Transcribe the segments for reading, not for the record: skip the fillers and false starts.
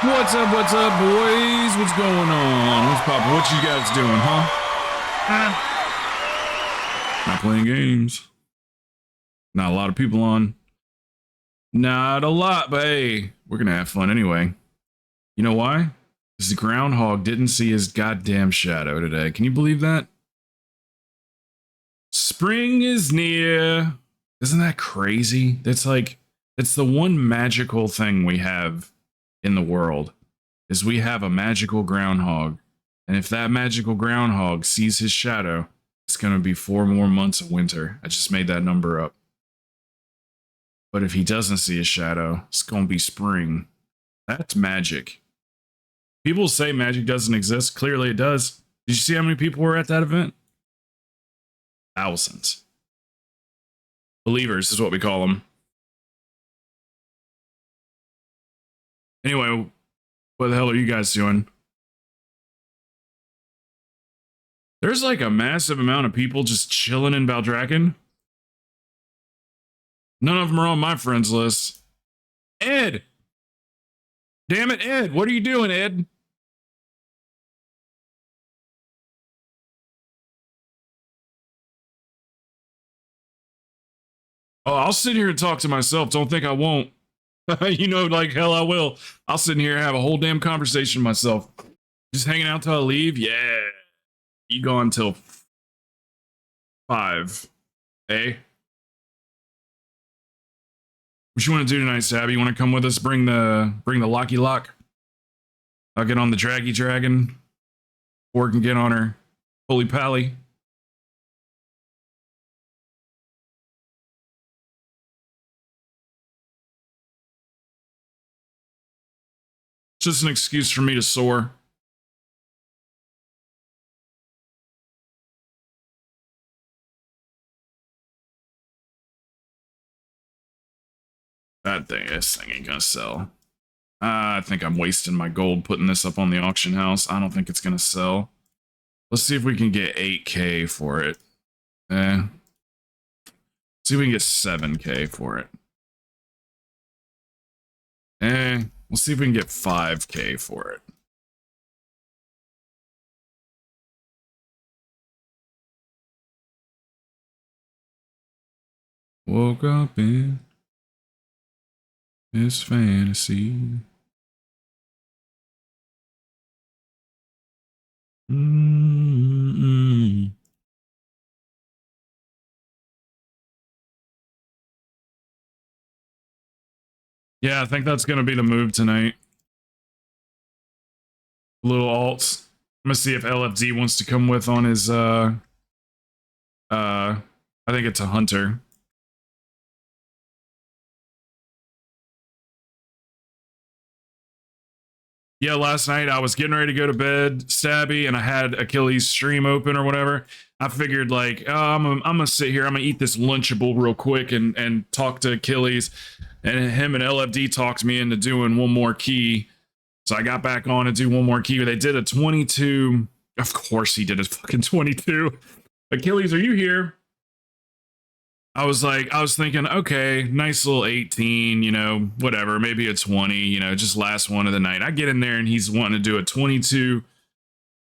What's up, boys? What's going on? What's poppin'? What you guys doing, huh? Not playing games. Not a lot of people on. Not a lot, but hey, we're gonna have fun anyway. You know why? Because the groundhog didn't see his goddamn shadow today. Can you believe that? Spring is near. Isn't that crazy? That's like, it's the one magical thing we have in the world, is we have a magical groundhog. And if that magical groundhog sees his shadow, it's going to be 4 more months of winter. I just made that number up. But if he doesn't see a shadow, it's going to be spring. That's magic. People say magic doesn't exist. Clearly it does. Did you see how many people were at that event? Thousands. Believers is what we call them. Anyway, what the hell are you guys doing? There's like a massive amount of people just chilling in Valdrakken. None of them are on my friends list. Ed! Damn it, Ed! What are you doing, Ed? Oh, I'll sit here and talk to myself. Don't think I won't. You know, like hell I will. I'll sit in here and have a whole damn conversation myself. Just hanging out till I leave? Yeah. You go until 5. Eh? What you want to do tonight, Sabby? You want to come with us? Bring the Locky Lock? I'll get on the Draggy Dragon. Or can get on her Holy Pally. Just an excuse for me to soar. This thing ain't gonna sell. I think I'm wasting my gold putting this up on the auction house. I don't think it's gonna sell. Let's see if we can get 8K for it. See if we can get 7K for it. We'll see if we can get 5K for it. Woke up in this fantasy. Yeah, I think that's going to be the move tonight. Little alts. I'm going to see if LFD wants to come with on his, I think it's a hunter. Yeah, last night I was getting ready to go to bed, Stabby, and I had Achilles' stream open or whatever. I figured like, oh, I'm gonna sit here, I'm gonna eat this Lunchable real quick and talk to Achilles. And him and LFD talked me into doing one more key. So I got back on to do one more key. They did a 22. Of course he did a fucking 22. Achilles, are you here? I was thinking, okay, nice little 18, you know, whatever, maybe a 20, you know, just last one of the night. I get in there and he's wanting to do a 22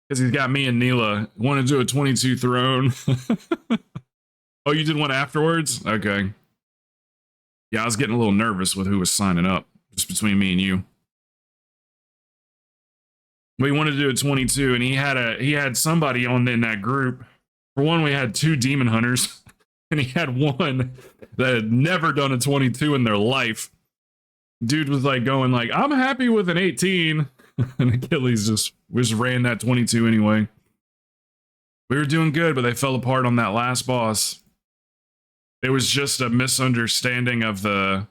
because he's got me and Neela want to do a 22 throne. Oh, you did one afterwards? Okay. Yeah, I was getting a little nervous with who was signing up, just between me and you. We wanted to do a 22, and he had somebody on in that group. For one, we had 2 demon hunters. And he had one that had never done a 22 in their life. Dude was like going like, I'm happy with an 18. And Achilles just ran that 22 anyway. We were doing good, but they fell apart on that last boss. It was just a misunderstanding of the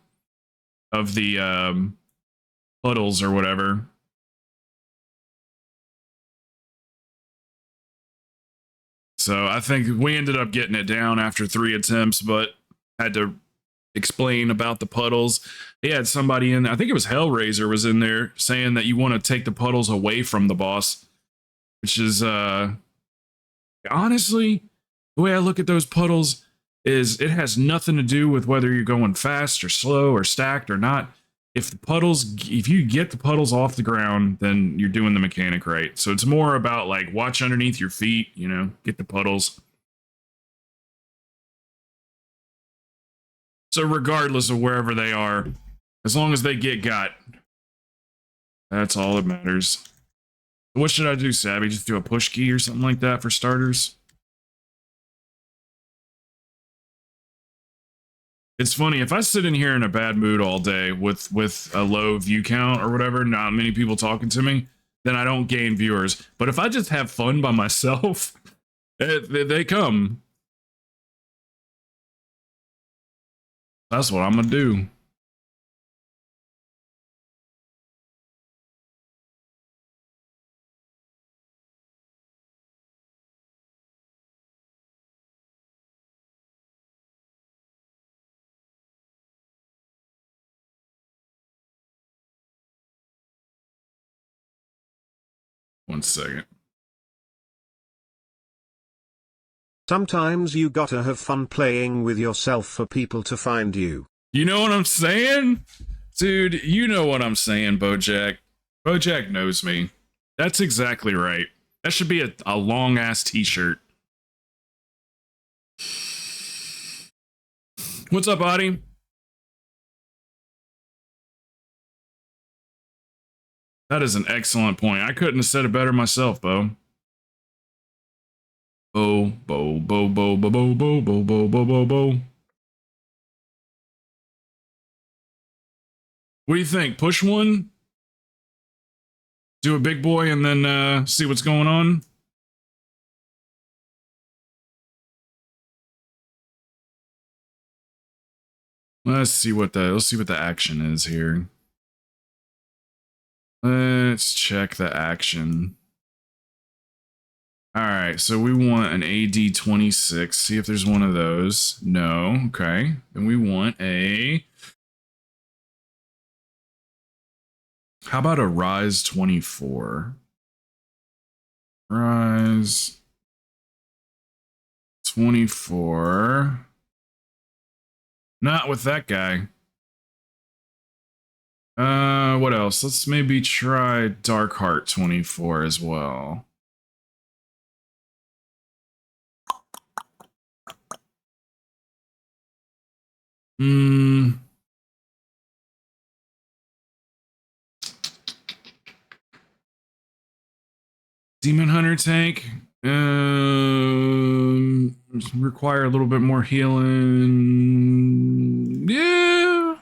puddles or whatever. So I think we ended up getting it down after 3 attempts, but had to explain about the puddles. He had somebody in there, I think it was Hellraiser was in there, saying that you want to take the puddles away from the boss, which is, honestly, the way I look at those puddles is it has nothing to do with whether you're going fast or slow or stacked or not. if you get the puddles off the ground, then you're doing the mechanic right. So it's more about like watch underneath your feet, you know, get the puddles. So regardless of wherever they are, as long as they get got, that's all that matters. What should I do, Sabby? Just do a push key or something like that for starters? It's funny, if I sit in here in a bad mood all day with a low view count or whatever, not many people talking to me, then I don't gain viewers. But if I just have fun by myself, they come. That's what I'm gonna do. One second. Sometimes you gotta have fun playing with yourself for people to find you. You know what I'm saying? Dude, you know what I'm saying, Bojack. Bojack knows me. That's exactly right. That should be a long-ass t-shirt. What's up, Adi? That is an excellent point. I couldn't have said it better myself, Bo. Bo, bo, bo, bo, bo, bo, bo, bo, bo, bo, bo, bo. What do you think? Push one? Do a big boy and then see what's going on? Let's see what the action is here. Let's check the action. All right, so we want an AD 26. See if there's one of those. No, okay. Then we want a... How about a Rise 24? Rise 24. Not with that guy. What else? Let's maybe try Darkheart 24 as well. Demon Hunter tank. Require a little bit more healing. Yeah.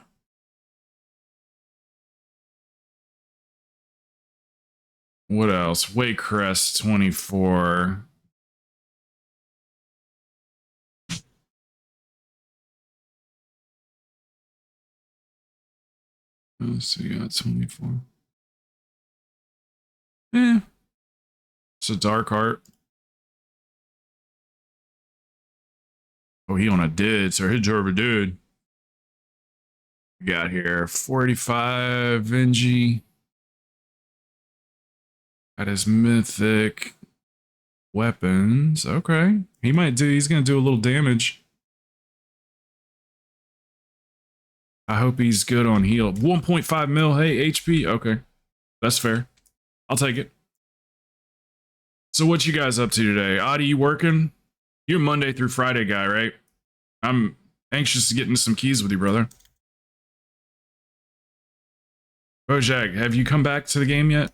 What else? Waycrest 24. Let's see, got 24. Eh. It's a Darkheart. Oh, he on a did, so his Jorva dude. We got here 45 Venji. Got his mythic weapons. Okay. He's gonna do a little damage. I hope he's good on heal. 1.5 mil, hey, HP. Okay. That's fair. I'll take it. So what you guys up to today? Adi, you working? You're a Monday through Friday guy, right? I'm anxious to get into some keys with you, brother. Bojack, have you come back to the game yet?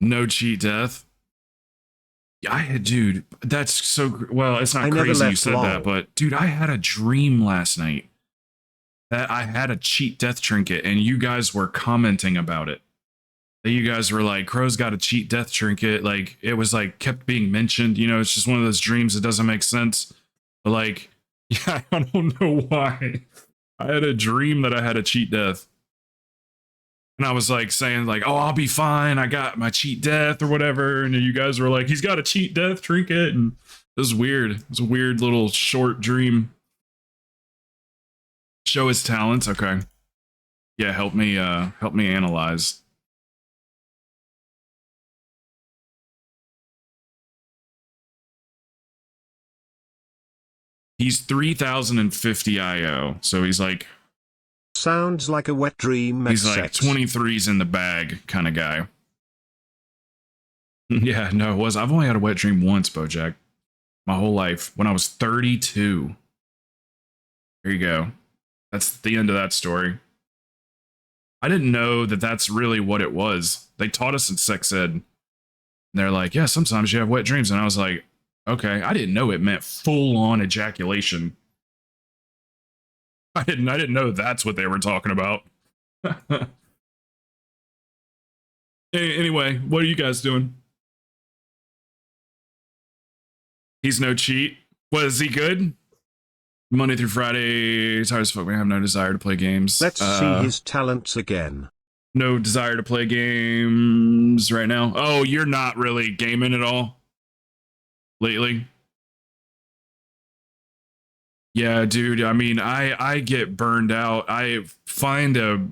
No cheat death. Yeah, dude, that's so, well, it's not crazy you said that, but dude, I had a dream last night that I had a cheat death trinket and you guys were commenting about it. That you guys were like, Crow's got a cheat death trinket. Like, it was like kept being mentioned, you know, it's just one of those dreams that doesn't make sense. But like, yeah, I don't know why. I had a dream that I had a cheat death. And I was like saying like, oh, I'll be fine. I got my cheat death or whatever. And you guys were like, he's got a cheat death trinket. And it was weird. It was a weird little short dream. Show his talents. Okay. Yeah, help me analyze. He's 3050 IO, so he's like Sounds like a wet dream. he's like 23's in the bag kind of guy. Yeah, no, it was. I've only had a wet dream once, Bojack. My whole life, when I was 32. There you go. That's the end of that story. I didn't know that that's really what it was. They taught us in sex ed. And they're like, yeah, sometimes you have wet dreams. And I was like, okay. I didn't know it meant full-on ejaculation. I didn't know that's what they were talking about. Anyway, what are you guys doing? He's no cheat. Was he good? Monday through Friday, tired as fuck. We have no desire to play games. Let's see his talents again. No desire to play games right now. Oh, you're not really gaming at all lately? Yeah, dude. I mean, I get burned out. I find a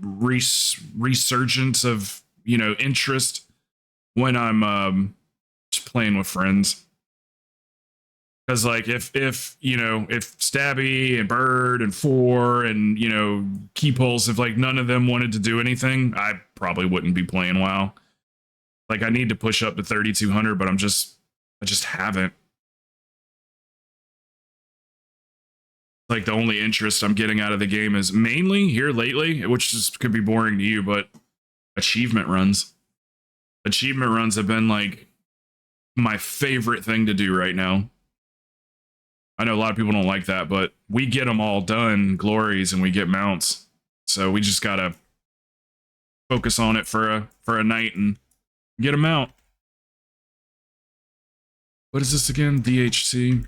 resurgence of, interest when I'm just playing with friends. Because like if Stabby and Bird and Four and Keypulse, if like none of them wanted to do anything, I probably wouldn't be playing WoW. Like I need to push up to 3200, but I just haven't. Like the only interest I'm getting out of the game is mainly here lately, which just could be boring to you, but achievement runs. Achievement runs have been like my favorite thing to do right now. I know a lot of people don't like that, but we get them all done, glories, and we get mounts. So we just gotta focus on it for a night and get them out. What is this again? DHC.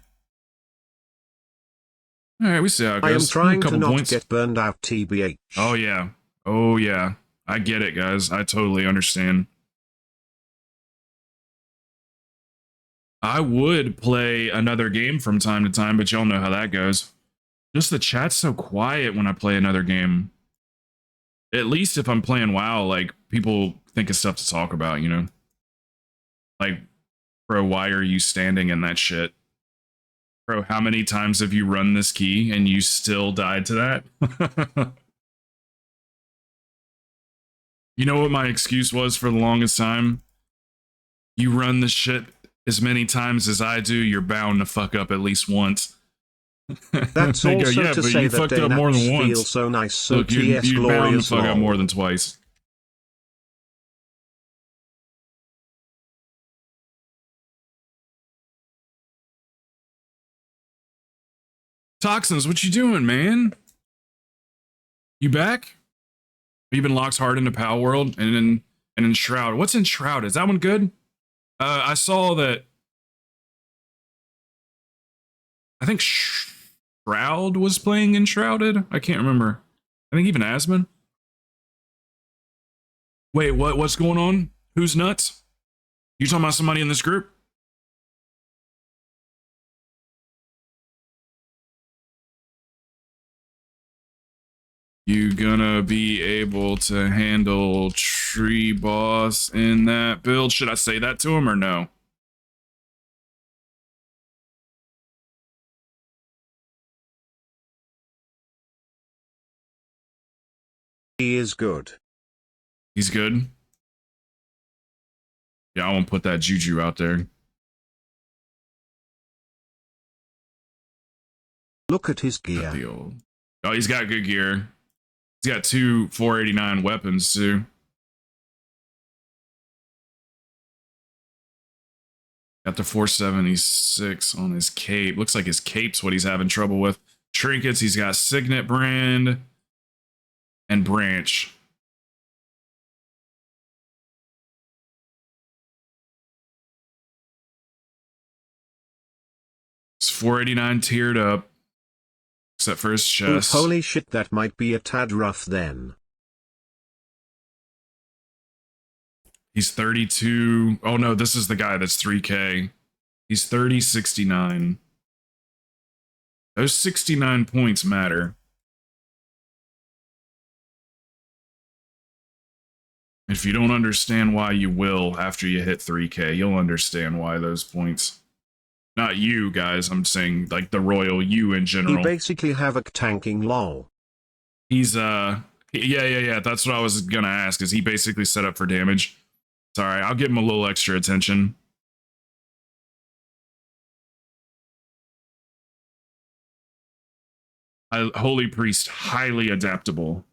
All right, we see how it goes. I am trying to not points. get burned out, TBH. Oh yeah, oh yeah. I get it, guys. I totally understand. I would play another game from time to time, but y'all know how that goes. Just the chat's so quiet when I play another game. At least if I'm playing WoW, like, people think of stuff to talk about, Like, bro, why are you standing in that shit? Bro, how many times have you run this key and you still died to that? You know what my excuse was for the longest time? You run this shit as many times as I do, you're bound to fuck up at least once. That's also yeah, to but say you that fucked up more than once. Feel so nice, so Look, you're bound to fuck up more than twice. Toxins, what you doing, man? You back? You been locked hard into Pal World and in Shroud. What's in Shroud? Is that one good? I saw that. I think Shroud was playing Enshrouded. I can't remember. I think even Asmon. Wait, what's going on? Who's nuts? You talking about somebody in this group? You gonna be able to handle Tree Boss in that build? Should I say that to him or no? He is good. He's good? Yeah, I won't put that juju out there. Look at his gear. Oh, he's got good gear. He's got 2 489 weapons, too. Got the 476 on his cape. Looks like his cape's what he's having trouble with. Trinkets, he's got Signet Brand and Branch. It's 489 tiered up. Except for his chest. Holy shit, that might be a tad rough then. He's 32. Oh no, this is the guy that's 3K. He's 3069. Those 69 points matter. If you don't understand why, you will after you hit 3K. You'll understand why those points. Not you guys, I'm saying like the royal you in He general. basically havoc tanking lol. He's yeah, that's what I was gonna ask. Is he basically set up for damage? Sorry, I'll give him a little extra attention. Holy Priest, highly adaptable.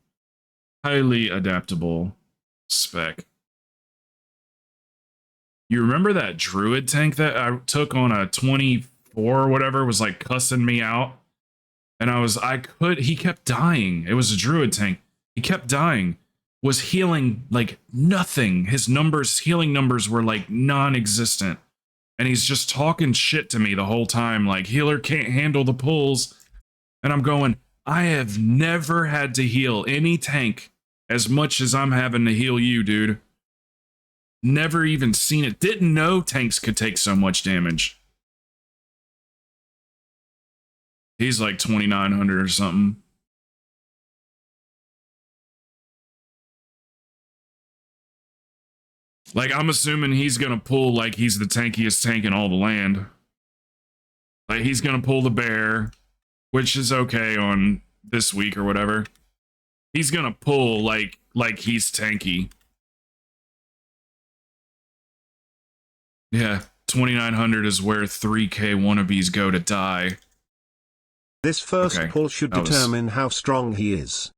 Highly adaptable spec. You remember that druid tank that I took on a 24 or whatever was like cussing me out? And he kept dying. It was a druid tank. He kept dying. Was healing like nothing. His healing numbers were like non-existent. And he's just talking shit to me the whole time. Like, healer can't handle the pulls. And I'm going, I have never had to heal any tank as much as I'm having to heal you, dude. Never even seen it. Didn't know tanks could take so much damage. He's like 2,900 or something. Like, I'm assuming he's gonna pull like he's the tankiest tank in all the land. Like, he's gonna pull the bear, which is okay on this week or whatever. He's gonna pull like he's tanky. Yeah, 2,900 is where 3K wannabes go to die. This first pull should determine how strong he is.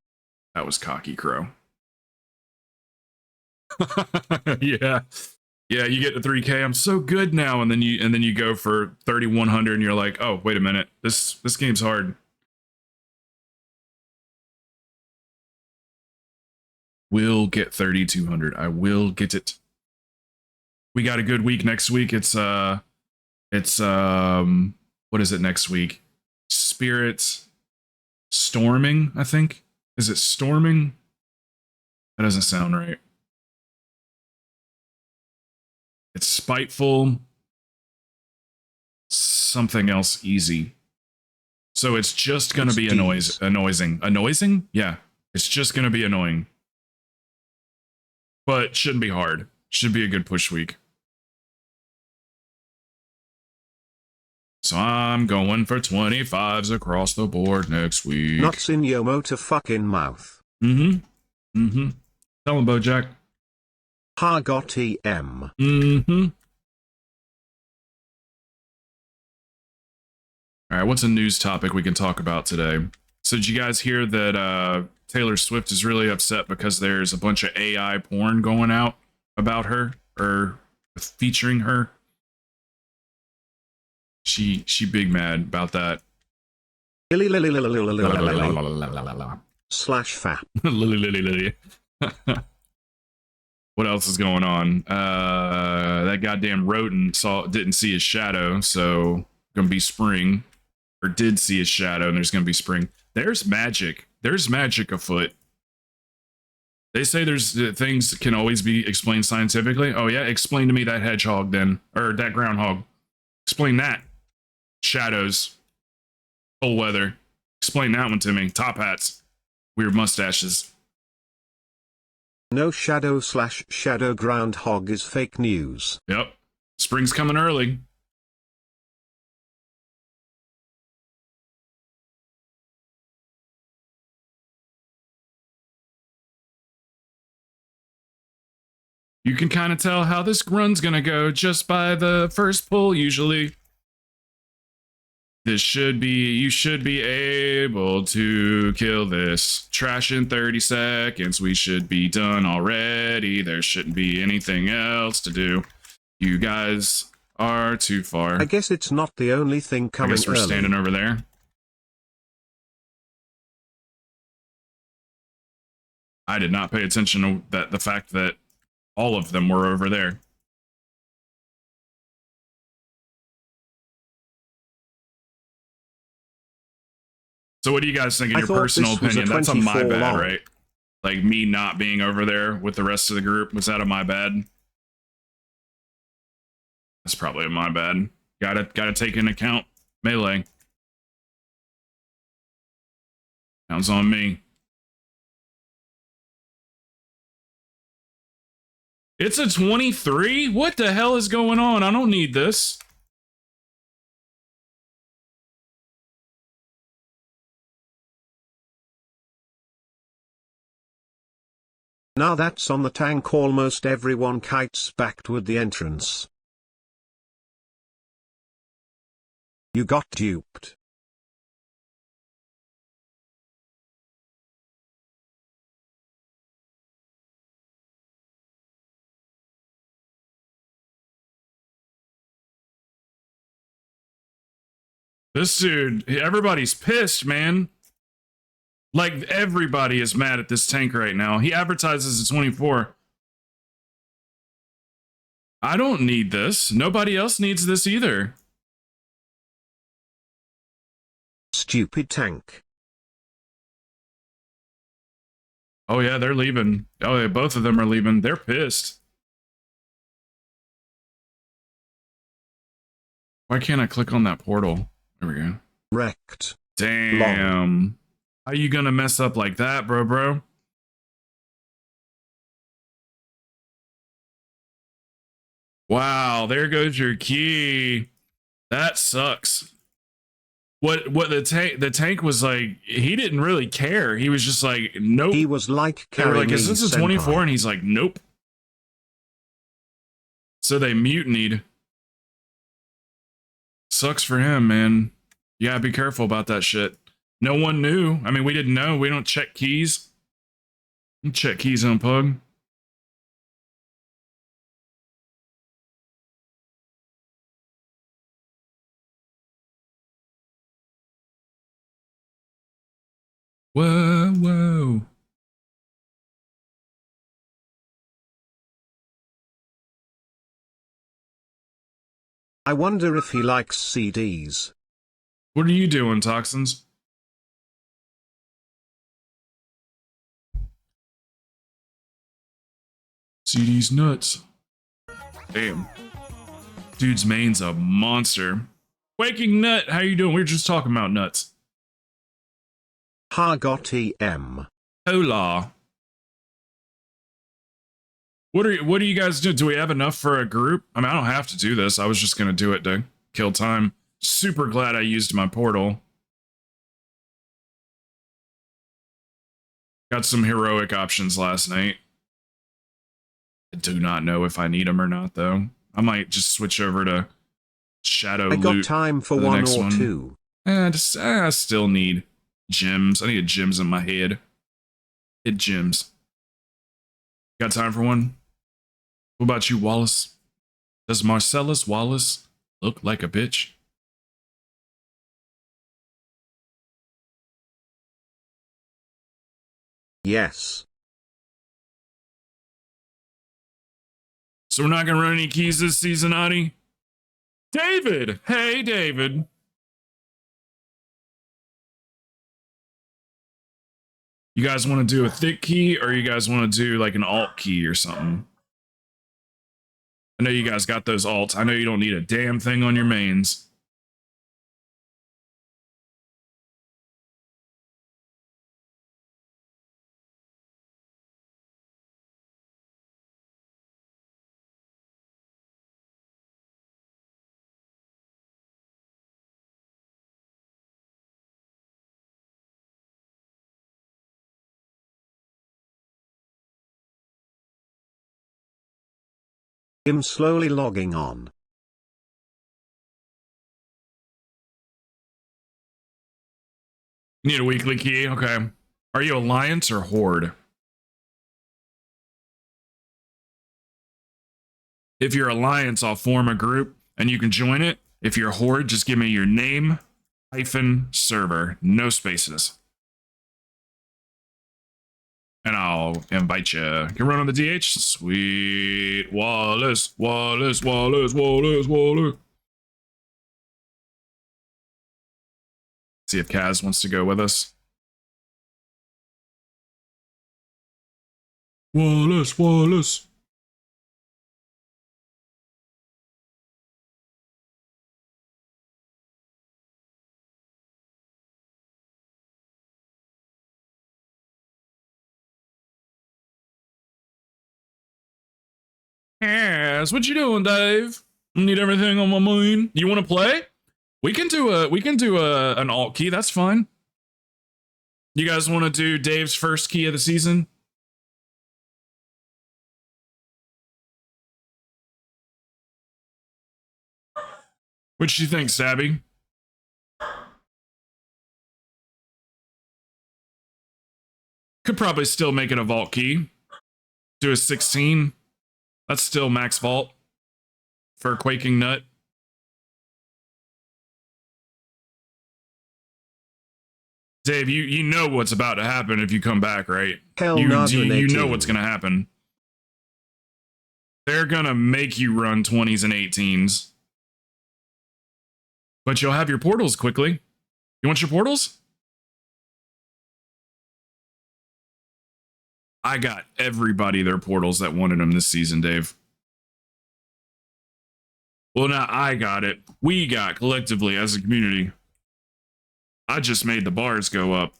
That was cocky, Crow. Yeah. Yeah, you get to 3K, I'm so good now, and then you go for 3,100 and you're like, oh, wait a minute. This game's hard. Will get 3,200. I will get it. We got a good week next week. It's what is it next week? Spirit Storming, I think. Is it Storming? That doesn't sound right. It's Spiteful. Something else easy. So it's just gonna be annoying. Yeah. It's just gonna be annoying. But shouldn't be hard. Should be a good push week. So I'm going for 25s across the board next week. Nuts in your motor fucking mouth. Mm-hmm. Mm-hmm. Tell him, Bojack. Ha got EM. Mm-hmm. All right, what's a news topic we can talk about today? So did you guys hear that Taylor Swift is really upset because there's a bunch of AI porn going out about her or featuring her? She big mad about that. Slash fap. What else is going on? That goddamn rodent didn't see his shadow, so gonna be spring. Or did see his shadow, and there's gonna be spring. There's magic. There's magic afoot. They say there's things that can always be explained scientifically. Oh yeah, explain to me that hedgehog then, or that groundhog. Explain that. Shadows. Cold weather. Explain that one to me. Top hats. Weird mustaches. No shadow slash shadow groundhog is fake news. Yep. Spring's coming early. You can kind of tell how this run's gonna go just by the first pull, usually. You should be able to kill this trash in 30 seconds. We should be done already. There shouldn't be anything else to do. You guys are too far. I guess it's not the only thing coming. I guess we're standing over there. I did not pay attention to the fact that all of them were over there. So what do you guys think in your personal opinion? That's a my bad, right? Like me not being over there with the rest of the group. Was that a my bad? That's probably a my bad. Gotta take into account melee. Sounds on me. It's a 23? What the hell is going on? I don't need this. Now that's on the tank, almost everyone kites back toward the entrance. You got duped. This dude, everybody's pissed, man. Like, everybody is mad at this tank right now. He advertises at 24. I don't need this. Nobody else needs this either. Stupid tank. Oh, yeah, they're leaving. Oh, yeah, both of them are leaving. They're pissed. Why can't I click on that portal? There we go. Wrecked. Damn. Long. How you gonna mess up like that, bro? Wow, there goes your key. That sucks. What the tank was like, he didn't really care. He was just like, nope. He was like, they were like, is this a 24? And he's like, nope. So they mutinied. Sucks for him, man. You gotta be careful about that shit. No one knew. I mean, we didn't know. We don't check keys. You check keys on Pug. Whoa. I wonder if he likes CDs. What are you doing, Toxins? CD's nuts. Damn. Dude's main's a monster. Waking Nut, how you doing? We were just talking about nuts. Ha got EM. Hola. What are you guys doing? Do we have enough for a group? I mean, I don't have to do this. I was just gonna do it to kill time. Super glad I used my portal. Got some heroic options last night. I do not know if I need them or not, though. I might just switch over to Shadow I got Loot time for the one next or one. two. I still need gems. I need gems in my head. Hit gems. Got time for one? What about you, Wallace? Does Marcellus Wallace look like a bitch? Yes. So we're not gonna run any keys this season, Adi? David! Hey, David. You guys want to do a thick key, or you guys want to do like an alt key or something? I know you guys got those alts. I know you don't need a damn thing on your mains. Him slowly logging on. Need a weekly key? Okay. Are you Alliance or Horde? If you're Alliance, I'll form a group and you can join it. If you're Horde, just give me your name, -server, no spaces. And I'll invite you. You can run on the DH? Sweet. Wallace. See if Kaz wants to go with us. Wallace. Yes, what you doing, Dave? Need everything on my mind. You want to play? We can do an alt key. That's fine. You guys want to do Dave's first key of the season? What you think, Sabby? Could probably still make it a vault key. Do a 16. That's still max vault for a Quaking Nut. Dave, you know what's about to happen if you come back, right? Hell you you know what's going to happen. They're going to make you run 20s and 18s. But you'll have your portals quickly. You want your portals? I got everybody their portals that wanted them this season, Dave. Well, now I got it. We got collectively as a community. I just made the bars go up.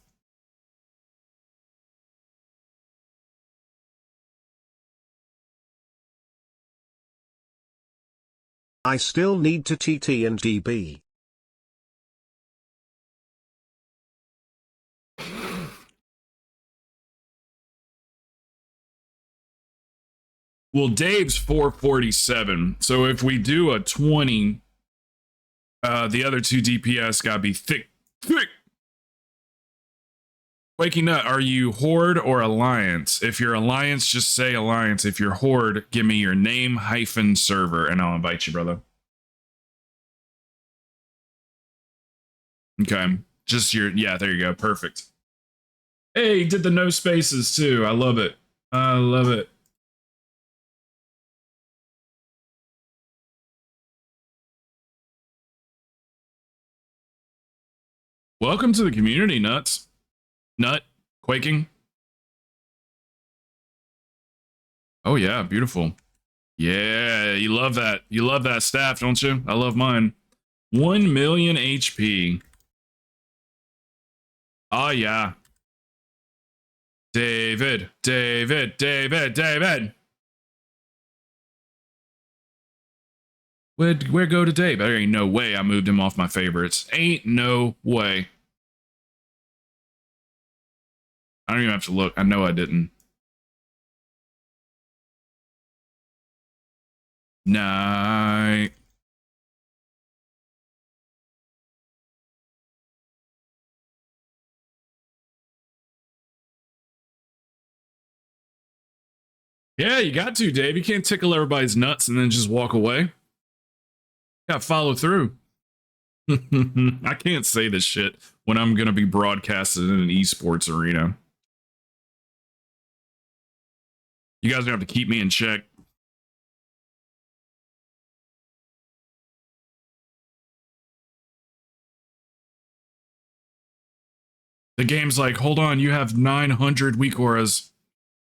I still need to TT and DB. Well, Dave's 447. So if we do a 20, the other two DPS gotta be thick. Waking Nut, are you Horde or Alliance? If you're Alliance, just say Alliance. If you're Horde, give me your name - server, and I'll invite you, brother. Okay. Just your, yeah, there you go. Perfect. Hey, did the no spaces too. I love it. I love it. Welcome to the community, Nuts. Nut. Quaking. Oh, yeah. Beautiful. Yeah. You love that. You love that staff, don't you? I love mine. 1 million HP. Oh, yeah. David. Where go to Dave? There ain't no way I moved him off my favorites. Ain't no way. I don't even have to look. I know I didn't. Night. Yeah, you got to, Dave. You can't tickle everybody's nuts and then just walk away. Gotta follow through. I can't say this shit when I'm gonna be broadcasted in an esports arena. You guys are gonna have to keep me in check. The game's like, hold on, you have 900 weak auras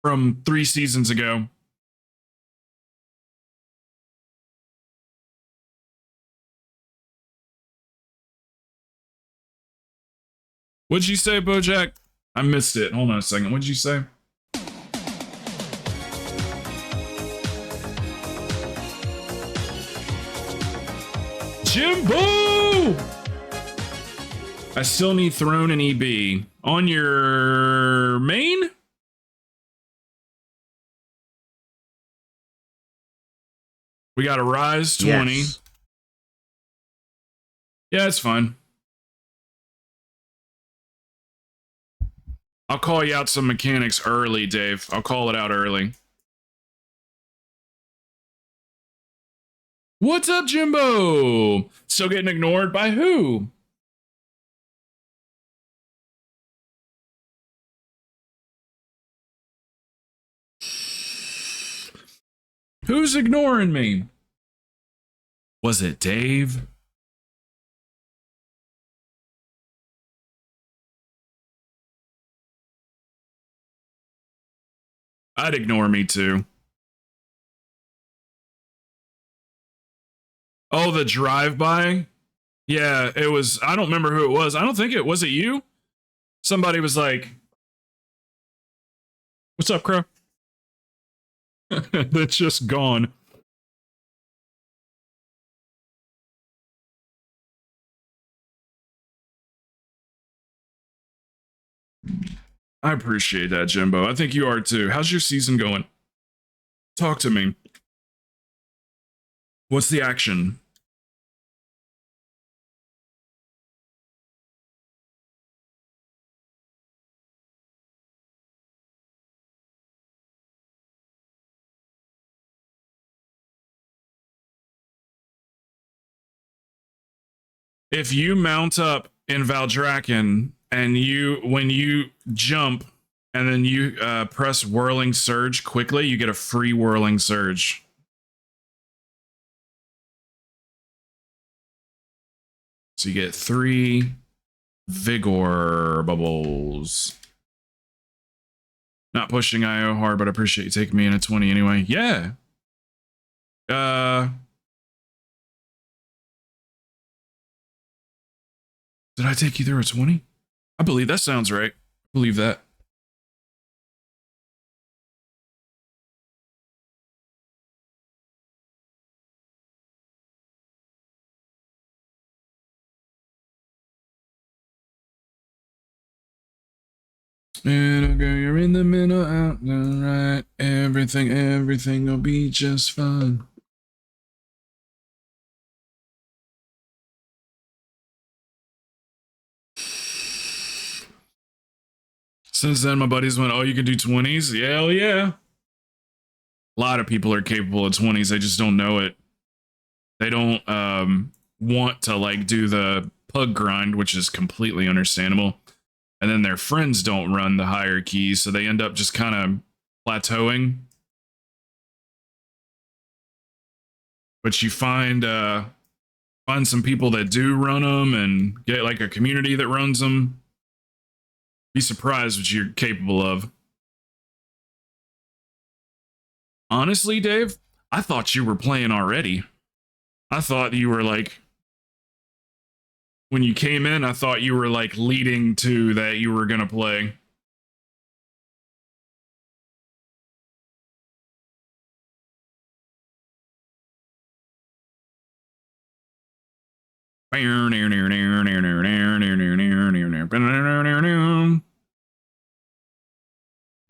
from 3 seasons ago. What'd you say, Bojack? I missed it. Hold on a second. What'd you say? Jimbo! I still need Throne and EB. On your main? We got a Rise 20. Yes. Yeah, it's fine. I'll call you out some mechanics early, Dave. I'll call it out early. What's up, Jimbo? Still getting ignored by who? Who's ignoring me? Was it Dave? I'd ignore me too. Oh, the drive-by? Yeah, it was. I don't remember who it was. I don't think it was. It you? Somebody was like, "What's up, Crow?" That's just gone. I appreciate that, Jimbo. I think you are too. How's your season going? Talk to me. What's the action? If you mount up in Valdrakken and when you jump and then you press Whirling Surge quickly, you get a free Whirling Surge. So you get 3 Vigor bubbles. Not pushing IO hard, but I appreciate you taking me in a 20 anyway. Yeah. Did I take you through a 20? I believe that sounds right. I believe that. You're in the middle, out the right. Everything will be just fine. Since then, my buddies went, "Oh, you can do 20s?" Yeah, hell yeah. A lot of people are capable of 20s. They just don't know it. They don't want to like do the pug grind, which is completely understandable. And then their friends don't run the higher keys, so they end up just kind of plateauing. But you find some people that do run them and get like a community that runs them. Be surprised what you're capable of. Honestly, Dave, I thought you were playing already. I thought you were like, when you came in, I thought you were like leading to that you were going to play.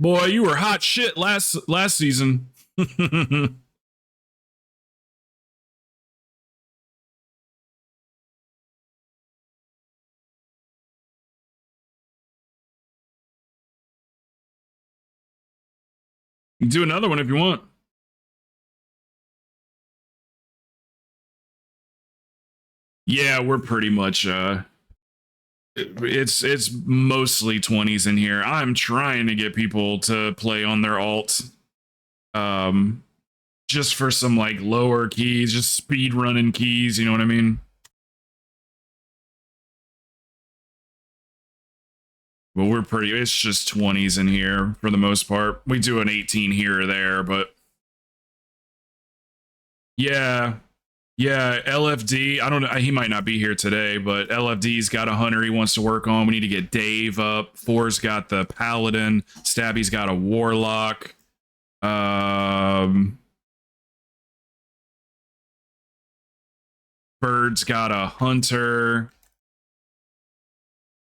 Boy, you were hot shit last season. You can do another one if you want. Yeah, we're pretty much it's mostly 20s in here. I'm trying to get people to play on their alt. Just for some like lower keys, just speed running keys, you know what I mean? But we're pretty, it's just 20s in here for the most part. We do an 18 here or there, but yeah. Yeah, LFD, I don't know, he might not be here today, but LFD's got a hunter he wants to work on. We need to get Dave up. Four's got the paladin. Stabby's got a warlock. Bird's got a hunter.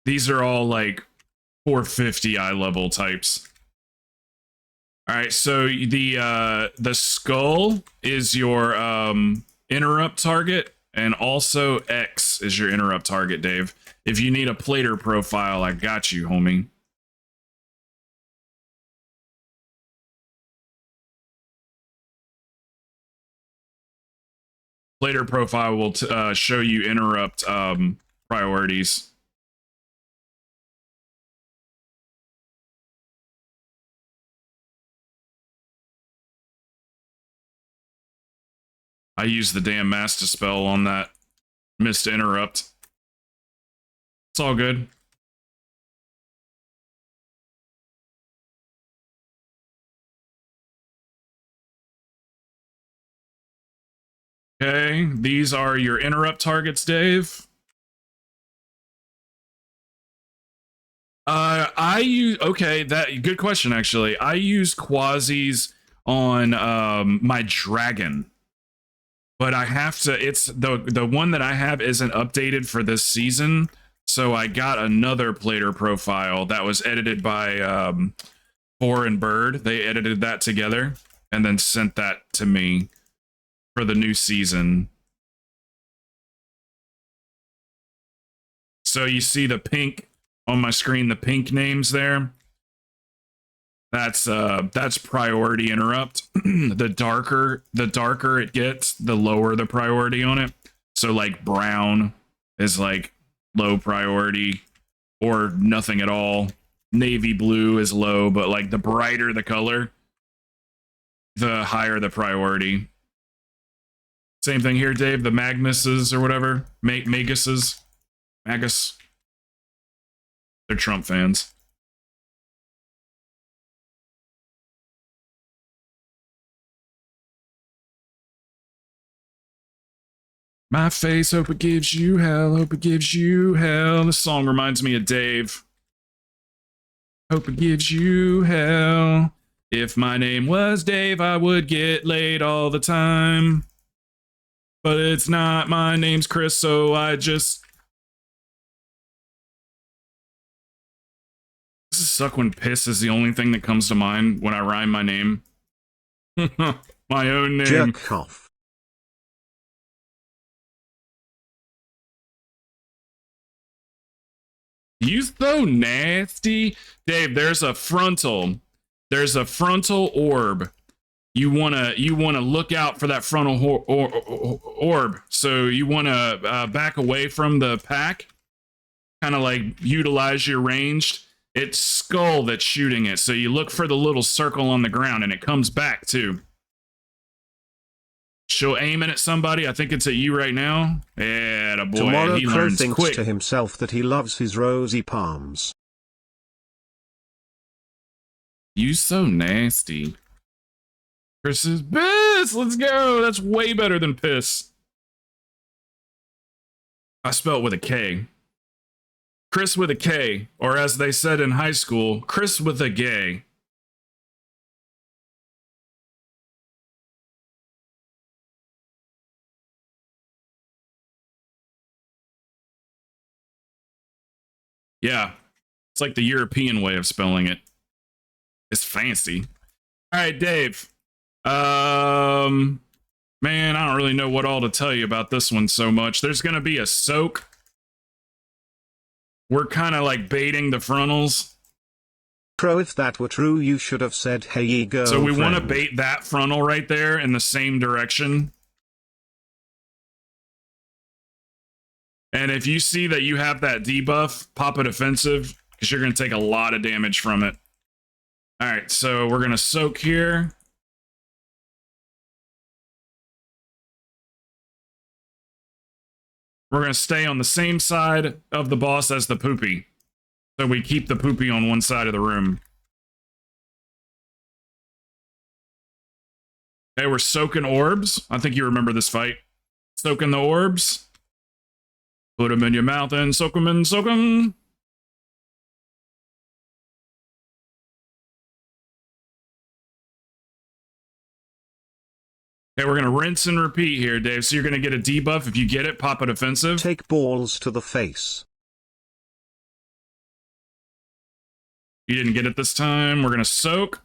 These are all like 450 eye level types. All right, so the skull is your interrupt target, and also X is your interrupt target, Dave. If you need a plater profile, I got you, homie. Plater profile will show you interrupt priorities. I used the damn master spell on that. Missed interrupt. It's all good. Okay, these are your interrupt targets, Dave. I use, okay, that good question actually. I use quasis on my dragon. But I have to, it's the one that I have isn't updated for this season. So I got another plater profile that was edited by Boar and Bird. They edited that together and then sent that to me for the new season. So you see the pink on my screen, the pink names there. That's priority interrupt. the darker it gets, the lower the priority on it. So like brown is like low priority or nothing at all. Navy blue is low, but like the brighter the color, the higher the priority. Same thing here, Dave. The Magnuses or whatever. Maguses. Magus. They're Trump fans. My face, hope it gives you hell. Hope it gives you hell. This song reminds me of Dave. Hope it gives you hell. If my name was Dave, I would get laid all the time. But it's not. My name's Chris, so I just... Does it suck when piss is the only thing that comes to mind when I rhyme my name? My own name. Jerk off. You so nasty. Dave, there's a frontal orb. You wanna look out for that frontal orb. So you wanna back away from the pack, kind of like utilize your ranged. It's Skull that's shooting it. So you look for the little circle on the ground, and it comes back too. She'll aim it at somebody. I think it's at you right now. Yeah, the boy. Tomorrow He Crow learns thinks quick. to himself that he loves his rosy palms. You so nasty. Chris says, piss, let's go. That's way better than piss. I spell it with a K. Chris with a K, or as they said in high school, Chris with a gay. Yeah, it's like the European way of spelling it. It's fancy. All right, Dave. Man, I don't really know what all to tell you about this one so much. There's going to be a soak. We're kind of like baiting the frontals. Crow, if that were true, you should have said, hey, ye girlfriend. So we want to bait that frontal right there in the same direction. And if you see that you have that debuff, pop it offensive, because you're going to take a lot of damage from it. All right, so we're going to soak here. We're going to stay on the same side of the boss as the poopy. So we keep the poopy on one side of the room. They were soaking orbs. I think you remember this fight. Soaking the orbs. Put them in your mouth and soak them and soak them. Okay, we're going to rinse and repeat here, Dave. So you're going to get a debuff. If you get it, pop it offensive. Take balls to the face. You didn't get it this time. We're going to soak.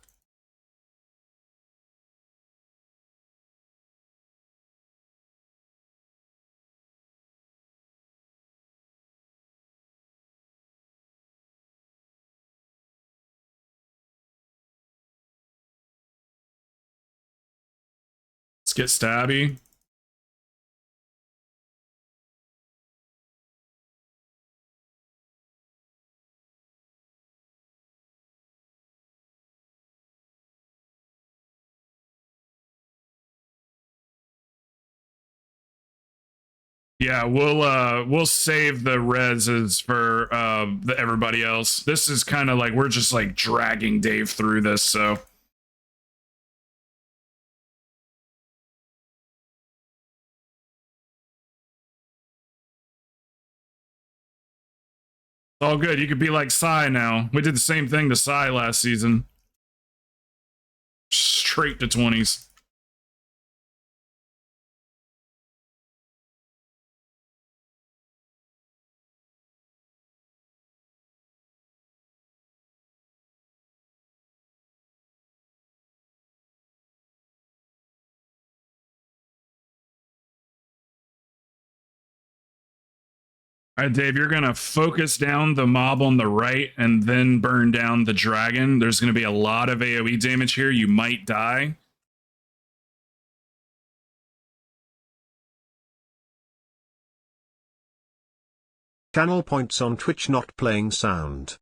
Let's get stabby. Yeah, we'll save the reses for everybody else. This is kind of like we're just like dragging Dave through this, so it's all good. You could be like Psy now. We did the same thing to Psy last season. Straight to 20s. All right, Dave, you're going to focus down the mob on the right and then burn down the dragon. There's going to be a lot of AoE damage here. You might die. Channel points on Twitch not playing sound.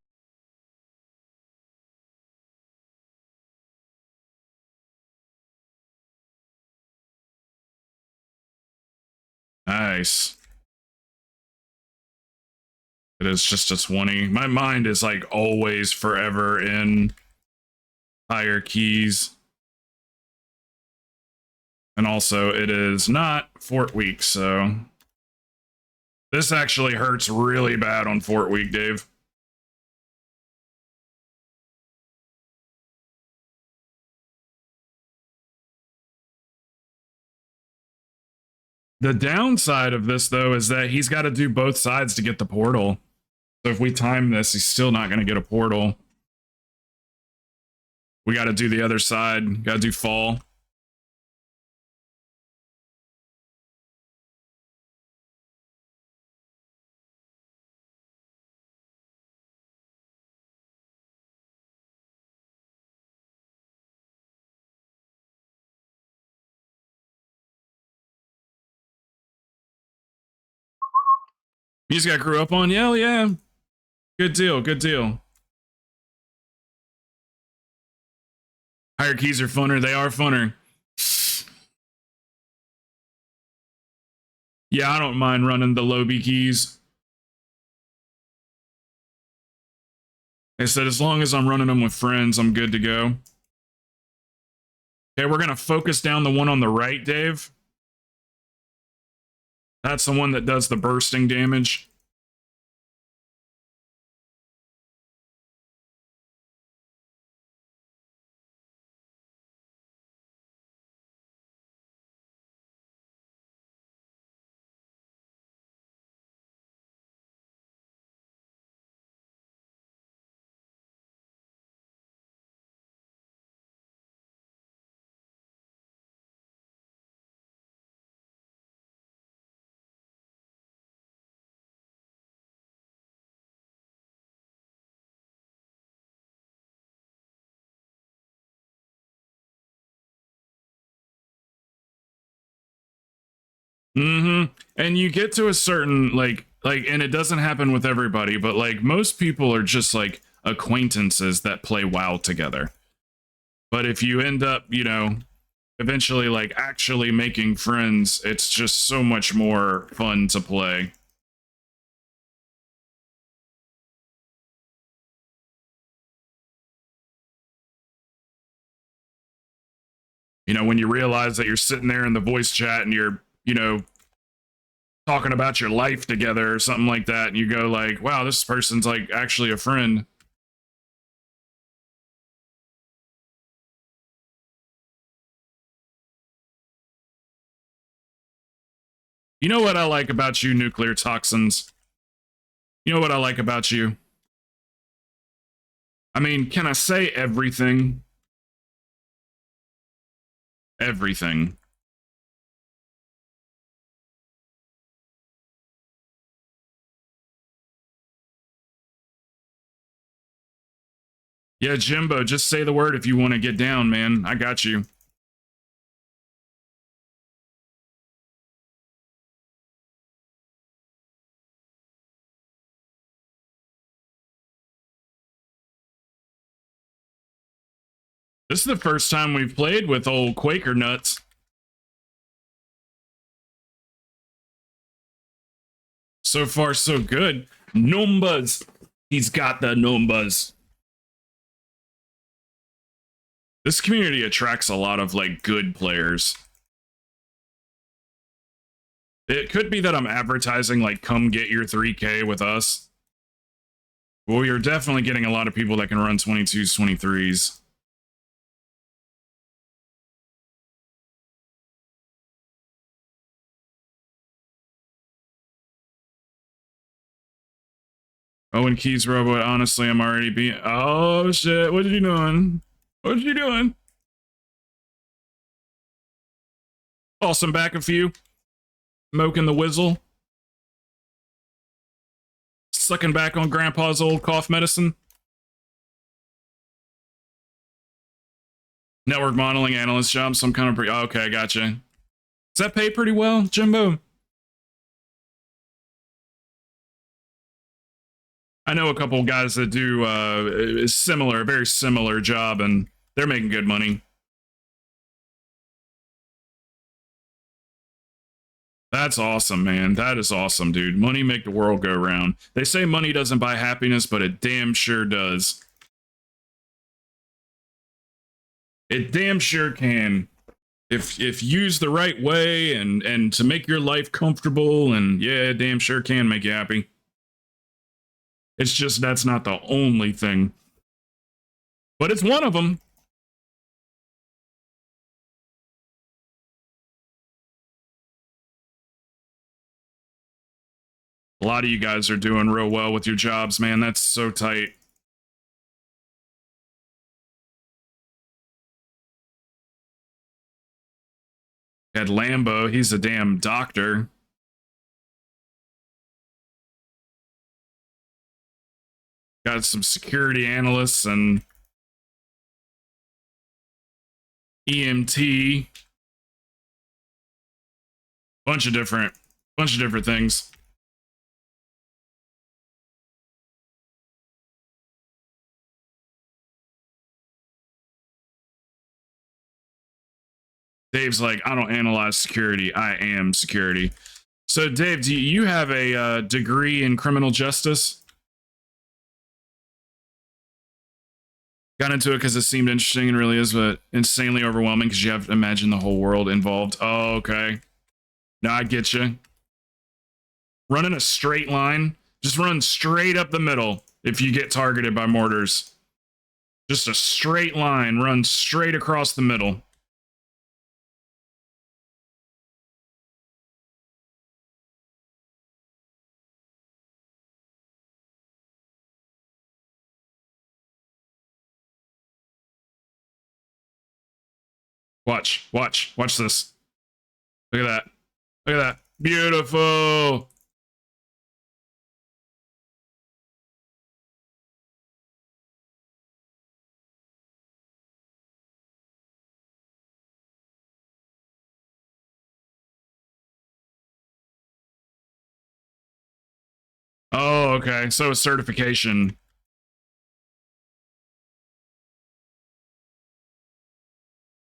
Nice. It is just a 20. My mind is like always forever in higher keys. And also it is not Fort Week, so this actually hurts really bad on Fort Week, Dave. The downside of this, though, is that he's got to do both sides to get the portal. So if we time this, he's still not going to get a portal. We got to do the other side. Got to do fall. Music I grew up on? Yeah, yeah. Good deal, good deal. Higher keys are funner. They are funner. Yeah, I don't mind running the low B keys. They said as long as I'm running them with friends, I'm good to go. Okay, we're going to focus down the one on the right, Dave. That's the one that does the bursting damage. Mm-hmm. And you get to a certain like, and it doesn't happen with everybody, but like most people are just like acquaintances that play WoW together. But if you end up, you know, eventually like actually making friends, it's just so much more fun to play. You know, when you realize that you're sitting there in the voice chat and you're, you know, talking about your life together or something like that, and you go like, wow, this person's like actually a friend. You know what I like about you, nuclear toxins? You know what I like about you? I mean, can I say everything? Everything. Yeah, Jimbo, just say the word if you want to get down, man. I got you. This is the first time we've played with old Quaker nuts. So far, so good. Numbers. He's got the numbers. This community attracts a lot of like good players. It could be that I'm advertising like come get your 3K with us. Well, you're definitely getting a lot of people that can run 22s, 23s. Owen Keys Robot, honestly, I'm already being... Oh, shit. What are you doing? What are you doing? Toss him back a few. Smoking the whizzle. Sucking back on Grandpa's old cough medicine. Network modeling analyst job, some kind of... Okay, gotcha. Does that pay pretty well, Jimbo? I know a couple guys that do similar, very similar job, and they're making good money. That's awesome, man. That is awesome, dude. Money make the world go round. They say money doesn't buy happiness, but it damn sure does. It damn sure can. If used the right way and to make your life comfortable, and yeah, it damn sure can make you happy. It's just that's not the only thing. But it's one of them. A lot of you guys are doing real well with your jobs, man. That's so tight. Got Lambo, he's a damn doctor. Got some security analysts and EMT. Bunch of different things. Dave's like, I don't analyze security. I am security. So, Dave, do you have a degree in criminal justice? Got into it because it seemed interesting and really is, but insanely overwhelming because you have to imagine the whole world involved. Oh, okay. No, I get you. Running a straight line, just run straight up the middle if you get targeted by mortars. Just a straight line, run straight across the middle. Watch this. Look at that. Look at that. Beautiful. Oh, okay. So a certification.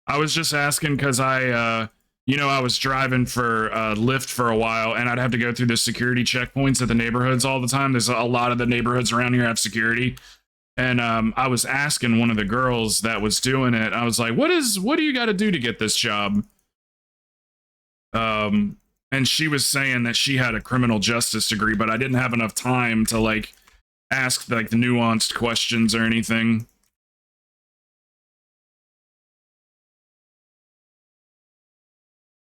I was just asking because I was driving for Lyft for a while, and I'd have to go through the security checkpoints at the neighborhoods all the time. There's a lot of the neighborhoods around here have security. And I was asking one of the girls that was doing it, I was like, what do you got to do to get this job? And she was saying that she had a criminal justice degree, but I didn't have enough time to like ask like the nuanced questions or anything.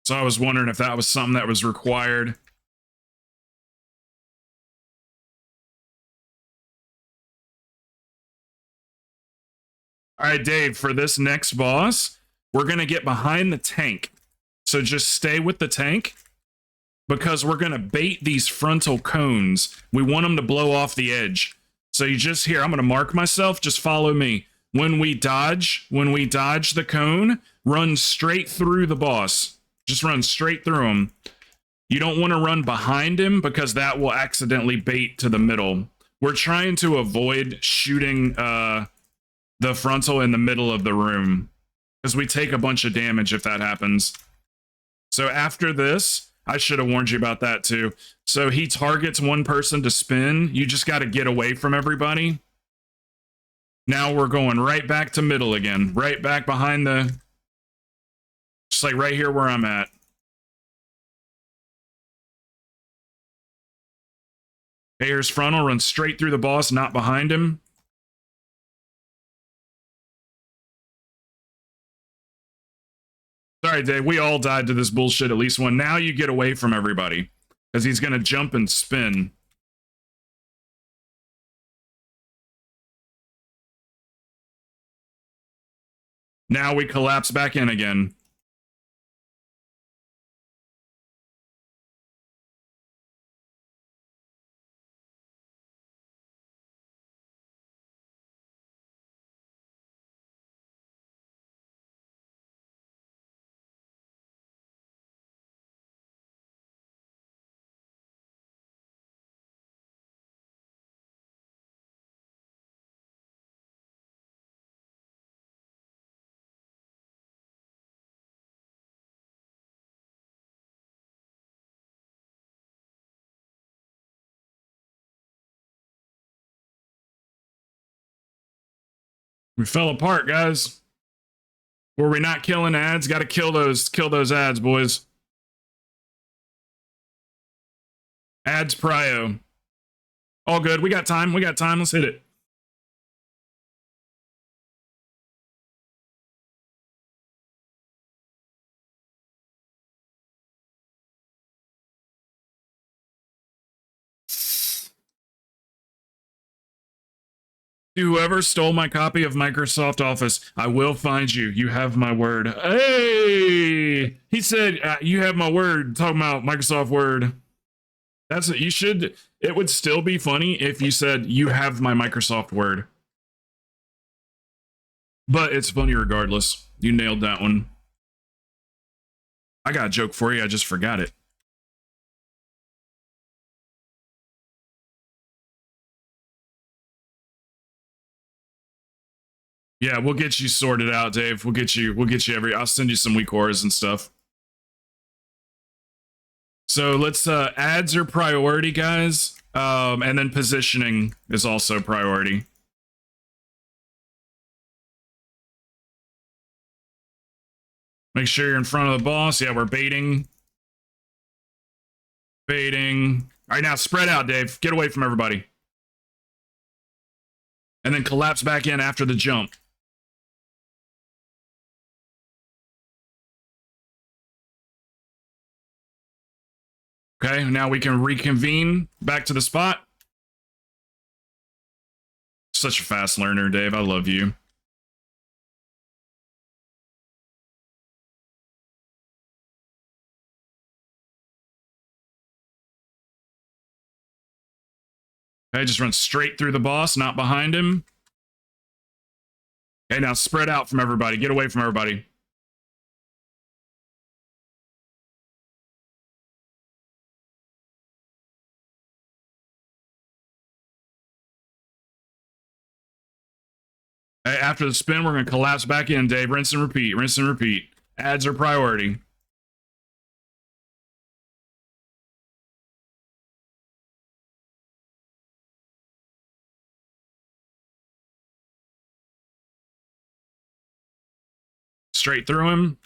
So I was wondering if that was something that was required. All right, Dave, for this next boss, we're going to get behind the tank. So just stay with the tank because we're going to bait these frontal cones. We want them to blow off the edge. So you just here, I'm going to mark myself. Just follow me. When we dodge the cone, run straight through the boss. Just run straight through him. You don't want to run behind him because that will accidentally bait to the middle. We're trying to avoid shooting the frontal in the middle of the room because we take a bunch of damage if that happens. So after this, I should have warned you about that too. So he targets one person to spin. You just got to get away from everybody. Now we're going right back to middle again. Right back behind the... Just like right here where I'm at. Okay, here's frontal. Run straight through the boss, not behind him. Sorry, Dave. We all died to this bullshit at least one. Now you get away from everybody. Because he's going to jump and spin. Now we collapse back in again. We fell apart, guys. Were we not killing ads? Got to kill those ads, boys. Ads prio. All good. We got time. We got time. Let's hit it. Whoever stole my copy of Microsoft Office, I will find you. You have my word. Hey, he said, you have my word. Talking about Microsoft Word. That's it. You should. It would still be funny if you said, you have my Microsoft Word. But it's funny regardless. You nailed that one. I got a joke for you. I just forgot it. Yeah, we'll get you sorted out, Dave. We'll get you I'll send you some weak auras and stuff. So let's ads are priority, guys. And then positioning is also priority. Make sure you're in front of the boss. Yeah, we're baiting. Baiting. All right, now spread out, Dave. Get away from everybody. And then collapse back in after the jump. Okay, now we can reconvene back to the spot. Such a fast learner, Dave. I love you. Okay, just run straight through the boss, not behind him. Okay, now spread out from everybody. Get away from everybody. Okay, after the spin, we're going to collapse back in, Dave. Rinse and repeat. Rinse and repeat. Ads are priority. Straight through him.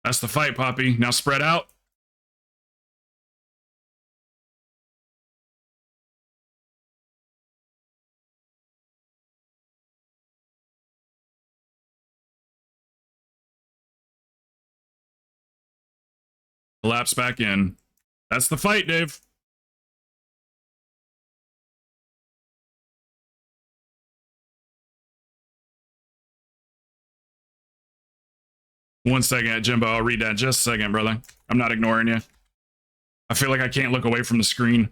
That's the fight, Poppy. Now spread out. Collapse back in. That's the fight, Dave. One second, Jimbo. I'll read that in just a second, brother. I'm not ignoring you. I feel like I can't look away from the screen.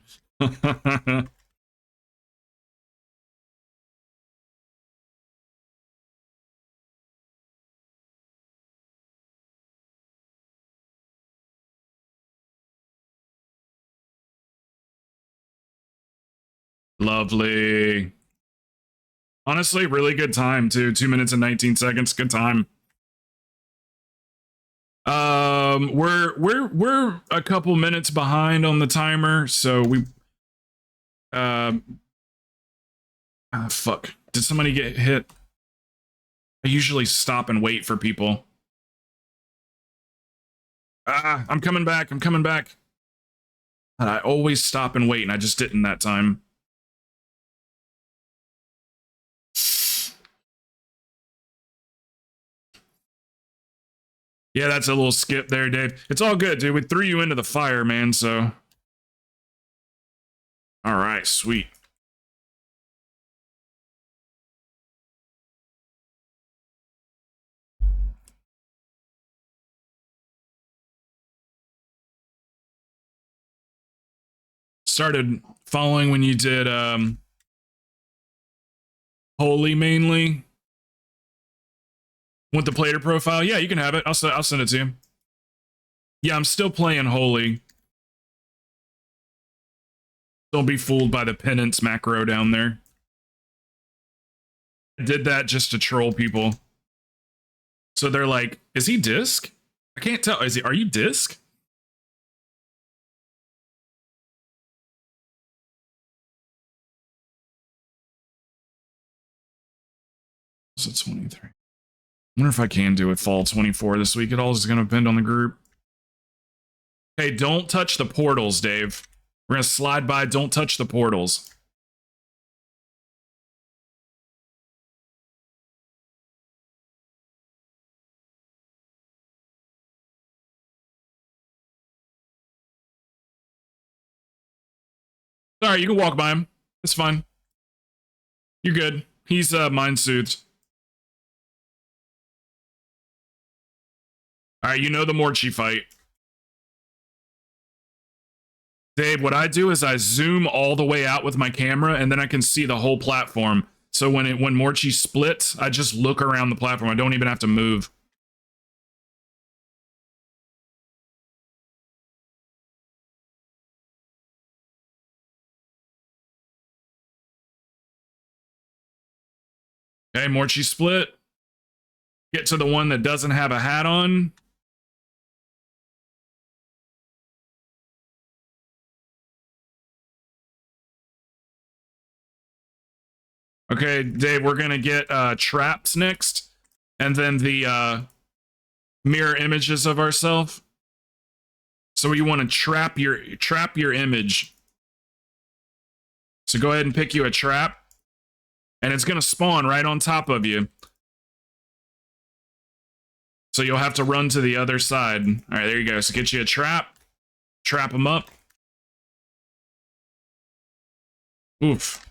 Lovely. Honestly, really good time too. 2 minutes and 19 seconds. Good time. We're a couple minutes behind on the timer, so we fuck. Did somebody get hit? I usually stop and wait for people. I'm coming back. I'm coming back. I always stop and wait, and I just didn't that time. Yeah, that's a little skip there, Dave. It's all good, dude. We threw you into the fire, man, so. All right, sweet. Started following when you did Holy mainly. Want the player profile? Yeah, you can have it. I'll send it to you. Yeah, I'm still playing Holy. Don't be fooled by the penance macro down there. I did that just to troll people. So they're like, is he disc? I can't tell. Are you disc? Is it 23? I wonder if I can do it fall 24 this week. It all is going to depend on the group. Hey, don't touch the portals, Dave. We're going to slide by. Don't touch the portals. Sorry, you can walk by him. It's fine. You're good. He's mind soothed. All right, you know the Morchi fight. Dave, what I do is I zoom all the way out with my camera, and then I can see the whole platform. So when Morchi splits, I just look around the platform. I don't even have to move. Okay, Morchi split. Get to the one that doesn't have a hat on. Okay, Dave, we're gonna get traps next, and then the mirror images of ourselves. So you want to trap your image. So go ahead and pick you a trap, and it's gonna spawn right on top of you. So you'll have to run to the other side. All right, there you go. So get you a trap, trap them up. Oof.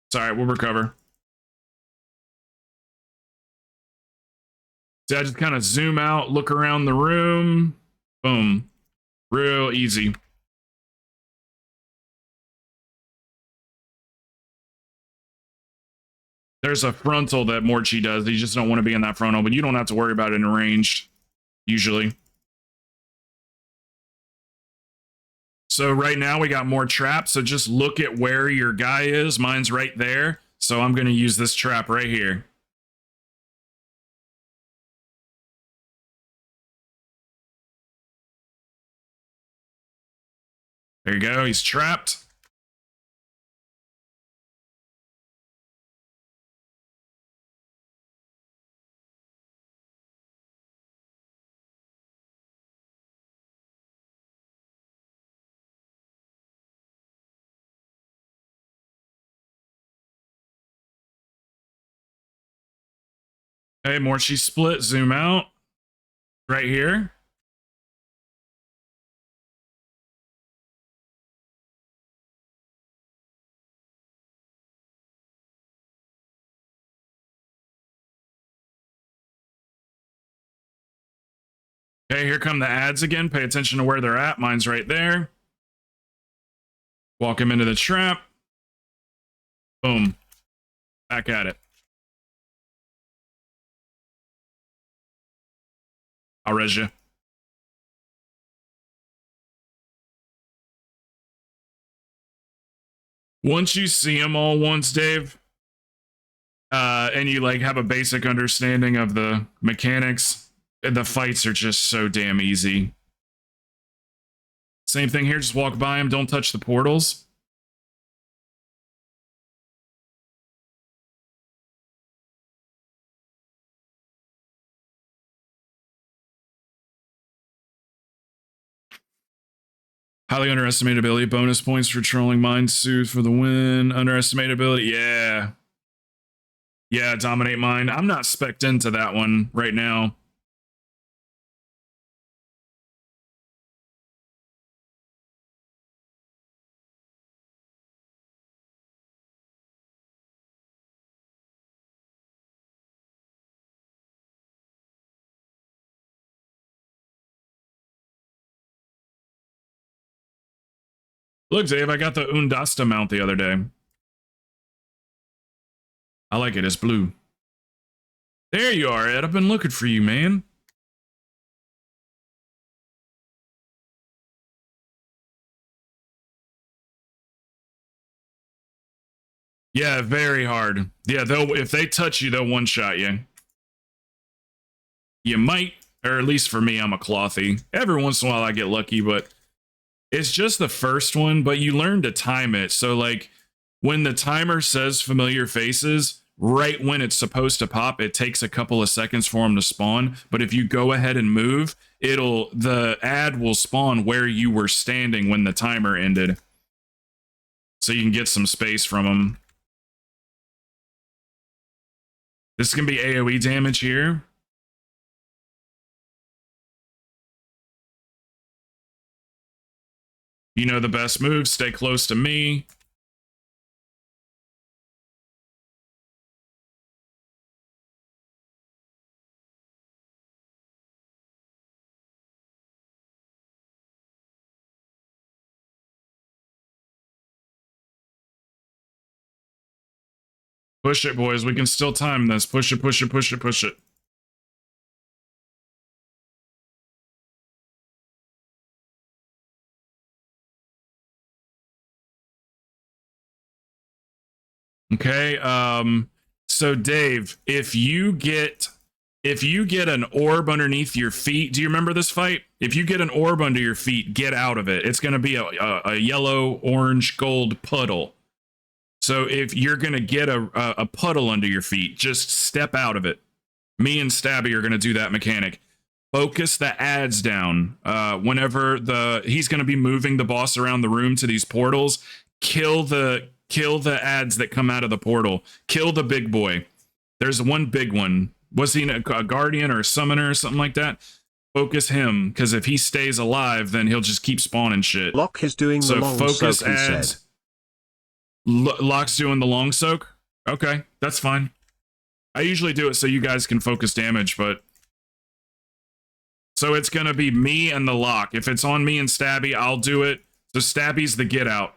It's all right, we'll recover. So I just kind of zoom out, look around the room. Boom. Real easy. There's a frontal that Morchi does. You just don't want to be in that frontal, but you don't have to worry about it in ranged, usually. So right now we got more traps, so just look at where your guy is. Mine's right there, so I'm going to use this trap right here. There you go, he's trapped. Hey, Morchi split, zoom out. Right here. Okay, here come the ads again. Pay attention to where they're at. Mine's right there. Walk him into the trap. Boom. Back at it. I'll res you. Once you see them all once, Dave, and you like have a basic understanding of the mechanics, the fights are just so damn easy. Same thing here, just walk by them, don't touch the portals. Highly underestimated ability, bonus points for trolling mind soothe for the win. Underestimated ability, yeah. Yeah, dominate mind. I'm not spec'd into that one right now. Look, Dave, I got the Undasta mount the other day. I like it, it's blue. There you are, Ed. I've been looking for you, man. Yeah, very hard. Yeah, if they touch you, they'll one-shot you. You might, or at least for me, I'm a clothy. Every once in a while I get lucky, but It's just the first one, but you learn to time it. So like when the timer says familiar faces, right when it's supposed to pop, it takes a couple of seconds for them to spawn. But if you go ahead and move, the ad will spawn where you were standing when the timer ended. So you can get some space from them. This can be AoE damage here. You know the best move, stay close to me. Push it, boys. We can still time this. Push it, push it, push it, push it. Okay. So Dave, if you get an orb underneath your feet, do you remember this fight? If you get an orb under your feet, get out of it. It's going to be a yellow, orange, gold puddle. So if you're going to get a puddle under your feet, just step out of it. Me and Stabby are going to do that mechanic. Focus the ads down. Whenever he's going to be moving the boss around the room to these portals, kill the ads that come out of the portal. Kill the big boy. There's one big one. Was he a guardian or a summoner or something like that? Focus him, because if he stays alive, then he'll just keep spawning shit. Locke is doing the long soak, he said. Locke's doing the long soak? Okay, that's fine. I usually do it so you guys can focus damage, but... So it's going to be me and the Locke. If it's on me and Stabby, I'll do it. So Stabby's the get out.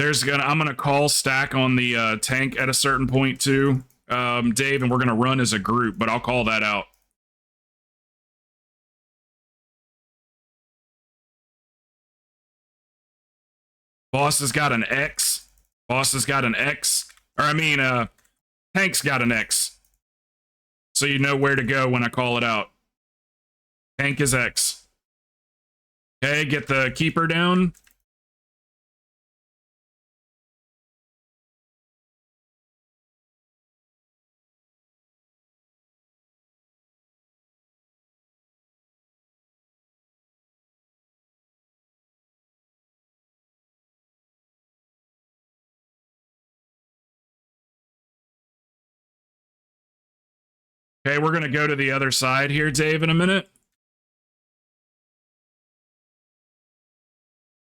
I'm gonna call stack on the tank at a certain point too, Dave, and we're gonna run as a group, but I'll call that out. Boss has got an X. Boss has got an X. Or I mean, tank's got an X. So you know where to go when I call it out. Tank is X. Okay, get the keeper down. Okay, we're going to go to the other side here, Dave, in a minute.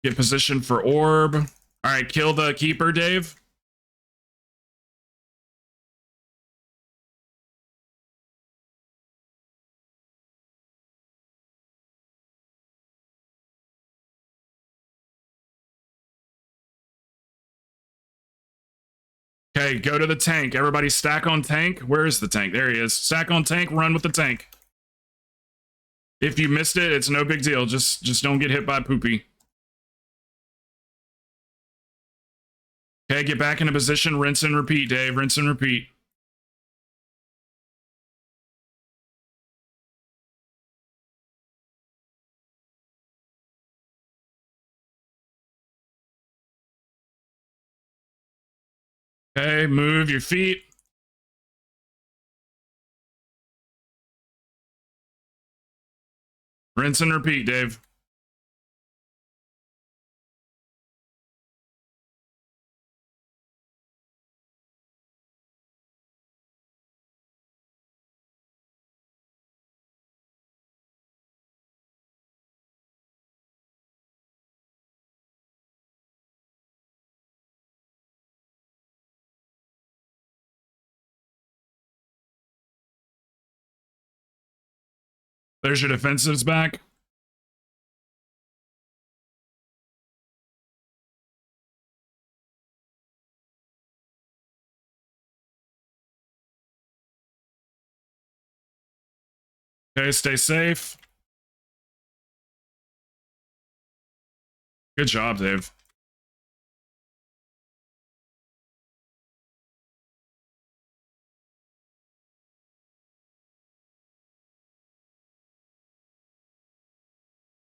Get positioned for orb. All right, kill the keeper, Dave. Okay, go to the tank. Everybody stack on tank. Where is the tank? There he is. Stack on tank, run with the tank. If you missed it, it's no big deal. Just don't get hit by poopy. Okay, get back into position. Rinse and repeat, Dave. Rinse and repeat. Okay, move your feet. Rinse and repeat, Dave. There's your defensives back. Okay, stay safe. Good job, Dave.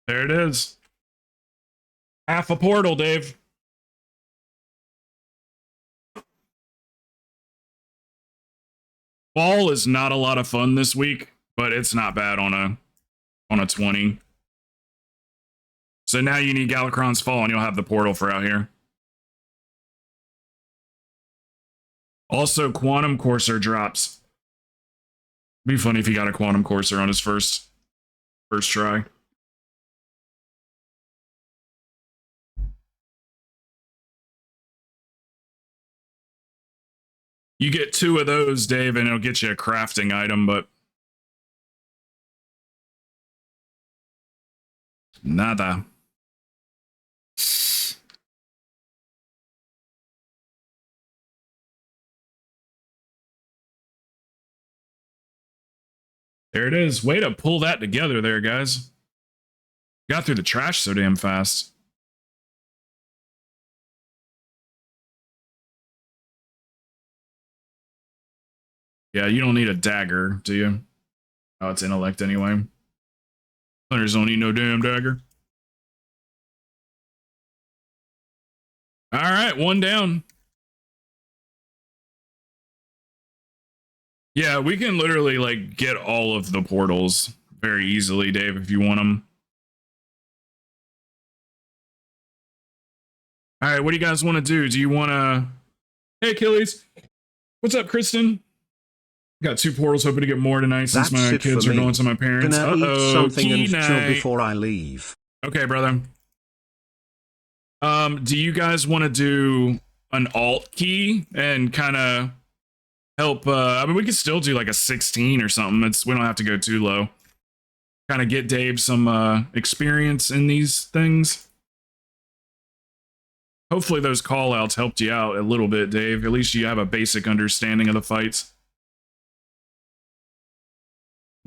There it is. Half a portal, Dave. Fall is not a lot of fun this week, but it's not bad on a 20. So now you need Galakron's Fall and you'll have the portal for out here. Also, Quantum Courser drops. Be funny if he got a Quantum Courser on his first try. You get 2 of those, Dave, and it'll get you a crafting item, but nada. There it is. Way to pull that together there, guys. Got through the trash so damn fast. Yeah, you don't need a dagger, do you? Oh, it's intellect anyway. Hunters don't need no damn dagger. All right, 1 down. Yeah, we can literally like get all of the portals very easily, Dave, if you want them. All right, what do you guys want to do? Do you want to... Hey, Achilles. What's up, Kristen? Got 2 portals, hoping to get more tonight since That's my kids are going to my parents. Gonna eat something and key chill night. before I leave. Okay, brother. Do you guys want to do an alt key and kind of help? I mean, we could still do like a 16 or something. We don't have to go too low. Kind of get Dave some experience in these things. Hopefully those call outs helped you out a little bit, Dave. At least you have a basic understanding of the fights.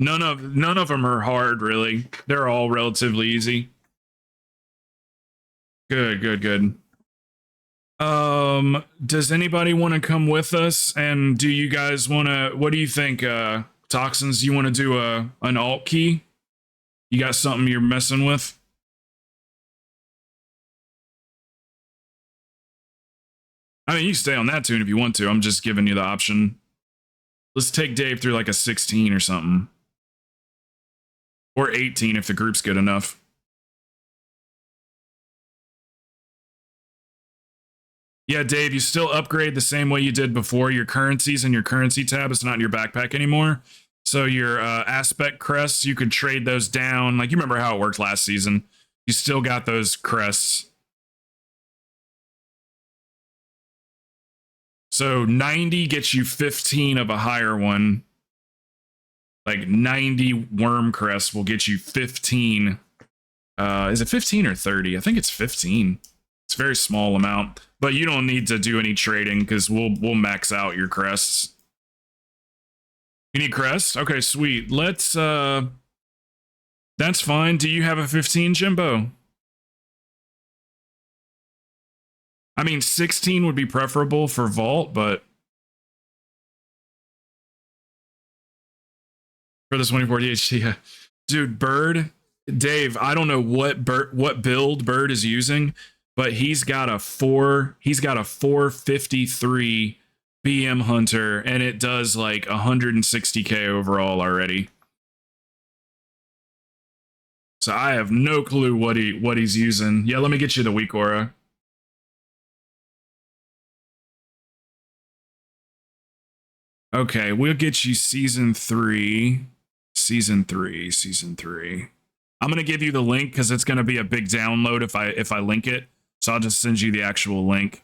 None of them are hard, really. They're all relatively easy. Good. Does anybody want to come with us? And do you guys want to? What do you think, Toxins? You want to do an alt key? You got something you're messing with? I mean, you stay on that tune if you want to. I'm just giving you the option. Let's take Dave through like a 16 or something. Or 18 if the group's good enough. Yeah, Dave, you still upgrade the same way you did before. Your currencies in your currency tab is not in your backpack anymore. So your aspect crests, you could trade those down. Like, you remember how it worked last season. You still got those crests. So 90 gets you 15 of a higher one. Like 90 worm crests will get you 15. Is it 15 or 30? I think it's 15. It's a very small amount, but you don't need to do any trading because we'll max out your crests. You need crests? Okay, sweet. Let's that's fine. Do you have a 15, Jimbo? I mean, 16 would be preferable for Vault, but for the 24 DHT, yeah. Dude, Bird, Dave, I don't know what build Bird is using, but he's got a 453 BM Hunter, and it does like 160k overall already. So I have no clue what he's using. Yeah, let me get you the weak aura. Okay, we'll get you season 3. Season 3. I'm gonna give you the link because it's gonna be a big download if I link it. So I'll just send you the actual link.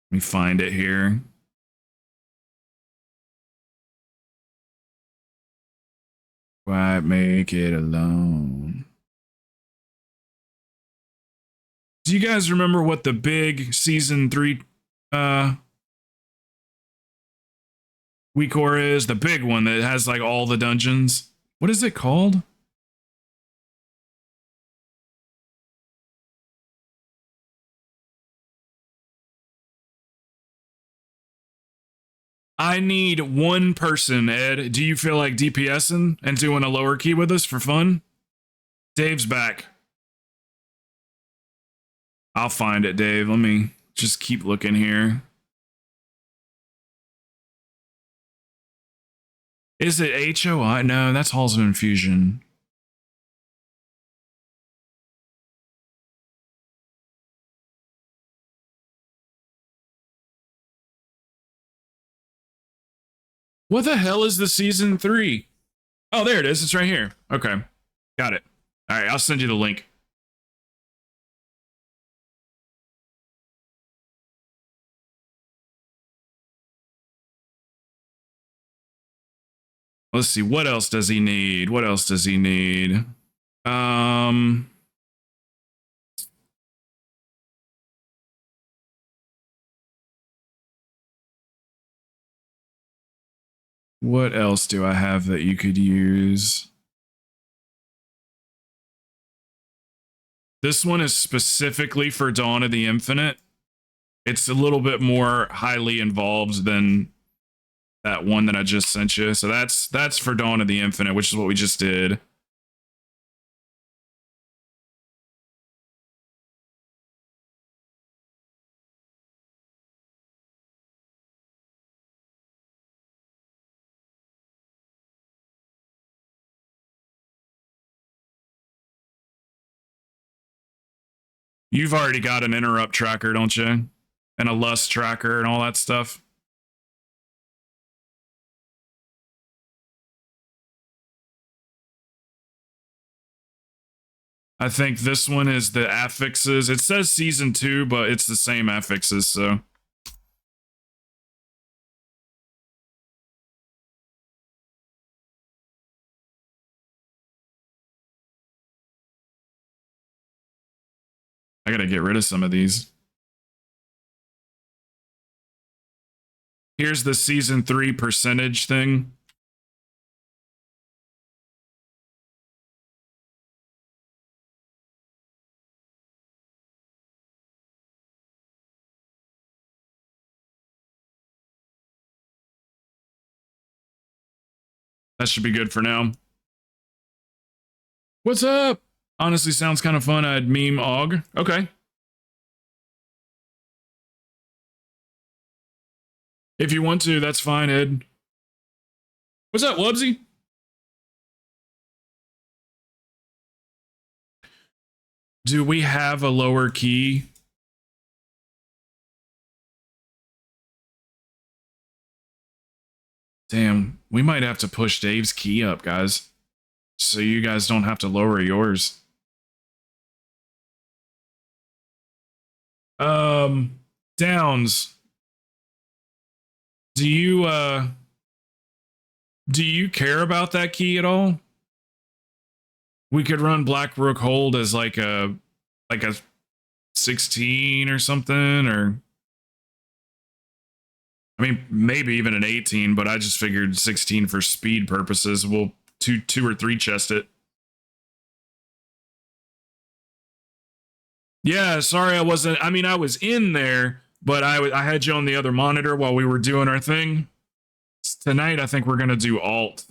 Let me find it here. Why make it alone? Do you guys remember what the big season 3 weak aura is? The big one that has like all the dungeons. What is it called? I need one person, Ed. Do you feel like DPSing and doing a lower key with us for fun? Dave's back. I'll find it, Dave. Let me just keep looking here. Is it HOI? No, that's Halls of Infusion. What the hell is the season 3? Oh, there it is. It's right here. Okay. Got it. All right, I'll send you the link. Let's see. What else does he need? What else does he need? What else do I have that you could use? This one is specifically for Dawn of the Infinite. It's a little bit more highly involved than that one that I just sent you. So that's for Dawn of the Infinite, which is what we just did. You've already got an interrupt tracker, don't you? And a lust tracker and all that stuff. I think this one is the affixes. It says season 2, but it's the same affixes, so. I gotta get rid of some of these. Here's the season 3 percentage thing. That should be good for now. What's up? Honestly, sounds kind of fun. I'd meme Og. Okay. If you want to, that's fine, Ed. What's up, Wubsy? Do we have a lower key? Damn, we might have to push Dave's key up, guys. So you guys don't have to lower yours. Downs. Do you care about that key at all? We could run Black Rook Hold as like a 16 or something, or I mean maybe even an 18, but I just figured 16 for speed purposes. We'll two or three chest it. Yeah, sorry I wasn't. I mean, I was in there, but I had you on the other monitor while we were doing our thing. Tonight, I think we're gonna do alt.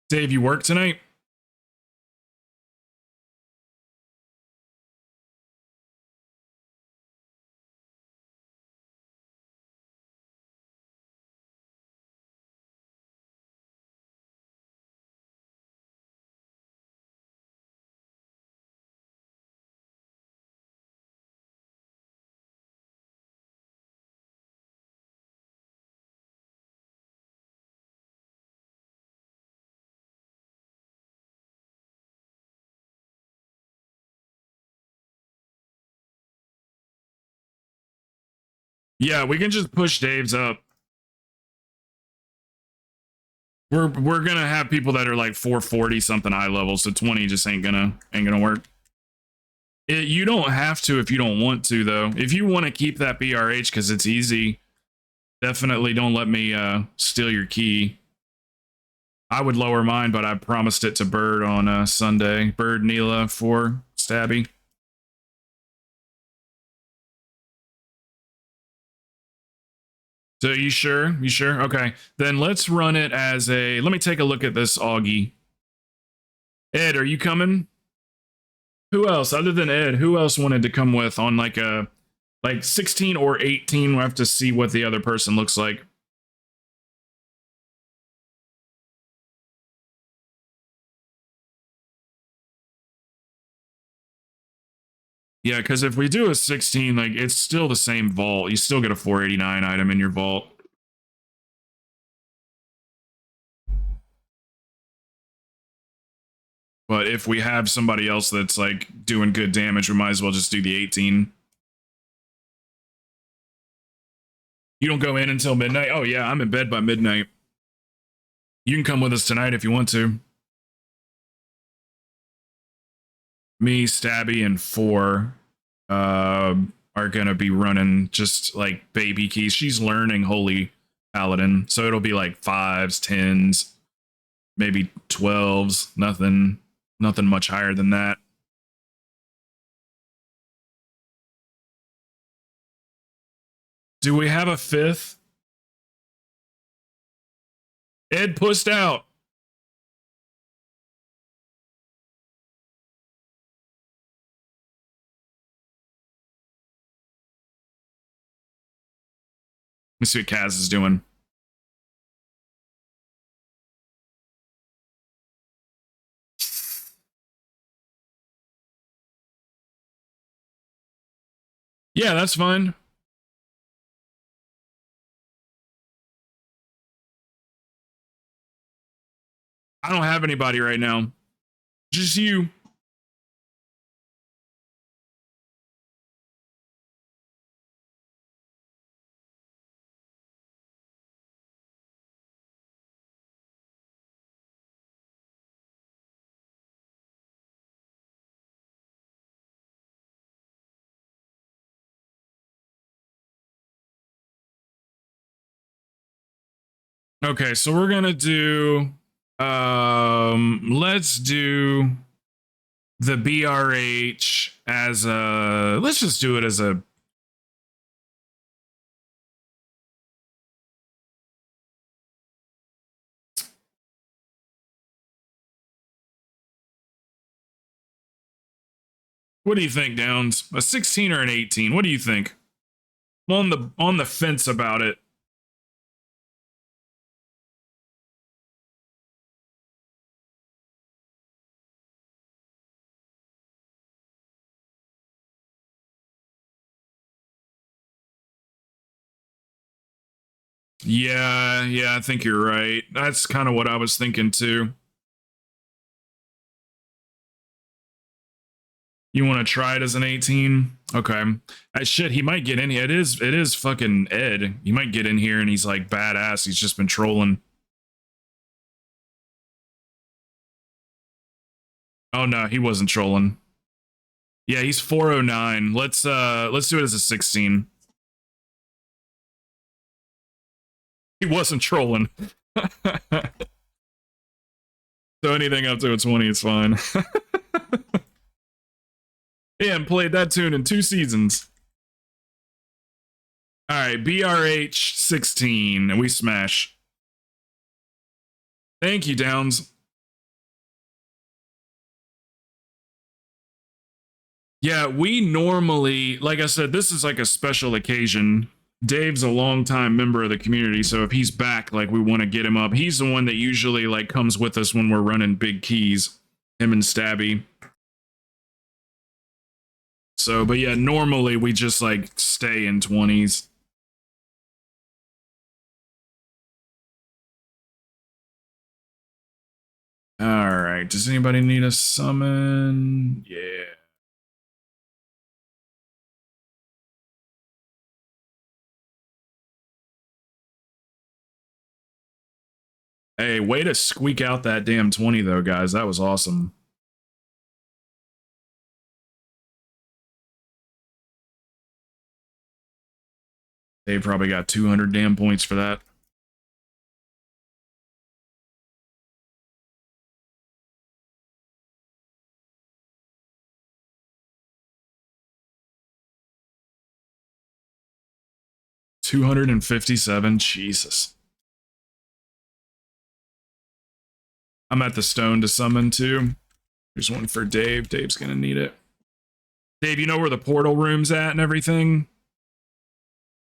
Dave, you work tonight? Yeah, we can just push Dave's up. We're gonna have people that are like 440 something high level, so 20 just ain't gonna work. You don't have to if you don't want to, though. If you want to keep that BRH because it's easy, definitely don't let me steal your key. I would lower mine, but I promised it to Bird on Sunday. Bird Neela for Stabby. So you sure? You sure? Okay. Then let's run it as a, let me take a look at this Augie. Ed, are you coming? Who else other than Ed? Who else wanted to come with on like a, like 16 or 18? We'll have to see what the other person looks like. Yeah, because if we do a 16, like it's still the same vault. You still get a 489 item in your vault. But if we have somebody else that's like doing good damage, we might as well just do the 18. You don't go in until midnight? Oh yeah, I'm in bed by midnight. You can come with us tonight if you want to. Me, Stabby, and 4 are gonna be running just like baby keys. She's learning Holy Paladin, so it'll be like 5s, 10s, maybe 12s. Nothing much higher than that. Do we have a 5th? Ed pushed out. Let me see what Kaz is doing. Yeah, that's fine. I don't have anybody right now. Just you. Okay, so we're gonna do let's do the BRH as a, let's just do it as a, what do you think, Downs? A 16 or an 18? What do you think? I'm on the fence about it. Yeah, I think you're right. That's kind of what I was thinking too. You want to try it as an 18? Okay. Shit, he might get in here. It is fucking Ed. He might get in here and he's like badass. He's just been trolling. Oh no, he wasn't trolling. Yeah, he's 409. Let's do it as a 16. He wasn't trolling. So anything up to a 20 is fine. Yeah, and played that tune in 2 seasons. All right, BRH 16, and we smash. Thank you, Downs. Yeah, we normally, like I said, this is like a special occasion. Dave's a longtime member of the community, so if he's back, like we want to get him up. He's the one that usually like comes with us when we're running big keys. Him and Stabby. So, but yeah, normally we just like stay in 20s. All right. Does anybody need a summon? Yeah. Hey, way to squeak out that damn 20 though, guys. That was awesome. They probably got 200 damn points for that. 257. Jesus. I'm at the stone to summon too. There's one for Dave. Dave's gonna need it. Dave, you know where the portal room's at and everything?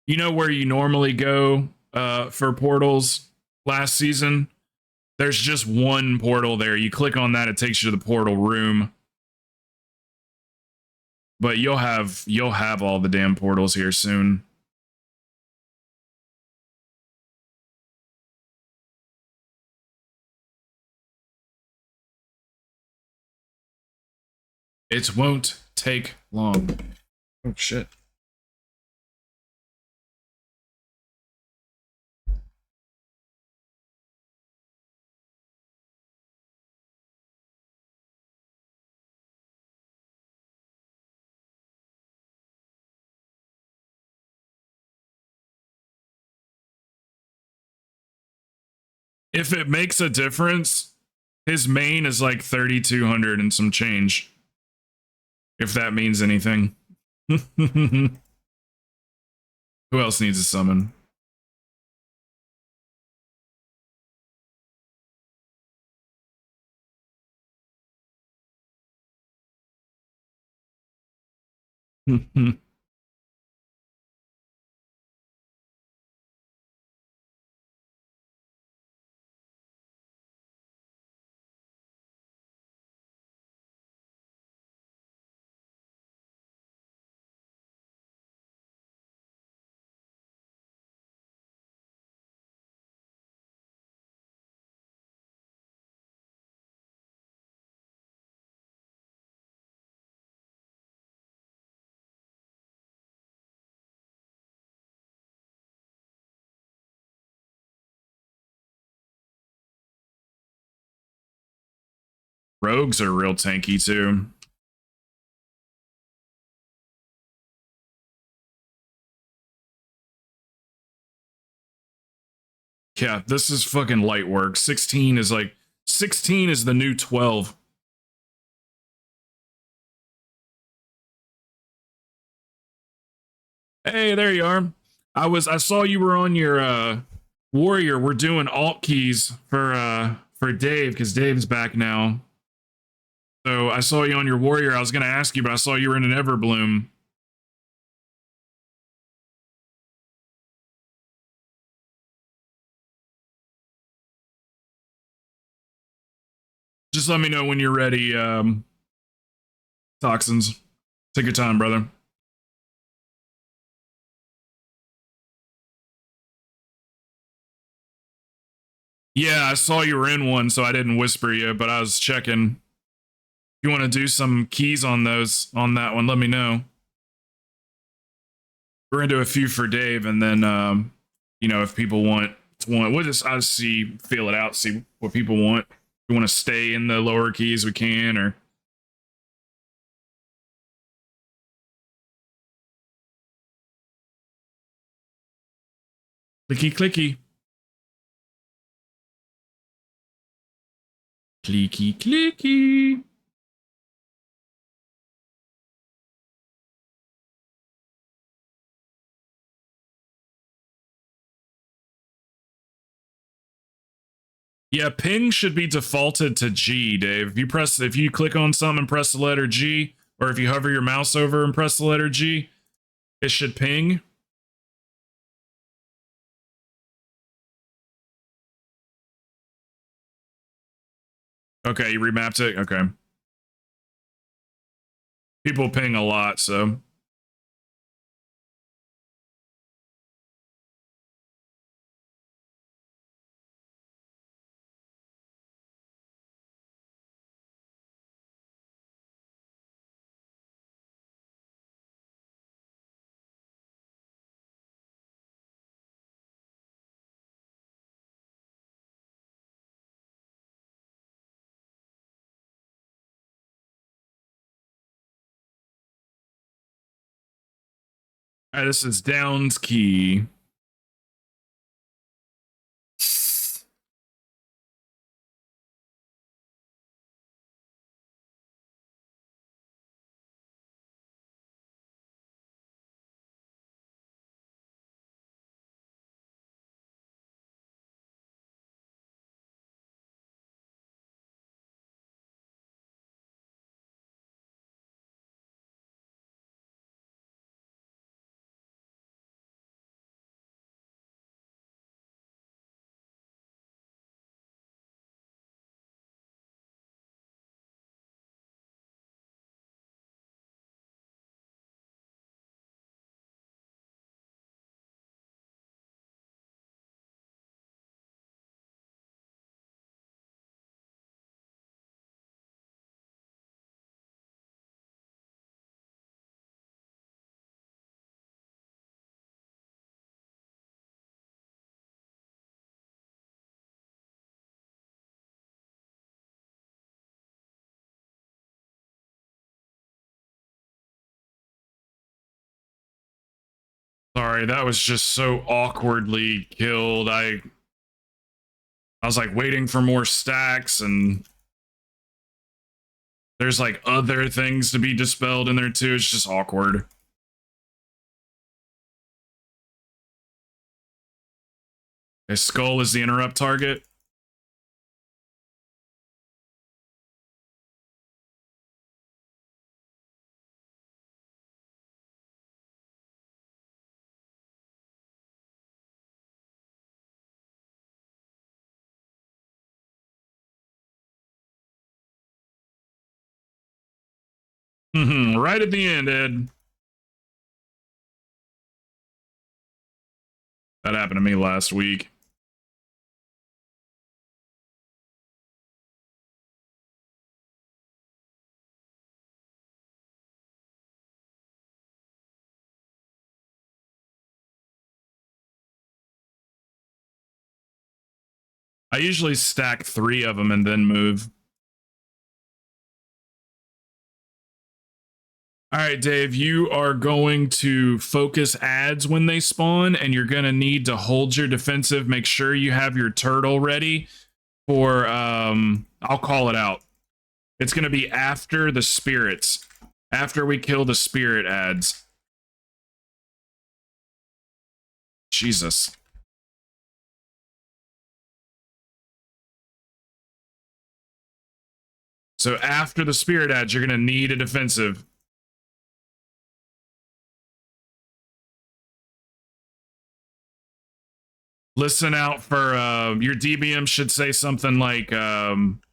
You know where you normally go for portals last season? There's just one portal there. You click on that, it takes you to the portal room. But you'll have all the damn portals here soon. It won't take long. Oh shit. If it makes a difference, his main is like 3,200 and some change. If that means anything. Who else needs a summon? Rogues are real tanky too. Yeah, this is fucking light work. 16 is the new 12. Hey, there you are. I saw you were on your warrior. We're doing alt keys for Dave because Dave's back now. So I saw you on your warrior. I was gonna ask you, but I saw you were in an Everbloom. Just let me know when you're ready, Toxins. Take your time, brother. Yeah, I saw you were in one, so I didn't whisper you, but I was checking. If you want to do some keys on that one, let me know. We're gonna do a few for Dave, and then if people want, we'll just feel it out, see what people want. If you want to stay in the lower keys, we can, or clicky clicky. Clicky clicky. Yeah, ping should be defaulted to G, Dave. If you click on something and press the letter G, or if you hover your mouse over and press the letter G, it should ping. Okay, you remapped it? Okay. People ping a lot, so. All right, this is Downs key. sorry. That was just so awkwardly killed. I was like waiting for more stacks, and there's like other things to be dispelled in there too. It's just awkward. A skull is the interrupt target. Right at the end, Ed. That happened to me last week. I usually stack 3 of them and then move. All right, Dave, you are going to focus ads when they spawn, and you're going to need to hold your defensive. Make sure you have your turtle ready for, I'll call it out. It's going to be after the spirits, after we kill the spirit ads. Jesus. So after the spirit ads, you're going to need a defensive. Listen out for your DBM should say something like AoE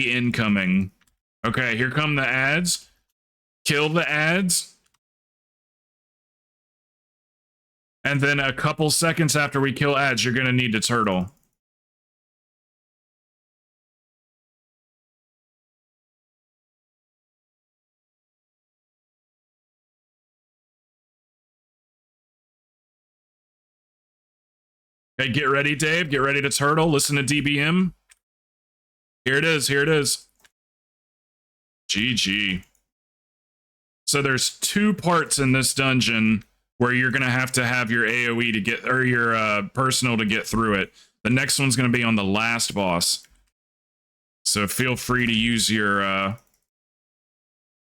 incoming. Okay, here come the ads. Kill the ads. And then a couple seconds after we kill ads, you're going to need to turtle. Okay, get ready, Dave. Get ready to turtle. Listen to DBM. Here it is. Here it is. GG. So there's 2 parts in this dungeon where you're going to have your AoE to get, or your personal to get through it. The next one's going to be on the last boss. So feel free to use your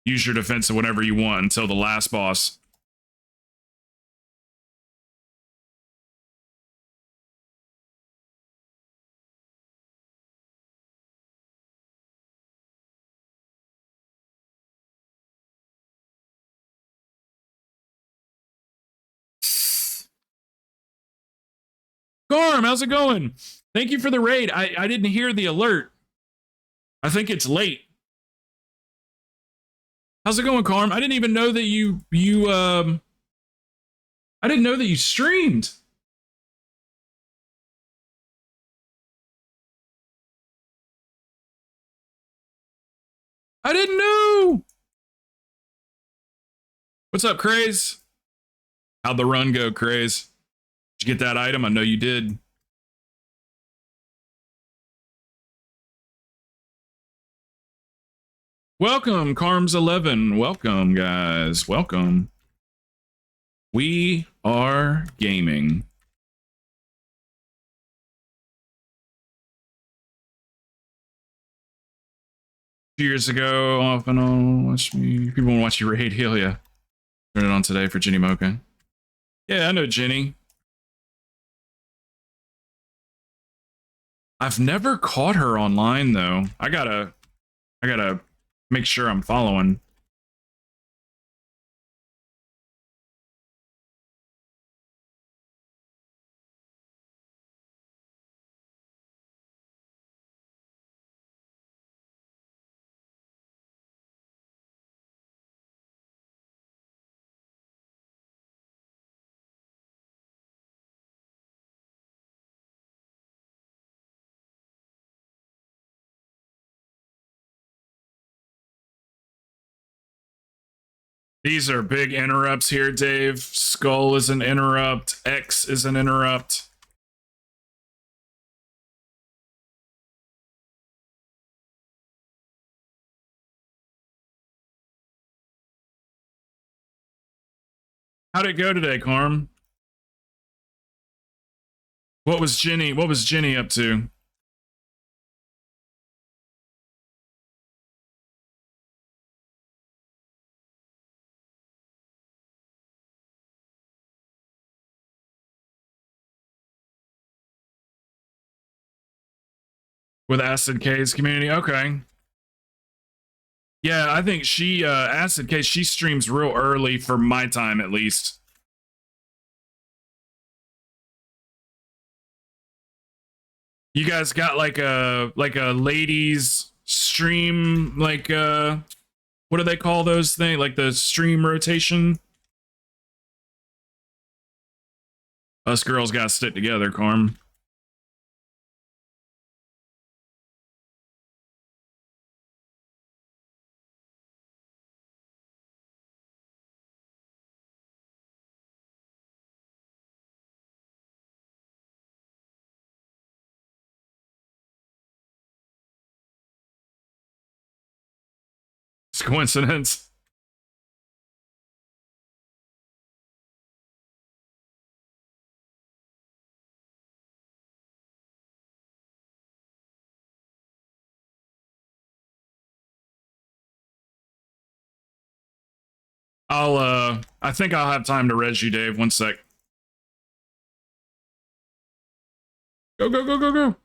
defensive whenever you want until the last boss. Garm, how's it going? Thank you for the raid. I didn't hear the alert. I think it's late. How's it going, Carm? I didn't even know that I didn't know that you streamed. I didn't know. What's up, Craze? How'd the run go, Craze? Did you get that item? I know you did. Welcome, Carms11. Welcome, guys. Welcome. We are gaming. Years ago, off and on, watch me. People want to watch you raid, hell yeah. Turn it on today for Jenny Mocha. Yeah, I know Jenny. I've never caught her online though. I gotta make sure I'm following. These are big interrupts here, Dave. Skull is an interrupt. X is an interrupt. How'd it go today, Carm? What was Jenny up to? With Acid K's community? Okay. Yeah, I think she Acid K, she streams real early for my time at least. You guys got like a ladies stream, like what do they call those things? Like the stream rotation? Us girls gotta stick together, Carm. It's coincidence. I think I'll have time to res you, Dave. One sec. Go, go, go, go, go.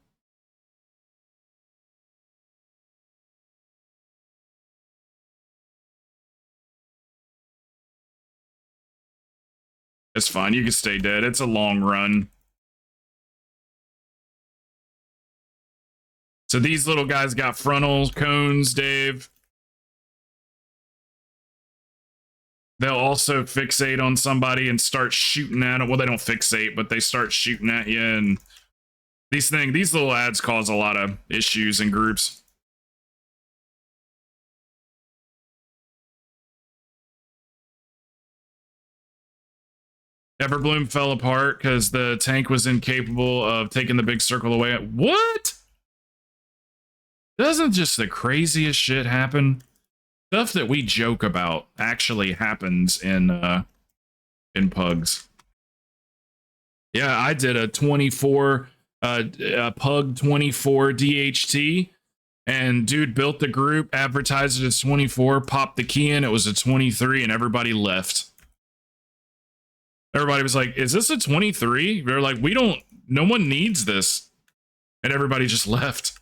It's fine. You can stay dead. It's a long run. So these little guys got frontal cones, Dave. They'll also fixate on somebody and start shooting at it. Well, they don't fixate, but they start shooting at you. And these little ads cause a lot of issues in groups. Everbloom fell apart because the tank was incapable of taking the big circle away. What? Doesn't just the craziest shit happen? Stuff that we joke about actually happens in pugs. Yeah, I did a 24 a pug 24 DHT, and dude built the group, advertised it as 24, popped the key in, it was a 23, and everybody left. Everybody was like, "Is this a 23?" They're like, no one needs this. And everybody just left.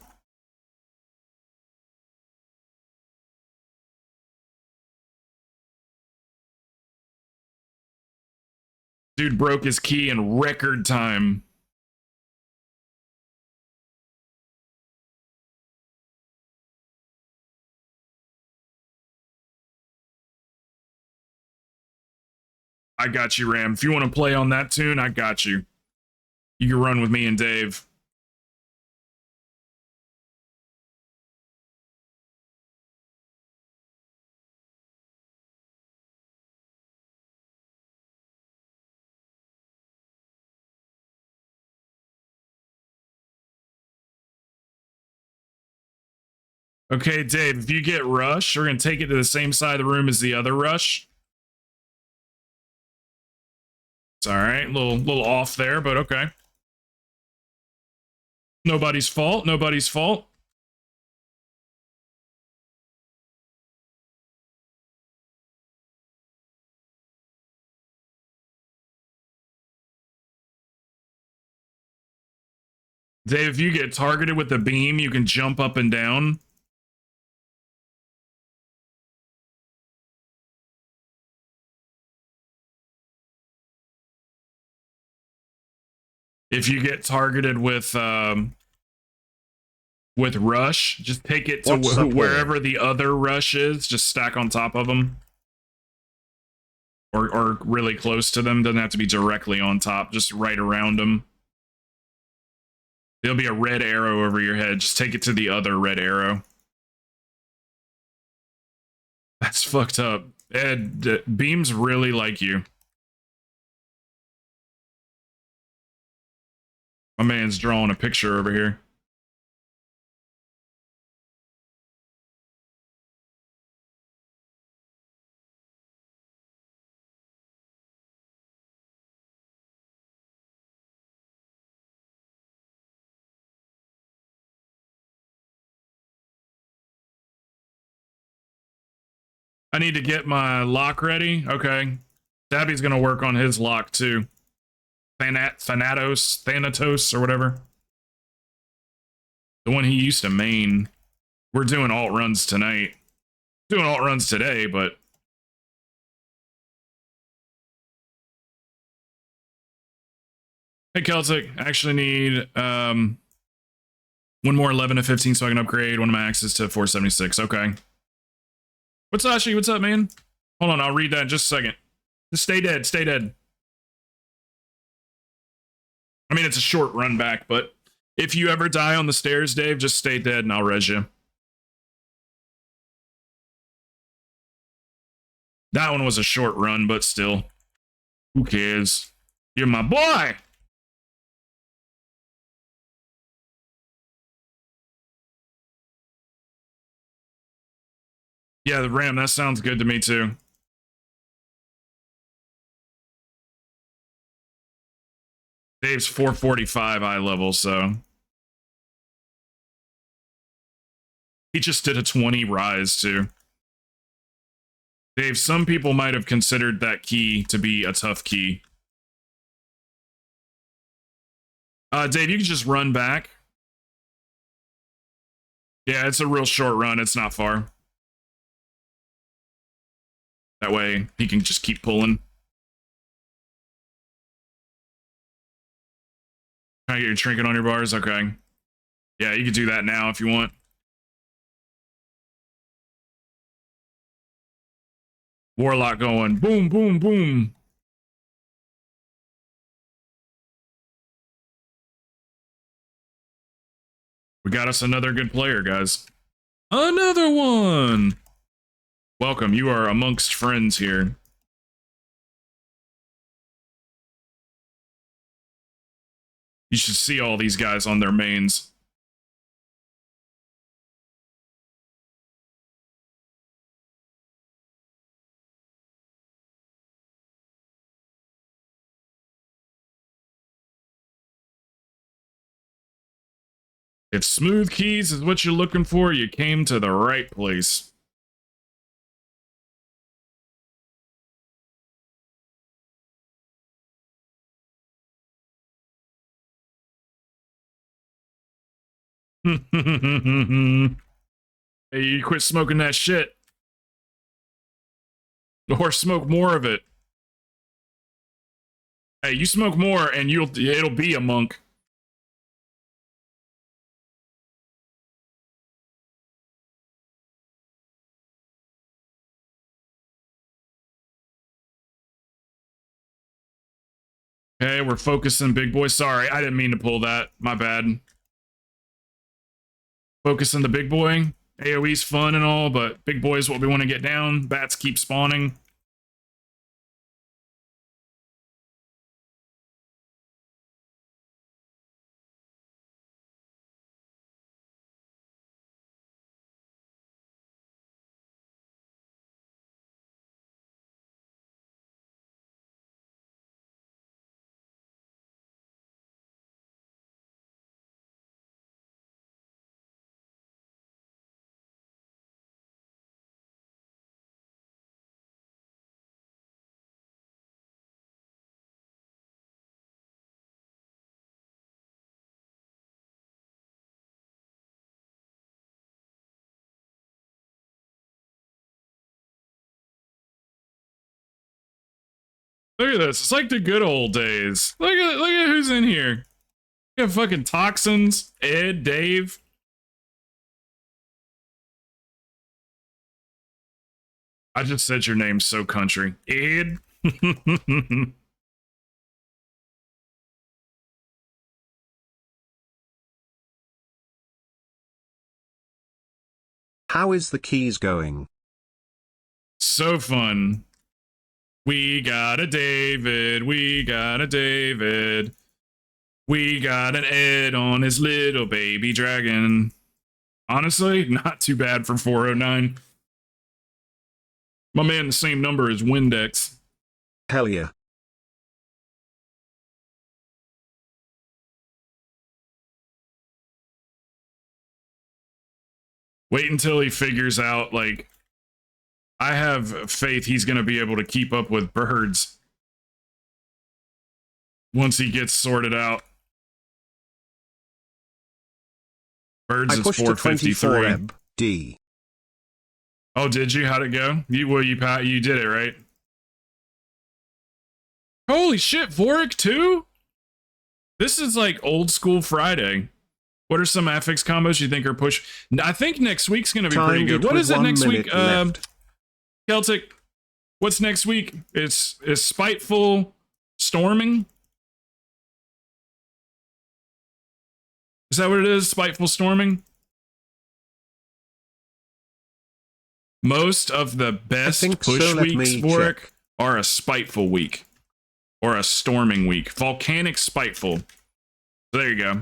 Dude broke his key in record time. I got you, Ram. If you want to play on that tune, I got you. You can run with me and Dave. Okay, Dave, if you get Rush, we're going to take it to the same side of the room as the other Rush. It's all right. Little off there, but okay. Nobody's fault. Nobody's fault. Dave, if you get targeted with the beam, you can jump up and down. If you get targeted with Rush, just take it to wherever the other Rush is. Just stack on top of them. Or really close to them. Doesn't have to be directly on top. Just right around them. There'll be a red arrow over your head. Just take it to the other red arrow. That's fucked up. Ed, Beams really like you. My man's drawing a picture over here. I need to get my lock ready. Okay. Stabby's gonna work on his lock too. Thanatos, or whatever. The one he used to main. We're doing alt runs tonight. Doing alt runs today, but hey Celtic, I actually need one more 11 to 15 so I can upgrade one of my axes to 476. Okay. What's Ashi? What's up, man? Hold on, I'll read that in just a second. Just stay dead, stay dead. I mean, it's a short run back, but if you ever die on the stairs, Dave, just stay dead and I'll res you. That one was a short run, but still. Who cares? You're my boy! Yeah, the Ram, that sounds good to me too. Dave's 445 eye level, so. He just did a 20 rise too. Dave, some people might have considered that key to be a tough key. Dave, you can just run back. Yeah, it's a real short run. It's not far. That way, he can just keep pulling. Trying to get your trinket on your bars? Okay. Yeah, you can do that now if you want. Warlock going boom, boom, boom. We got us another good player, guys. Another one! Welcome, you are amongst friends here. You should see all these guys on their mains. If smooth keys is what you're looking for, you came to the right place. Hey, you quit smoking that shit. Or smoke more of it. Hey, you smoke more and it'll be a monk. Okay, we're focusing, big boy. Sorry, I didn't mean to pull that. My bad. Focusing the big boy. AoE's fun and all, but big boy is what we want to get down. Bats keep spawning. Look at this. It's like the good old days. Look at who's in here. You have fucking Toxins, Ed, Dave. I just said your name so country. Ed. How is the keys going? So fun. We got a David. We got a David. We got an Ed on his little baby dragon. Honestly, not too bad for 409. My man, the same number as Windex. Hell yeah. Wait until he figures out, like, I have faith he's going to be able to keep up with birds once he gets sorted out. Birds I is pushed to 24 453. ebb, D. Oh, did you? How'd it go? You did it, right? Holy shit, Vorik too? This is like old school Friday. What are some affix combos you think are push? I think next week's going to be pretty good. What is it next week? Celtic, what's next week? It's Spiteful Storming? Is that what it is? Spiteful Storming? Most of the best push weeks, Vorik, are a Spiteful week. Or a Storming week. Volcanic Spiteful. So there you go.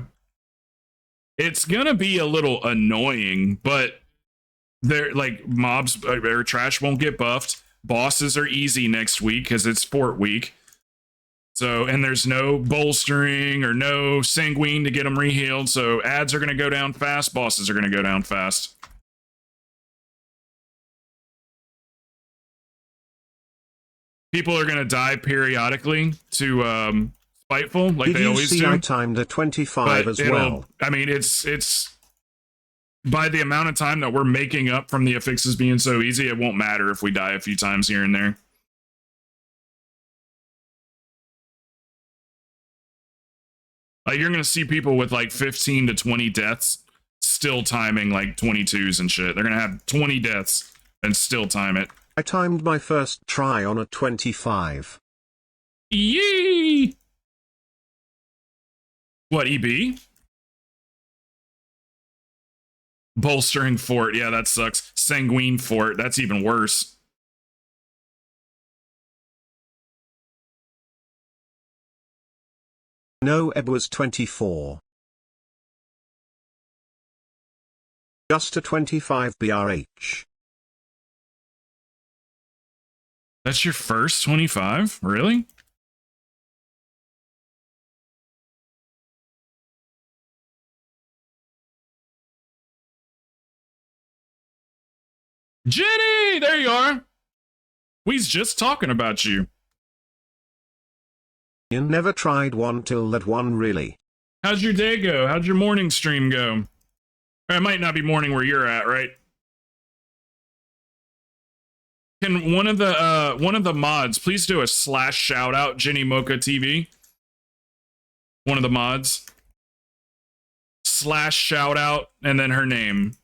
It's gonna be a little annoying, but they're like mobs or trash won't get buffed. Bosses are easy next week because it's fort week. So, and there's no bolstering or no sanguine to get them rehealed. So ads are gonna go down fast, bosses are gonna go down fast. People are gonna die periodically to Spiteful, like they always do. I timed a 25 as well. I mean, it's by the amount of time that we're making up from the affixes being so easy, it won't matter if we die a few times here and there. Like, you're gonna see people with like 15 to 20 deaths still timing like 22s and shit. They're gonna have 20 deaths and still time it. I timed my first try on a 25. Yee! What, EB? Bolstering fort. Yeah, that sucks. Sanguine fort. That's even worse. No, ebb was 24. Just a 25 BRH. That's your first 25? Really? Jenny! There you are! We's just talking about you. You never tried one till that one, really. How'd your day go? How'd your morning stream go? Or it might not be morning where you're at, right? Can one of the mods please do a / shout out Jenny Mocha TV? One of the mods. / shout out and then her name.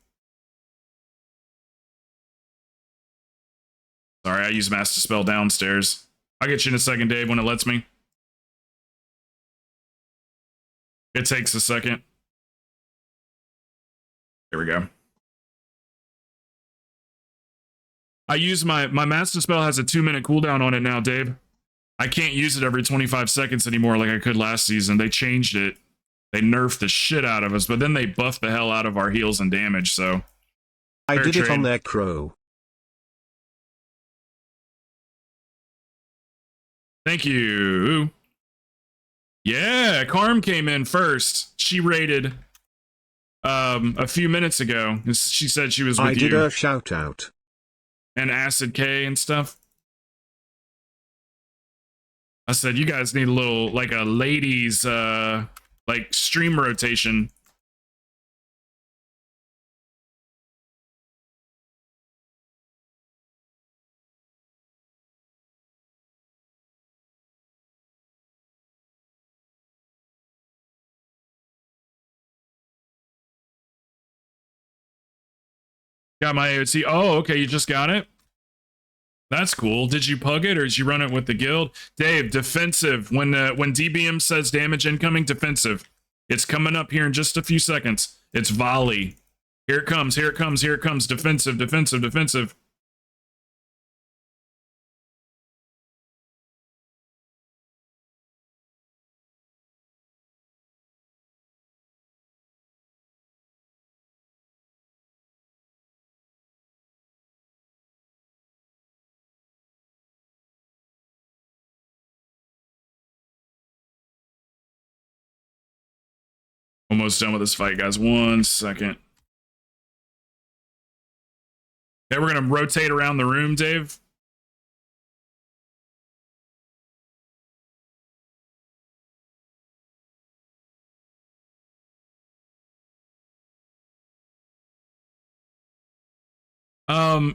Sorry, I use Master Spell downstairs. I'll get you in a second, Dave, when it lets me. It takes a second. There we go. I use my Master Spell has a 2-minute cooldown on it now, Dave. I can't use it every 25 seconds anymore like I could last season. They changed it. They nerfed the shit out of us, but then they buffed the hell out of our heals and damage, so. I did it on their Crow. Thank you. Yeah, Carm came in first. She raided a few minutes ago. She said she was with you. I did a shout out. And Acid K and stuff. I said, you guys need a little, like a ladies, like stream rotation. Got my AOT. Oh, okay, you just got it? That's cool. Did you pug it or did you run it with the guild? Dave, defensive. When DBM says damage incoming, defensive. It's coming up here in just a few seconds. It's volley. Here it comes, here it comes, here it comes. Defensive, defensive, defensive. Almost done with this fight, guys. 1 second. Okay, we're gonna rotate around the room, Dave.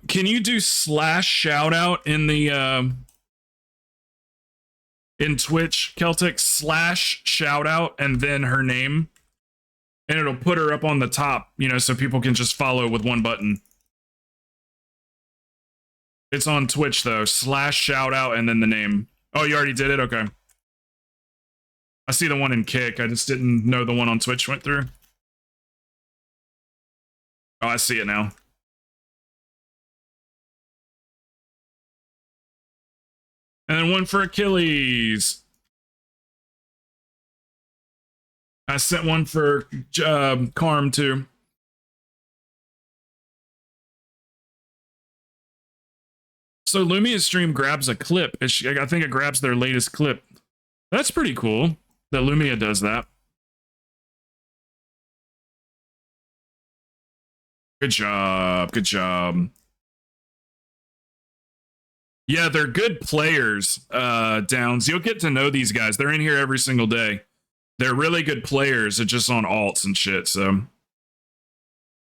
Can you do slash shout out in the in Twitch, Celtic slash shout out and then her name? And it'll put her up on the top, you know, so people can just follow with one button. It's on Twitch though, slash shout out and then the name. Oh, you already did it? Okay. I see the one in Kick. I just didn't know the one on Twitch went through. Oh, I see it now. And then one for Achilles. I sent one for Carm too. So Lumia's stream grabs a clip. I think it grabs their latest clip. That's pretty cool that Lumia does that. Good job. Good job. Yeah, they're good players, Downs. You'll get to know these guys. They're in here every single day. They're really good players. They're just on alts and shit, so...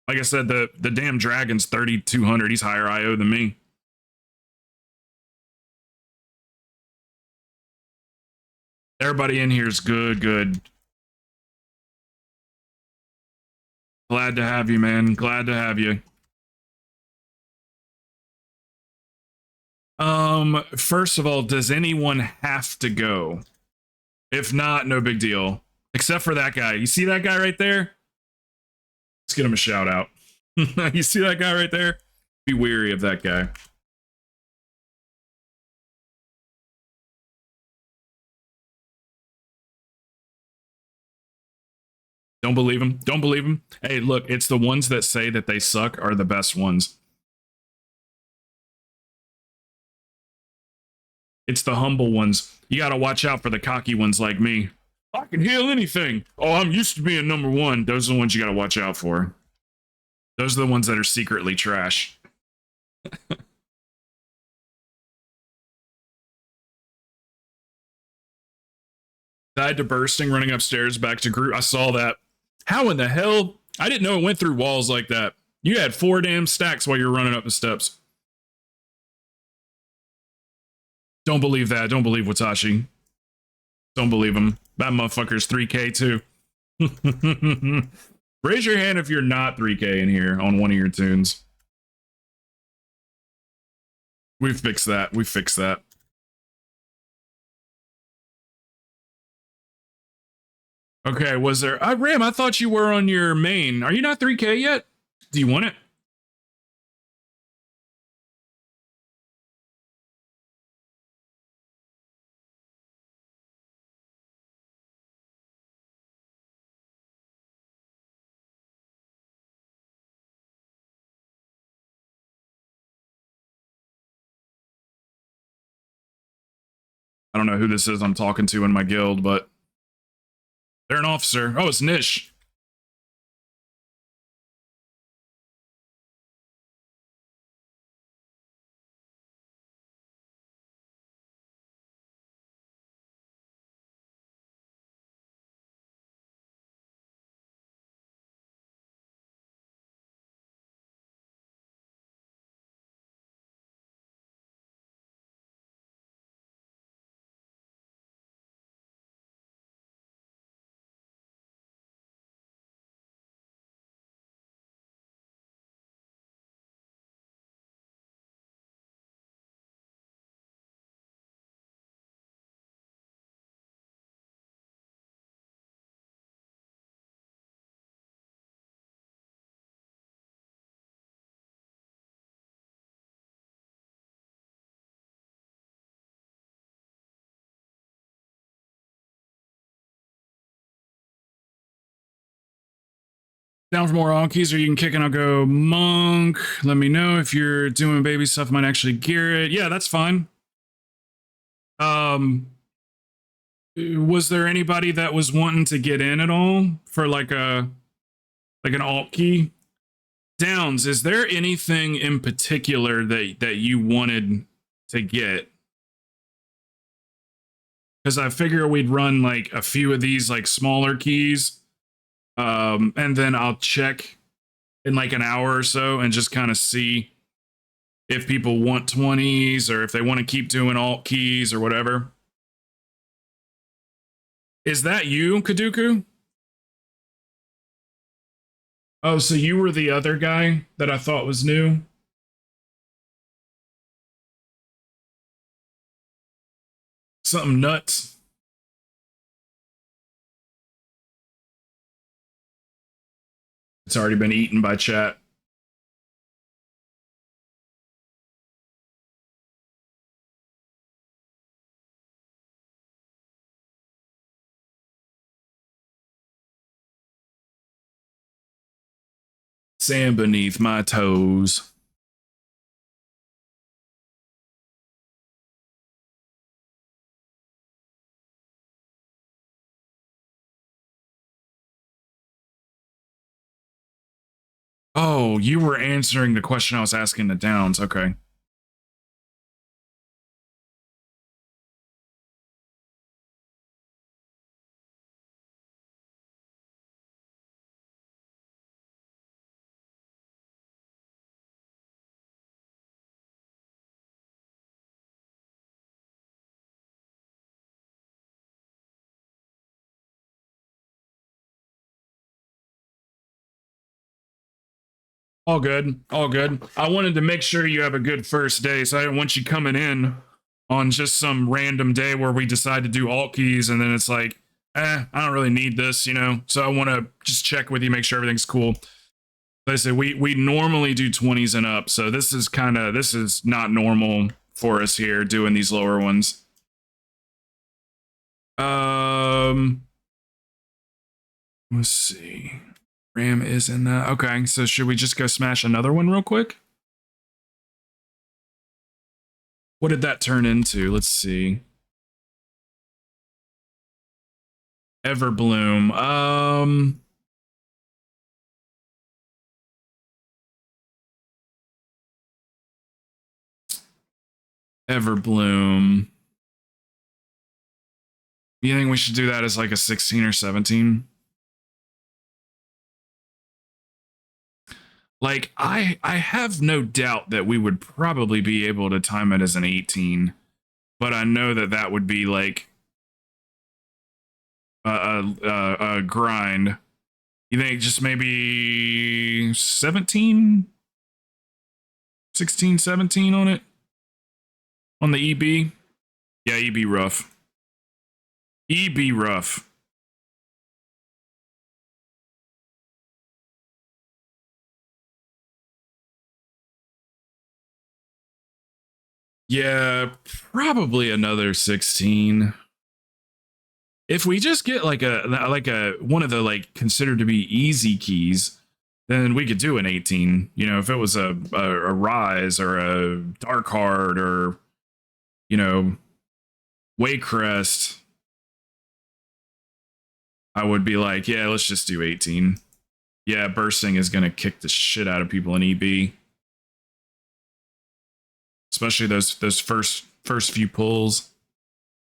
Like I said, the damn Dragon's 3,200. He's higher IO than me. Everybody in here is good. Glad to have you, man. Glad to have you. First of all, does anyone have to go? If not, no big deal. Except for that guy. You see that guy right there? Let's get him a shout out. You see that guy right there? Be weary of that guy. Don't believe him. Don't believe him. Hey, look, it's the ones that say that they suck are the best ones. It's the humble ones. You gotta watch out for the cocky ones like me. I can heal anything. Oh, I'm used to being number one. Those are the ones you gotta watch out for. Those are the ones that are secretly trash. Died to bursting, running upstairs back to group. I saw that. How in the hell? I didn't know it went through walls like that. You had 4 damn stacks while you were running up the steps. Don't believe that. Don't believe Watashi. Don't believe him. That motherfucker's 3K too. Raise your hand if you're not 3K in here on one of your tunes. We fixed that. We fixed that. Okay, was there... Ram, I thought you were on your main. Are you not 3K yet? Do you want it? I don't know who this is I'm talking to in my guild, but... They're an officer. Oh, it's Nish. Down for more Onkies, or you can kick and I'll go Monk. Let me know if you're doing baby stuff. Might actually gear it. Yeah, that's fine. Was there anybody that was wanting to get in at all for like an alt key? Downs, is there anything in particular that you wanted to get? Because I figure we'd run like a few of these like smaller keys, and then I'll check in like an hour or so and just kind of see if people want 20s or if they want to keep doing alt keys or whatever. Is that you, Kaduku? Oh, so you were the other guy that I thought was new? Something nuts. It's already been eaten by chat. Sand beneath my toes. Oh, you were answering the question I was asking the Downs. Okay. All good. All good. I wanted to make sure you have a good first day, so I didn't want you coming in on just some random day where we decide to do alt keys and then it's like, I don't really need this, you know? So I want to just check with you, make sure everything's cool. Like I said, we normally do 20s and up, so this is not normal for us here doing these lower ones. Let's see. RAM is in that. Okay, so should we just go smash another one real quick? What did that turn into? Let's see. Everbloom. Everbloom. You think we should do that as like a 16 or 17? Like, I have no doubt that we would probably be able to time it as an 18, but I know that that would be like a grind. You think just maybe 17? 16, 17 on it? On the EB? Yeah, EB rough. EB rough. Yeah, probably another 16. If we just get like a one of the like considered to be easy keys, then we could do an 18. You know, if it was a rise or a dark heart or, you know, Waycrest, I would be like, yeah, let's just do 18. Yeah, bursting is gonna kick the shit out of people in EB. Especially those first few pulls.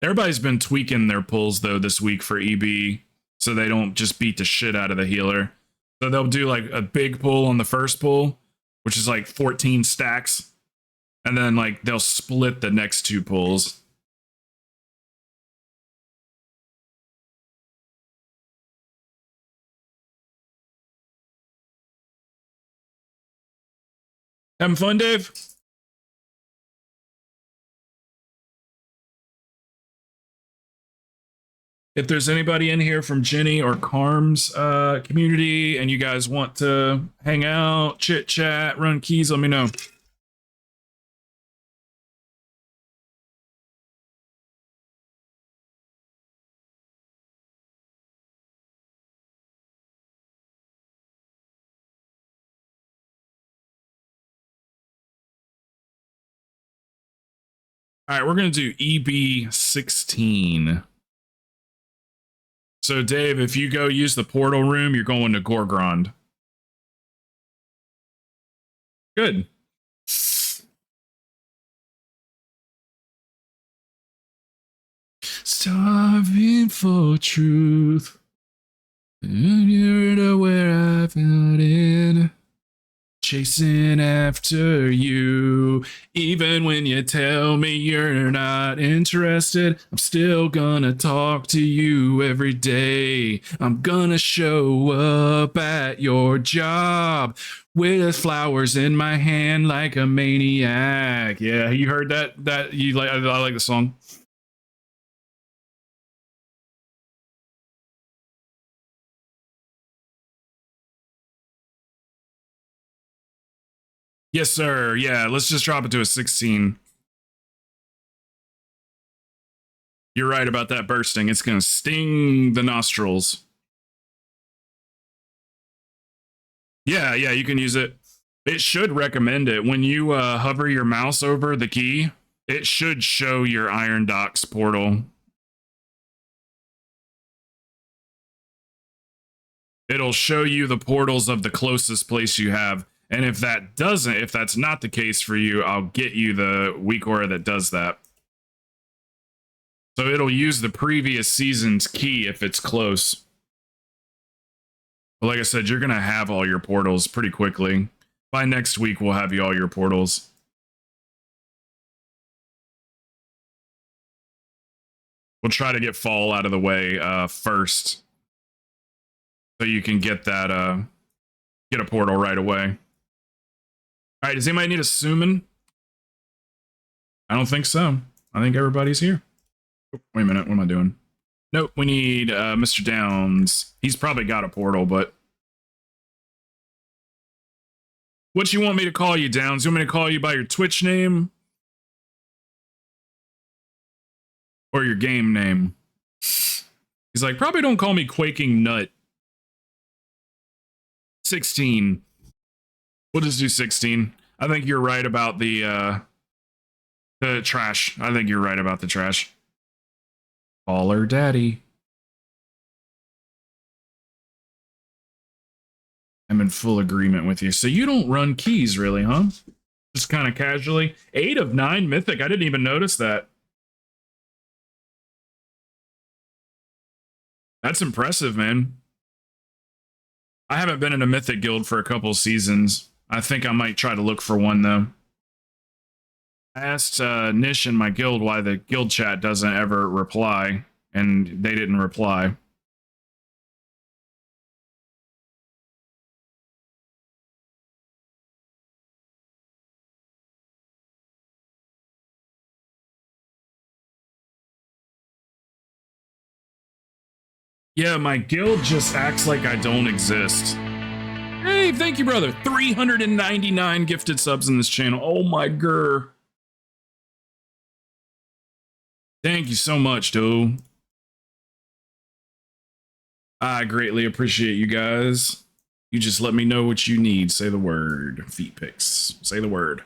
Everybody's been tweaking their pulls though this week for EB, so they don't just beat the shit out of the healer. So they'll do like a big pull on the first pull, which is like 14 stacks, and then like they'll split the next two pulls. Having fun, Dave? If there's anybody in here from Jenny or Carm's community and you guys want to hang out, chit chat, run keys, let me know. All right, we're going to do EB 16. So, Dave, if you go use the portal room, you're going to Gorgrond. Good. Starving for truth. You're to where I found it. Chasing after you. Even when you tell me you're not interested, I'm still gonna talk to you every day. I'm gonna show up at your job with flowers in my hand like a maniac. Yeah, you heard that? That you like? I like the song. Yes, sir. Yeah, let's just drop it to a 16. You're right about that bursting. It's gonna sting the nostrils. Yeah, you can use it. It should recommend it. When you hover your mouse over the key, it should show your Iron Docks portal. It'll show you the portals of the closest place you have. And if that's not the case for you, I'll get you the weak aura that does that. So it'll use the previous season's key if it's close. But like I said, you're going to have all your portals pretty quickly. By next week, we'll have you all your portals. We'll try to get fall out of the way first. So you can get that, get a portal right away. All right, does anybody need a summon? I don't think so. I think everybody's here. Oh, wait a minute, what am I doing? Nope, we need Mr. Downs. He's probably got a portal, but... What you want me to call you, Downs? You want me to call you by your Twitch name? Or your game name? He's like, probably don't call me Quaking Nut. 16. We'll just do 16. I think you're right about the trash. I think you're right about the trash. Baller Daddy. I'm in full agreement with you. So you don't run keys really, huh? Just kind of casually. 8 of 9 mythic. I didn't even notice that. That's impressive, man. I haven't been in a mythic guild for a couple seasons. I think I might try to look for one, though. I asked Nish in my guild why the guild chat doesn't ever reply, and they didn't reply. Yeah, my guild just acts like I don't exist. Hey, thank you, brother. 399 gifted subs in this channel. Oh my grr. Thank you so much, dude. I greatly appreciate you guys. You just let me know what you need. Say the word. Feet pics. Say the word.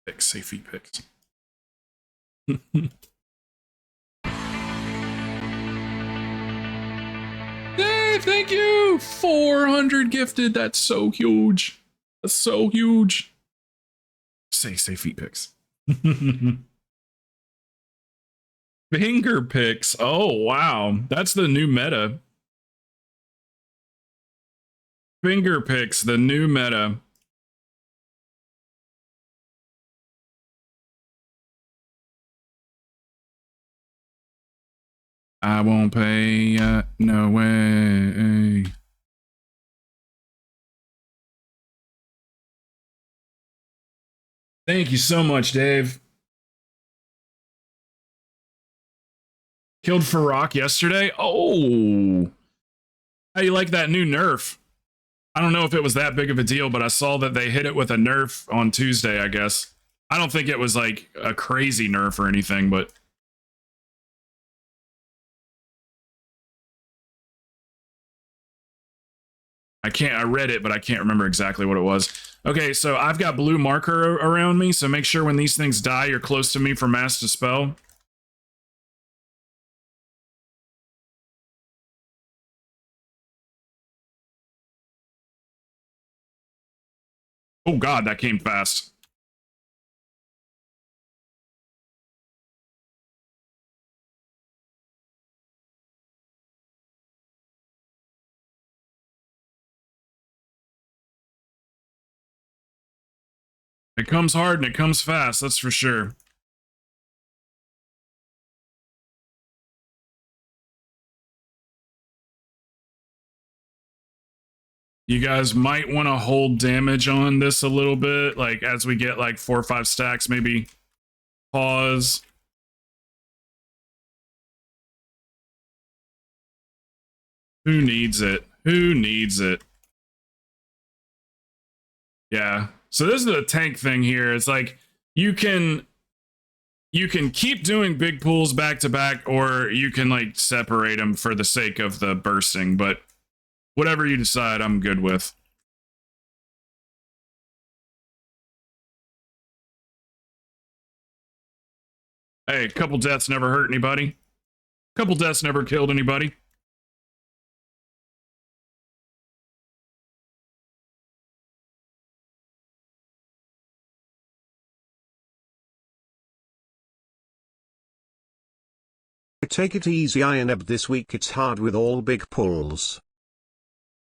Pics. Say feet pics. Dave, thank you. 400 gifted. That's so huge. That's so huge. Say feet pics. Finger pics. Oh, wow. That's the new meta. Finger pics, the new meta. I won't pay, no way. Thank you so much, Dave. Killed Farrak yesterday? Oh. How do you like that new nerf? I don't know if it was that big of a deal, but I saw that they hit it with a nerf on Tuesday, I guess. I don't think it was like a crazy nerf or anything, but... I read it, but I can't remember exactly what it was. Okay, so I've got blue marker around me, so make sure when these things die, you're close to me for Mass Dispel. Oh god, that came fast. It comes hard and it comes fast, that's for sure. You guys might want to hold damage on this a little bit, like as we get like 4 or 5 stacks, maybe pause. Who needs it? Who needs it? Yeah. So this is the tank thing here. It's like you can keep doing big pulls back to back, or you can like separate them for the sake of the bursting, but whatever you decide, I'm good with. Hey, a couple deaths never hurt anybody. A couple deaths never killed anybody. Take it easy, INEB. This week it's hard with all big pulls.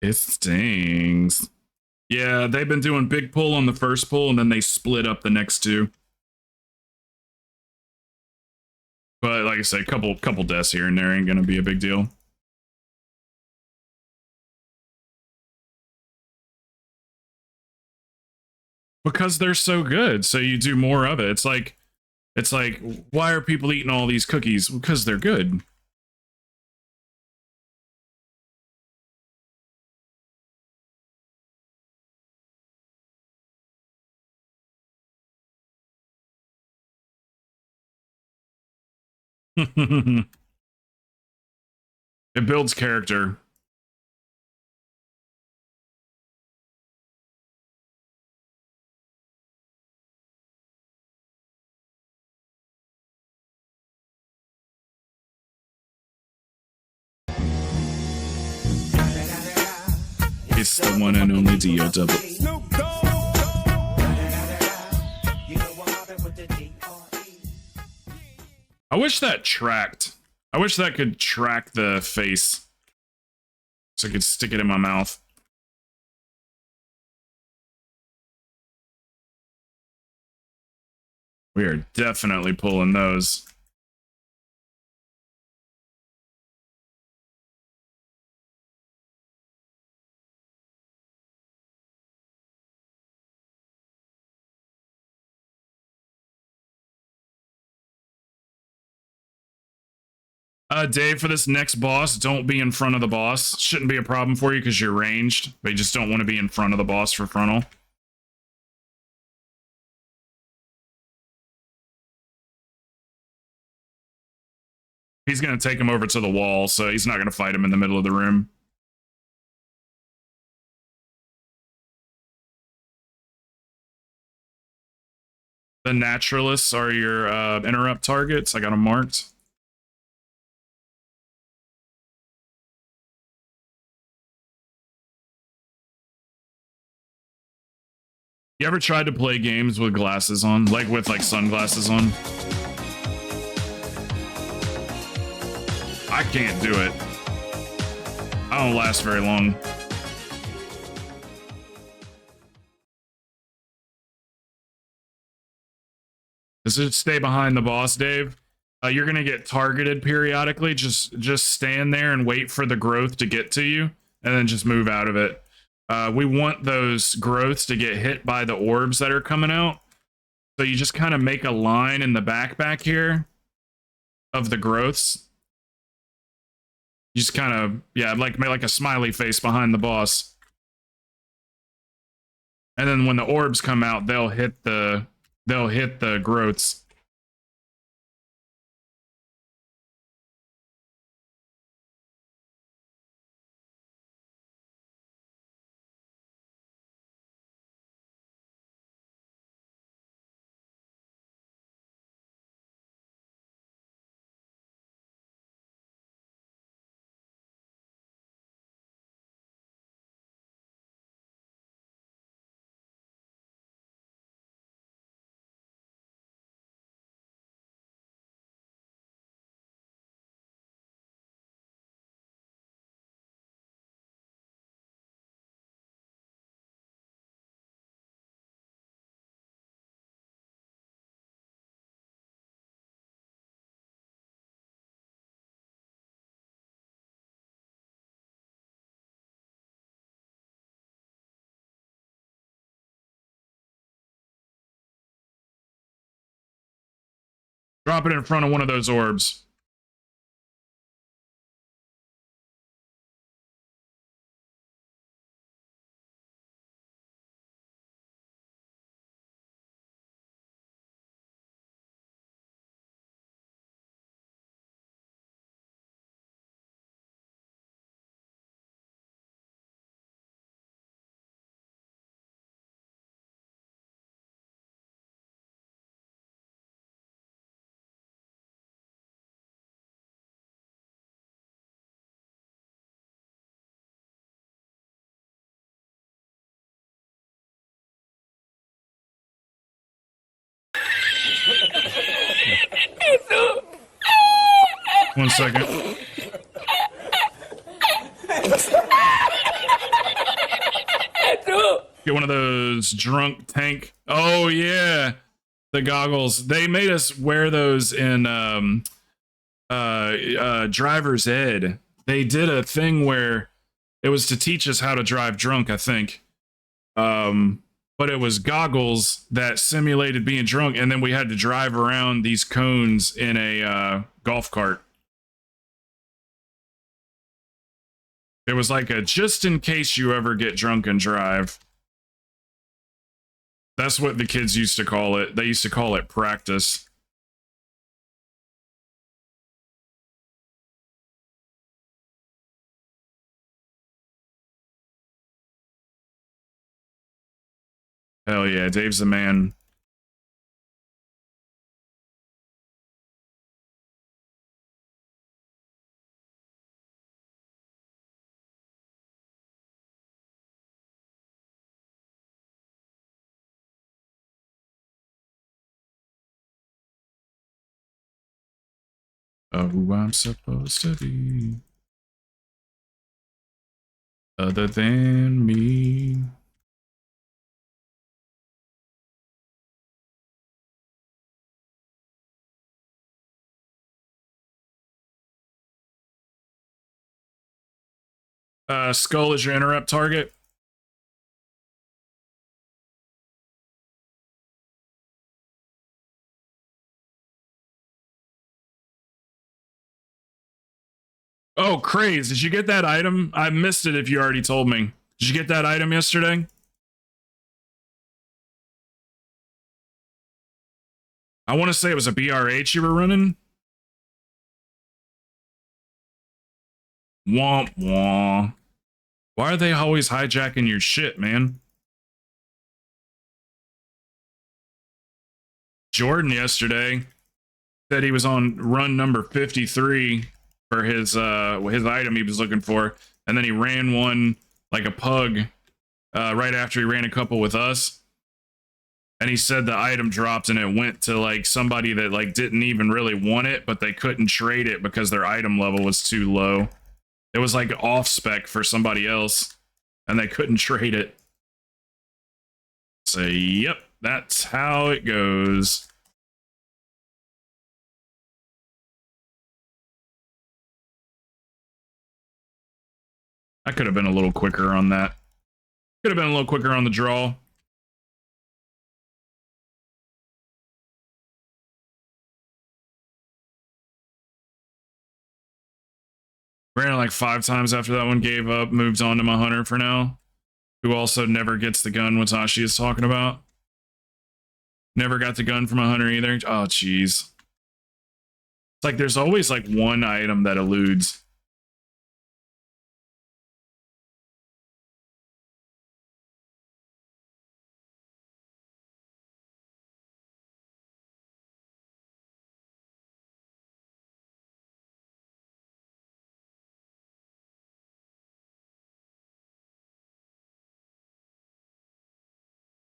It stings. Yeah, they've been doing big pull on the first pull, and then they split up the next two. But like I said, couple deaths here and there ain't gonna be a big deal. Because they're so good, so you do more of it. It's like, why are people eating all these cookies? Because they're good. It builds character. It's the one and only Dio double. I wish that tracked. I wish that could track the face, so I could stick it in my mouth. We are definitely pulling those. Dave, for this next boss, don't be in front of the boss. Shouldn't be a problem for you because you're ranged, but you just don't want to be in front of the boss for frontal. He's going to take him over to the wall, so he's not going to fight him in the middle of the room. The naturalists are your interrupt targets. I got them marked. You ever tried to play games with glasses on? Like with like sunglasses on? I can't do it. I don't last very long. Just stay behind the boss, Dave. You're gonna get targeted periodically. Just stand there and wait for the growth to get to you, and then just move out of it. We want those growths to get hit by the orbs that are coming out. So you just kind of make a line in the back here of the growths. You just kind of, yeah, like make like a smiley face behind the boss. And then when the orbs come out, they'll hit the growths. Drop it in front of one of those orbs. One second. Get one of those drunk tank. Oh yeah, the goggles. They made us wear those in driver's ed. They did a thing where it was to teach us how to drive drunk, I think. But it was goggles that simulated being drunk, and then we had to drive around these cones in a golf cart. It was like a just in case you ever get drunk and drive. That's what the kids used to call it. They used to call it practice. Hell yeah, Dave's the man. Who I'm supposed to be. Other than me. Skull is your interrupt target. Oh, craze. Did you get that item? I missed it if you already told me. Did you get that item yesterday? I want to say it was a BRH you were running. Womp womp. Why are they always hijacking your shit, man? Jordan yesterday said he was on run number 53 for his item he was looking for, and then he ran one like a pug right after he ran a couple with us. And he said the item dropped and it went to like somebody that like didn't even really want it, but they couldn't trade it because their item level was too low. It was like off spec for somebody else and they couldn't trade it. So yep, that's how it goes. I could have been a little quicker on that. Could have been a little quicker on the draw. Ran it like 5 times after that one, gave up, moved on to my hunter for now, who also never gets the gun Watashi is talking about. Never got the gun from a hunter either. Oh, jeez. It's like there's always like one item that eludes.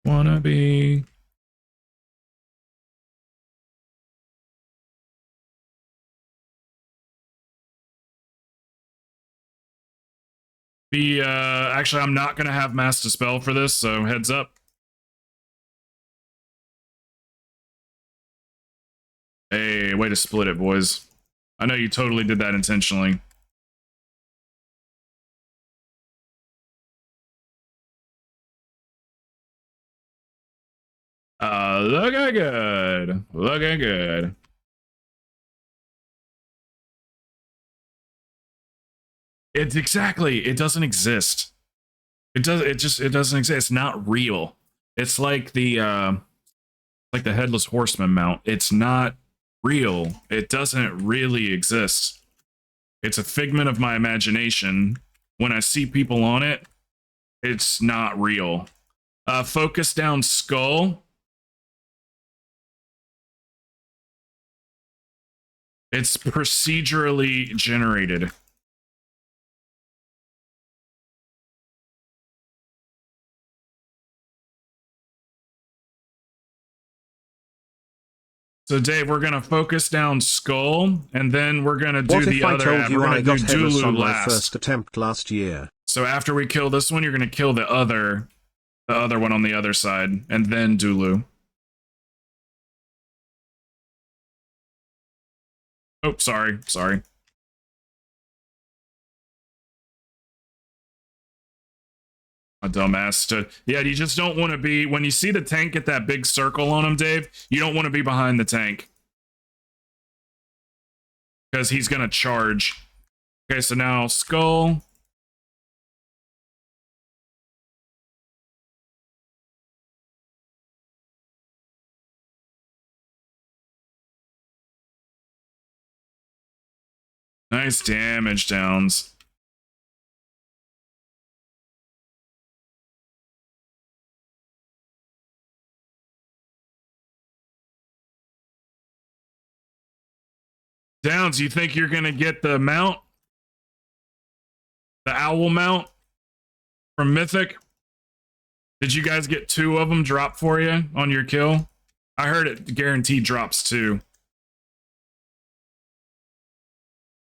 Wanna be. Actually, I'm not gonna have Mass Dispel for this, so heads up. Hey, way to split it, boys. I know you totally did that intentionally. Looking good. Looking good. It's exactly. It doesn't exist. It does. It doesn't exist. It's not real. It's like the headless horseman mount. It's not real. It doesn't really exist. It's a figment of my imagination. When I see people on it, it's not real. Focus down skull. It's procedurally generated. So Dave, we're gonna focus down skull, and then we're gonna do the other. What if I told you I got headless on my first last. attempt last year? So after we kill this one, you're gonna kill the other one on the other side, and then Dulu. Oh, sorry. A dumbass. Yeah, you just don't want to be, when you see the tank get that big circle on him, Dave, you don't want to be behind the tank. Because he's going to charge. Okay, so now skull. Nice damage downs. Downs, you think you're going to get the mount? The owl mount from Mythic? Did you guys get 2 of them drop for you on your kill? I heard it guaranteed drops 2.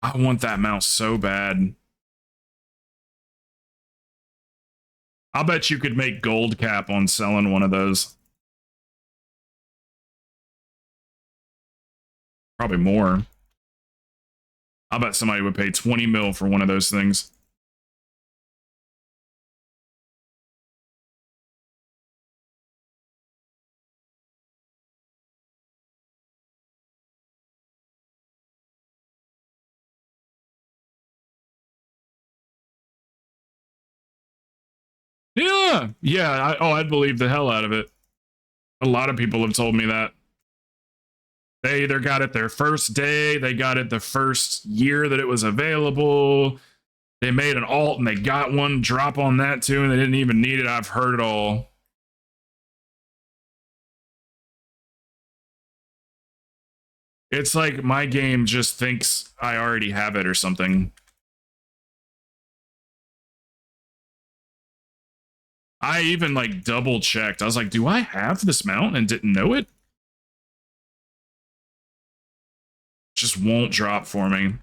I want that mount so bad. I'll bet you could make gold cap on selling one of those. Probably more. I'll bet somebody would pay 20 mil for one of those things. Yeah. I'd believe the hell out of it. A lot of people have told me that. They either got it their first day, they got it the first year that it was available. They made an alt and they got one drop on that too, and they didn't even need it. I've heard it all. It's like my game just thinks I already have it or something. I even like double checked. I was like, do I have this mount and didn't know it? Just won't drop for me.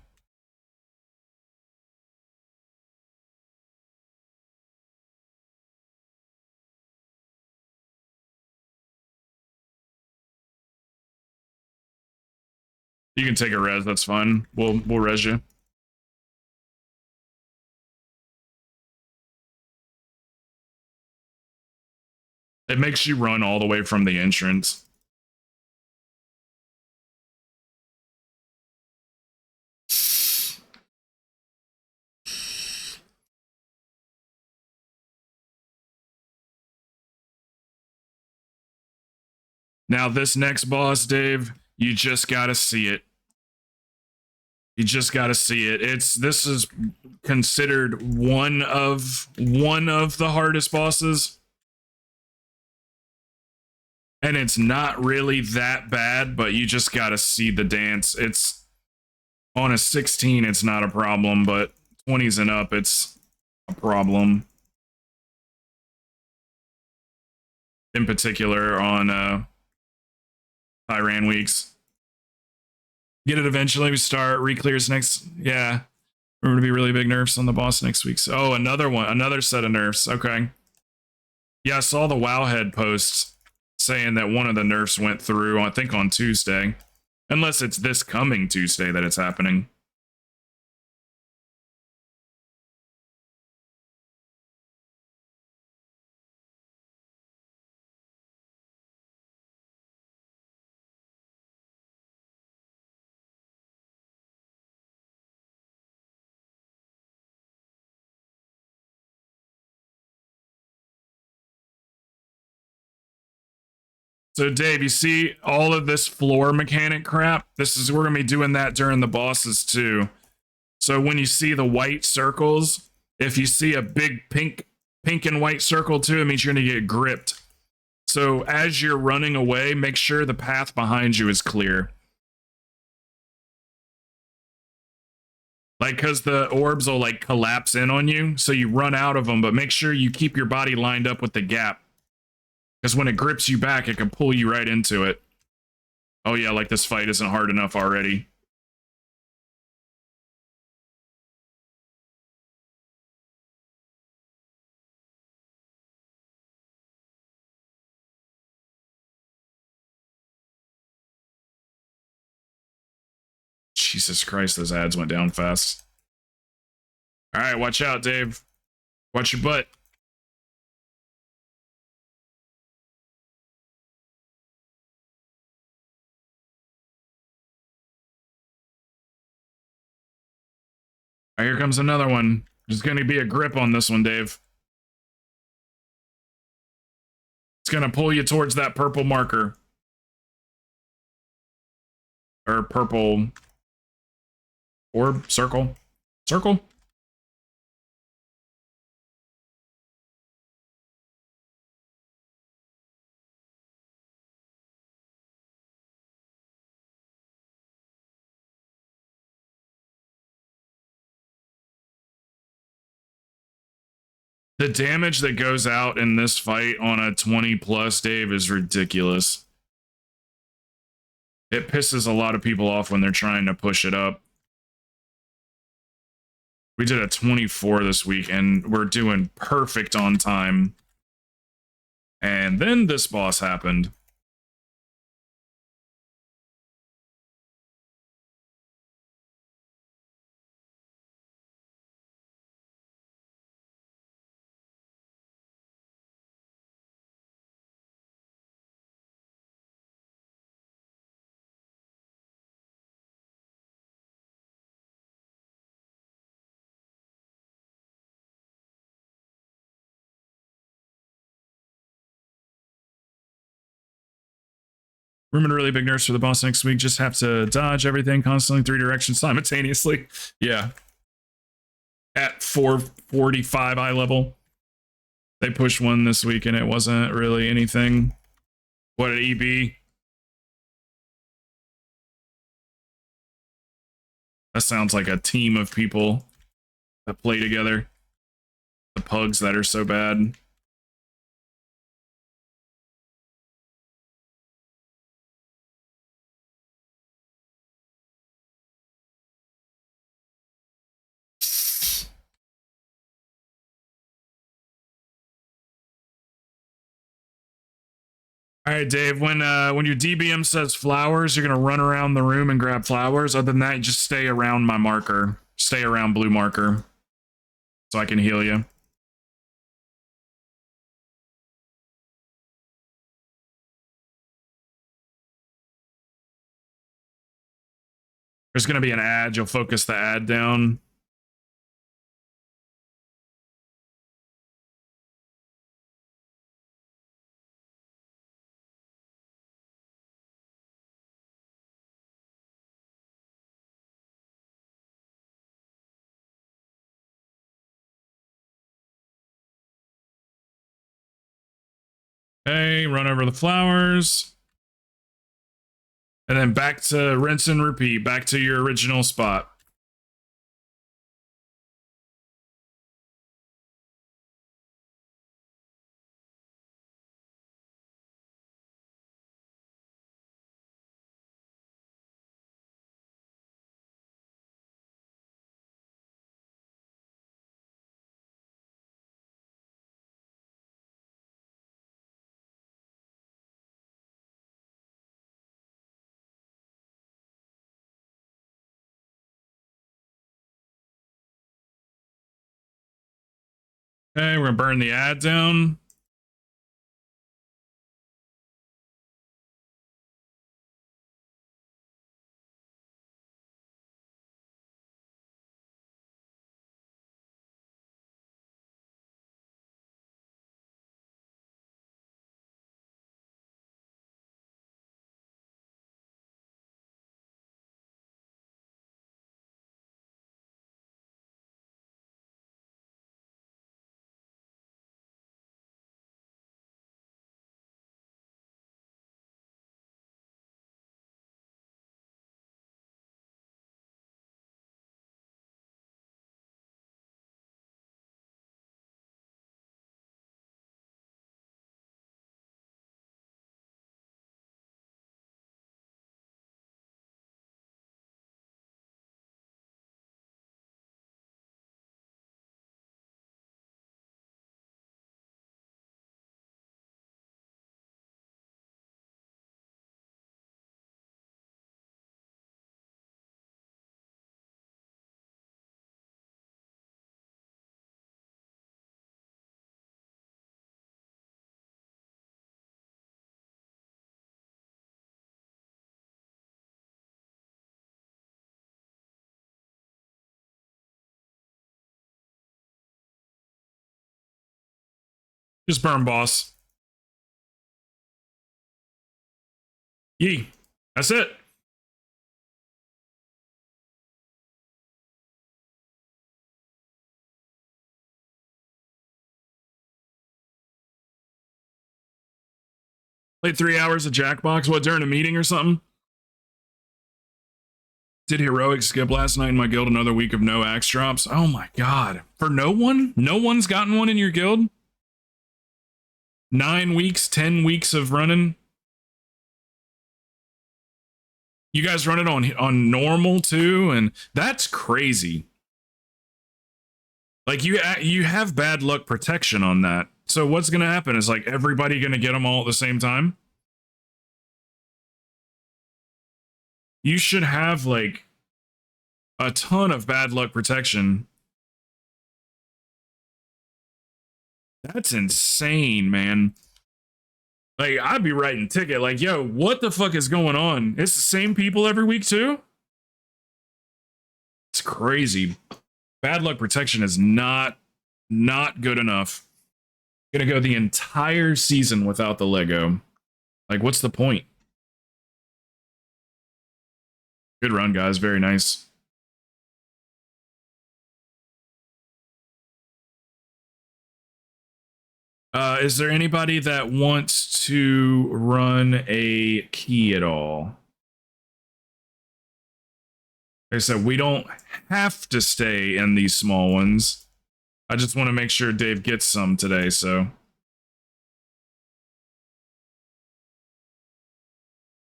You can take a res, that's fine. We'll res you. It makes you run all the way from the entrance. Now this next boss, Dave, you just gotta see it. You just gotta see it. This is considered one of the hardest bosses. And it's not really that bad, but you just gotta see the dance. It's on a 16, it's not a problem, but 20s and up, it's a problem. In particular on Tyran weeks. Get it eventually. We start reclears next. Yeah. We're going to be really big nerfs on the boss next week. So, oh, another set of nerfs. Okay. Yeah, I saw the Wowhead posts saying that one of the nerfs went through, I think on Tuesday. Unless it's this coming Tuesday that it's happening. So Dave, you see all of this floor mechanic crap? We're gonna be doing that during the bosses too. So when you see the white circles, if you see a big pink and white circle too, it means you're gonna get gripped. So as you're running away, make sure the path behind you is clear. Like, because the orbs will like collapse in on you, so you run out of them, but make sure you keep your body lined up with the gap. Because when it grips you back, it can pull you right into it. Oh yeah, like this fight isn't hard enough already. Jesus Christ, those ads went down fast. All right, watch out, Dave. Watch your butt. All right, here comes another one. There's going to be a grip on this one, Dave. It's going to pull you towards that purple marker. Or purple orb, circle. Circle? The damage that goes out in this fight on a 20 plus, Dave, is ridiculous. It pisses a lot of people off when they're trying to push it up. We did a 24 this week, and we're doing perfect on time. And then this boss happened. Room and really big nerfs for the boss next week. Just have to dodge everything constantly 3 directions simultaneously. Yeah. At 445 eye level. They pushed one this week and it wasn't really anything. What an EB. That sounds like a team of people that play together. The pugs that are so bad. All right, Dave, when your DBM says flowers, you're going to run around the room and grab flowers. Other than that, just stay around my marker. Stay around blue marker so I can heal you. There's going to be an ad. You'll focus the ad down. Okay, run over the flowers. And then back to rinse and repeat. Back to your original spot. Okay, we're going to burn the ad down. Just burn boss. Yee. That's it. Played 3 hours of Jackbox. What, during a meeting or something? Did heroic skip last night in my guild. Another week of no axe drops. Oh my god. For no one? No one's gotten one in your guild? 9 weeks, 10 weeks of running? You guys run it on normal too? And that's crazy. Like you have bad luck protection on that. So what's going to happen? Is like everybody going to get them all at the same time? You should have like a ton of bad luck protection. That's insane, man. Like, I'd be writing ticket like, yo, what the fuck is going on? It's the same people every week too? It's crazy. Bad luck protection is not good enough. Gonna go the entire season without the Lego. Like, what's the point? Good run, guys. Very nice. Is there anybody that wants to run a key at all? Like I said, we don't have to stay in these small ones. I just want to make sure Dave gets some today, so.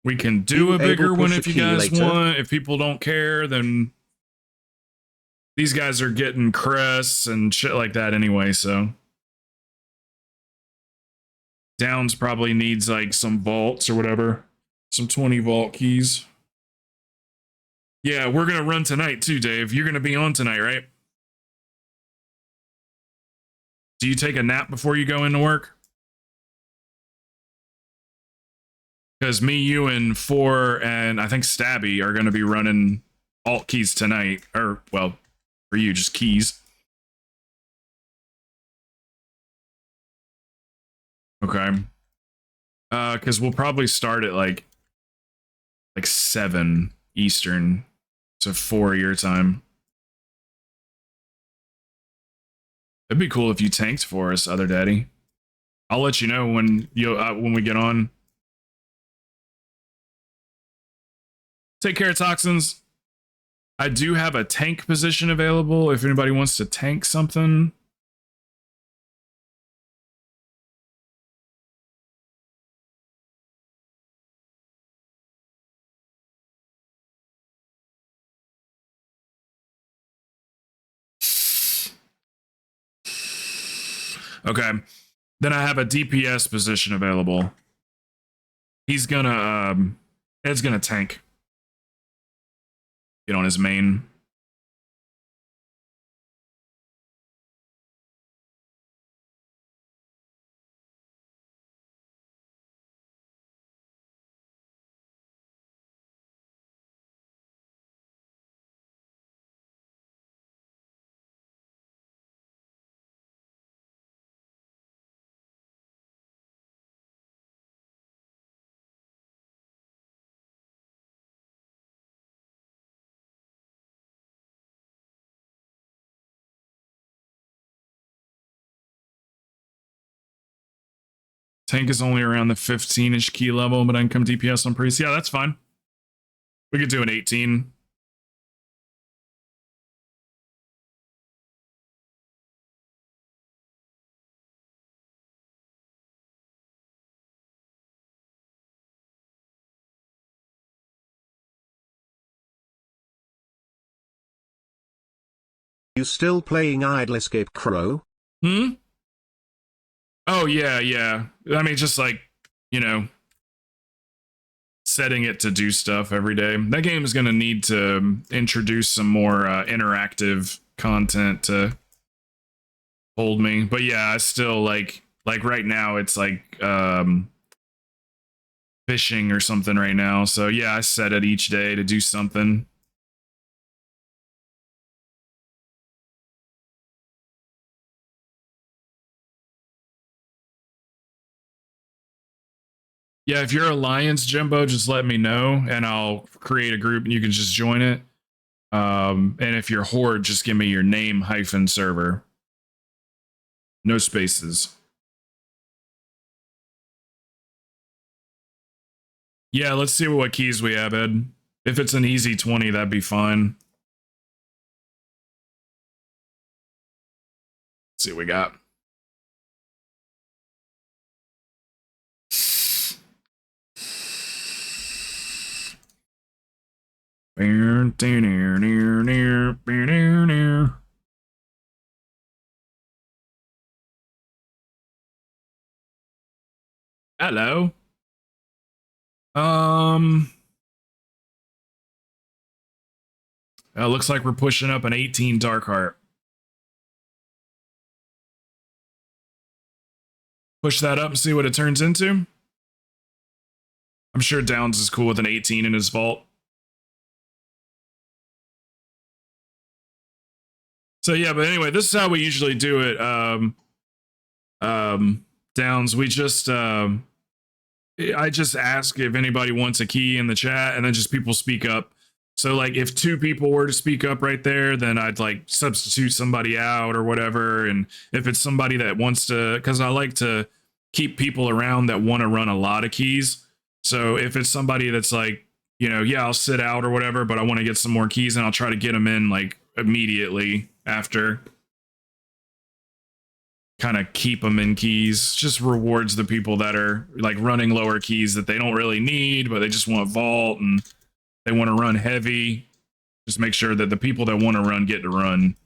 We can do a bigger one if you guys want. If people don't care, then these guys are getting crests and shit like that anyway, so. Downs probably needs like some vaults or whatever. Some 20 vault keys. Yeah, we're going to run tonight too, Dave. You're going to be on tonight, right? Do you take a nap before you go into work? Because me, you, and 4, and I think Stabby are going to be running alt keys tonight. Or, well, for you, just keys. Okay. Because we'll probably start at like 7 Eastern. So 4 your time. It'd be cool if you tanked for us, Other Daddy. I'll let you know when when we get on. Take care of toxins. I do have a tank position available if anybody wants to tank something. Okay. Then I have a DPS position available. He's gonna Ed's gonna tank. Get on his main. Tank is only around the 15-ish key level, but I can come DPS on priest. Yeah, that's fine. We could do an 18. You still playing Idle Escape Crow? Hmm? Oh, yeah, yeah. I mean, just like, you know, setting it to do stuff every day. That game is going to need to introduce some more interactive content to hold me. But yeah, I still like right now it's like fishing or something right now. So yeah, I set it each day to do something. Yeah, if you're Alliance, Jimbo, just let me know and I'll create a group and you can just join it. And if you're Horde, just give me your name hyphen server. No spaces. Yeah, let's see what keys we have, Ed. If it's an easy 20, that'd be fine. Let's see what we got. Hello. Looks like we're pushing up an 18 Darkheart. Push that up and see what it turns into. I'm sure Downs is cool with an 18 in his vault. So yeah, but anyway, this is how we usually do it. Downs, we just I just ask if anybody wants a key in the chat, and then just people speak up. So like if 2 people were to speak up right there, then I'd like substitute somebody out or whatever. And if it's somebody that wants to, because I like to keep people around that want to run a lot of keys. So if it's somebody that's like, you know, yeah, I'll sit out or whatever, but I want to get some more keys, and I'll try to get them in like immediately after. Kind of keep them in keys. Just rewards the people that are like running lower keys that they don't really need, but they just want vault and they want to run heavy. Just make sure that the people that want to run get to run.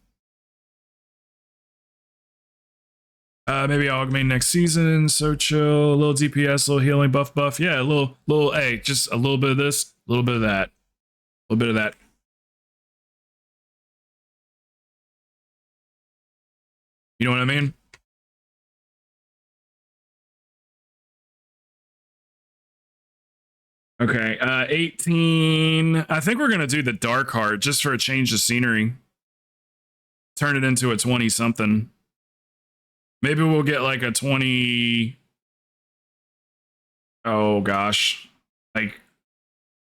Maybe Augment next season. So chill. A little DPS, a little healing, buff. Yeah, a little, hey, just a little bit of this, a little bit of that, a little bit of that. You know what I mean? Okay, 18. I think we're gonna do the dark heart just for a change of scenery. Turn it into a 20 something. Maybe we'll get like a 20. Oh gosh. Like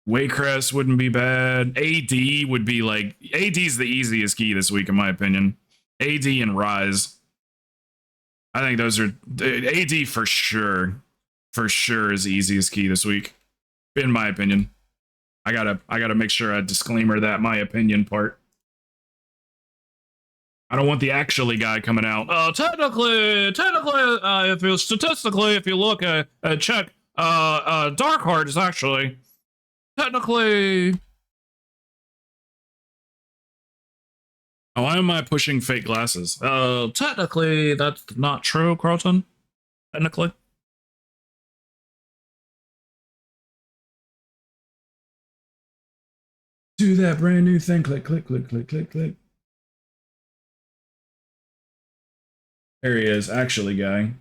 Waycrest wouldn't be bad. AD would be like, AD's the easiest key this week in my opinion. AD and Rise. I think those are AD for sure. For sure is the easiest key this week. In my opinion. I gotta make sure I disclaimer that my opinion part. I don't want the actually guy coming out. Technically, if you statistically, if you look at check, Darkheart is actually technically. Oh, why am I pushing fake glasses? Technically, that's not true, Krowten. Technically. Do that brand new thing. Click. There he is, actually, guy.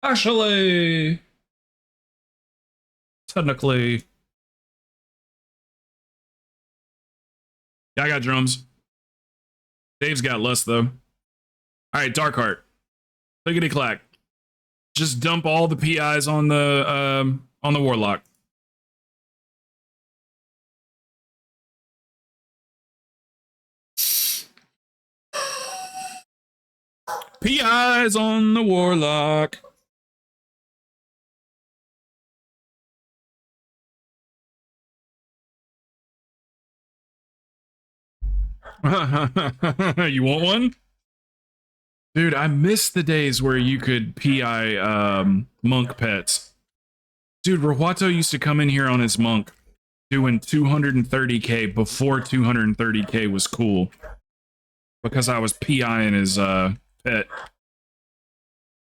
Actually, technically. Yeah, I got drums. Dave's got less though. All right, Darkheart. Clickety clack. Just dump all the PIs on the Warlock. PIs on the Warlock. You want one? Dude, I miss the days where you could PI monk pets. Dude, Rahuato used to come in here on his monk doing 230k before 230k was cool. Because I was PIing his pet.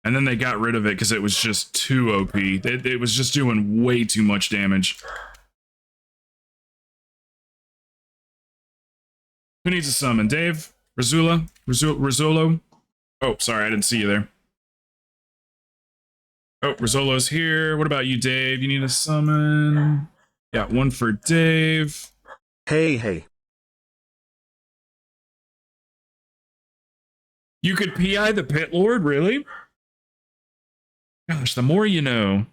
And then they got rid of it because it was just too OP. It was just doing way too much damage. Who needs a summon? Dave? Rizzolo? Oh, sorry, I didn't see you there. Oh, Rizzolo's here. What about you, Dave? You need a summon? Yeah, one for Dave. Hey. You could PI the Pit Lord, really? Gosh, the more you know.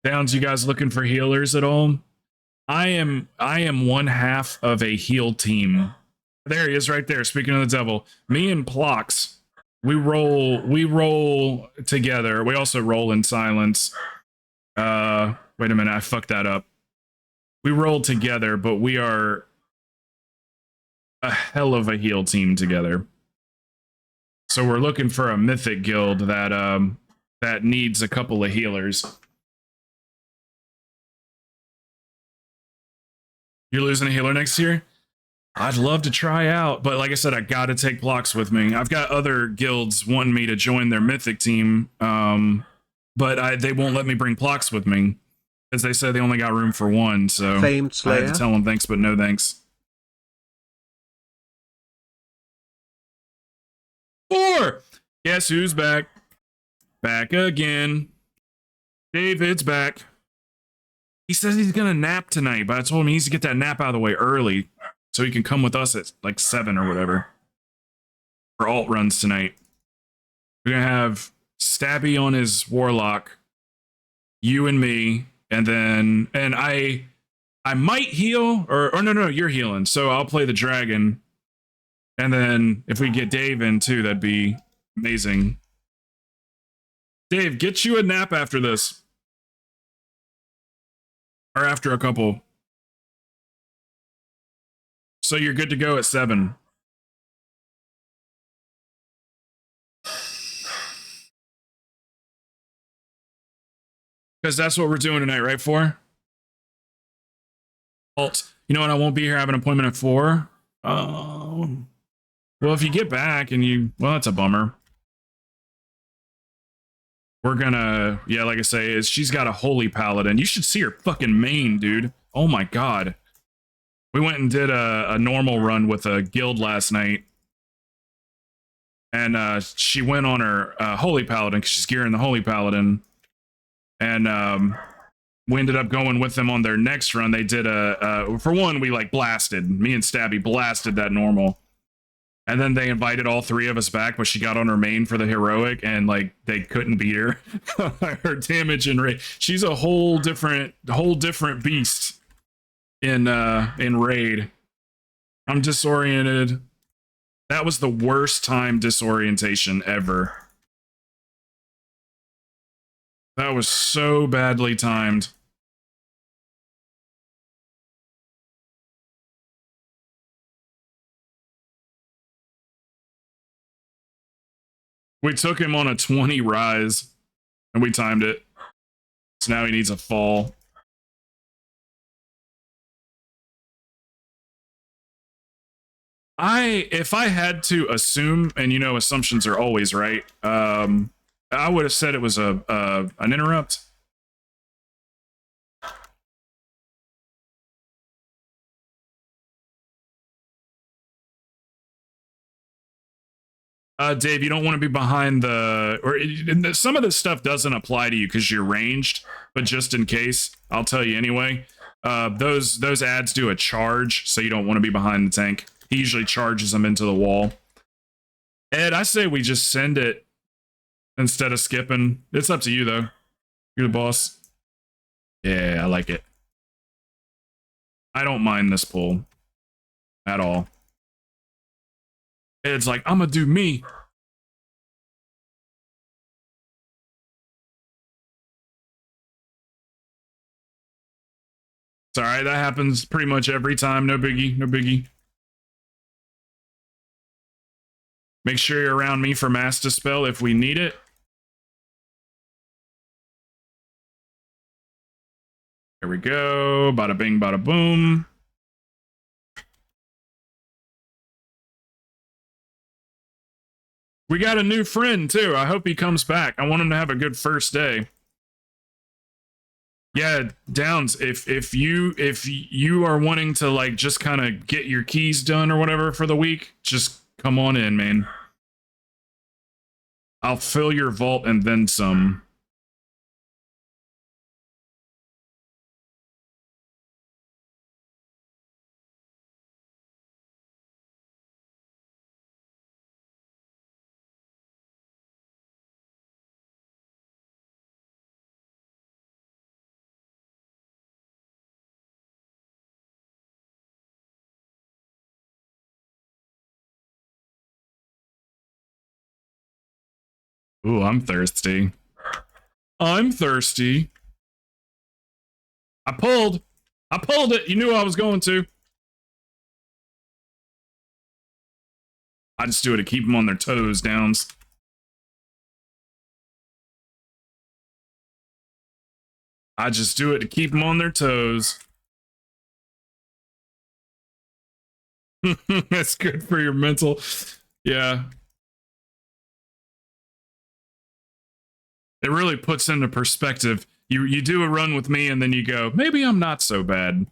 Downs, you guys looking for healers at all? I am one half of a heal team. There he is right there. Speaking of the devil, me and Plox, we roll together. We also roll in silence. Wait a minute, I fucked that up. We roll together, but we are a hell of a heal team together. So we're looking for a mythic guild that needs a couple of healers. You're losing a healer next year? I'd love to try out, but like I said, I gotta take Plox with me. I've got other guilds wanting me to join their mythic team, but they won't let me bring Plox with me because they said they only got room for one. So Famed I had Slayer. to tell them thanks, but no thanks. 4. Guess who's back? Back again. David's back. He says he's gonna nap tonight, but I told him he needs to get that nap out of the way early so he can come with us at like 7 or whatever for alt runs tonight. We're gonna have Stabby on his warlock, you and me, and I might heal or no, you're healing, so I'll play the dragon, and then if we get Dave in too, that'd be amazing. Dave, get you a nap after this. Or after a couple. So you're good to go at 7. Because that's what we're doing tonight, right? 4? Alt. You know what? I won't be here. I have an appointment at 4. Well, if you get back and well, that's a bummer. We're gonna, yeah, like I say, she's got a holy paladin. You should see her fucking main, dude. Oh my god. We went and did a normal run with a guild last night. And she went on her holy paladin because she's gearing the holy paladin. And we ended up going with them on their next run. They did for one, we like blasted. Me and Stabby blasted that normal. And then they invited all 3 of us back, but she got on her main for the heroic, and like they couldn't beat her. Her damage and raid. She's a whole different beast in raid. I'm disoriented. That was the worst time disorientation ever. That was so badly timed. We took him on a 20 rise, and we timed it. So now he needs a fall. If I had to assume, and you know assumptions are always right, I would have said it was an interrupt. Dave, you don't want to be behind some of this stuff doesn't apply to you because you're ranged, but just in case, I'll tell you anyway. Those ads do a charge, so you don't want to be behind the tank. He usually charges them into the wall. Ed, I say we just send it instead of skipping. It's up to you, though. You're the boss. Yeah, I like it. I don't mind this pull at all. Ed's like, I'm gonna do me. It's all right. That happens pretty much every time. No biggie. No biggie. Make sure you're around me for Mass Dispel if we need it. There we go. Bada bing, bada boom. We got a new friend, too. I hope he comes back. I want him to have a good first day. Yeah, Downs, if you are wanting to like just kind of get your keys done or whatever for the week, just come on in, man. I'll fill your vault and then some. Ooh, I'm thirsty. I'm thirsty. I pulled it. You knew I was going to. I just do it to keep them on their toes, Downs. I just do it to keep them on their toes. That's good for your mental. Yeah. It really puts into perspective. You do a run with me and then you go, maybe I'm not so bad.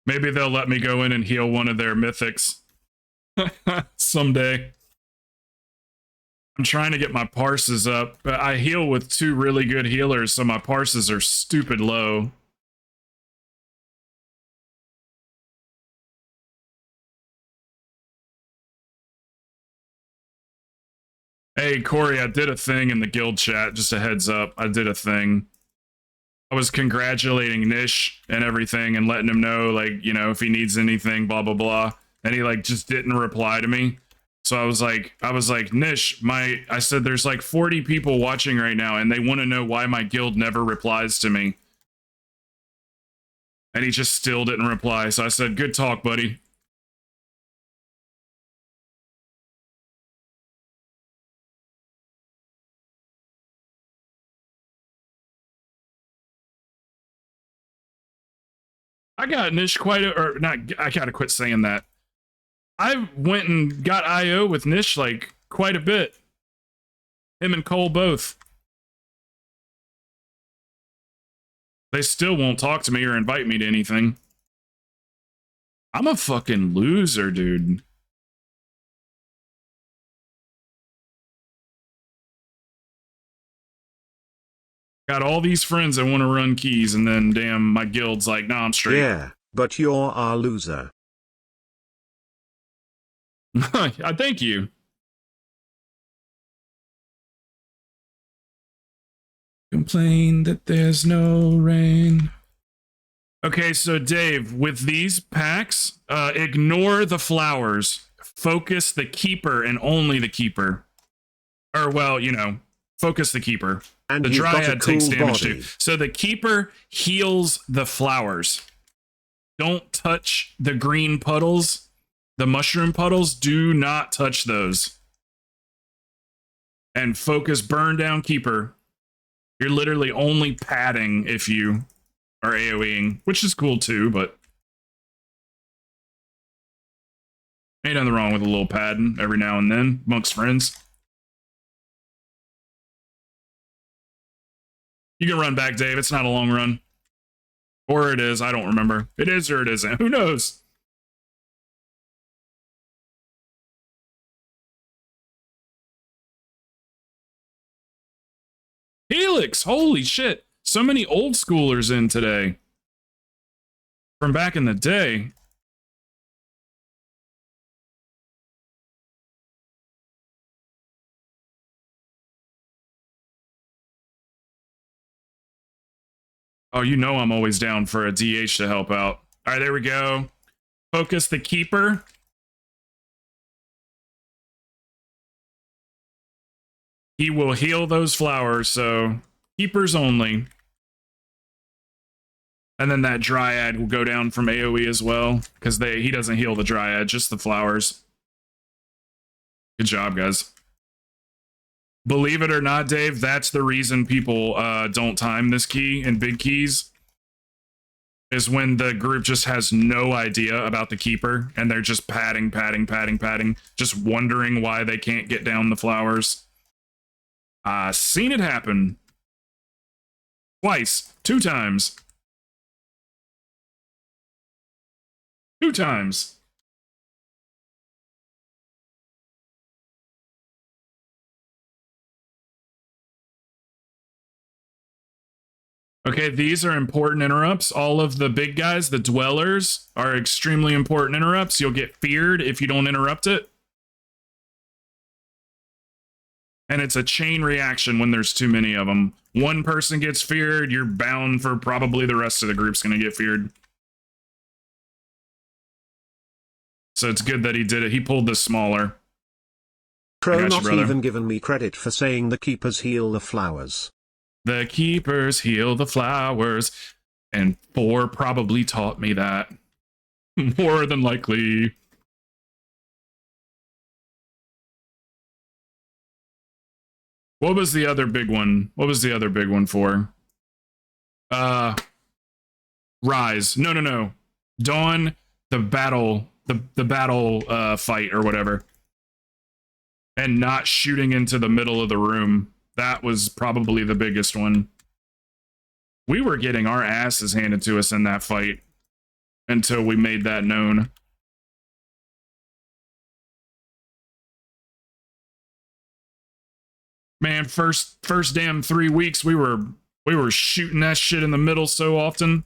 Maybe they'll let me go in and heal one of their mythics someday. I'm trying to get my parses up, but I heal with 2 really good healers, so my parses are stupid low. Hey, Corey, I did a thing in the guild chat, just a heads up. I did a thing. I was congratulating Nish and everything and letting him know, like, you know, if he needs anything, blah, blah, blah. And he, like, just didn't reply to me. So I was like, Nish, I said, there's like 40 people watching right now and they want to know why my guild never replies to me. And he just still didn't reply. So I said, good talk, buddy. I got Nish quite a, or not, I gotta quit saying that. I went and got IO with Nish like quite a bit. Him and Cole both. They still won't talk to me or invite me to anything. I'm a fucking loser, dude. Got all these friends that want to run keys, and then damn, my guild's like, nah, I'm straight. Yeah, but you're our loser. I thank you. Complain that there's no rain. Okay, so Dave, with these packs, ignore the flowers. Focus the keeper and only the keeper. Or, well, you know, focus the keeper. And the you've got a dryad cool takes damage body. too. So the keeper heals the flowers. Don't touch the green puddles. The mushroom puddles, do not touch those. And focus burn down keeper. You're literally only padding if you are AoEing, which is cool too, but ain't nothing wrong with a little padding every now and then amongst friends. You can run back, Dave. It's not a long run. Or it is. I don't remember. It is or it isn't. Who knows? Helix! Holy shit! So many old schoolers in today. From back in the day. Oh, you know I'm always down for a DH to help out. All right, there we go. Focus the keeper. He will heal those flowers, so keepers only. And then that dryad will go down from AoE as well, because he doesn't heal the dryad, just the flowers. Good job, guys. Believe it or not, Dave, that's the reason people don't time this key in big keys. Is when the group just has no idea about the keeper, and they're just padding, just wondering why they can't get down the flowers. Seen it happen. Twice. 2 times. 2 times. Okay, these are important interrupts. All of the big guys, the dwellers, are extremely important interrupts. You'll get feared if you don't interrupt it. And it's a chain reaction when there's too many of them. One person gets feared, you're bound for probably the rest of the group's going to get feared. So it's good that he did it. He pulled this smaller. Crow not even given me credit for saying the keepers heal the flowers. The keepers heal the flowers. And 4 probably taught me that. More than likely. What was the other big one? What was the other big one for? Rise. No. Dawn, the battle, the battle fight or whatever. And not shooting into the middle of the room. That was probably the biggest one. We were getting our asses handed to us in that fight until we made that known. Man, first damn 3 weeks we were shooting that shit in the middle so often.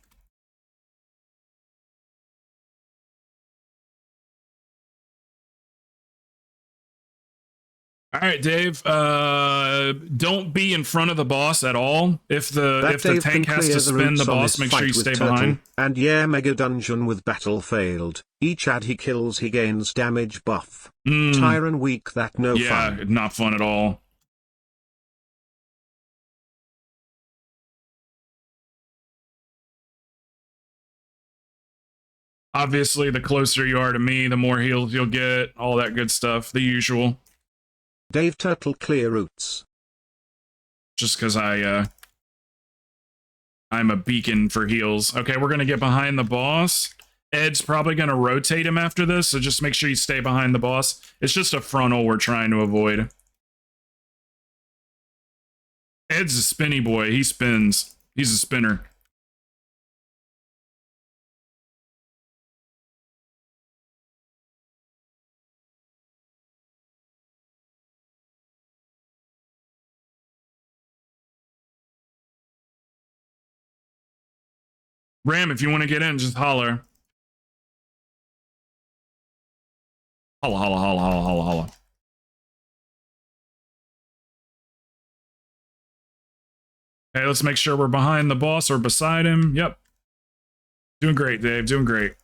All right, Dave. Don't be in front of the boss at all. If the tank has to spin the boss, make sure you stay behind. And yeah, mega dungeon with battle failed. Each ad he kills, he gains damage buff. Tyrant weak, that no fun. Yeah, not fun at all. Obviously, the closer you are to me, the more heals you'll get. All that good stuff, the usual. Dave Turtle clear roots. Just because I'm a beacon for heals. Okay, we're gonna get behind the boss. Ed's probably gonna rotate him after this, so just make sure you stay behind the boss. It's just a frontal we're trying to avoid. Ed's a spinny boy. He spins. He's a spinner. Ram, if you want to get in, just holler. Holla, holla, holla, holla, holla, holla. Hey, let's make sure we're behind the boss or beside him. Yep. Doing great, Dave. Doing great.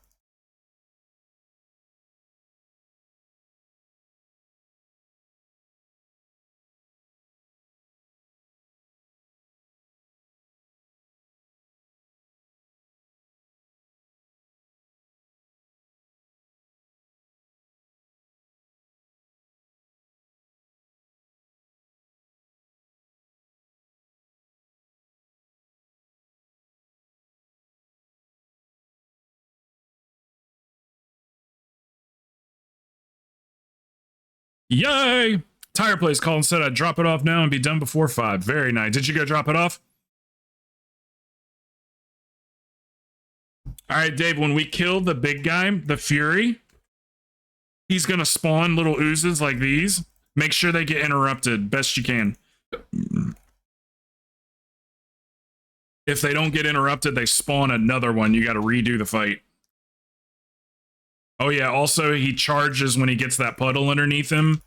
Yay! Tire place called and said I'd drop it off now and be done before 5. Very nice. Did you go drop it off? All right, Dave, when we kill the big guy, the Fury, he's going to spawn little oozes like these. Make sure they get interrupted best you can. If they don't get interrupted, they spawn another one. You got to redo the fight. Oh, yeah. Also, he charges when he gets that puddle underneath him.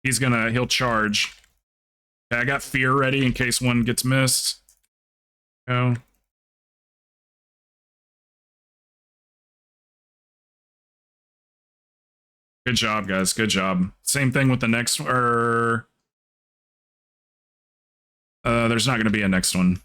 He'll charge. Okay, I got fear ready in case one gets missed. Oh. Good job, guys. Good job. Same thing with the next, there's not going to be a next one.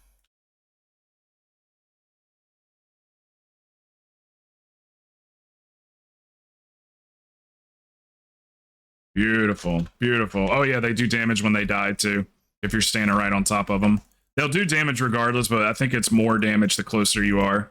Beautiful. Beautiful. Oh, yeah, they do damage when they die, too. If you're standing right on top of them. They'll do damage regardless, but I think it's more damage the closer you are.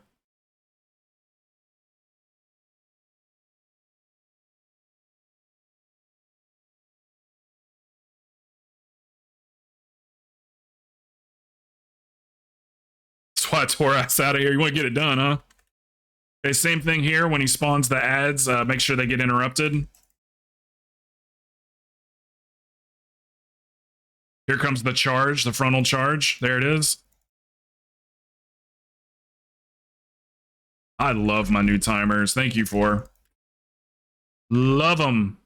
That's why I tore ass out of here. You want to get it done, huh? Okay, same thing here. When he spawns the ads, make sure they get interrupted. Here comes the charge, the frontal charge. There it is. I love my new timers. Thank you for. Love them.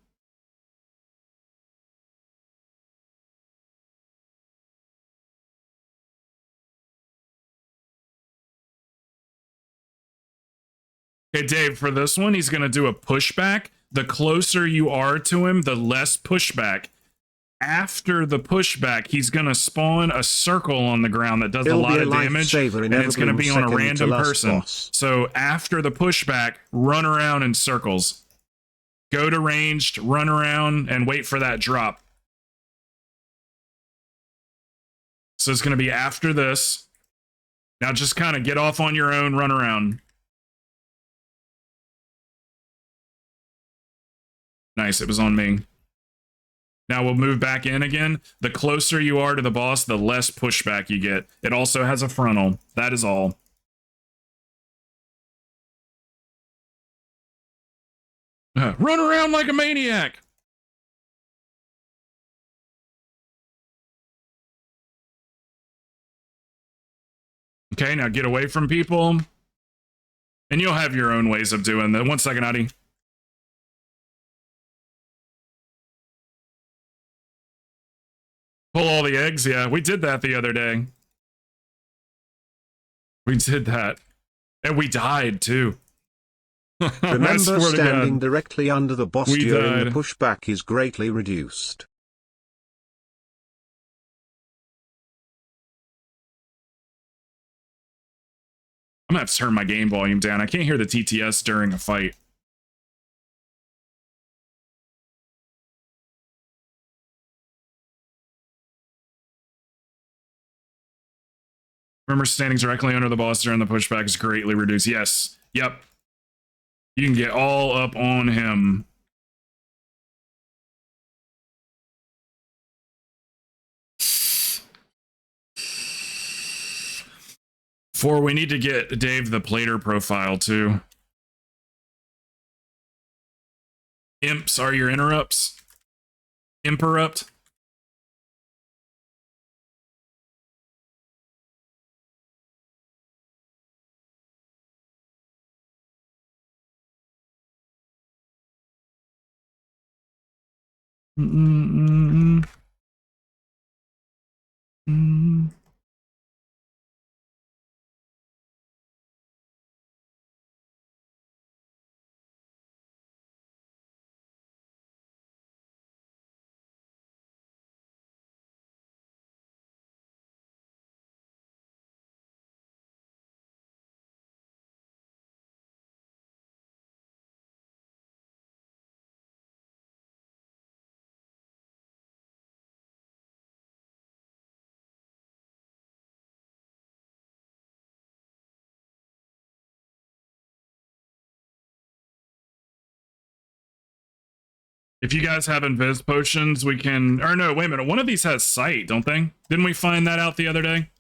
Okay, Dave, for this one, he's going to do a pushback. The closer you are to him, the less pushback. After the pushback, he's going to spawn a circle on the ground that does a lot of damage, and it's going to be on a random person. So after the pushback, run around in circles. Go to ranged, run around, and wait for that drop. So it's going to be after this. Now just kind of get off on your own, run around. Nice, it was on me. Now we'll move back in again. The closer you are to the boss, the less pushback you get. It also has a frontal. That is all. Run around like a maniac. Okay, now get away from people. And you'll have your own ways of doing that. 1 second, Adi. Pull all the eggs? Yeah, we did that the other day. We did that. And we died, too. Remember, standing directly under the boss during the pushback is greatly reduced. I'm gonna have to turn my game volume down. I can't hear the TTS during a fight. Remember, standing directly under the boss during the pushback is greatly reduced. Yes. Yep. You can get all up on him. We need to get Dave the plater profile too. Imps are your interrupts. Imperupt. If you guys have invis potions, we can... Or no, wait a minute. One of these has sight, don't they? Didn't we find that out the other day?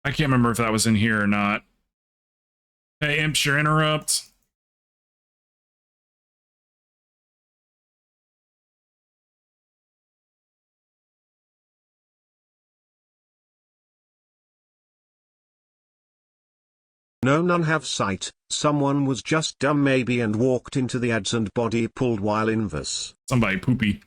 I can't remember if that was in here or not. Hey, Imps, your interrupt. No, none have sight. Someone was just dumb maybe and walked into the ads and body pulled while invis. Somebody poopy.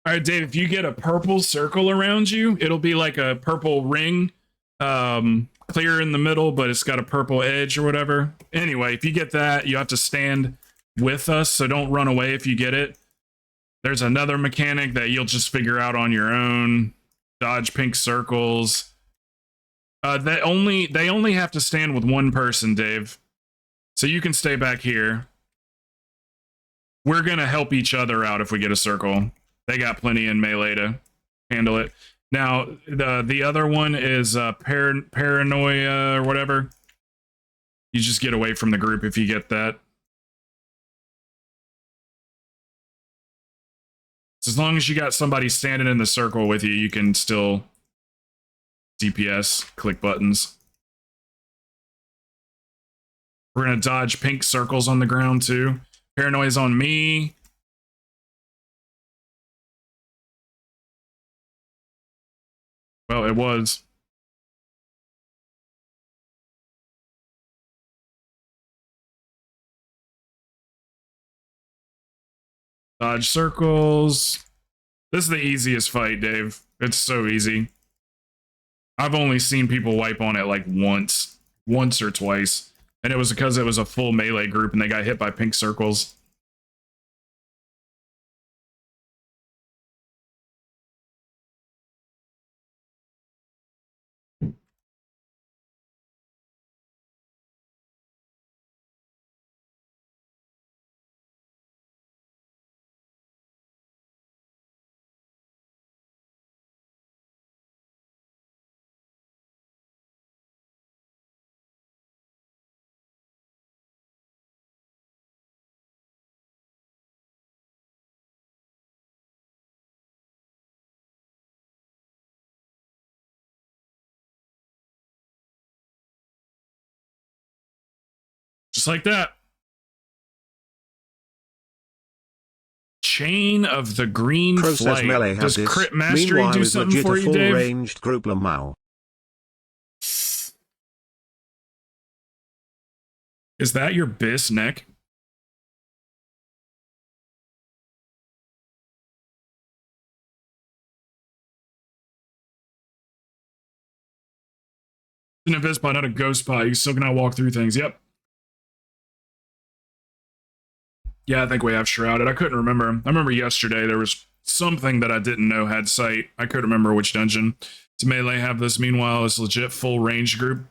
All right, Dave, if you get a purple circle around you, it'll be like a purple ring, clear in the middle, but it's got a purple edge or whatever. Anyway, if you get that, you have to stand with us, so don't run away if you get it. There's another mechanic that you'll just figure out on your own. Dodge pink circles. They only have to stand with one person, Dave. So you can stay back here. We're gonna help each other out if we get a circle. They got plenty in melee to handle it. Now, the other one is paranoia or whatever. You just get away from the group if you get that. So as long as you got somebody standing in the circle with you, you can still DPS, click buttons. We're going to dodge pink circles on the ground too. Paranoia's on me. Well, it was. Dodge circles. This is the easiest fight, Dave. It's so easy. I've only seen people wipe on it like once or twice. And it was because it was a full melee group and they got hit by pink circles. Just like that. Chain of the Green Process Flight. melee Does has Crit this. Mastery Meanwhile, do is something legit for a you, Dave? full-ranged group Lamau. Is that your bis neck? An abyss spot, not a ghost spot. You still cannot walk through things. Yep. Yeah, I think we have Shrouded. I couldn't remember. I remember yesterday there was something that I didn't know had sight. I couldn't remember which dungeon. Does Melee have this? Meanwhile, it's legit full range group.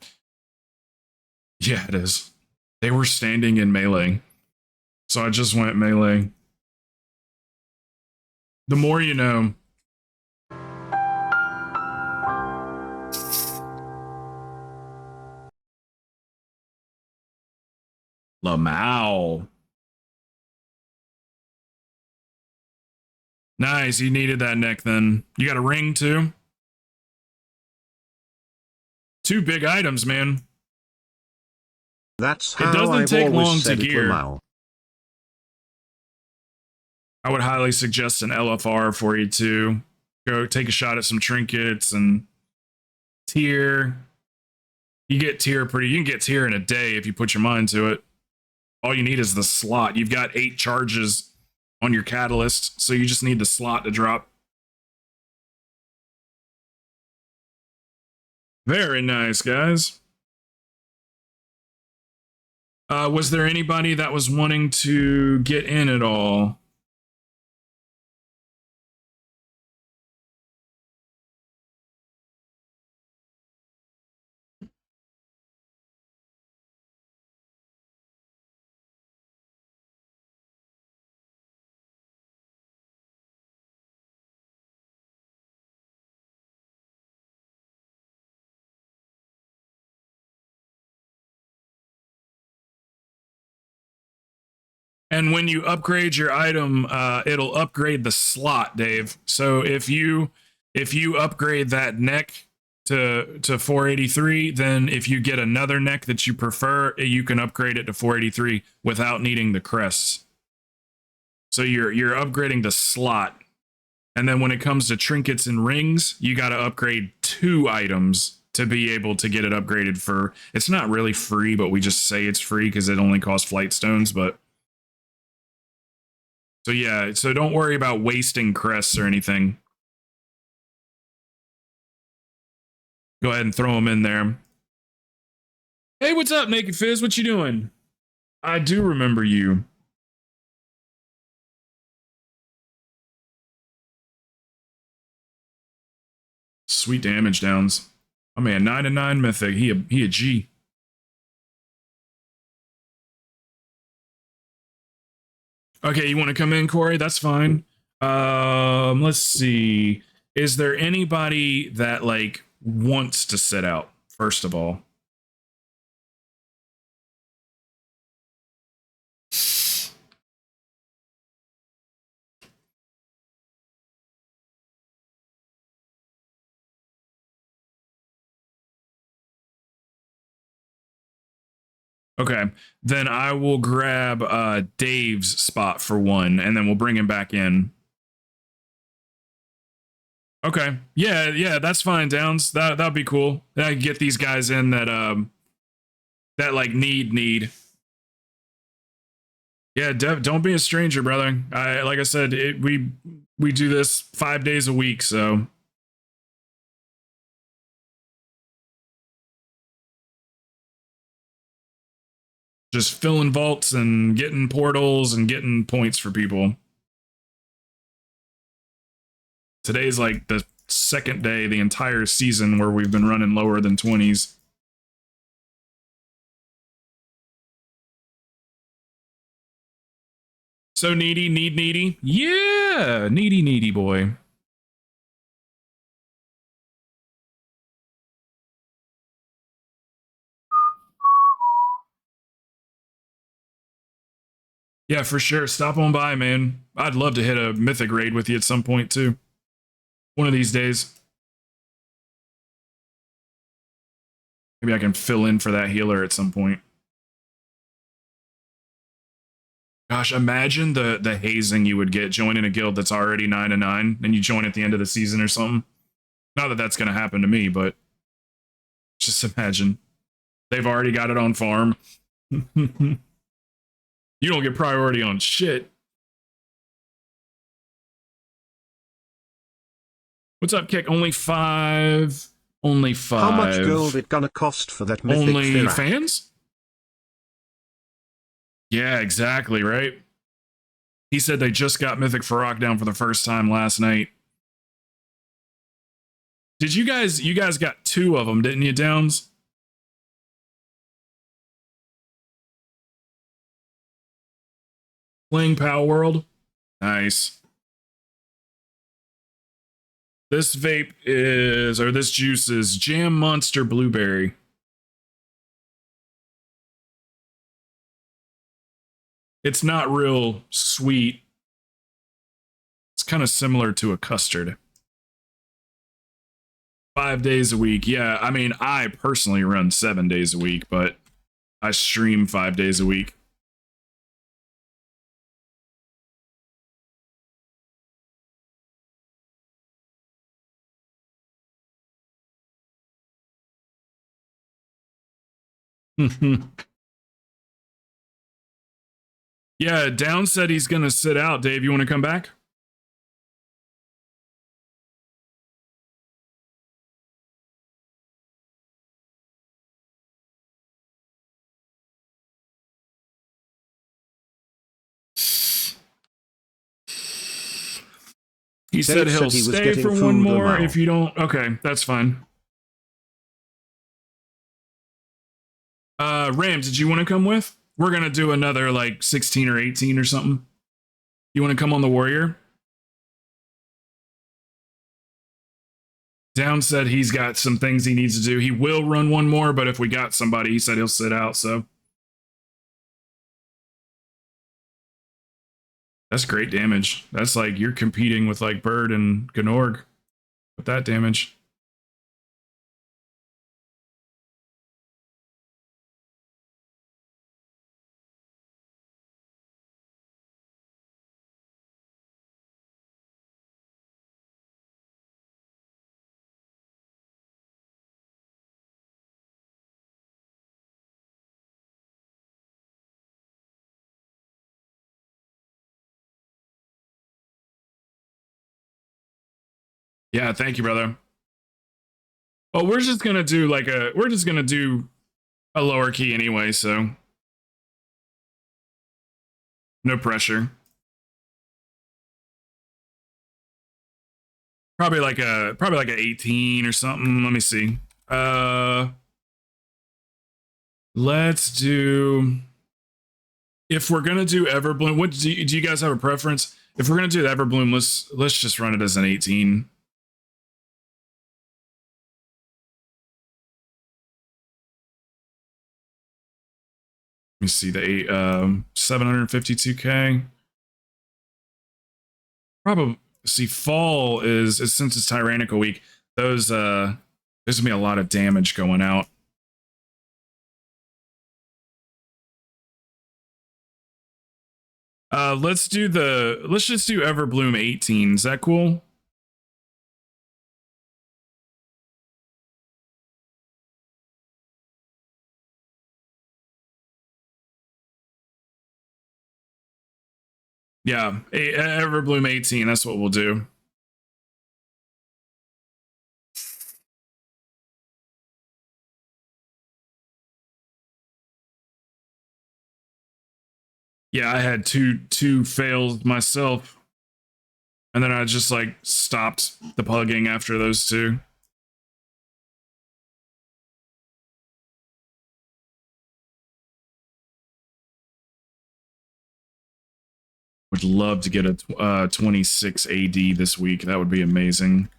Yeah, it is. They were standing in Melee. So I just went Melee. The more you know. Lamau. Nice, you needed that neck then. You got a ring too? 2 big items, man. That's how it doesn't I've take always long said to it, gear. Lamau. I would highly suggest an LFR for you to go take a shot at some trinkets and tier. You get tier you can get tier in a day if you put your mind to it. All you need is the slot. You've got 8 charges on your catalyst, so you just need the slot to drop. Very nice, guys. Was there anybody that was wanting to get in at all? And when you upgrade your item, it'll upgrade the slot, Dave. So if you upgrade that neck to 483, then if you get another neck that you prefer, you can upgrade it to 483 without needing the crests. So you're upgrading the slot. And then when it comes to trinkets and rings, you got to upgrade 2 items to be able to get it upgraded for. It's not really free, but we just say it's free because it only costs flight stones, but so yeah, so don't worry about wasting crests or anything. Go ahead and throw them in there. Hey, what's up, Naked Fizz? What you doing? I do remember you. Sweet damage downs. Oh man, 9-9 mythic. He a G. Okay, you want to come in, Corey? That's fine. Let's see. Is there anybody that like wants to sit out? First of all, Okay, then I will grab Dave's spot for 1, and then we'll bring him back in. Okay, yeah, that's fine, Downs. That'd be cool. I can get these guys in that like need. Yeah, don't be a stranger, brother. Like I said, we do this 5 days a week, so. Just filling vaults and getting portals and getting points for people. Today's like the second day the entire season where we've been running lower than 20s. So needy. Yeah, needy boy. Yeah, for sure. Stop on by, man. I'd love to hit a mythic raid with you at some point too. One of these days. Maybe I can fill in for that healer at some point. Gosh, imagine the hazing you would get joining a guild that's already 9-9, and you join at the end of the season or something. Not that that's going to happen to me, but just imagine. They've already got it on farm. You don't get priority on shit. What's up, Kick? Only 5. Only 5. How much gold it gonna cost for that mythic Only Firak? fans? Yeah, exactly, right? He said they just got Mythic Farok down for the first time last night. Did you guys got 2 of them, didn't you, Downs? Playing Pow World? Nice. This vape is, or this juice is Jam Monster Blueberry. It's not real sweet. It's kind of similar to a custard. 5 days a week. Yeah, I mean, I personally run 7 days a week, but I stream 5 days a week. Yeah, Down said he's going to sit out. Dave, you want to come back? He said he'll stay for 1 more if you don't. Okay, that's fine. Ram, did you want to come with? We're going to do another like 16 or 18 or something. You want to come on the warrior? Down said he's got some things he needs to do. He will run 1 more, but if we got somebody, he said he'll sit out, so. That's great damage. That's like you're competing with like Bird and Gnorg with that damage. Yeah, thank you, brother. Well, we're just gonna do a lower key anyway, so no pressure. Probably like a 18 or something. Let me see. Let's do. If we're gonna do Everbloom, what do you guys have a preference? If we're gonna do the Everbloom, let's just run it as an 18. Let me see the 752k. Probably see fall is since it's Tyrannical week. There's gonna be a lot of damage going out. Let's just do Everbloom 18. Is that cool? Yeah, Everbloom 18. That's what we'll do. Yeah, I had two fails myself, and then I just like stopped the pugging after those two. Would love to get a 26 AD this week. That would be amazing.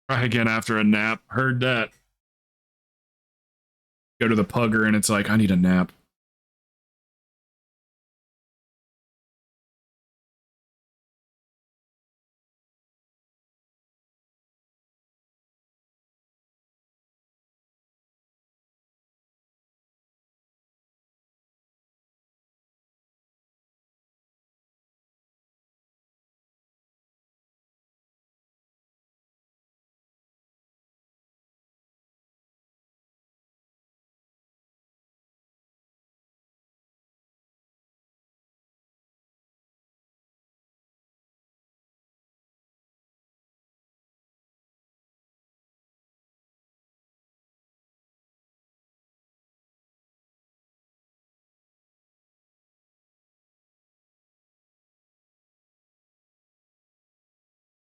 Try again after a nap. Heard that. Go to the pugger and it's like, I need a nap.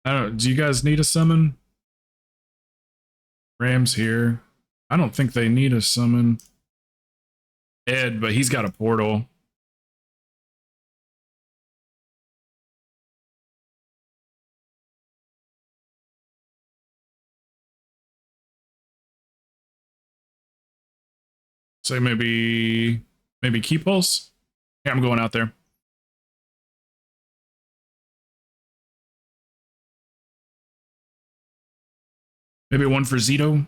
I don't. Do you guys need a summon? Ram's here. I don't think they need a summon. Ed, but he's got a portal. So maybe Key Pulse? Yeah, I'm going out there. Maybe one for Zito.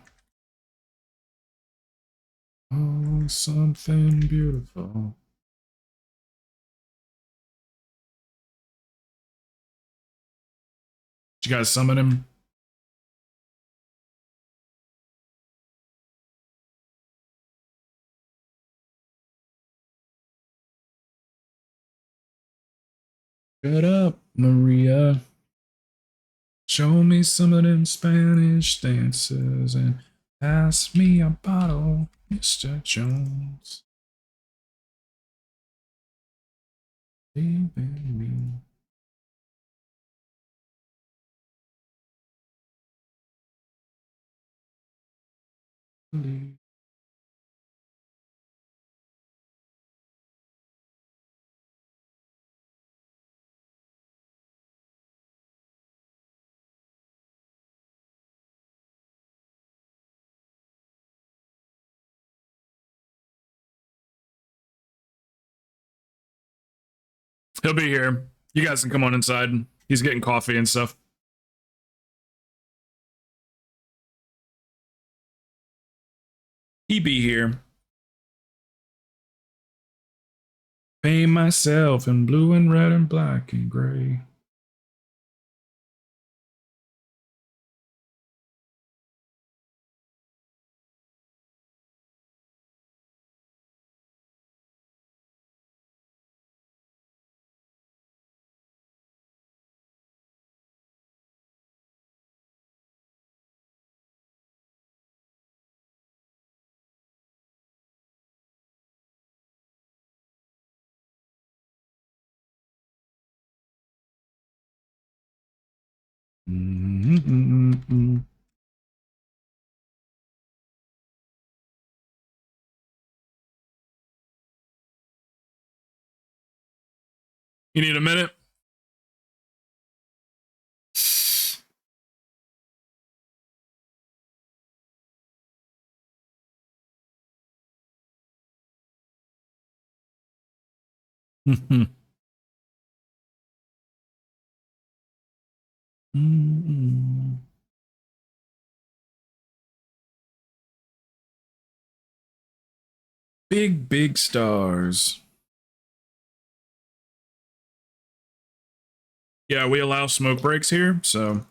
Oh, something beautiful. Did you guys summon him? Shut up, Maria. Show me some of them Spanish dances and pass me a bottle, Mr. Jones. Believe in me. He'll be here. You guys can come on inside. He's getting coffee and stuff. He be here. Paint myself in blue and red and black and gray. Mm-hmm. You need a minute? Big, big stars. Yeah, we allow smoke breaks here, so.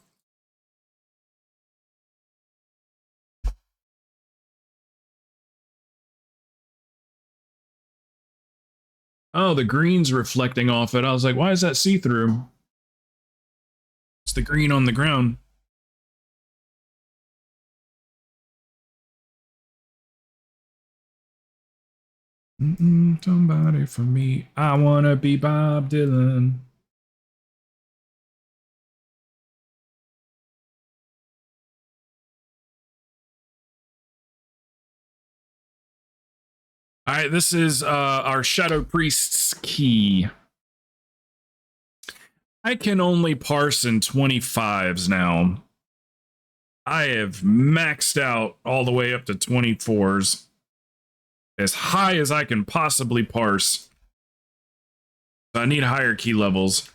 Oh, the green's reflecting off it. I was like, why is that see-through? It's the green on the ground. Somebody for me. I wanna be Bob Dylan. All right, this is our Shadow Priest's key. I can only parse in 25s now. I have maxed out all the way up to 24s. As high as I can possibly parse. So I need higher key levels.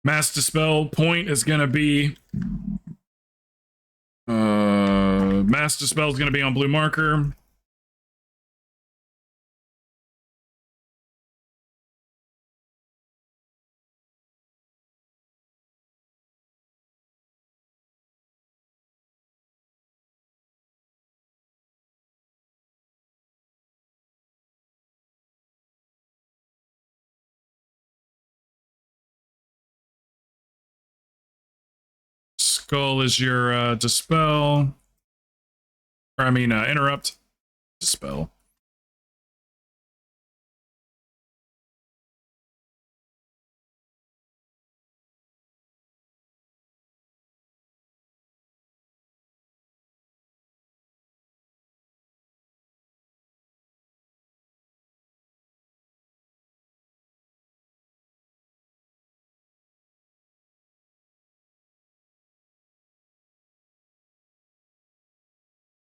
Mass Dispel point is going to be... Mass Dispel is going to be on blue marker. Skull is your dispel. Or I mean, interrupt. Dispel.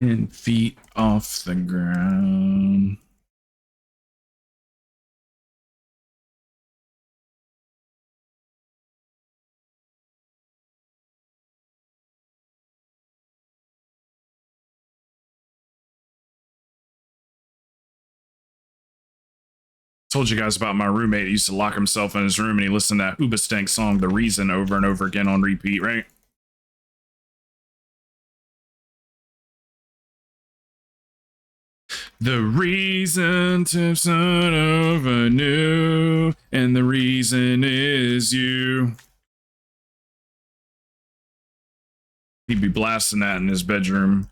And feet off the ground. Told you guys about my roommate. He used to lock himself in his room and he listened to that Hoobastank song, The Reason, over and over again on repeat, right? The reason to start over new, and the reason is you. He'd be blasting that in his bedroom.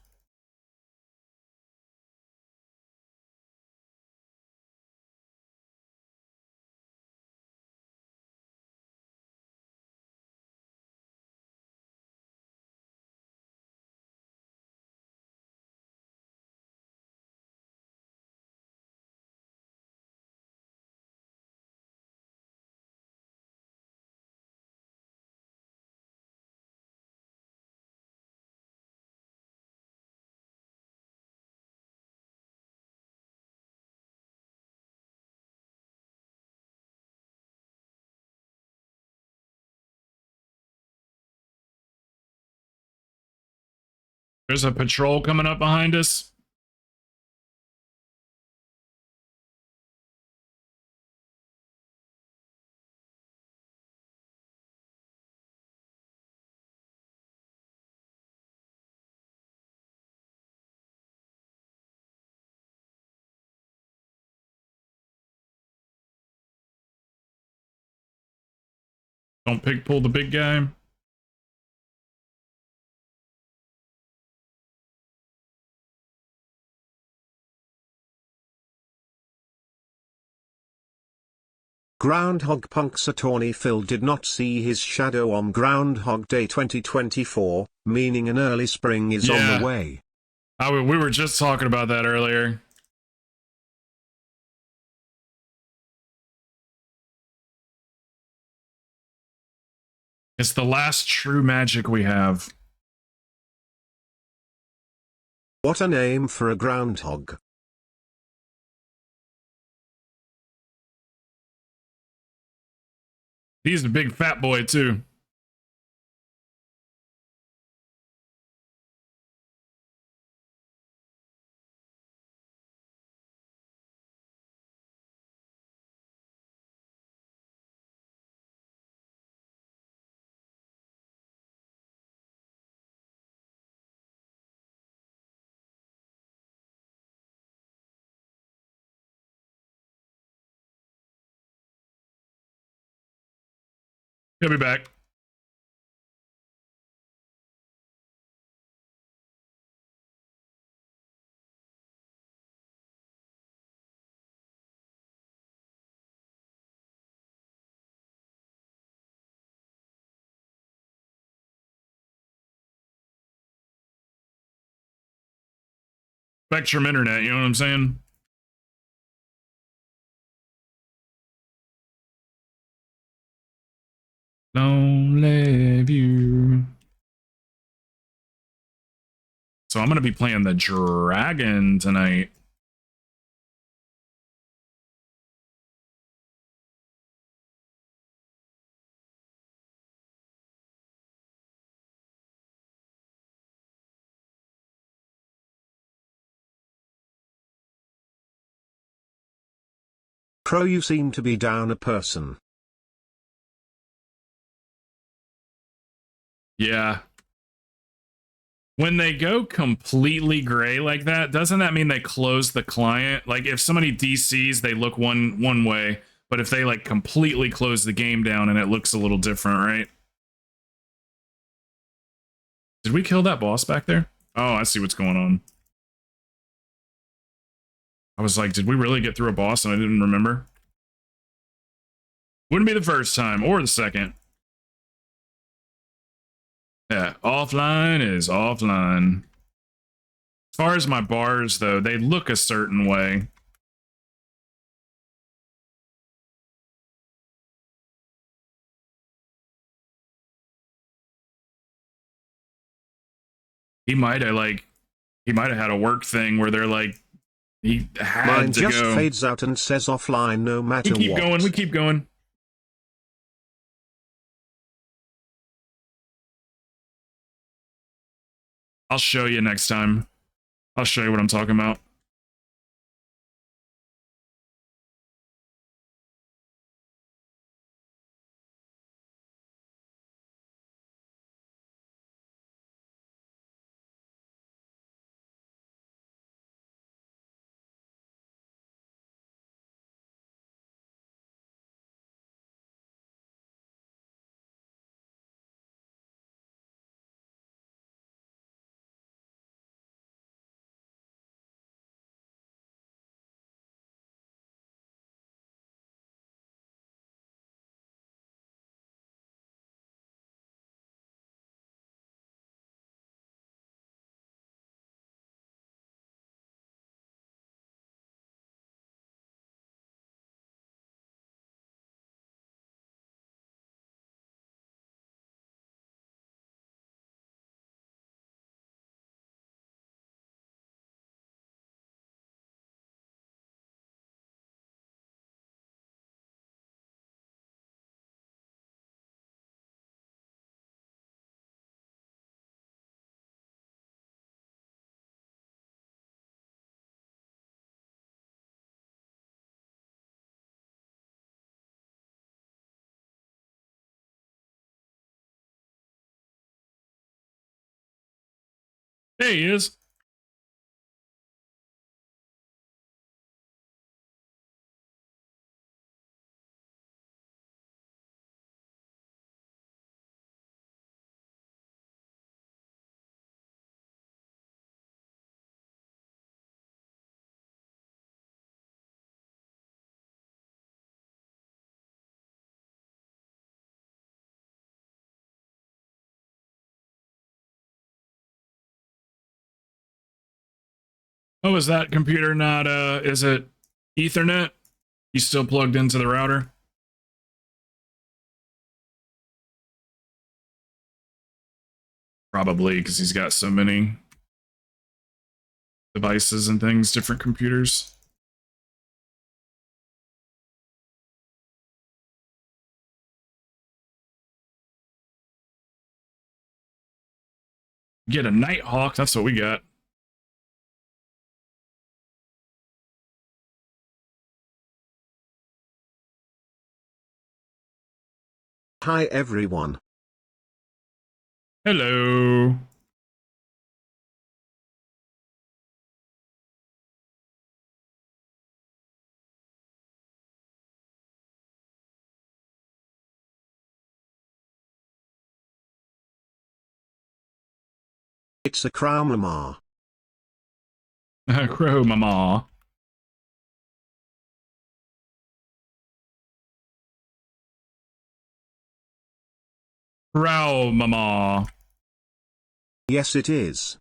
There's a patrol coming up behind us. Don't pull the big guy. Groundhog Punk's attorney Phil did not see his shadow on Groundhog Day 2024, meaning an early spring is on the way. We were just talking about that earlier. It's the last true magic we have. What a name for a groundhog. He's a big fat boy, too. He'll be back. Spectrum internet, you know what I'm saying? Don't leave you. So I'm going to be playing the dragon tonight. Crow, you seem to be down a person. Yeah. When they go completely gray like that, doesn't that mean they close the client? Like if somebody DCs, they look one way, but if they like completely close the game down and it looks a little different, right? Did we kill that boss back there? Oh, I see what's going on. I was like, did we really get through a boss and I didn't remember? Wouldn't be the first time or the second. Yeah, offline is offline. As far as my bars, though, they look a certain way. He might have had a work thing where they're like, he had Mine to just go. fades out and says offline no matter what. We keep going. I'll show you next time. I'll show you what I'm talking about. There he is. Oh, is that computer not, is it Ethernet? You still plugged into the router? Probably, because he's got so many devices and things, different computers. Get a Nighthawk, that's what we got. Hi everyone. Hello. It's a crow mama. Crow mama. Crow mama. Yes it is.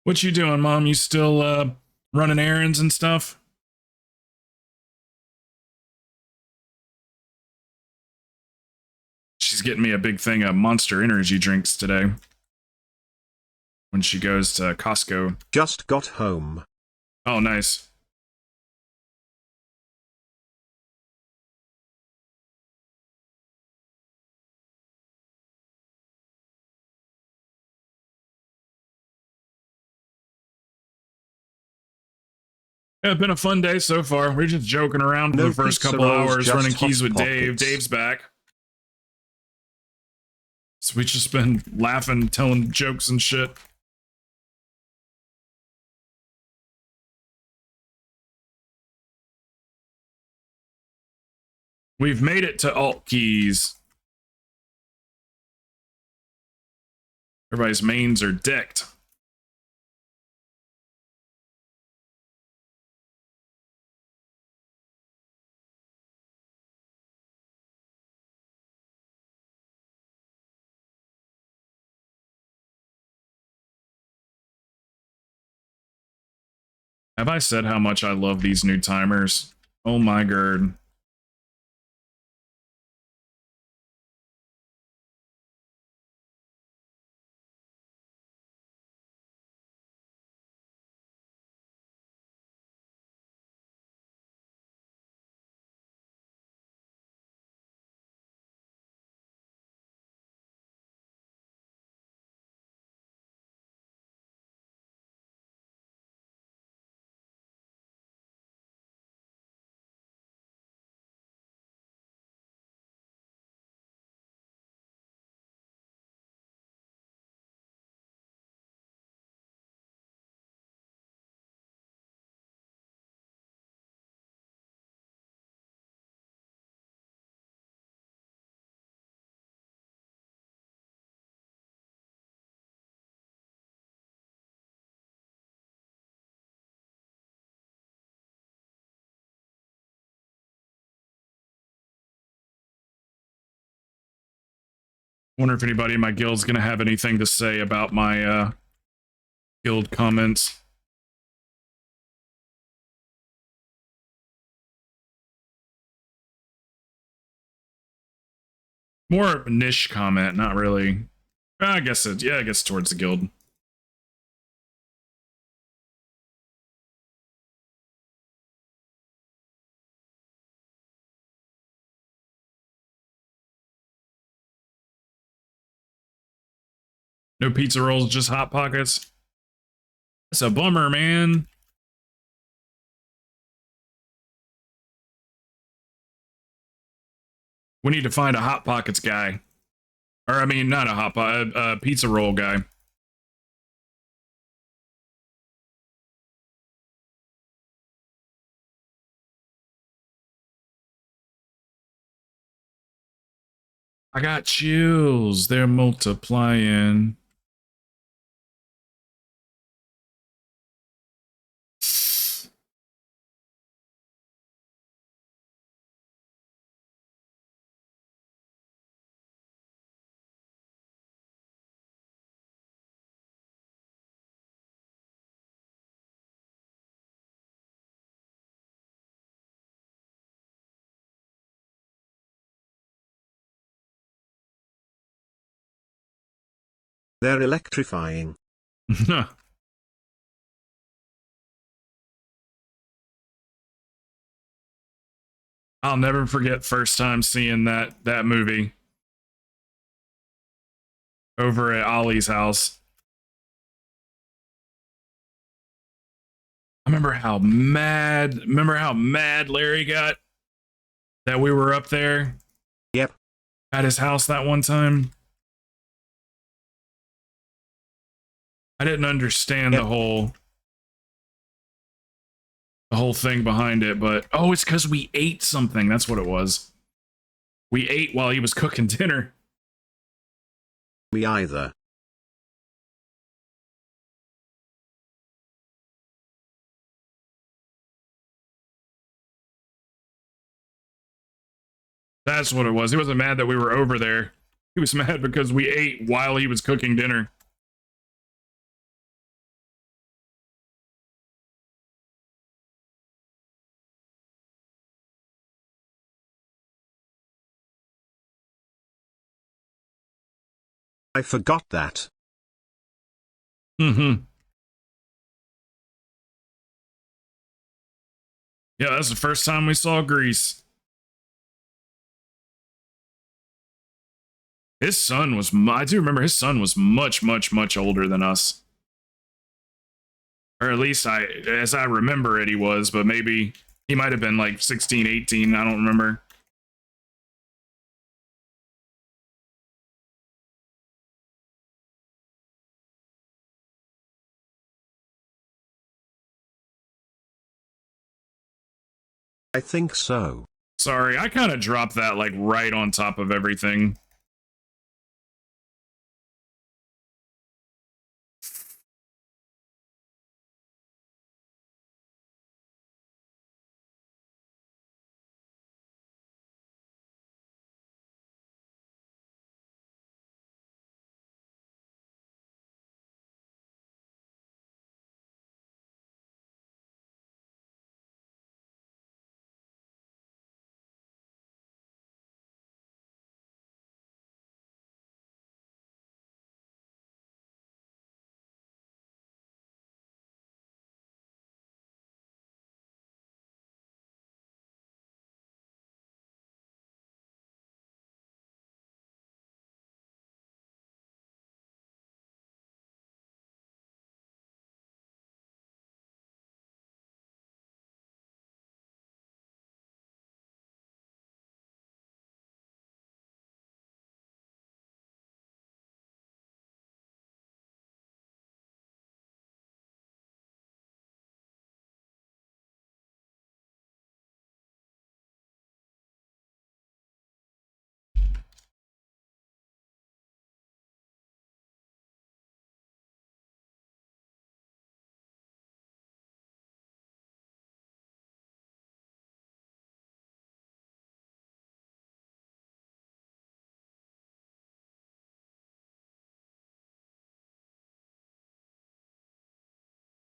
What you doing, Mom? You still running errands and stuff? She's getting me a big thing of Monster Energy drinks today when she goes to Costco. Just got home. Oh, nice. Yeah, it's been a fun day so far. We're just joking around for No the first pizza couple rolls, hours, just running Hot keys with Dave. Pockets. Dave's back. So we just been laughing, telling jokes and shit. We've made it to alt keys. Everybody's mains are decked. Have I said how much I love these new timers? Oh my god. Wonder if anybody in my guild's gonna have anything to say about my guild comments. More niche comment, not really. I guess it, yeah, I guess towards the guild. No pizza rolls, just Hot Pockets. That's a bummer, man. We need to find a Hot Pockets guy. Or, I mean, not a Hot Pocket, a pizza roll guy. I got chills. They're multiplying. They're electrifying. I'll never forget first time seeing that movie over at Ollie's house. I remember how mad Larry got that we were up there. Yep. At his house that one time. I didn't understand Yep. the whole thing behind it, but oh, it's because we ate something. That's what it was. We ate while he was cooking dinner. Me either. That's what it was. He wasn't mad that we were over there. He was mad because we ate while he was cooking dinner. I forgot that. Mm-hmm. Yeah, that's the first time we saw Grease. His son was, I do remember his son was much, much, much older than us. Or at least as I remember it, he was, but maybe he might have been like 16, 18. I don't remember. I think so. Sorry, I kind of dropped that like right on top of everything.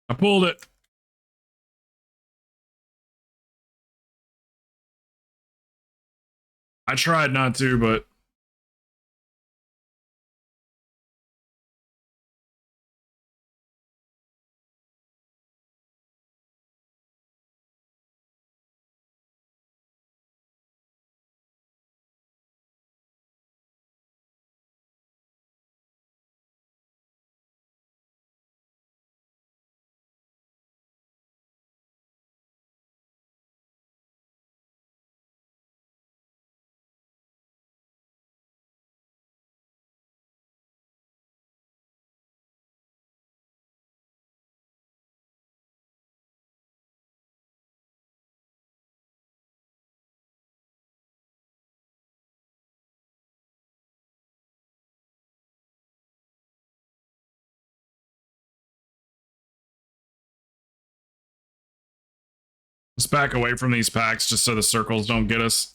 I pulled it. I tried not to, but Let's back away from these packs just so the circles don't get us.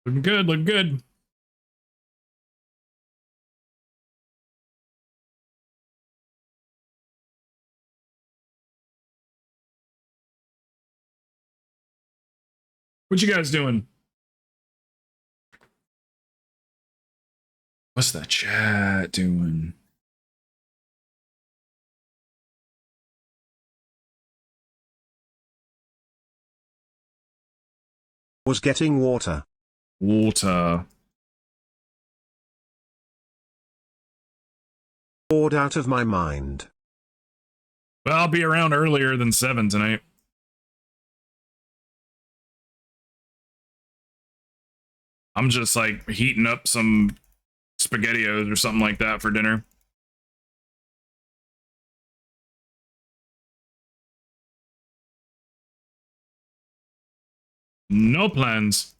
Looking good, looking good. What you guys doing? What's that chat doing? Was getting water. Water. Bored out of my mind. Well, I'll be around earlier than 7 tonight. I'm just like heating up some SpaghettiOs or something like that for dinner. No plans.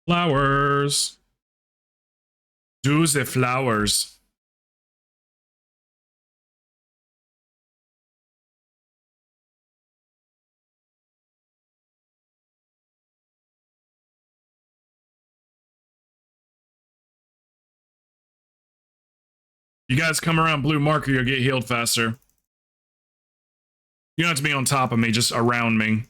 Flowers. Do the flowers. You guys come around blue marker, you'll get healed faster. You don't have to be on top of me, just around me.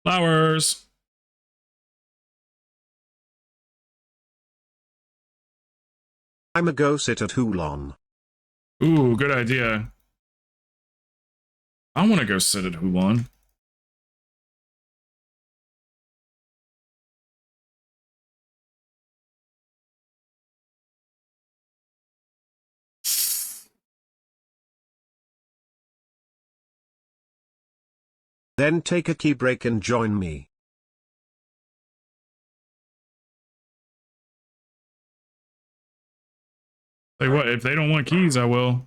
Flowers. I'm a go sit at Hulon. Ooh, good idea. I want to go sit at Hulon. Then take a key break and join me. Tell you what, if they don't want keys, I will.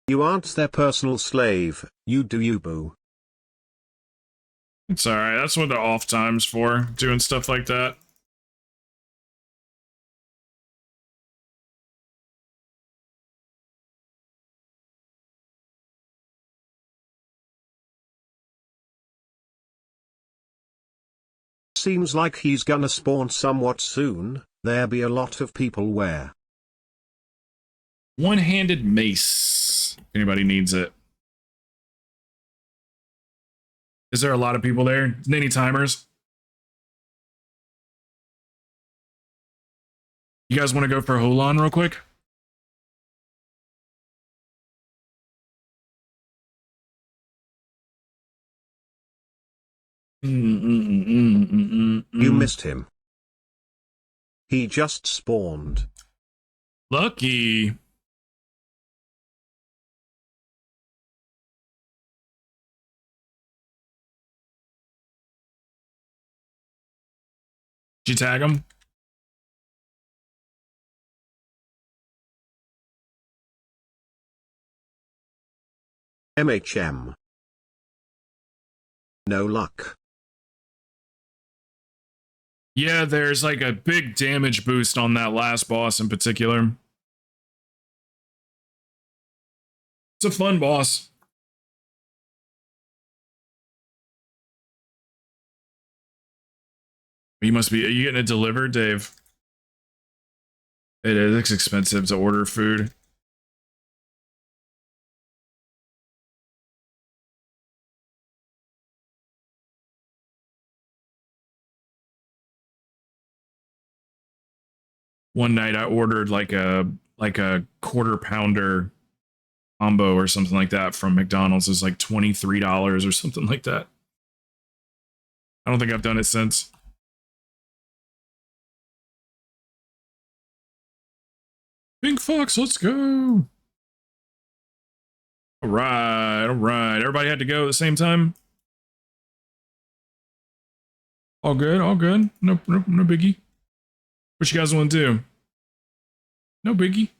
You aren't their personal slave, you do you, boo. It's alright, that's what the off time's for, doing stuff like that. Seems like he's gonna spawn somewhat soon. There be a lot of people where. One-handed mace. If anybody needs it. Is there a lot of people there? Any timers? You guys want to go for Hulon real quick? You missed him. He just spawned. Lucky. Did you tag him? MHM. No luck. Yeah, there's like a big damage boost on that last boss in particular. It's a fun boss. You must be, are you getting it delivered, Dave? It is, it's expensive to order food. One night I ordered like a quarter pounder combo or something like that from McDonald's. It was like $23 or something like that. I don't think I've done it since. Pink Fox, let's go. All right, all right. Everybody had to go at the same time? All good, all good. No biggie. What you guys want to do? No biggie.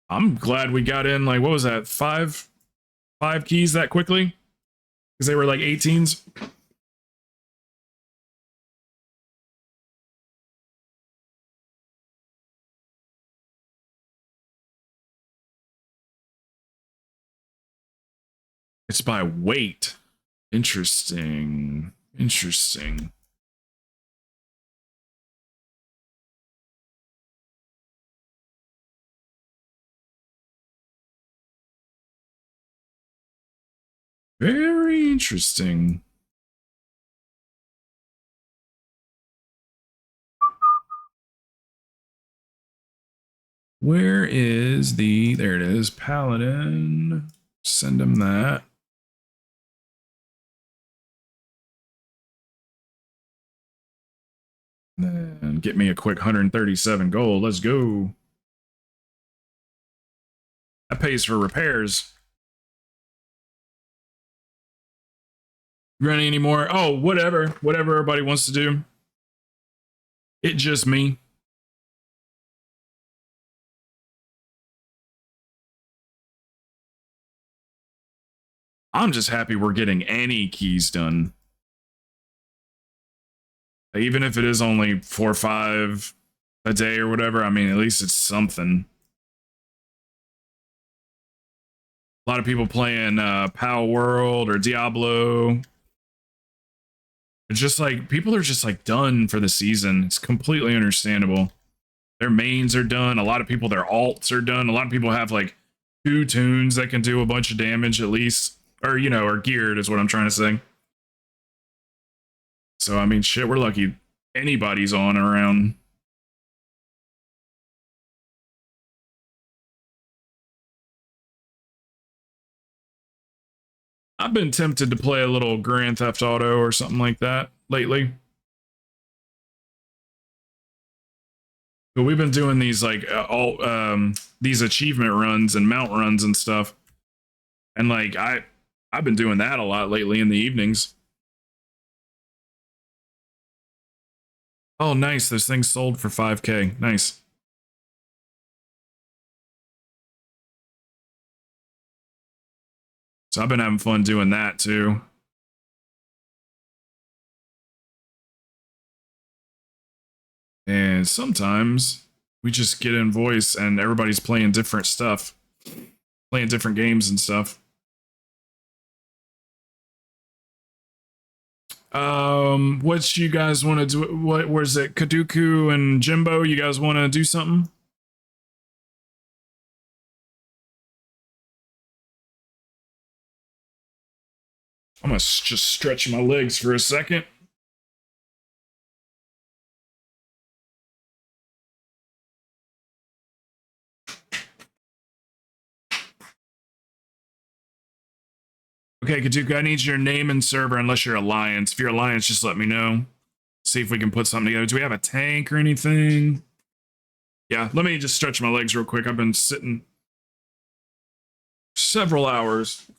I'm glad we got in, like, what was that? Five keys that quickly? Because they were like 18s. It's by weight. Interesting. Interesting. Very interesting. Where is the, there it is, Paladin. Send him that. And get me a quick 137 gold. Let's go. That pays for repairs. Running any more? Oh, whatever. Whatever everybody wants to do. It just me. I'm just happy we're getting any keys done. Even if it is only 4 or 5 a day or whatever, I mean, at least it's something. A lot of people playing Power World or Diablo. It's just like, people are just like done for the season. It's completely understandable. Their mains are done. A lot of people, their alts are done. A lot of people have like 2 tunes that can do a bunch of damage at least. Or, you know, are geared is what I'm trying to say. So, I mean, shit, we're lucky anybody's on around. I've been tempted to play a little Grand Theft Auto or something like that lately. But we've been doing these like these achievement runs and mount runs and stuff. And like I've been doing that a lot lately in the evenings. Oh, nice. Those things sold for 5K. Nice. So I've been having fun doing that too. And sometimes we just get in voice and everybody's playing different stuff, playing different games and stuff. What you guys want to do? What was it? Kaduku and Jimbo, you guys want to do something? I'm gonna just stretch my legs for a second. Okay, Kaduku, I need your name and server unless you're Alliance. If you're Alliance, just let me know. See if we can put something together. Do we have a tank or anything? Yeah, let me just stretch my legs real quick. I've been sitting several hours.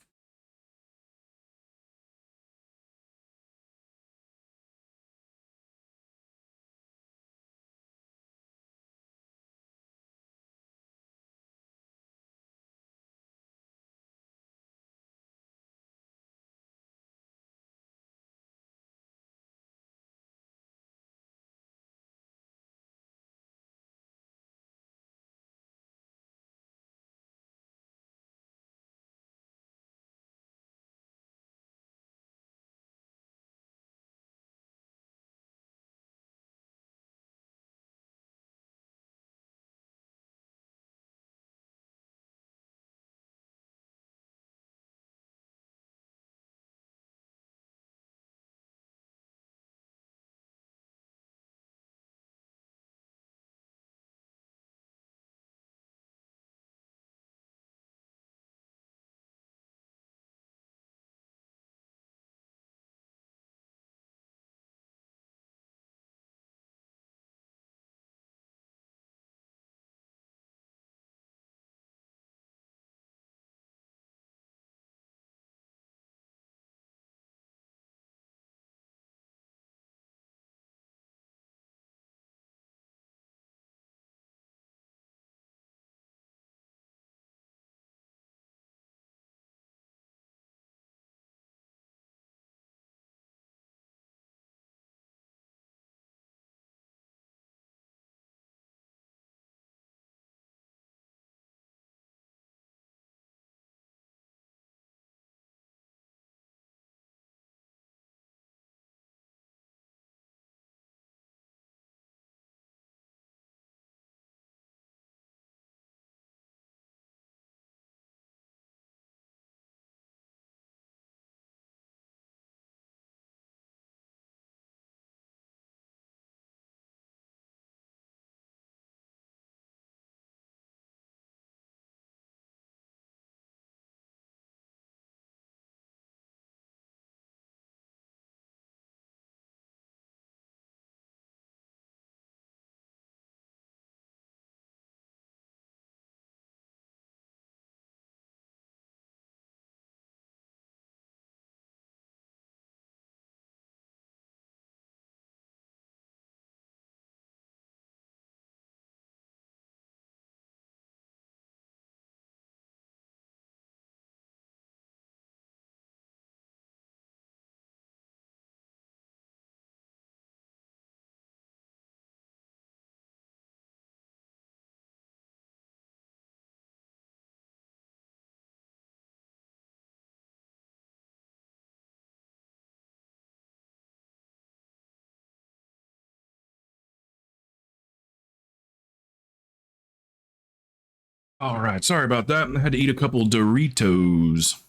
All right, sorry about that. I had to eat a couple Doritos.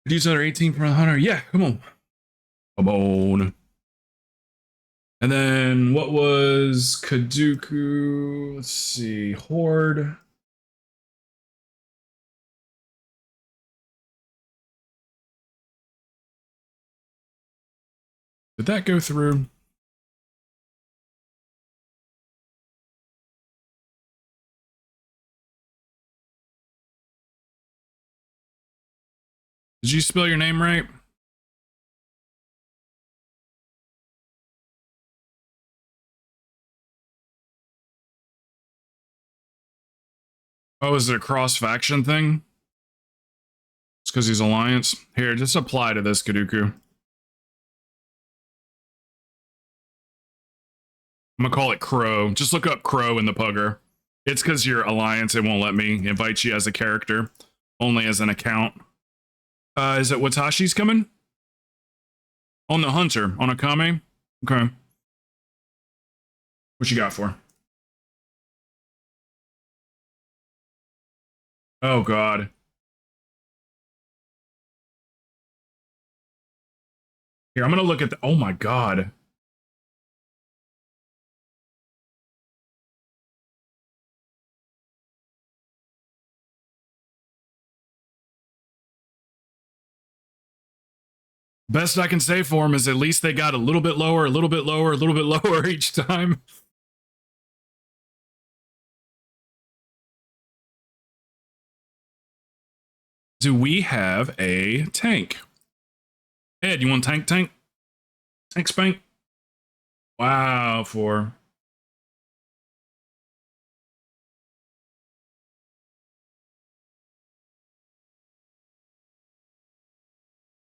These are 18 for 100. Yeah, come on. Come on. And then what was Kaduku? Let's see. Horde. Did that go through? Did you spell your name right? Oh, is it a cross-faction thing? It's because he's Alliance. Here, just apply to this, Kaduku. I'm gonna call it Crow. Just look up Crow in the Pugger. It's because you're Alliance, it won't let me invite you as a character. Only as an account. Is it Watashi's coming? On the Hunter, on Akame? Okay. What you got for? Oh, God. Here, I'm gonna look at the... Oh, my God. Best I can say for him is at least they got a little bit lower, a little bit lower, a little bit lower each time. Do we have a tank? Ed, you want tank? Tank spank? Wow, 4.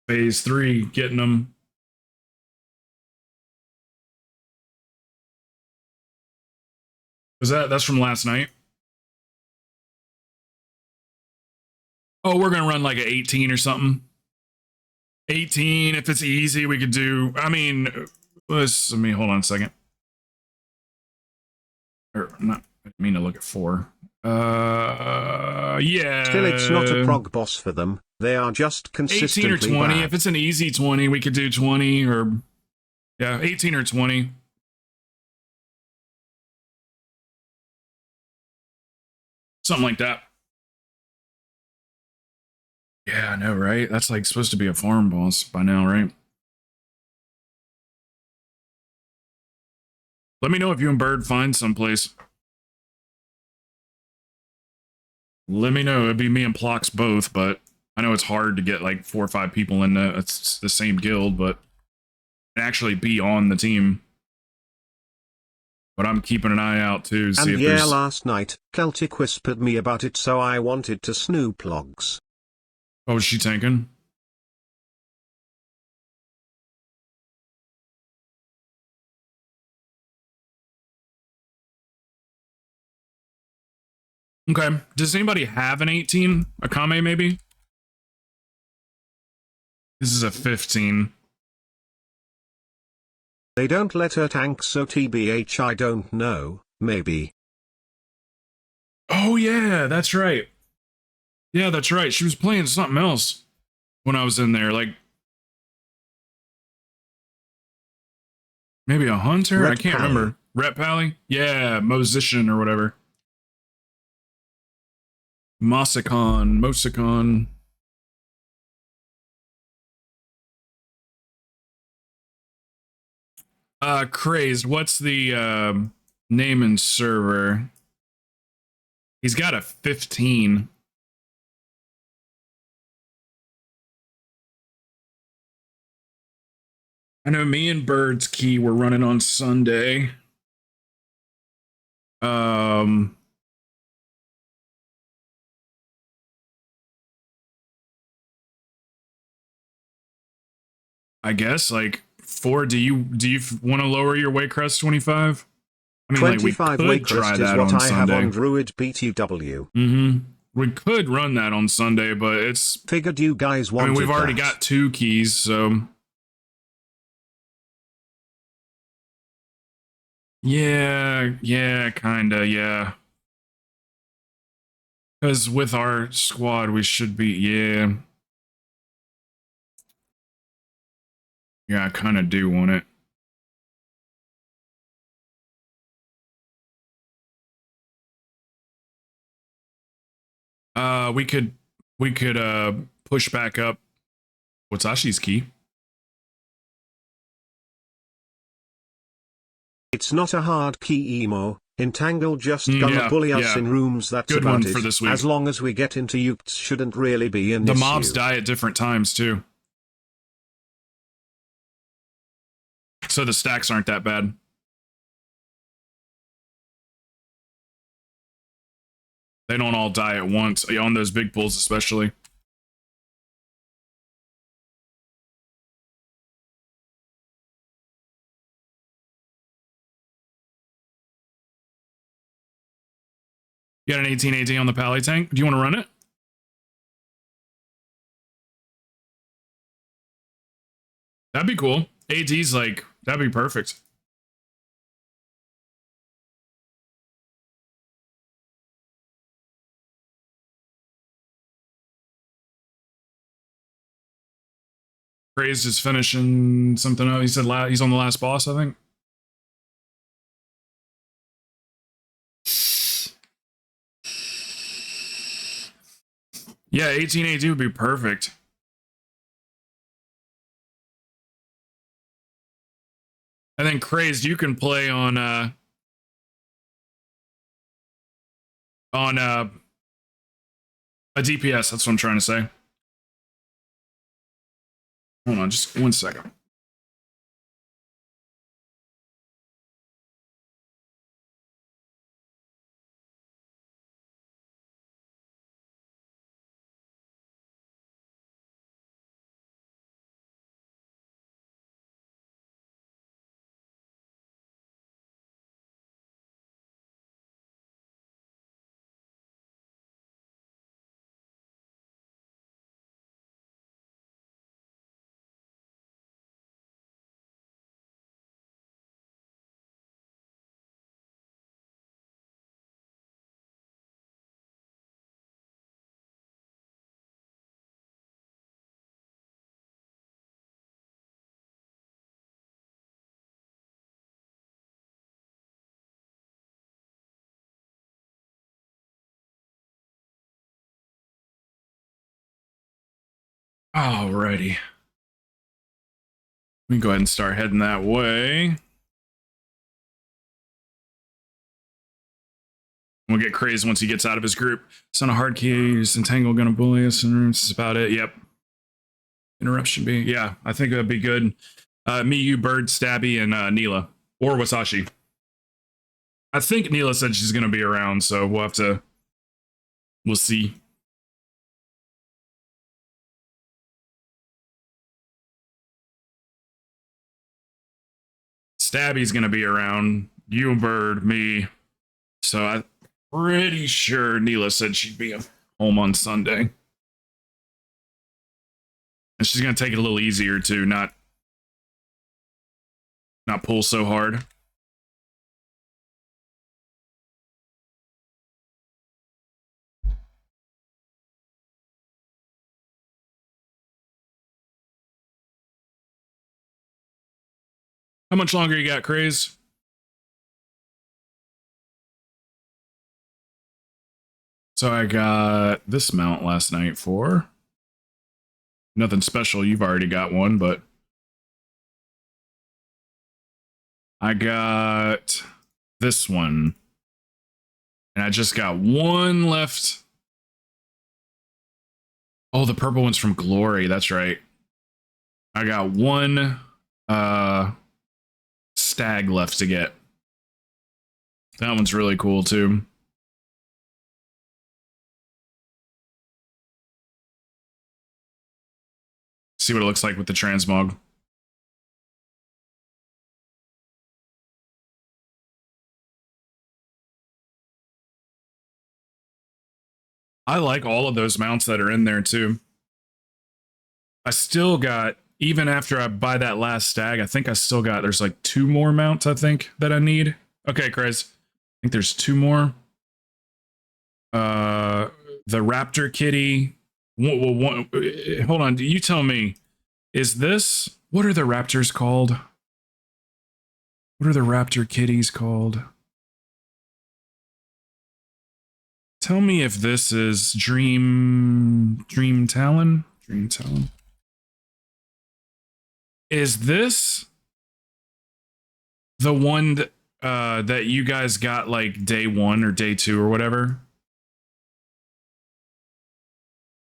Phase 3, getting them. Was that's from last night? Oh, we're gonna run like an 18 or something. 18, if it's easy, we could do. I mean, let me hold on a second. Or not, I didn't mean to look at 4. Yeah. Still, it's not a prog boss for them. They are just consistently 18 or 20. bad. If it's an easy 20, we could do 20 or yeah, 18 or 20. Something like that. Yeah, I know, right? That's like supposed to be a farm boss by now, right? Let me know if you and Bird find someplace. Let me know. It'd be me and Plox both, but I know it's hard to get like 4 or 5 people in it's the same guild, but actually be on the team. But I'm keeping an eye out too. See and if yeah, there's... last night, Celtic whispered me about it, so I wanted to snoop logs. Oh, is she tanking? Okay. Does anybody have an 18? Akame, maybe? This is a 15. They don't let her tank, so TBH, I don't know, maybe. Oh, yeah, that's right. Yeah, that's right. She was playing something else when I was in there. Like, maybe a hunter? Ret I can't Pally. remember. Ret Pally? Yeah, musician or whatever. Mosicon. Crazed. What's the name and server? He's got a 15. I know me and Bird's Key were running on Sunday. I guess like 4. Do you want to lower your Waycrest 25? I mean, like we 25 could try Waycrest is that what on I have Sunday. on Druid BTW. We could run that on Sunday, but it's... Figured you guys wanted I mean, we've already that. got 2 keys, so... Yeah, kinda, yeah. Because with our squad, we should be, yeah. Yeah, I kind of do want it. We could push back up Watashi's key. It's not a hard key, emo. Entangle just gonna bully us in rooms, that's good about one it. for this week. As long as we get into Ukes, shouldn't really be an issue. The mobs die at different times too, so the stacks aren't that bad. They don't all die at once, on those big pools especially. You got an 18AD on the Pally tank? Do you want to run it? That'd be cool. AD's like, that'd be perfect. Crazed is finishing something up. He said he's on the last boss, I think. Yeah, 18AD would be perfect. And then Crazed, you can play on a DPS. That's what I'm trying to say. Hold on, just 1 second. Alrighty. We can go ahead and start heading that way. We'll get Crazed once he gets out of his group. Son of hard keys, entangle gonna bully us in rooms. That's about it. Yep. Interruption B. Yeah, I think that'd be good. Me, you, Bird, Stabby, and Neela. Or Wasashi. I think Neela said she's gonna be around, so we'll have to... We'll see. Stabby's gonna be around. You, Bird, me. So I'm pretty sure Neela said she'd be home on Sunday. And she's gonna take it a little easier too, not pull so hard. How much longer you got, Craze? So I got this mount last night for nothing special. You've already got one, but I got this one. And I just got one left. Oh, the purple one's from Glory. That's right. I got one stag left to get. That one's really cool too. See what it looks like with the transmog. I like all of those mounts that are in there too. I still got, even after I buy that last stag, I think I still got, there's like 2 more mounts, I think, that I need. Okay, Chris. I think there's 2 more. the raptor kitty. Hold on, you tell me. Is this, what are the raptors called? What are the raptor kitties called? Tell me if this is Dream Talon? Dream Talon. Is this the one that you guys got like day 1 or day 2 or whatever?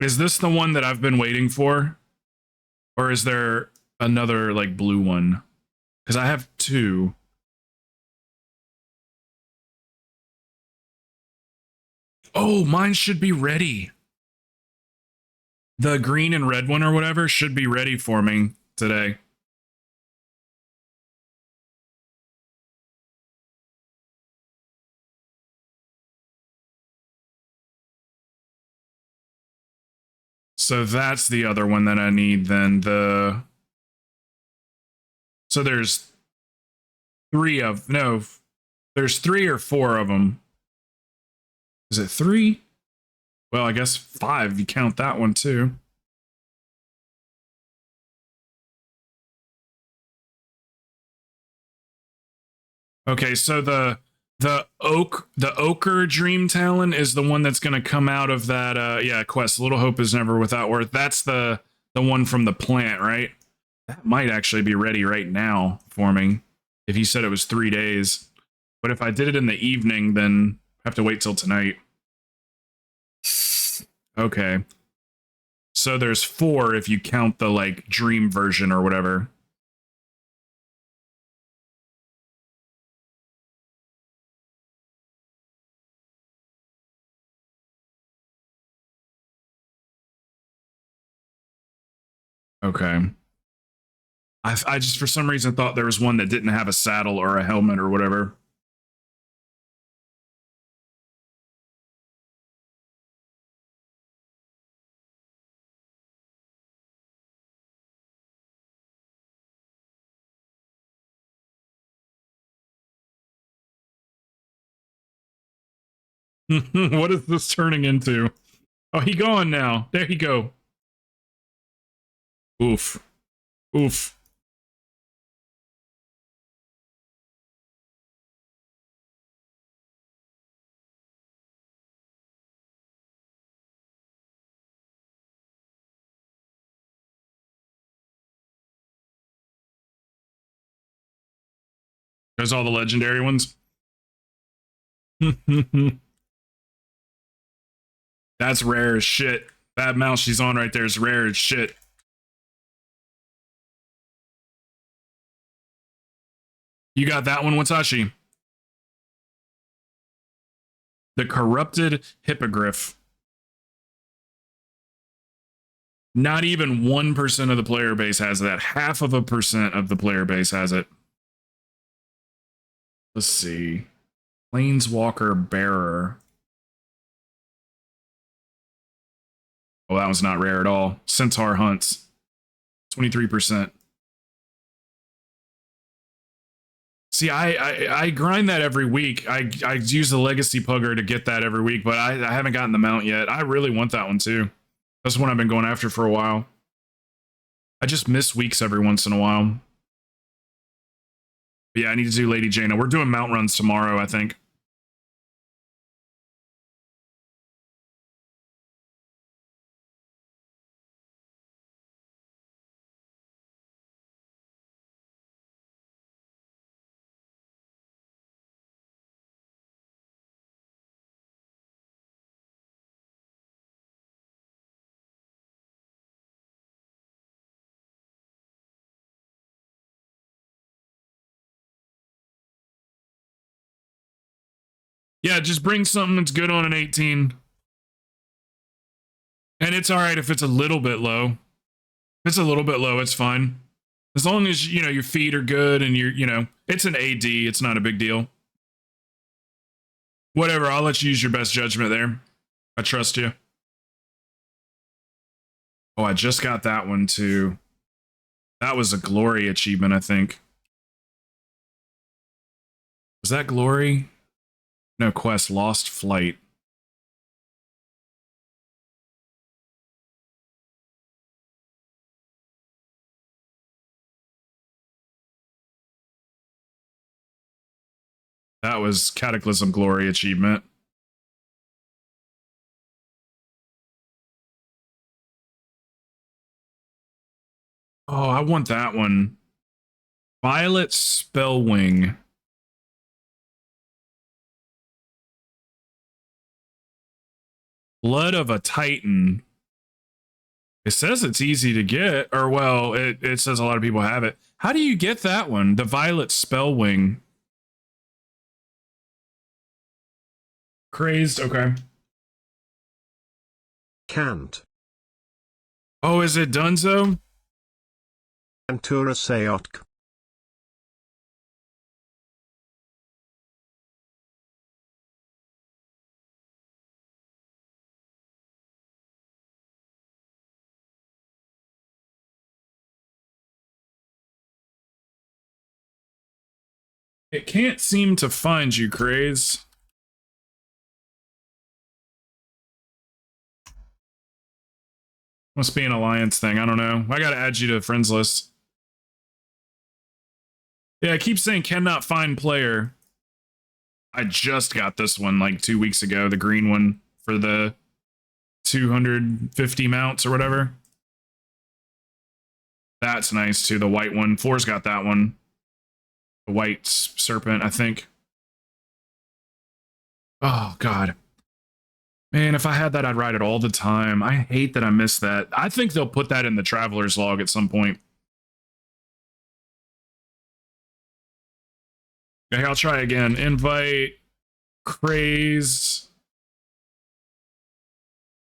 Is this the one that I've been waiting for? Or is there another like blue one? Because I have 2. Oh, mine should be ready. The green and red one or whatever should be ready for me today. So that's the other one that I need then. So there's 3 or 4 of them. Is it 3? Well, I guess 5 if you count that one too. Okay, so the ochre dream talon is the one that's going to come out of that quest. Little hope is never without worth. That's the one from the plant, right? That might actually be ready right now for me if you said it was 3 days. But if I did it in the evening, then I have to wait till tonight. Okay. So there's 4 if you count the like dream version or whatever. Okay. I just for some reason thought there was one that didn't have a saddle or a helmet or whatever. What is this turning into? Oh, he gone now. There you go. Oof. Oof. There's all the legendary ones. That's rare as shit. That mouse she's on right there is rare as shit. You got that one, Watashi. The corrupted hippogriff. Not even 1% of the player base has that. 0.5% of the player base has it. Let's see. Planeswalker Bearer. Oh, that one's not rare at all. Centaur Hunts. 23%. See, I grind that every week. I use the Legacy Pugger to get that every week, but I haven't gotten the mount yet. I really want that one too. That's one I've been going after for a while. I just miss weeks every once in a while. But yeah, I need to do Lady Jaina. We're doing mount runs tomorrow, I think. Yeah, just bring something that's good on an 18. And it's all right if it's a little bit low. If it's a little bit low, it's fine. As long as, you know, your feet are good and it's an AD, it's not a big deal. Whatever, I'll let you use your best judgment there. I trust you. Oh, I just got that one too. That was a glory achievement, I think. Was that glory? No, quest, Lost Flight. That was Cataclysm Glory achievement. Oh, I want that one. Violet Spellwing. Blood of a Titan. It says it's easy to get, or well, it says a lot of people have it. How do you get that one? The Violet Spellwing. Crazed, okay. Can't. Oh, is it Dunzo? Antura Sayotk. It can't seem to find you, Craze. Must be an alliance thing. I don't know. I gotta add you to friends list. Yeah, I keep saying cannot find player. I just got this one like 2 weeks ago, the green one for the 250 mounts or whatever. That's nice too, the white one. Floor's got that one. The white serpent, I think. Oh, God. Man, if I had that, I'd ride it all the time. I hate that I missed that. I think they'll put that in the Traveler's Log at some point. Okay, I'll try again. Invite Craze.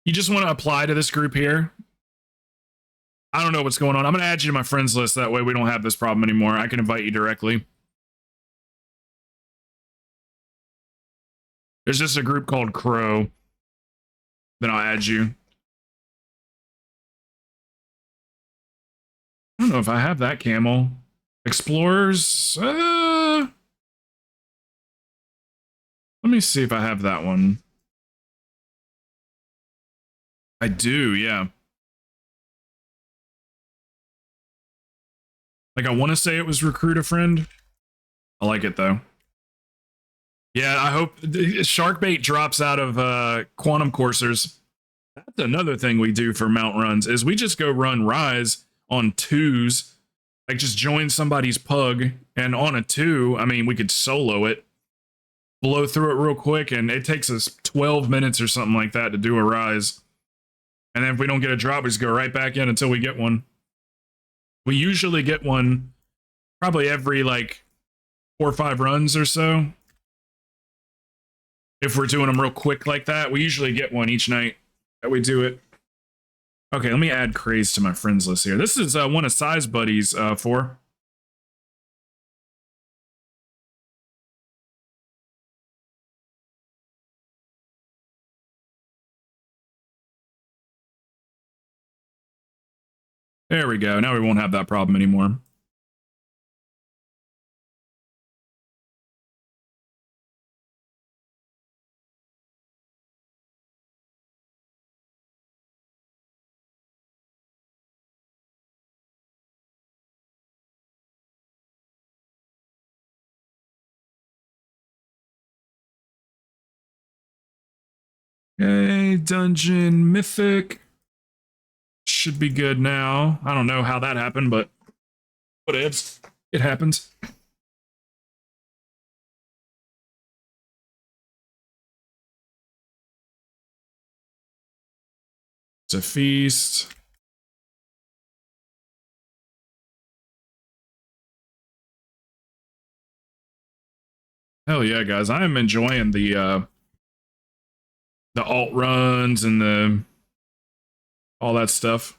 You just want to apply to this group here? I don't know what's going on. I'm going to add you to my friends list. That way we don't have this problem anymore. I can invite you directly. There's just a group called Crow. Then I'll add you. I don't know if I have that camel. Explorers. Let me see if I have that one. I do, yeah. Like, I want to say it was Recruit a Friend. I like it, though. Yeah, I hope Sharkbait drops out of Quantum Coursers. That's another thing we do for mount runs, is we just go run Rise on 2s. Like, just join somebody's pug, and on a 2, I mean, we could solo it, blow through it real quick, and it takes us 12 minutes or something like that to do a Rise. And then if we don't get a drop, we just go right back in until we get one. We usually get one probably every, like, 4 or 5 runs or so. If we're doing them real quick like that, we usually get one each night that we do it. Okay, let me add Craze to my friends list here. This is one of Size Buddy's for. There we go. Now we won't have that problem anymore. Okay, Dungeon Mythic. Should be good now. I don't know how that happened, but whatevs. It happens. It's a feast. Hell yeah, guys. I am enjoying the alt runs and the all that stuff.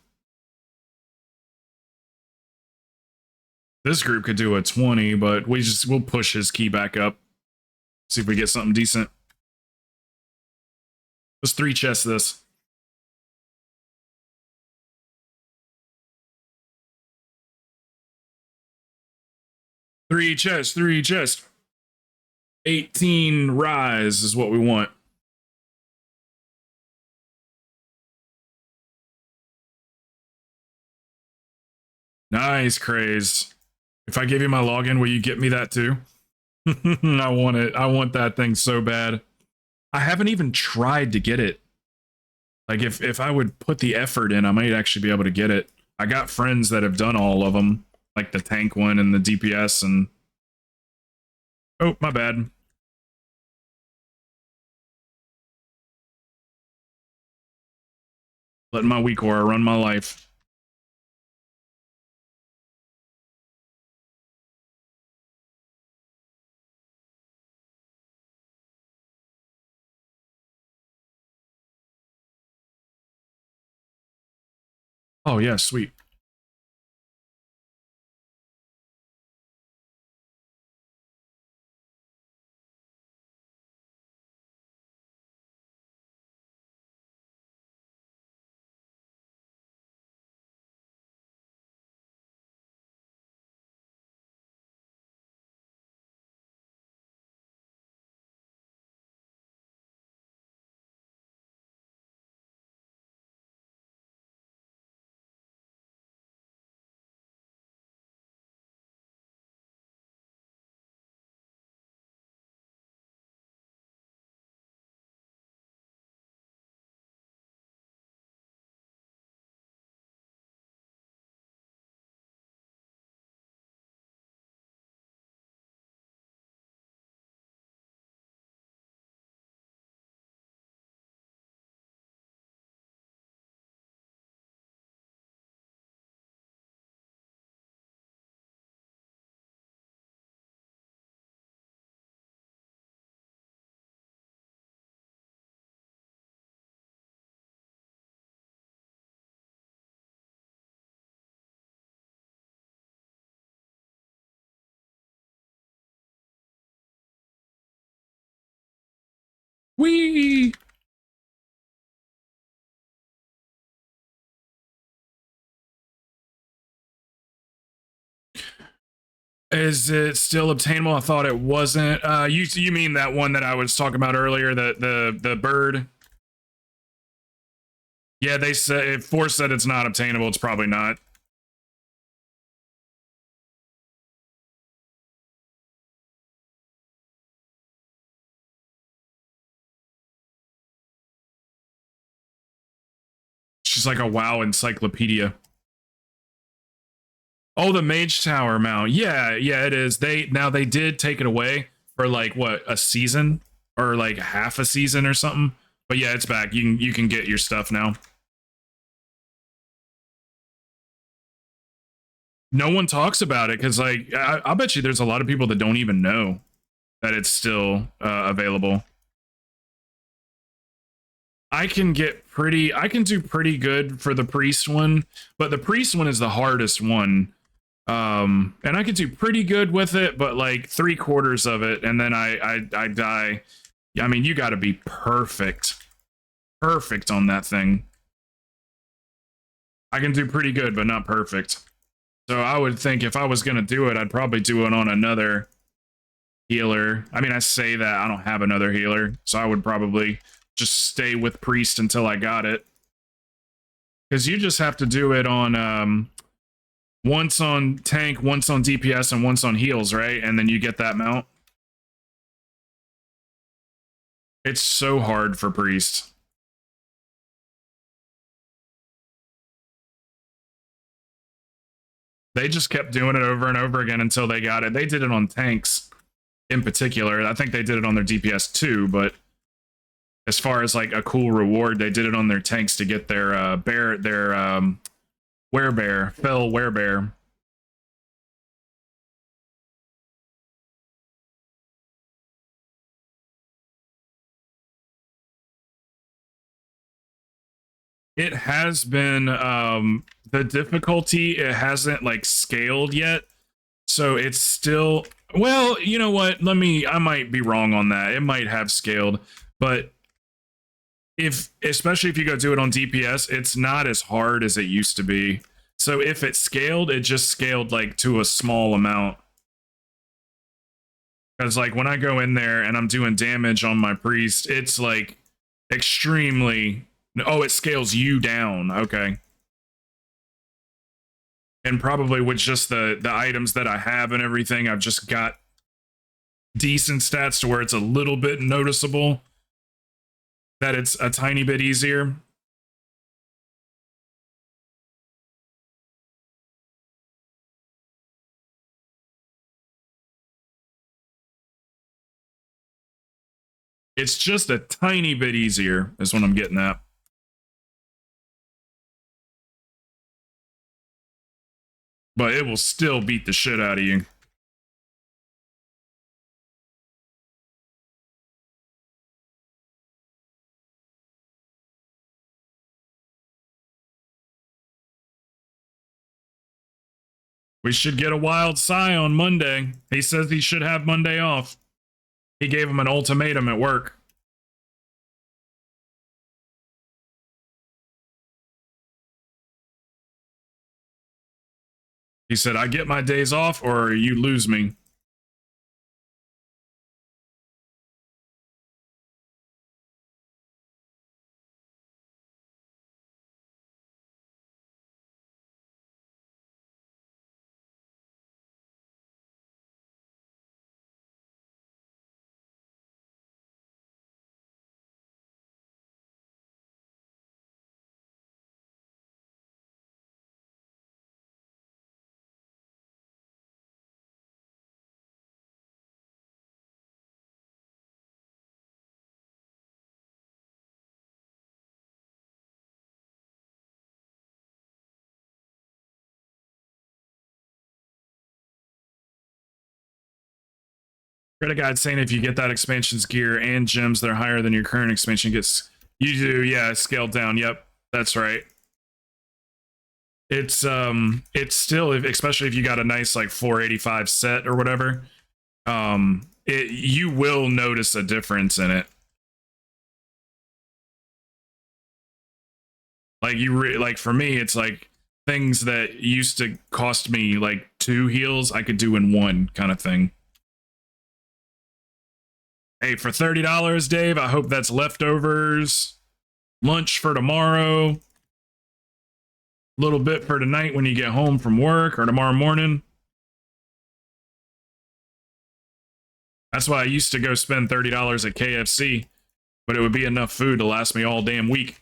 This group could do a 20, but we'll push his key back up. See if we get something decent. Let's 3 chest this. Three chest. 18 rise is what we want. Nice, Craze. If I give you my login, will you get me that too? I want it. I want that thing so bad. I haven't even tried to get it. Like if I would put the effort in, I might actually be able to get it. I got friends that have done all of them, like the tank one and the DPS and oh, my bad. Letting my weak aura run my life. Oh yeah, sweet. Whee! Is it still obtainable? I thought it wasn't. You mean that one that I was talking about earlier, the bird? Yeah, they said if Force said it's not obtainable, it's probably not. She's like a WoW encyclopedia. Oh, the Mage Tower mount. Yeah, yeah, it is. They did take it away for like what, a season or like half a season or something. But yeah, it's back. You can get your stuff now. No one talks about it because like I bet you there's a lot of people that don't even know that it's still available. I can do pretty good for the priest one, but the priest one is the hardest one. And I can do pretty good with it, but like 3/4 of it, and then I die. I mean, you got to be perfect on that thing. I can do pretty good, but not perfect. So I would think if I was gonna do it, I'd probably do it on another healer. I mean, I say that I don't have another healer, so I would probably just stay with priest until I got it. Because you just have to do it on once on tank, once on DPS, and once on heals, right? And then you get that mount. It's so hard for priest. They just kept doing it over and over again until they got it. They did it on tanks in particular. I think they did it on their DPS too, but as far as like a cool reward, they did it on their tanks to get their werebear, fell werebear. It has been the difficulty, it hasn't like scaled yet. So it's still, well, you know what? I might be wrong on that. It might have scaled, but especially if you go do it on DPS, it's not as hard as it used to be. So if it scaled, it just scaled like to a small amount. Because like when I go in there and I'm doing damage on my priest, it's like extremely, oh, it scales you down. Okay. And probably with just the items that I have and everything, I've just got decent stats to where it's a little bit noticeable that it's a tiny bit easier. It's just a tiny bit easier, is what I'm getting at. But it will still beat the shit out of you. We should get a wild Psy on Monday. He says he should have Monday off. He gave him an ultimatum at work. He said, I get my days off or you lose me. Read a guide saying if you get that expansion's gear and gems that are higher than your current expansion gets, you do, yeah, scaled down. Yep, that's right. It's still, especially if you got a nice like 485 set or whatever, you will notice a difference in it. Like like for me, it's like things that used to cost me like 2 heals, I could do in 1 kind of thing. Hey, for $30, Dave, I hope that's leftovers, lunch for tomorrow, a little bit for tonight when you get home from work or tomorrow morning. That's why I used to go spend $30 at KFC, but it would be enough food to last me all damn week.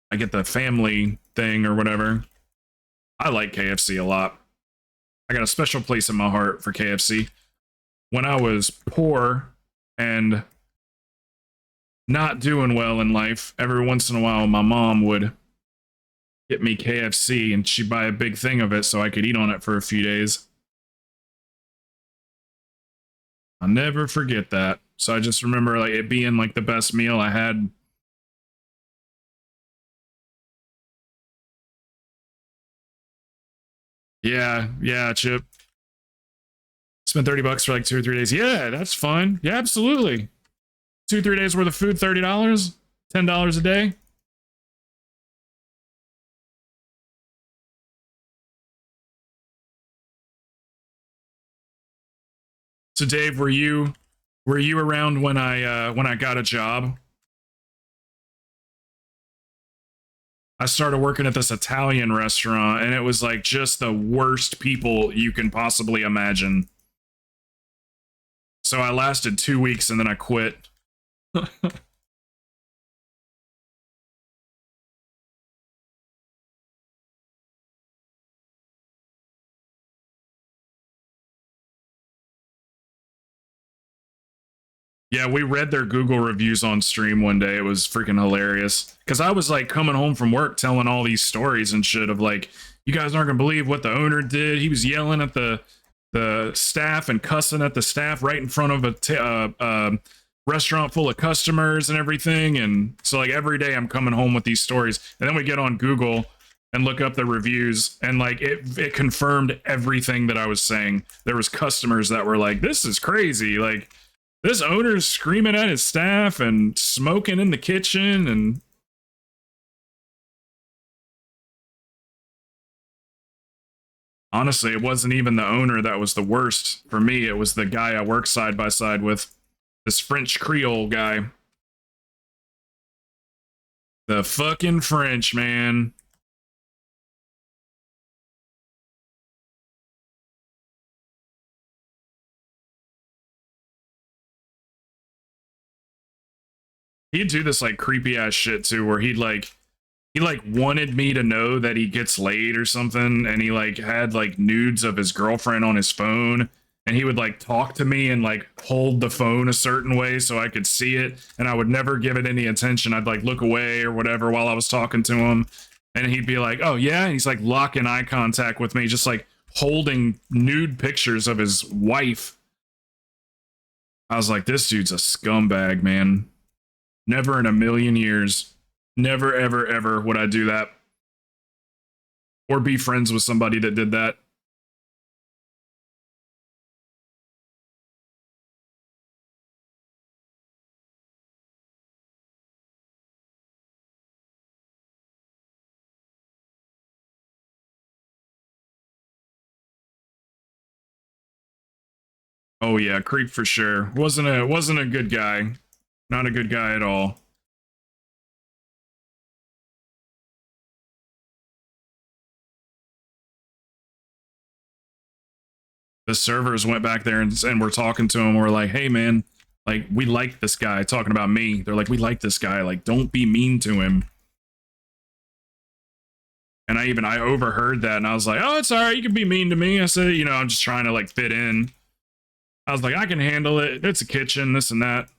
I get the family thing or whatever. I like KFC a lot. I got a special place in my heart for KFC. When I was poor and not doing well in life, every once in a while my mom would get me KFC and she'd buy a big thing of it so I could eat on it for a few days. I'll never forget that. So I just remember like it being like the best meal I had. Yeah, Chip. Spent $30 for like 2 or 3 days. Yeah, that's fun. Yeah, absolutely. 2 or 3 days worth of food, $30, $10 a day. So Dave, were you around when I got a job? I started working at this Italian restaurant and it was like just the worst people you can possibly imagine. So I lasted 2 weeks and then I quit. Yeah, we read their Google reviews on stream one day. It was freaking hilarious. Because I was like coming home from work telling all these stories and shit of like, you guys aren't gonna believe what the owner did. He was yelling at the staff and cussing at the staff right in front of a restaurant full of customers and everything. And so like every day I'm coming home with these stories. And then we get on Google and look up the reviews and like it confirmed everything that I was saying. There was customers that were like, this is crazy. Like, this owner's screaming at his staff and smoking in the kitchen and honestly, it wasn't even the owner that was the worst. For me, it was the guy I work side by side with. This French Creole guy. The fucking French, man. he'd do this like creepy ass shit too, where he like wanted me to know that he gets laid or something, and he like had like nudes of his girlfriend on his phone, and he would like talk to me and like hold the phone a certain way so I could see it, and I would never give it any attention. I'd like look away or whatever while I was talking to him, and he'd be like, "Oh yeah," and he's like locking eye contact with me, just like holding nude pictures of his wife. I was like, this dude's a scumbag, man. Never in a million years. Never, ever, ever would I do that. Or be friends with somebody that did that. Oh yeah, creep for sure. Wasn't a good guy. Not a good guy at all. The servers went back there and were talking to him. We're like, hey man, like we like this guy, talking about me. They're like, we like this guy, like don't be mean to him. And I overheard that, and I was like, oh, it's all right, you can be mean to me. I said, you know, I'm just trying to like fit in. I was like, I can handle it. It's a kitchen, this and that.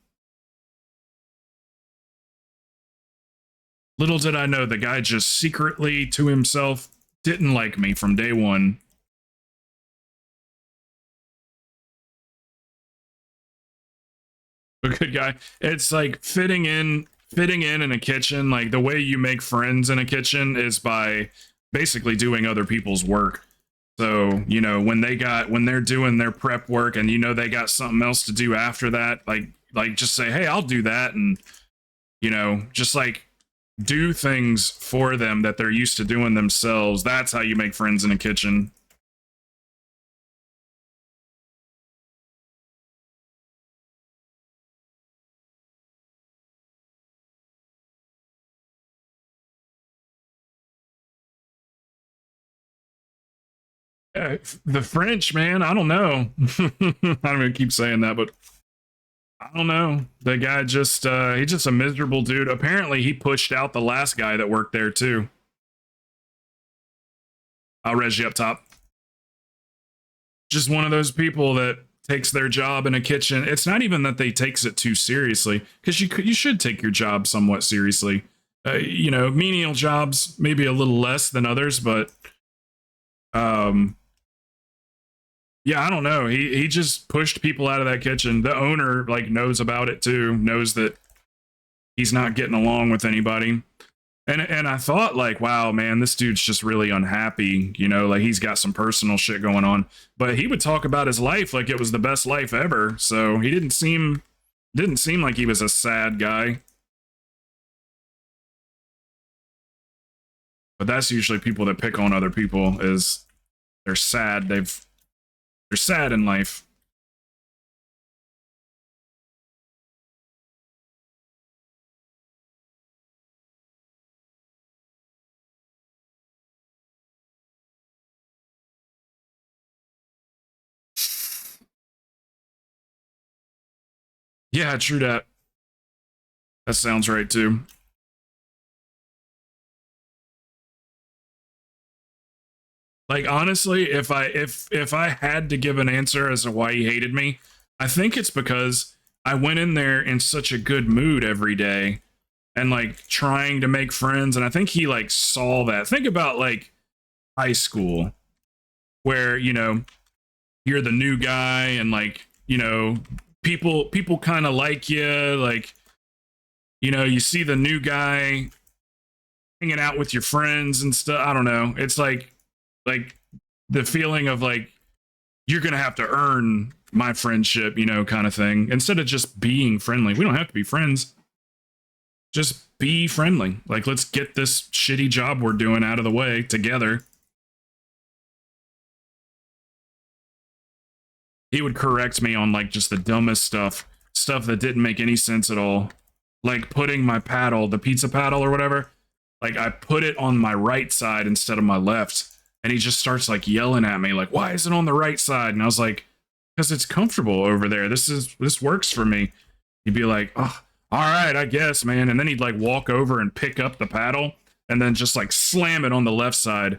Little did I know the guy just secretly to himself didn't like me from day one. A good guy. It's like fitting in a kitchen. Like the way you make friends in a kitchen is by basically doing other people's work. So, you know, when they're doing their prep work and you know they got something else to do after that, like just say, hey, I'll do that, and you know, just like do things for them that they're used to doing themselves. That's how you make friends in a kitchen. The French, man, I don't know. I'm gonna keep saying that, but I don't know. The guy just he's just a miserable dude. Apparently he pushed out the last guy that worked there too. I'll res you up top. Just one of those people that takes their job in a kitchen. It's not even that they takes it too seriously, because you should take your job somewhat seriously. You know, menial jobs maybe a little less than others, but yeah, I don't know. He just pushed people out of that kitchen. The owner like knows about it too, knows that he's not getting along with anybody. And I thought like, wow, man, this dude's just really unhappy, you know, like he's got some personal shit going on. But he would talk about his life like it was the best life ever. So he didn't seem like he was a sad guy. But that's usually people that pick on other people, is they're sad. They're sad in life. Yeah, true that. That sounds right too. Like honestly, if I had to give an answer as to why he hated me, I think it's because I went in there in such a good mood every day and like trying to make friends, and I think he like saw that. Think about like high school where, you know, you're the new guy and like, you know, people kind of like you, like, you know, you see the new guy hanging out with your friends and stuff. I don't know. It's like the feeling of like you're gonna have to earn my friendship, you know, kind of thing, instead of just being friendly. We don't have to be friends, just be friendly. Like, let's get this shitty job we're doing out of the way together. He would correct me on like just the dumbest stuff that didn't make any sense at all, like putting my paddle, the pizza paddle or whatever, like I put it on my right side instead of my left. And he just starts like yelling at me, like, why is it on the right side? And I was like, because it's comfortable over there. This works for me. He'd be like, oh, all right, I guess, man. And then he'd like walk over and pick up the paddle and then just like slam it on the left side.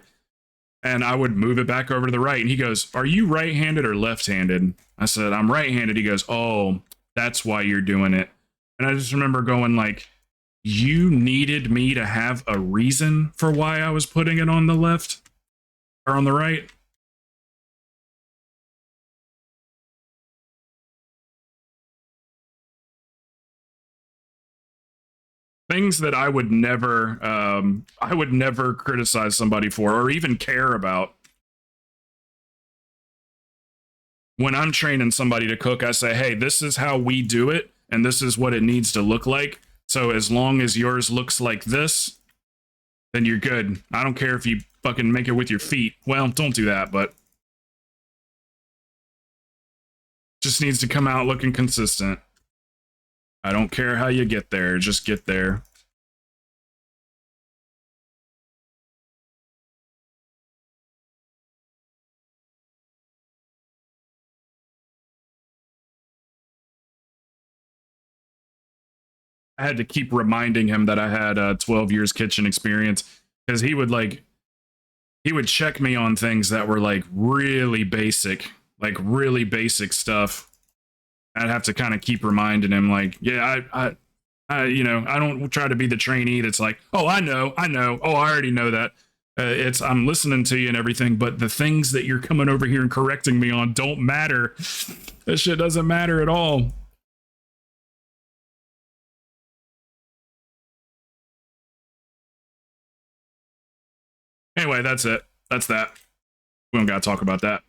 And I would move it back over to the right. And he goes, are you right-handed or left-handed? I said, I'm right-handed. He goes, oh, that's why you're doing it. And I just remember going like, you needed me to have a reason for why I was putting it on the left or on the right. Things that I would never criticize somebody for or even care about. When I'm training somebody to cook, I say, hey, this is how we do it, and this is what it needs to look like. So as long as yours looks like this, then you're good. I don't care if you fucking make it with your feet. Well, don't do that, but just needs to come out looking consistent. I don't care how you get there, just get there. I had to keep reminding him that I had 12 years kitchen experience because he would check me on things that were like really basic stuff. I'd have to kind of keep reminding him like, yeah, I don't try to be the trainee that's like, oh, I know. Oh, I already know that. I'm listening to you and everything, but the things that you're coming over here and correcting me on don't matter. That shit doesn't matter at all. Anyway, that's it. That's that. We don't gotta talk about that.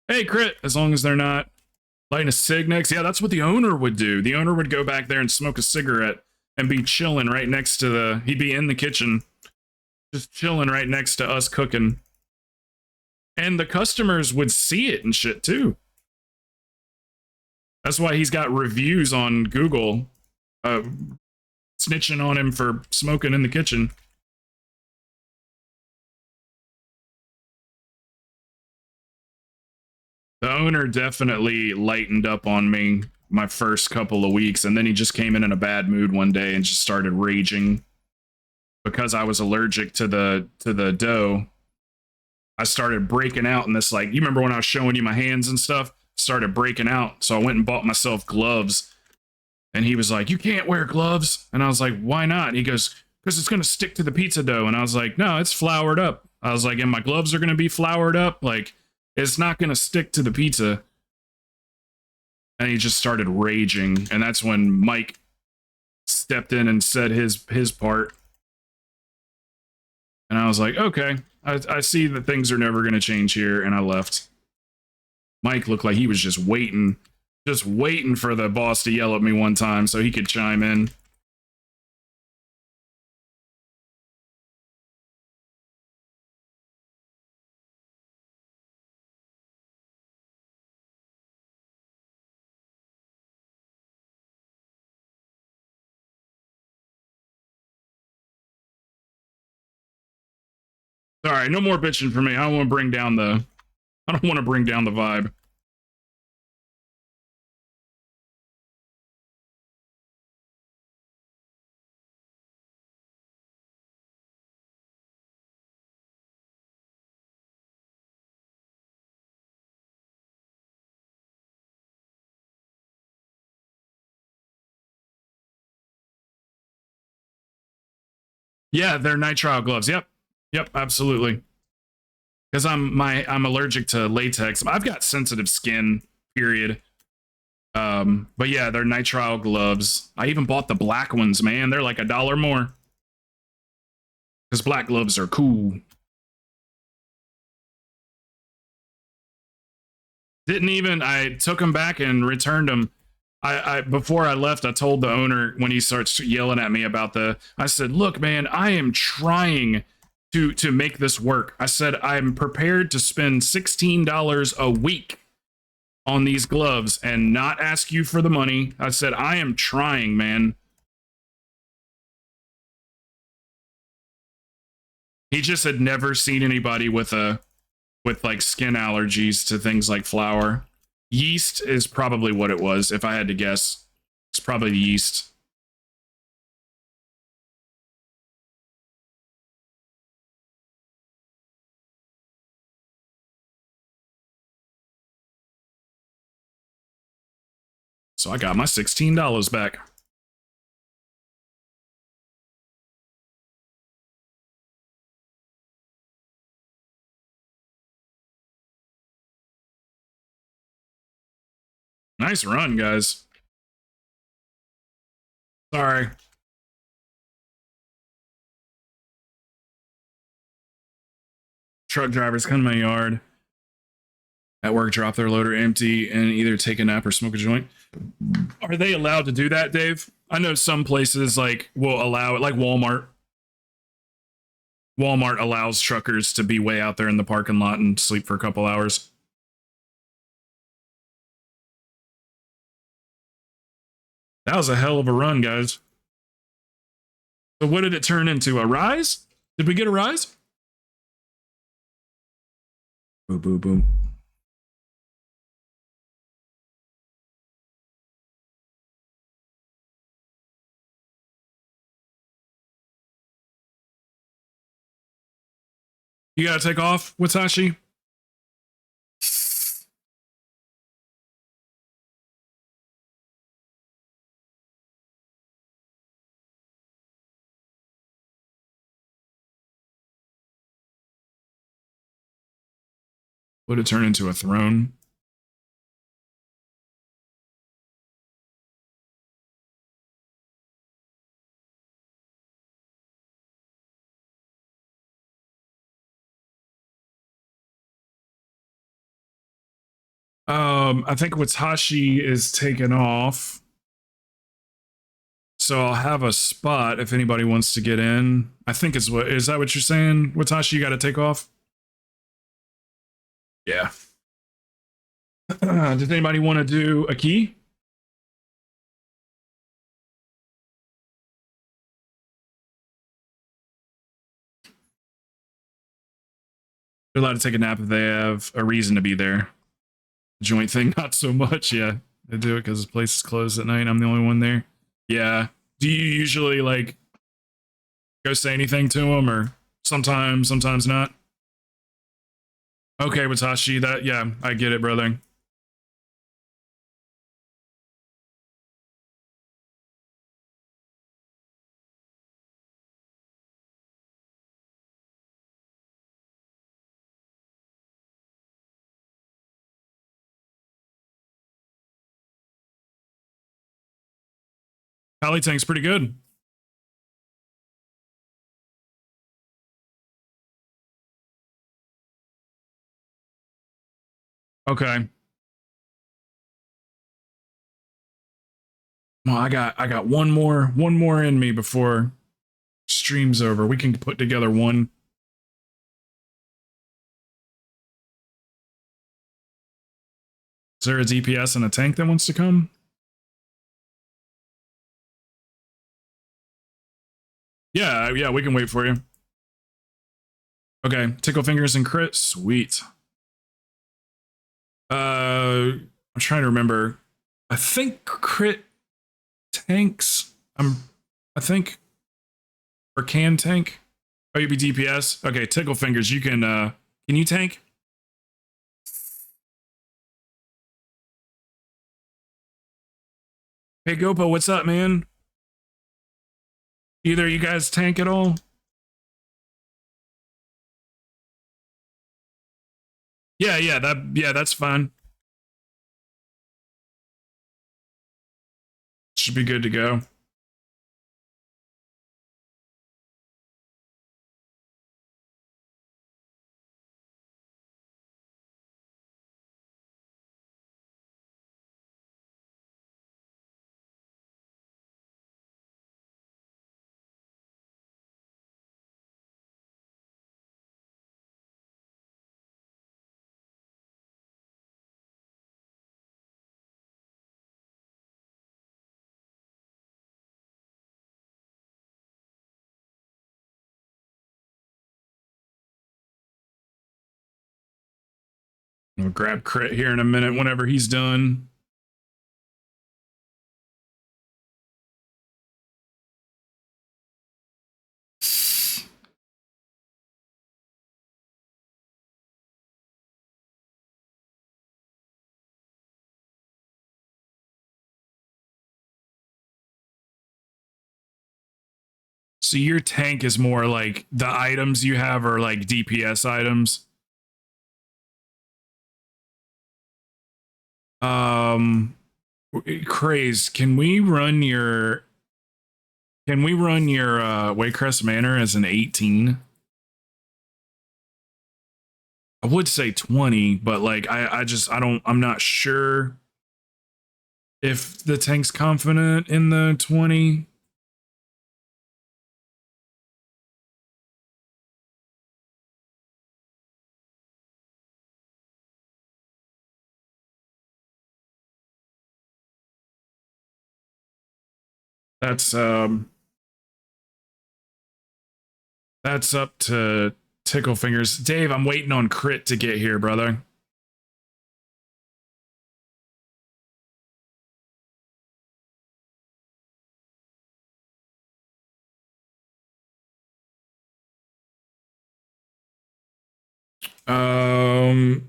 Hey, crit, as long as they're not lighting a cig next. Yeah, that's what the owner would do. The owner would go back there and smoke a cigarette and be chilling right next to he'd be in the kitchen, just chilling right next to us cooking. And the customers would see it and shit too. That's why he's got reviews on Google snitching on him for smoking in the kitchen. The owner definitely lightened up on me my first couple of weeks, and then he just came in a bad mood one day and just started raging because I was allergic to the dough. I started breaking out in this, like, you remember when I was showing you my hands and stuff? Started breaking out, so I went and bought myself gloves. And he was like, you can't wear gloves. And I was like, why not? And he goes, because it's going to stick to the pizza dough. And I was like, no, it's floured up. I was like, and my gloves are going to be floured up? Like, it's not going to stick to the pizza. And he just started raging. And that's when Mike stepped in and said his part. And I was like, okay, I see that things are never going to change here. And I left. Mike looked like he was just waiting for the boss to yell at me one time so he could chime in. All right, no more bitching for me. I don't want to bring down the vibe. Yeah, they're nitrile gloves. Yep, absolutely. Because I'm allergic to latex. I've got sensitive skin. Period. But yeah, they're nitrile gloves. I even bought the black ones, man. They're like $1 more. Because black gloves are cool. I took them back and returned them. I before I left, I told the owner when he starts yelling at me about I said, look, man, I am trying to make this work. I said, I'm prepared to spend $16 a week on these gloves and not ask you for the money. I said, I am trying, man. He just had never seen anybody with like skin allergies to things like flour. Yeast is probably what it was, if I had to guess. It's probably the yeast. So I got my $16 back. Nice run, guys. Sorry. Truck drivers come to my yard at work, drop their loader empty, and either take a nap or smoke a joint. Are they allowed to do that, Dave? I know some places like will allow it, like Walmart. Walmart allows truckers to be way out there in the parking lot and sleep for a couple hours. That was a hell of a run, guys. So what did it turn into? A rise? Did we get a rise? Boom, boom, boom. You gotta take off, Watashi? Would it turn into a throne? I think Watashi is taken off. So I'll have a spot if anybody wants to get in. I think is that what you're saying? Watashi, you gotta take off? Yeah. Does anybody want to do a key? They're allowed to take a nap if they have a reason to be there. Joint thing, not so much. Yeah, they do it because the place is closed at night. I'm the only one there. Yeah. Do you usually like go say anything to them, or sometimes not? Okay, Watashi, that yeah, I get it, brother. Pally tank's pretty good. Okay. Well, I got one more in me before stream's over. We can put together one. Is there a DPS and a tank that wants to come? Yeah, we can wait for you. Okay, tickle fingers and crit. Sweet. I'm trying to remember. I think crit tanks. I think, or can tank. Oh, you be DPS. Okay, tickle fingers. You can. Can you tank? Hey, Gopo, what's up, man? Either you guys tank at all? Yeah, that's fine. Should be good to go. I'll grab crit here in a minute whenever he's done. So your tank is more like the items you have are like DPS items. Craze, can we run your Waycrest Manor as an 18? I would say 20, but like I'm not sure if the tank's confident in the 20. That's up to Tickle Fingers. Dave, I'm waiting on Crit to get here, brother.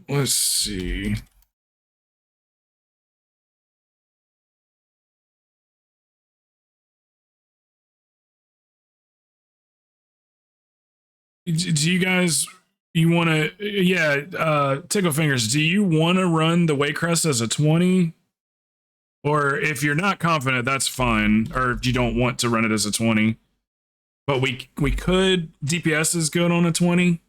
Let's see. Do you guys, you want to, yeah, Tickle Fingers, do you want to run the Waycrest as a 20? Or if you're not confident, that's fine. Or if you don't want to run it as a 20. But we could, DPS is good on a 20.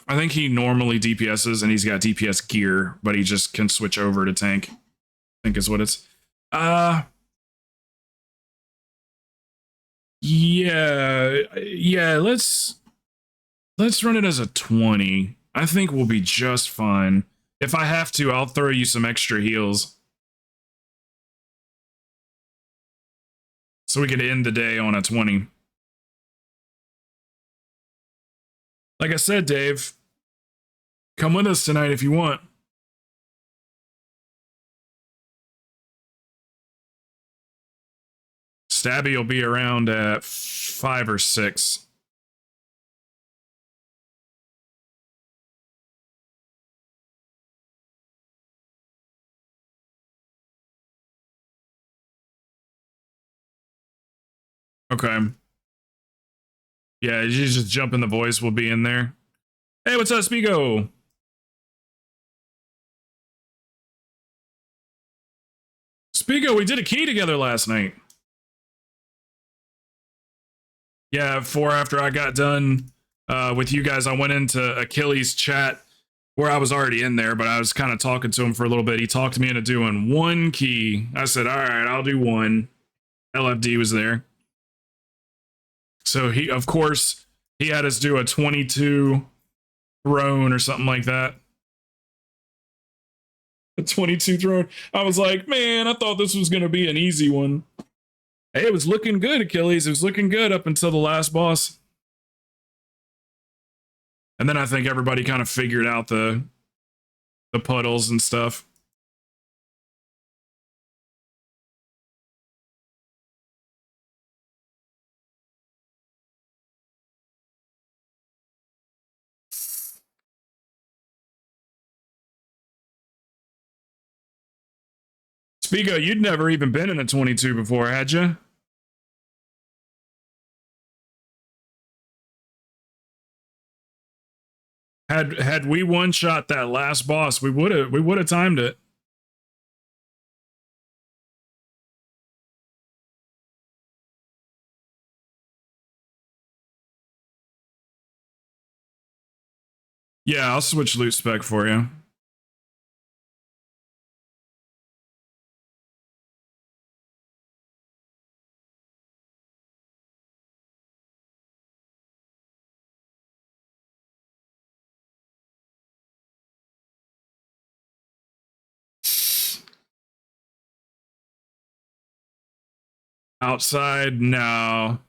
I think he normally DPSs and he's got DPS gear, but he just can switch over to tank. I think is what it's. Yeah, let's run it as a 20. I think we'll be just fine. If I have to, I'll throw you some extra heals. So we can end the day on a 20. Like I said, Dave, come with us tonight if you want. Stabby will be around at 5 or 6. Okay. Yeah, you just jump in the voice. We'll be in there. Hey, what's up, Spigo? Spigo, we did a key together last night. Yeah, after I got done with you guys, I went into Achilles' chat where I was already in there, but I was kind of talking to him for a little bit. He talked me into doing 1 key. I said, all right, I'll do 1. LFD was there. So of course, he had us do a 22 throne or something like that. A 22 throne. I was like, man, I thought this was going to be an easy one. Hey, it was looking good, Achilles. It was looking good up until the last boss. And then I think everybody kind of figured out the puddles and stuff. Spigo, you'd never even been in a 22 before, had you? Had we one shot that last boss, we would have timed it. Yeah, I'll switch loot spec for you. Outside, no.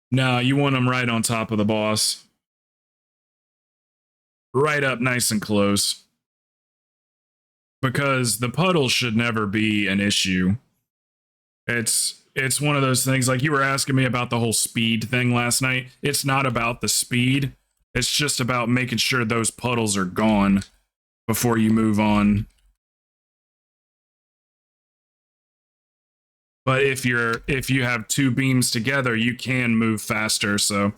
No, you want them right on top of the boss. Right up nice and close. Because the puddle should never be an issue. It's one of those things, like you were asking me about the whole speed thing last night. It's not about the speed. It's just about making sure those puddles are gone before you move on. But if you have two beams together, you can move faster. So,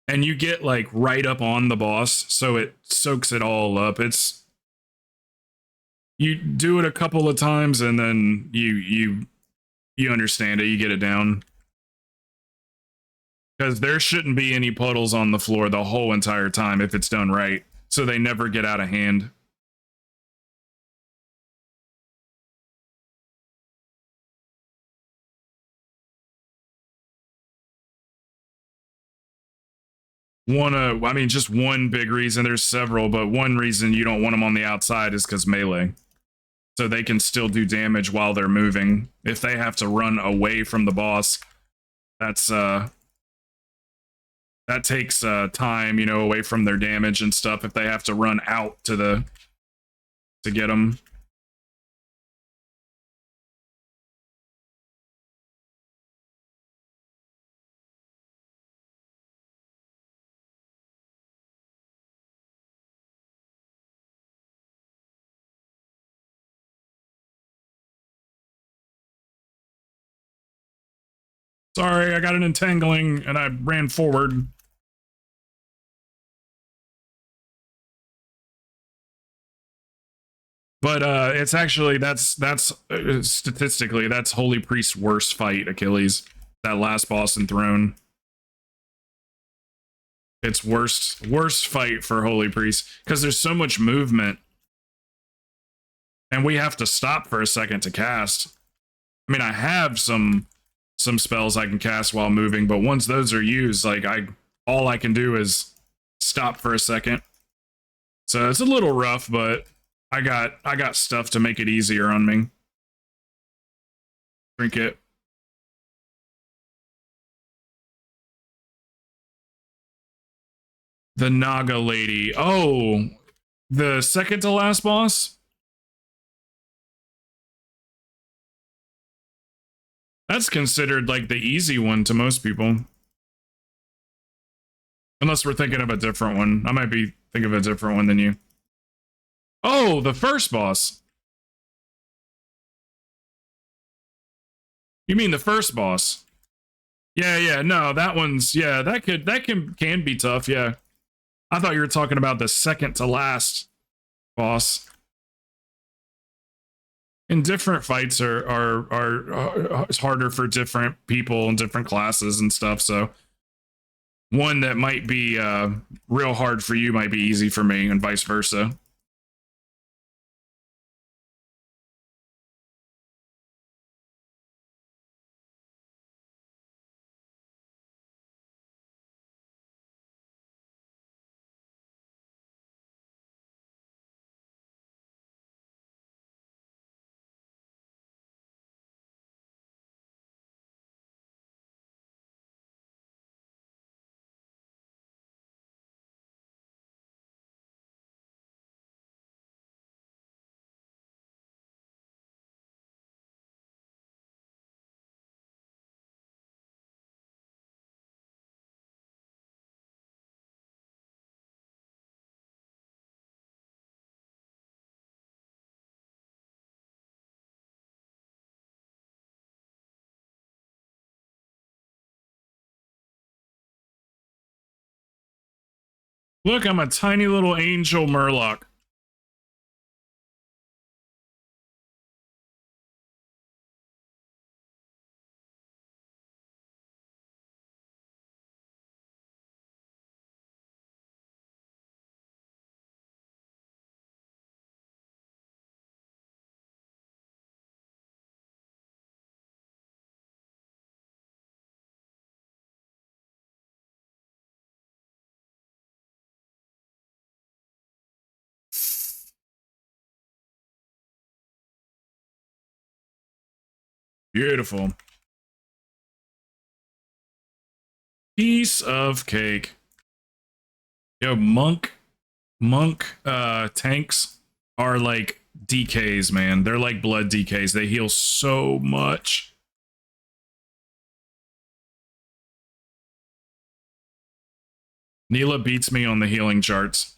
and you get like right up on the boss, so it soaks it all up. It's you do it a couple of times, and then you understand it. You get it down. Because there shouldn't be any puddles on the floor the whole entire time if it's done right. So they never get out of hand. I mean, just one big reason, there's several, but one reason you don't want them on the outside is because melee. So they can still do damage while they're moving. If they have to run away from the boss, that's that takes time, you know, away from their damage and stuff if they have to run out to get them. Sorry, I got an entangling and I ran forward. But it's actually that's statistically that's Holy Priest's worst fight, Achilles. That last boss in Throne. It's worst fight for Holy Priest because there's so much movement, and we have to stop for a second to cast. I mean, I have some spells I can cast while moving, but once those are used, like all I can do is stop for a second. So it's a little rough, but I got stuff to make it easier on me. Drink it. The Naga lady. Oh, the second to last boss? That's considered like the easy one to most people. Unless we're thinking of a different one. I might be thinking of a different one than you. Oh, the first boss. You mean the first boss? Yeah, no, that one's that can be tough, yeah. I thought you were talking about the second to last boss. And different fights are it's harder for different people and different classes and stuff, so one that might be real hard for you might be easy for me and vice versa. Look, I'm a tiny little angel murloc. Beautiful. Piece of cake. Yo, monk tanks are like DKs, man. They're like blood DKs. They heal so much. Neela beats me on the healing charts.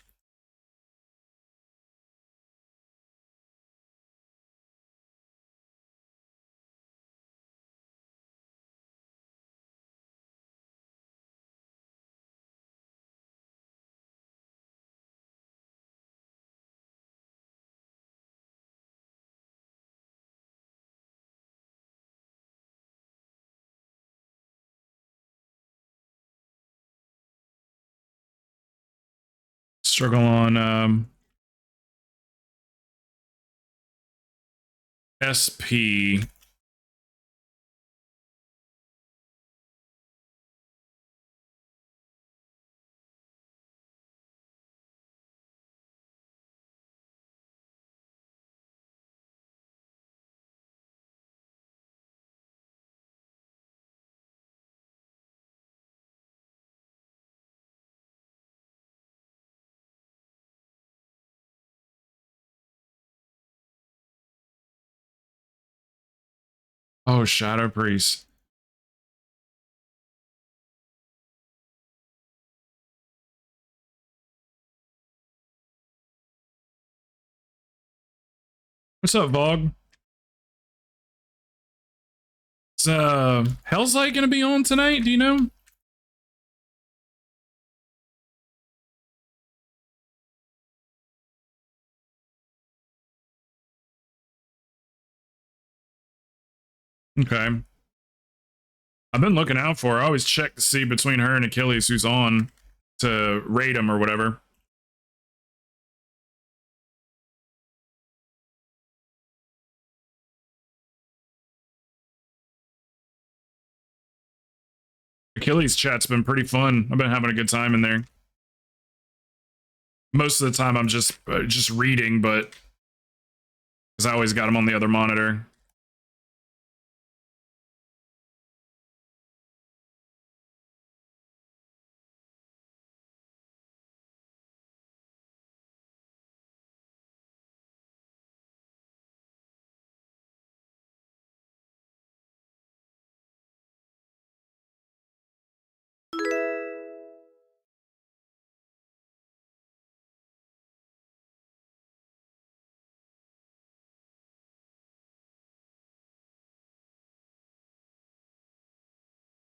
Struggle on SP. Oh, Shadow Priest. What's up, Vog? Is Hell's Light gonna be on tonight? Do you know? Okay. I've been looking out for her. I always check to see between her and Achilles who's on to raid him or whatever. Achilles chat's been pretty fun. I've been having a good time in there. Most of the time I'm just reading, but because I always got him on the other monitor.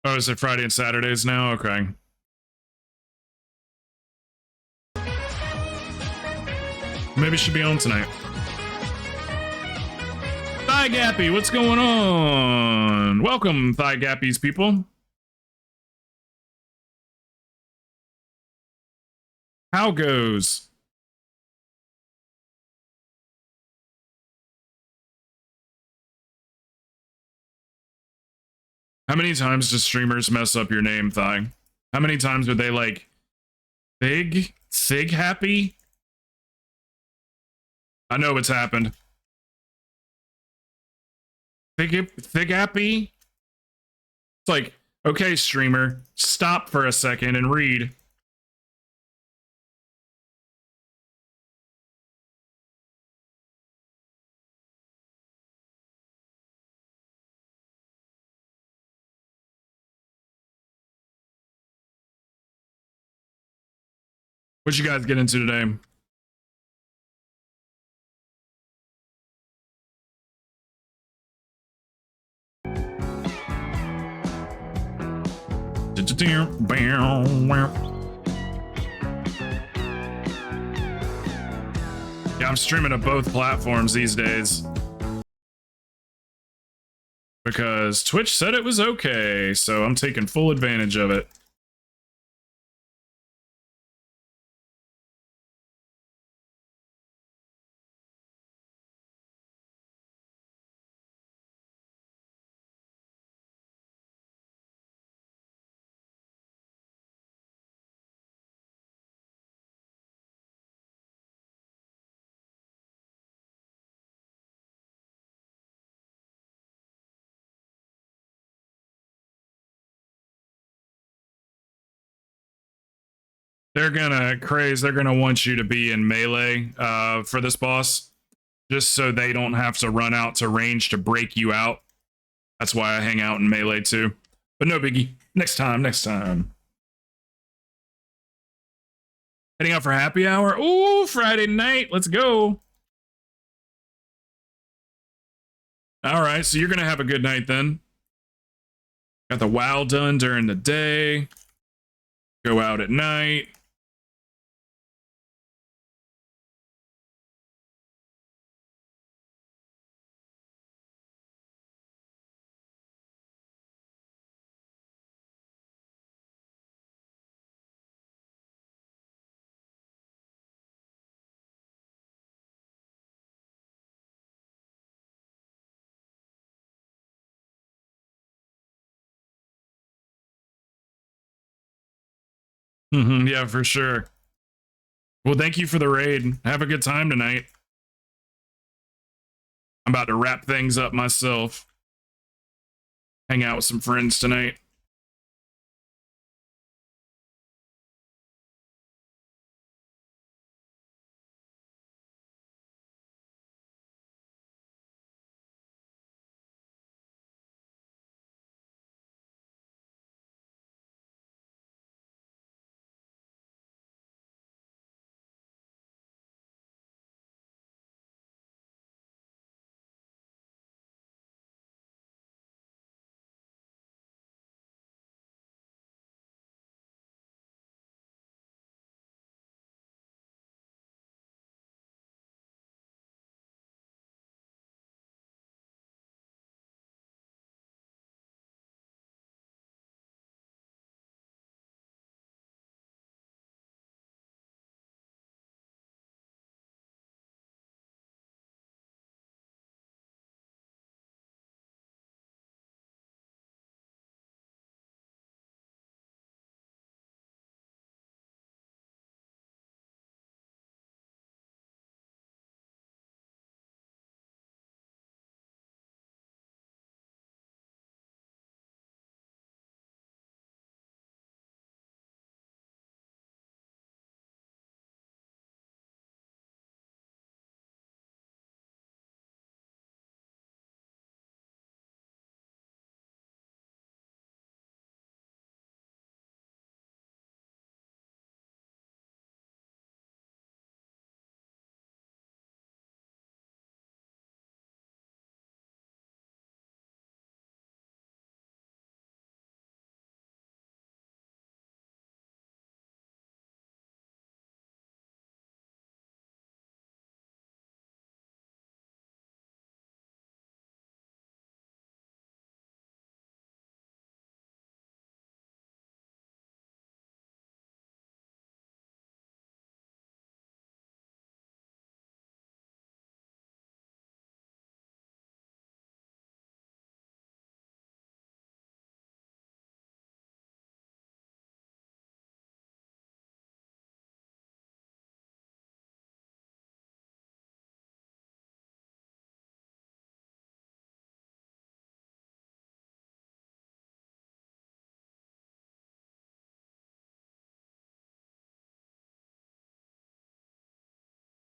Oh, is it Friday and Saturdays now? Okay. Maybe she should be on tonight. Thigh Gappy, what's going on? Welcome, Thigh Gappies, people. How goes? How many times do streamers mess up your name, Thigh? How many times would they like Thig Happy? I know it's happened. Thig Happy? It's like, okay, streamer, stop for a second and read. What you guys get into today? Yeah, I'm streaming to both platforms these days because Twitch said it was okay, so I'm taking full advantage of it. They're gonna want you to be in melee for this boss, just so they don't have to run out to range to break you out. That's why I hang out in melee too. But no biggie. Next time. Heading out for happy hour. Ooh, Friday night. Let's go. All right, so you're gonna have a good night then. Got the WoW done during the day. Go out at night. Yeah, for sure. Well, thank you for the raid. Have a good time tonight. I'm about to wrap things up myself. Hang out with some friends tonight.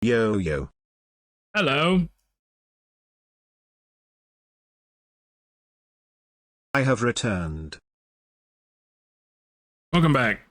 Yo yo. Hello. I have returned. Welcome back.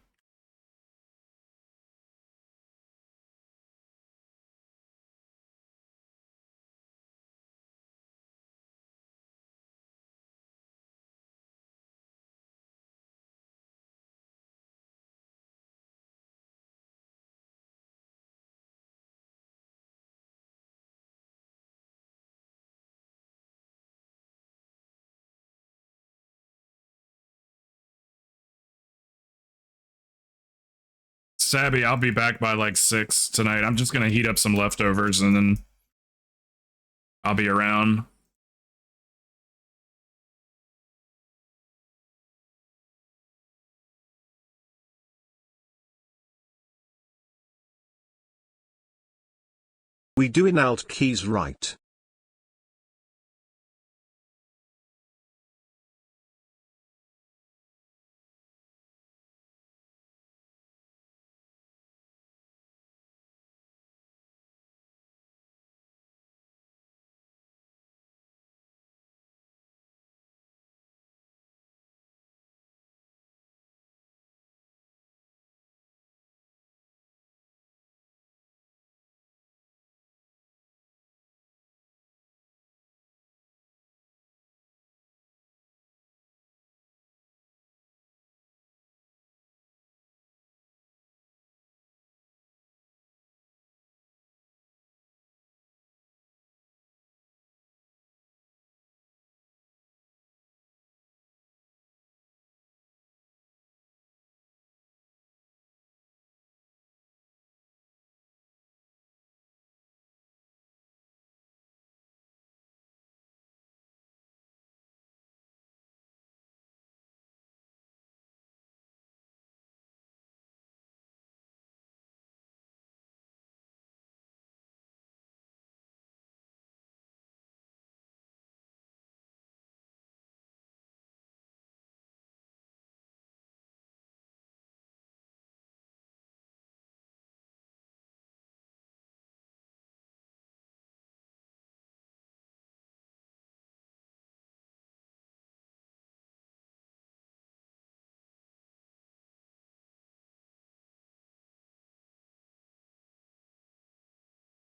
Sabby, I'll be back by like 6 tonight. I'm just gonna heat up some leftovers and then I'll be around. We do in alt keys right.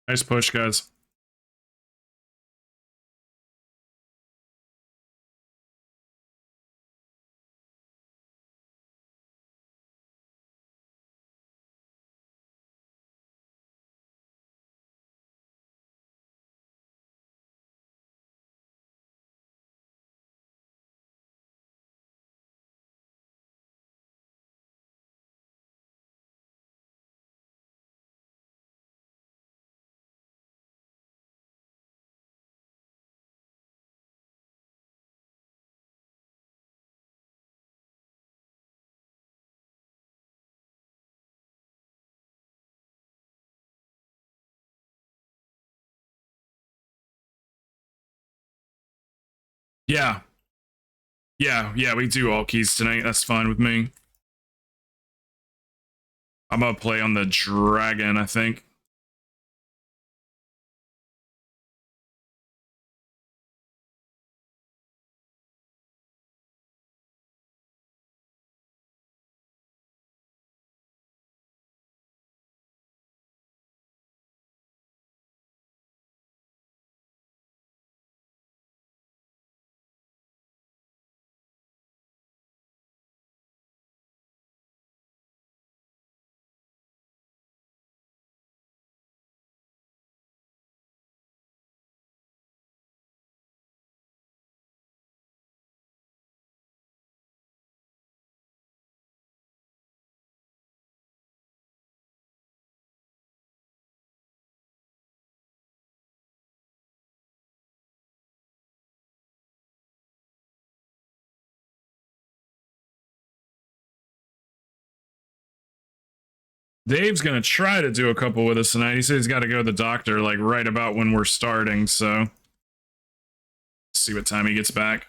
Nice push, guys. Yeah. Yeah, we do all keys tonight. That's fine with me. I'm gonna play on the dragon, I think. Dave's gonna try to do a couple with us tonight. He said he's got to go to the doctor like right about when we're starting, so see what time he gets back.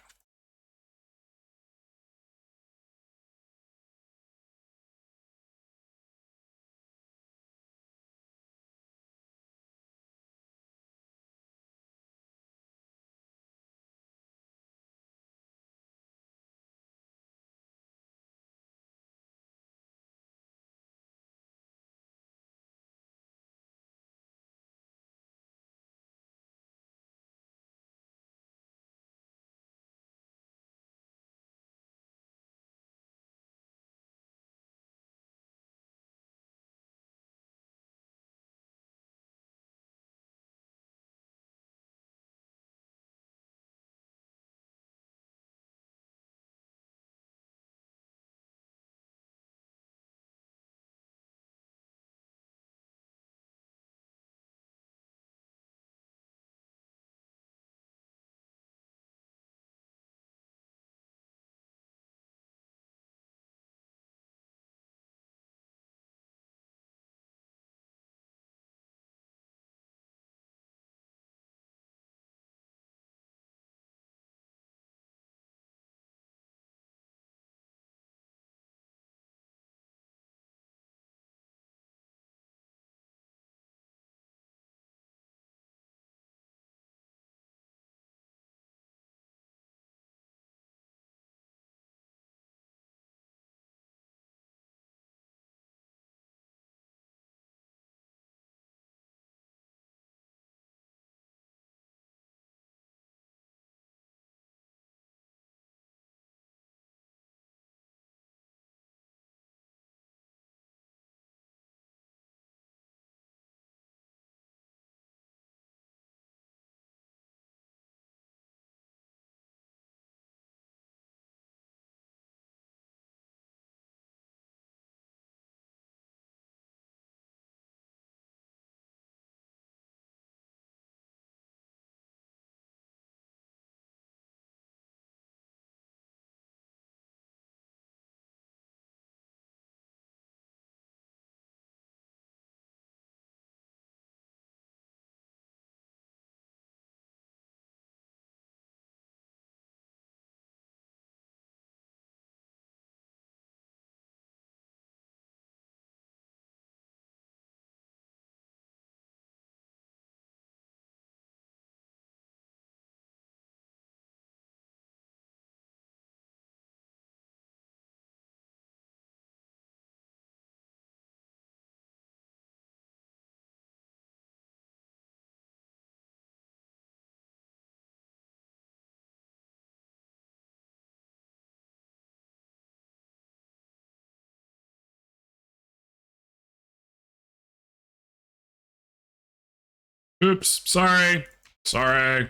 Oops, sorry. Sorry.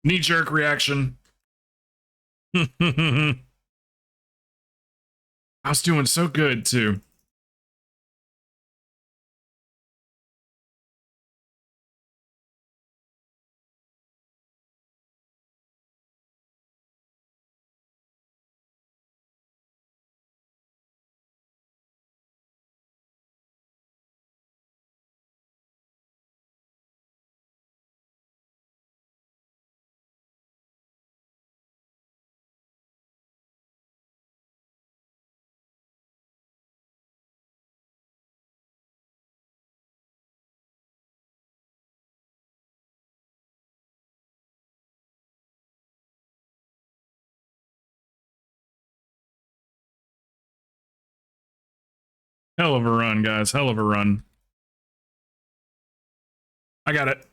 Knee-jerk reaction. I was doing so good, too. Hell of a run, guys. Hell of a run. I got it.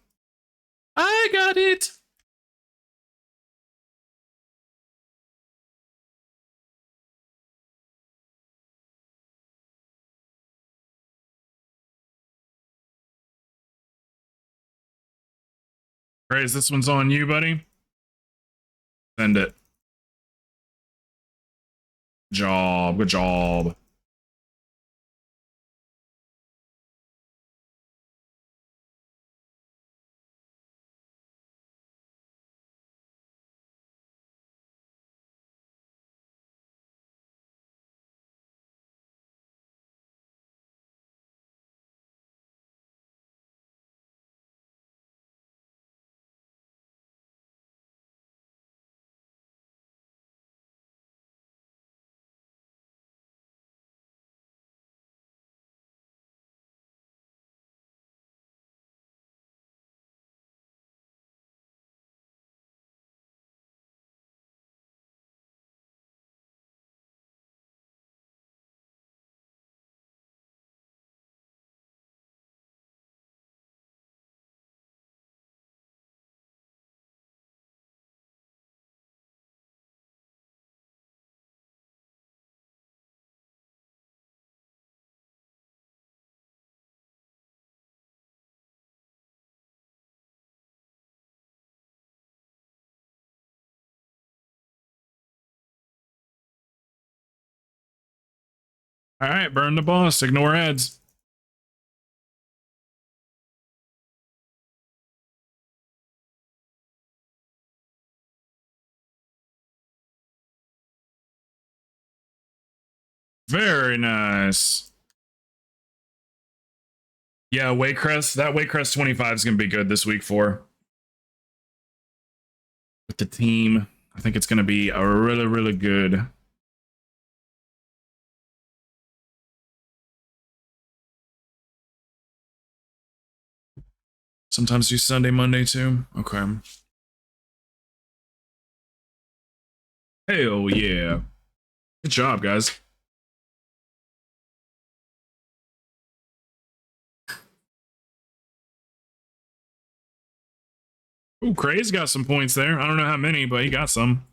I got it. Praise, this one's on you, buddy. Send it. Job. Good job. All right, burn the boss. Ignore ads. Very nice. Yeah, Waycrest. That Waycrest 25 is going to be good this week for with the team. I think it's going to be a really, really good. Sometimes do Sunday, Monday too. Okay. Hell yeah. Good job, guys. Ooh, Cray's got some points there. I don't know how many, but he got some.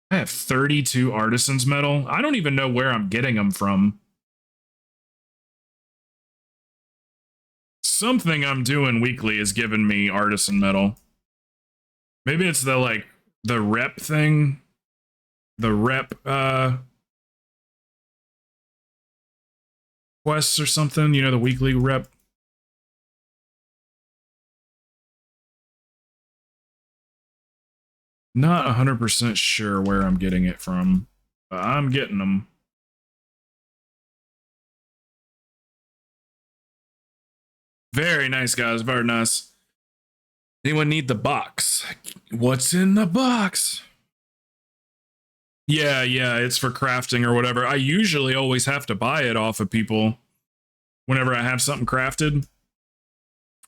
I have 32 Artisan's Metal. I don't even know where I'm getting them from. Something I'm doing weekly is giving me Artisan Metal. Maybe it's the rep thing. The rep quests or something, you know, the weekly rep. Not 100% sure where I'm getting it from, but I'm getting them. Very nice, guys. Very nice. Anyone need the box? What's in the box? Yeah, it's for crafting or whatever. I usually always have to buy it off of people whenever I have something crafted.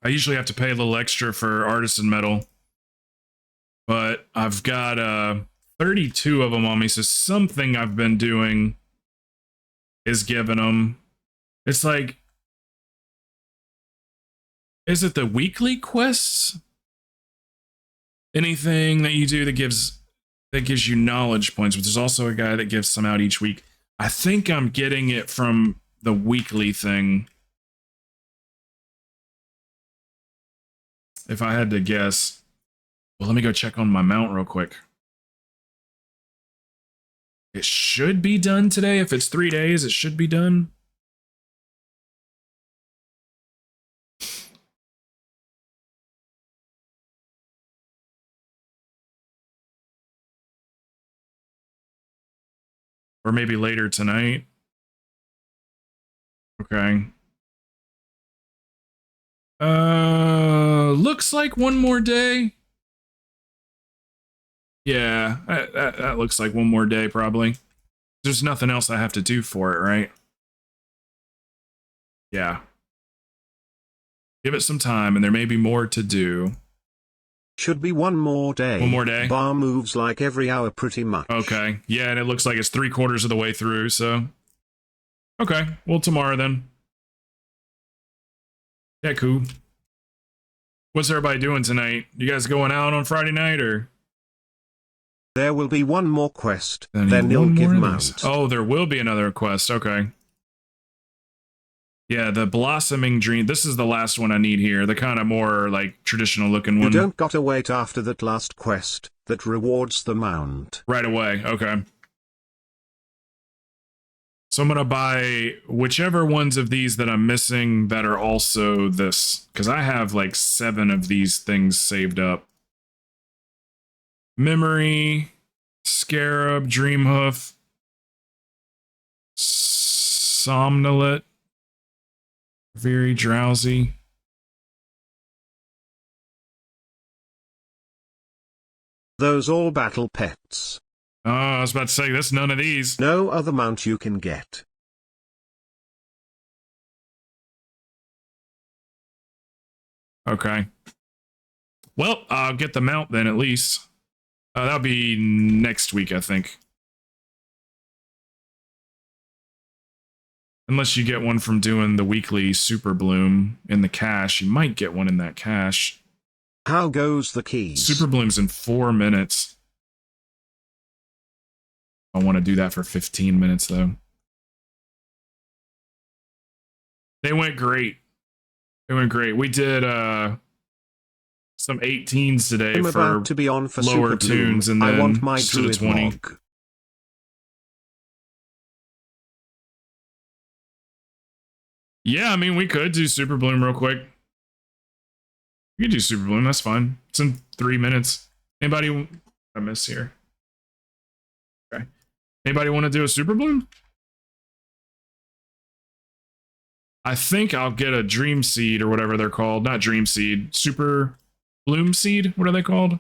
I usually have to pay a little extra for artisan metal. But I've got 32 of them on me, so something I've been doing is giving them. It's like, is it the weekly quests? anything that you do that gives you knowledge points, but there's also a guy that gives some out each week. I think I'm getting it from the weekly thing. If I had to guess. Well, let me go check on my mount real quick. It should be done today. If it's 3 days, it should be done. Or maybe later tonight. Okay. Looks like one more day. Yeah, that looks like one more day probably. There's nothing else I have to do for it, right? Yeah. Give it some time, and there may be more to do. Should be one more day. One more day? Bar moves like every hour pretty much. Okay. Yeah, and it looks like it's 3/4 of the way through, so. Okay, well, tomorrow then. Yeah, cool. What's everybody doing tonight? You guys going out on Friday night, or? There will be one more quest, then you'll give mount. Oh, there will be another quest, okay. Yeah, the Blossoming Dream. This is the last one I need here. The kind of more, like, traditional looking one. You don't gotta wait after that last quest, that rewards the mount. Right away, okay. So I'm going to buy whichever ones of these that I'm missing that are also this. Because I have, like, 7 of these things saved up. Memory, Scarab, Dreamhoof, Somnolent, Very Drowsy. Those all battle pets. Oh, I was about to say, that's none of these. No other mount you can get. Okay. Well, I'll get the mount then, at least. That'll be next week, I think. Unless you get one from doing the weekly Super Bloom in the cache. You might get one in that cache. How goes the keys? Super Bloom's in 4 minutes. I want to do that for 15 minutes, though. They went great. They went great. We did some 18s today I'm for about to be on for lower Super tunes, Bloom. and then I want my stood at druid 20. mog. Yeah, I mean, we could do Super Bloom real quick. We could do Super Bloom, that's fine. It's in 3 minutes. Anybody? I miss here. Okay. Anybody want to do a Super Bloom? I think I'll get a Dream Seed or whatever they're called. Not Dream Seed. Super Bloom Seed? What are they called?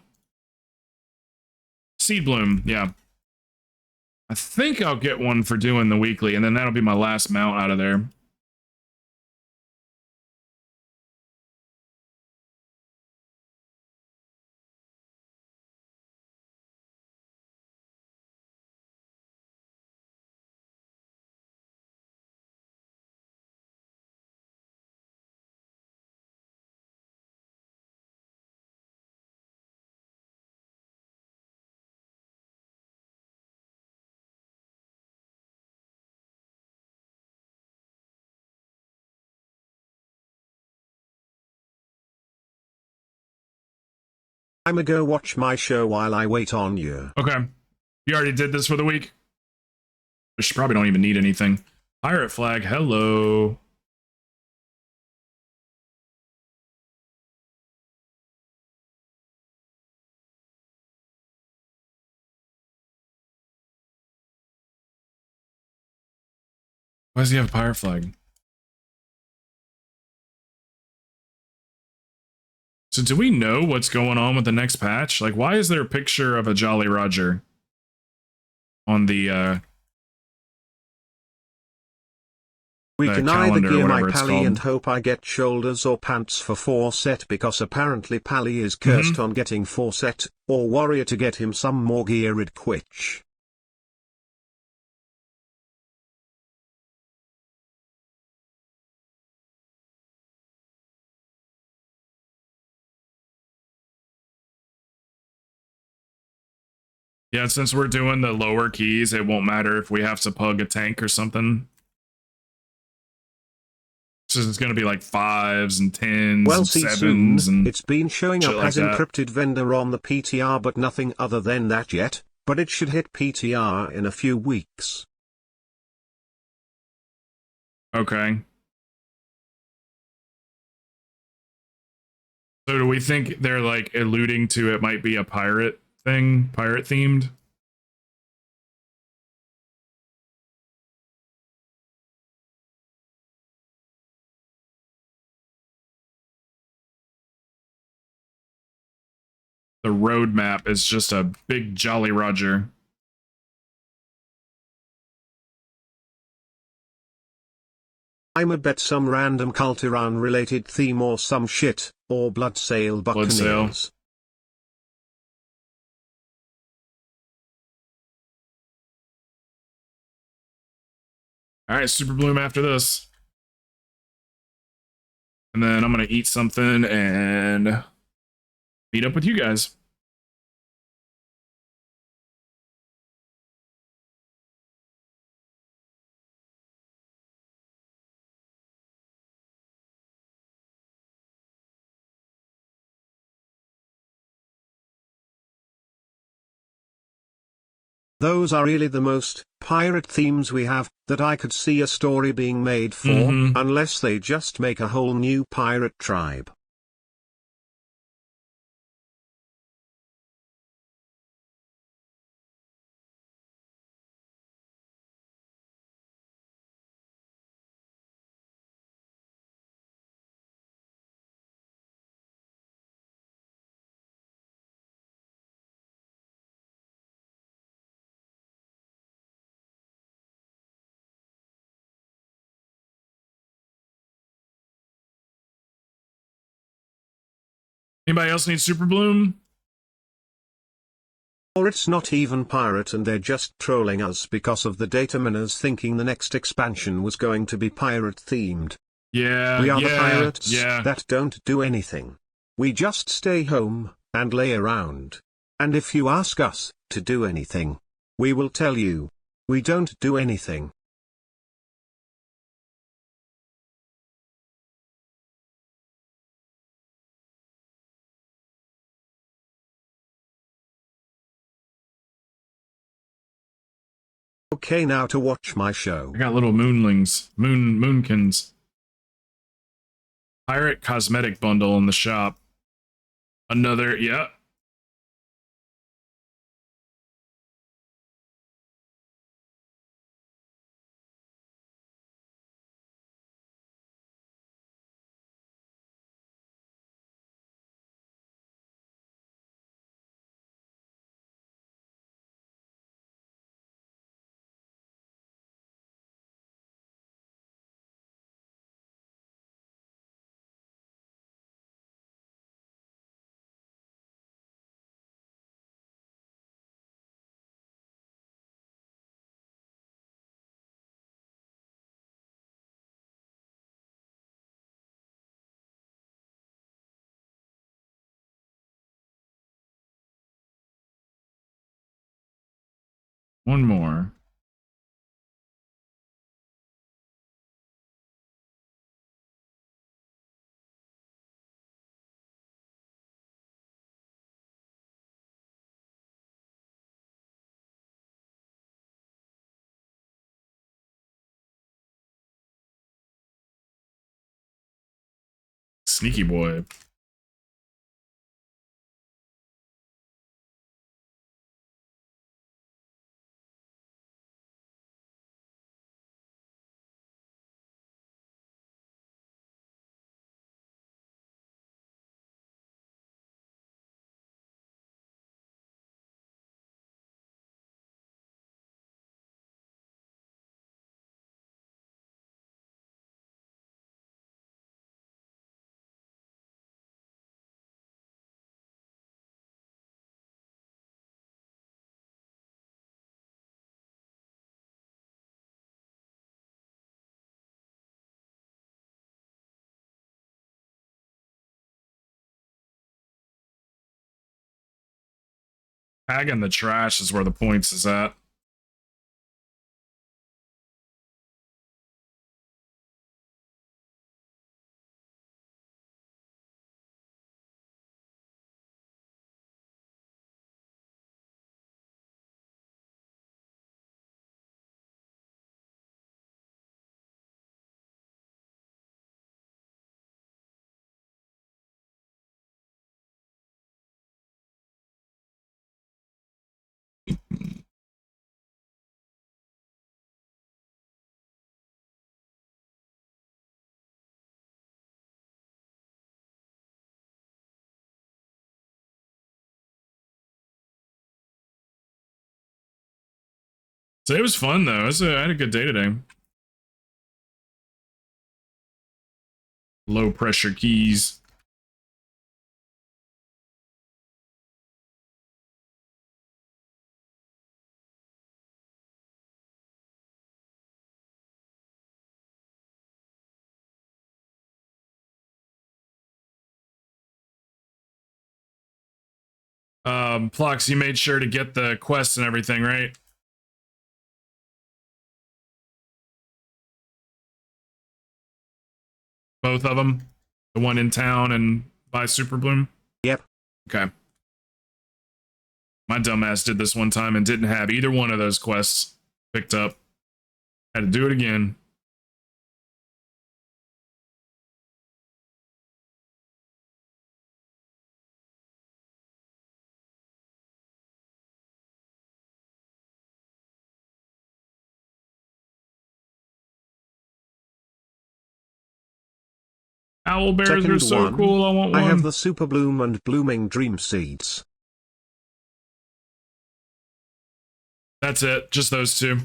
Seed Bloom, yeah. I think I'll get one for doing the weekly, and then that'll be my last mount out of there. I'ma go watch my show while I wait on you. Okay. You already did this for the week? Which probably don't even need anything. Pirate flag, hello. Why does he have a pirate flag? So do we know what's going on with the next patch? Like, why is there a picture of a Jolly Roger on the We the can either calendar or gear my whatever it's pally called? and hope I get shoulders or pants for 4 set because apparently pally is cursed on getting 4 set, or warrior to get him some more geared quitch. Yeah, since we're doing the lower keys, it won't matter if we have to pug a tank or something. So it's going to be like 5s and 10s Well, and see soon, 7s and it's been showing shit up like as that. encrypted vendor on the PTR but nothing other than that yet, but it should hit PTR in a few weeks. Okay. So do we think they're like alluding to it might be a pirate thing, pirate themed? The roadmap is just a big Jolly Roger. I'ma bet some random Cultiran related theme or some shit, or Bloodsail Buccaneers. All right, Super Bloom after this. And then I'm going to eat something and meet up with you guys. Those are really the most pirate themes we have, that I could see a story being made for, unless they just make a whole new pirate tribe. Anybody else need Super Bloom? Or it's not even pirate and they're just trolling us because of the data miners thinking the next expansion was going to be pirate themed. Yeah, We are the pirates yeah. that don't do anything. We just stay home and lay around. And if you ask us to do anything, we will tell you, we don't do anything. Okay, now to watch my show. I got little moonlings, moonkins. Pirate cosmetic bundle in the shop. Another, yeah. One more. Sneaky boy. Tagging the trash is where the points is at. So it was fun though. I had a good day today. Low pressure keys. Plux, you made sure to get the quests and everything, right? Both of them? The one in town and by Super Bloom? Yep. Okay. My dumbass did this one time and didn't have either one of those quests picked up. Had to do it again. Owl bears are so cool. I want one. I have the Super Bloom and Blooming Dream Seeds. That's it. Just those two.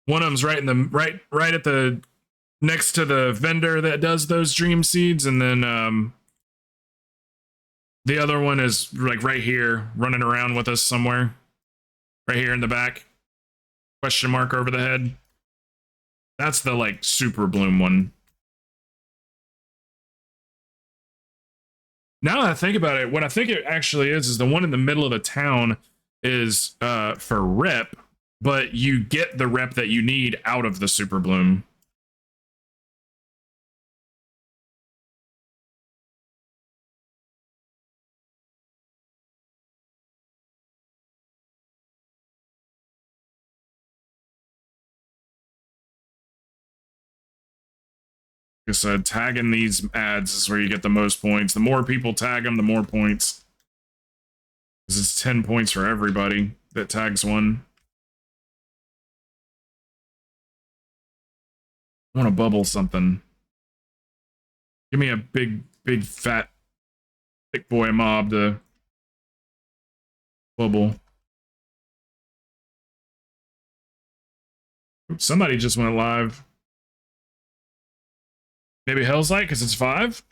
One of them's right in the right at the next to the vendor that does those dream seeds, and then the other one is like right here, running around with us somewhere. Right here in the back. Question mark over the head. That's the like Super Bloom one. Now that I think about it, what I think it actually is the one in the middle of the town is for rep, but you get the rep that you need out of the Super Bloom. Like I said, tagging these ads is where you get the most points. The more people tag them, the more points. Because it's 10 points for everybody that tags one. I want to bubble something. Give me a big, fat, thick boy mob to bubble. Oops, somebody just went live. Maybe Hell's Light because it's 5?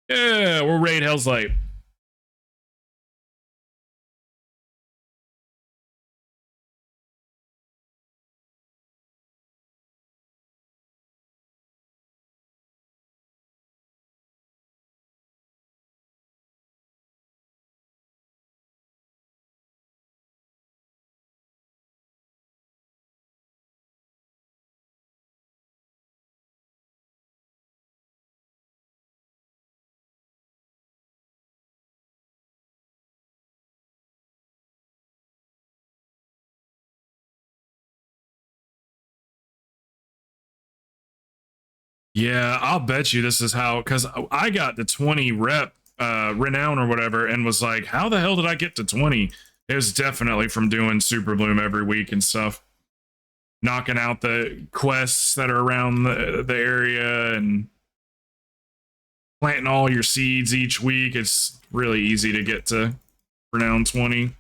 Yeah, we'll raid Hell's Light. Yeah, I'll bet you this is how, because I got the 20 rep renown or whatever and was like, how the hell did I get to 20? It was definitely from doing Super Bloom every week and stuff. Knocking out the quests that are around the area and planting all your seeds each week. It's really easy to get to renown 20.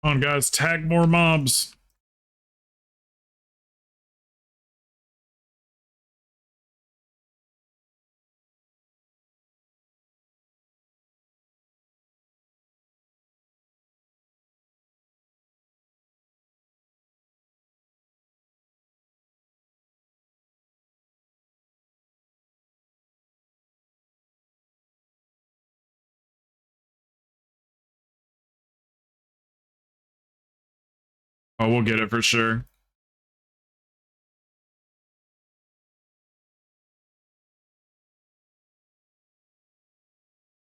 Come on, guys, tag more mobs. Oh, we'll get it for sure.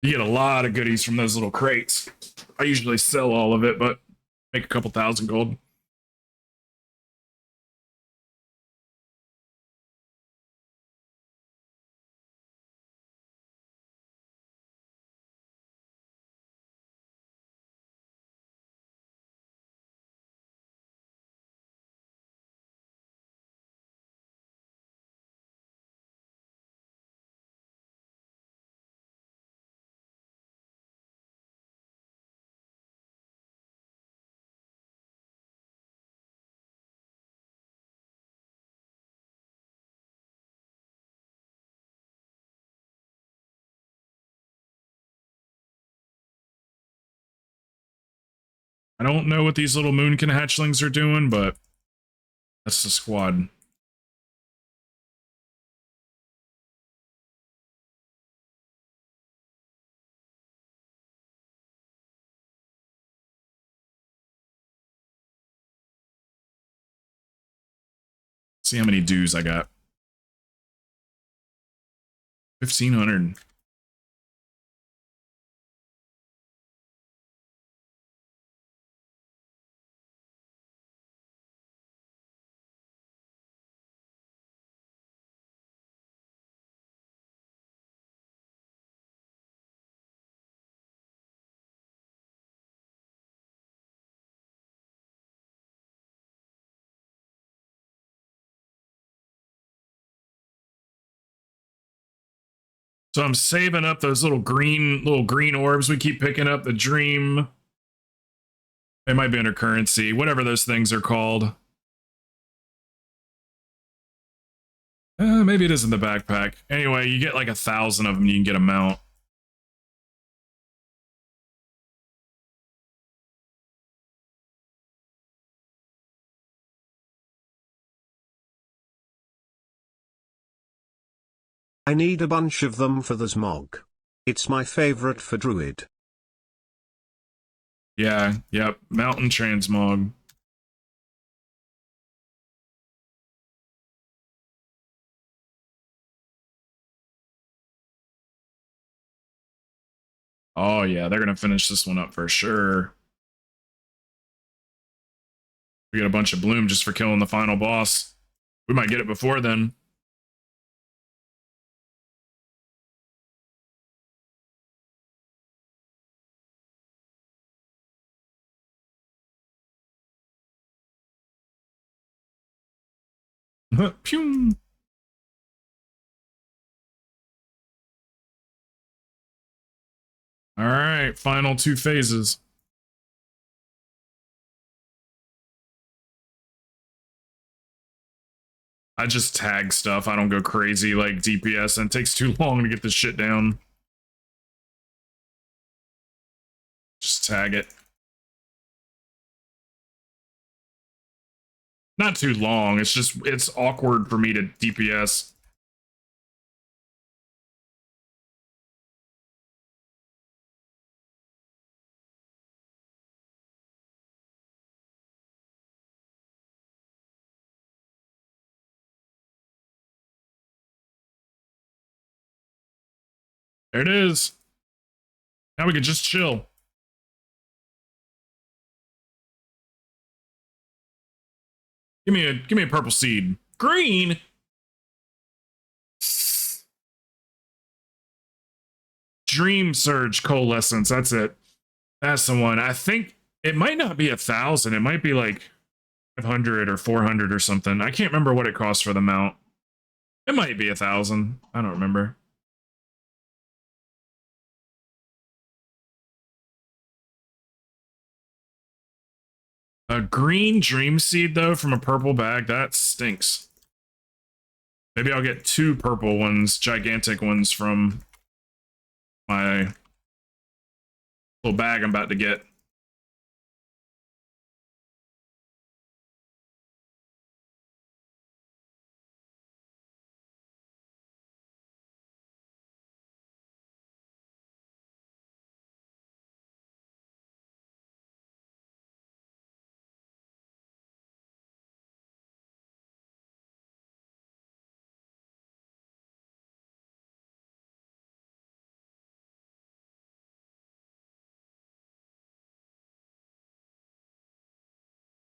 You get a lot of goodies from those little crates. I usually sell all of it, but make a couple thousand gold. I don't know what these little moonkin hatchlings are doing, but that's the squad. See how many dues I got. 1,500. So I'm saving up those little green orbs we keep picking up. The dream. They might be under currency, whatever those things are called. Maybe it is in the backpack. Anyway, you get like 1,000 of them. You can get a mount. I need a bunch of them for the Smog. It's my favorite for Druid. Yeah, yep. Mountain transmog. Oh yeah, they're gonna finish this one up for sure. We got a bunch of bloom just for killing the final boss. We might get it before then. Pew. All right, final 2 phases. I just tag stuff. I don't go crazy like DPS, and it takes too long to get this shit down. Just tag it. Not too long. It's awkward for me to DPS. There it is. Now we can just chill. Give me a purple seed. Green. Dream Surge Coalescence. That's it. That's the one. I think it might not be 1,000. It might be like 500 or 400 or something. I can't remember what it costs for the mount. It might be 1,000. I don't remember. A green dream seed, though, from a purple bag, that stinks. Maybe I'll get 2 purple ones, gigantic ones from my little bag I'm about to get.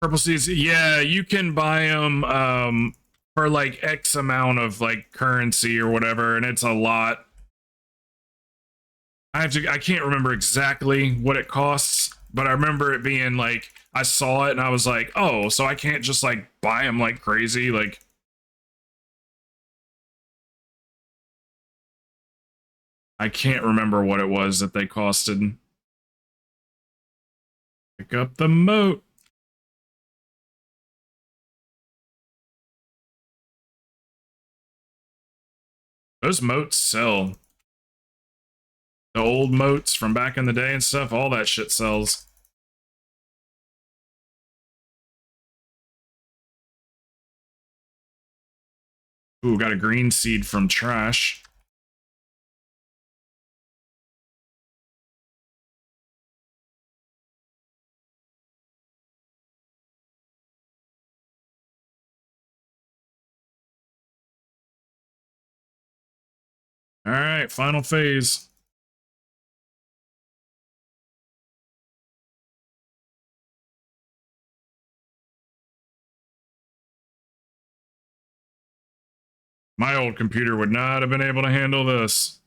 Purple seeds, yeah, you can buy them for like X amount of like currency or whatever, and it's a lot. I can't remember exactly what it costs, but I remember it being like I saw it and I was like, oh, so I can't just like buy them like crazy, like. I can't remember what it was that they costed. Pick up the moat. Those moats sell. The old moats from back in the day and stuff, all that shit sells. Ooh, got a green seed from trash. All right, final phase. My old computer would not have been able to handle this.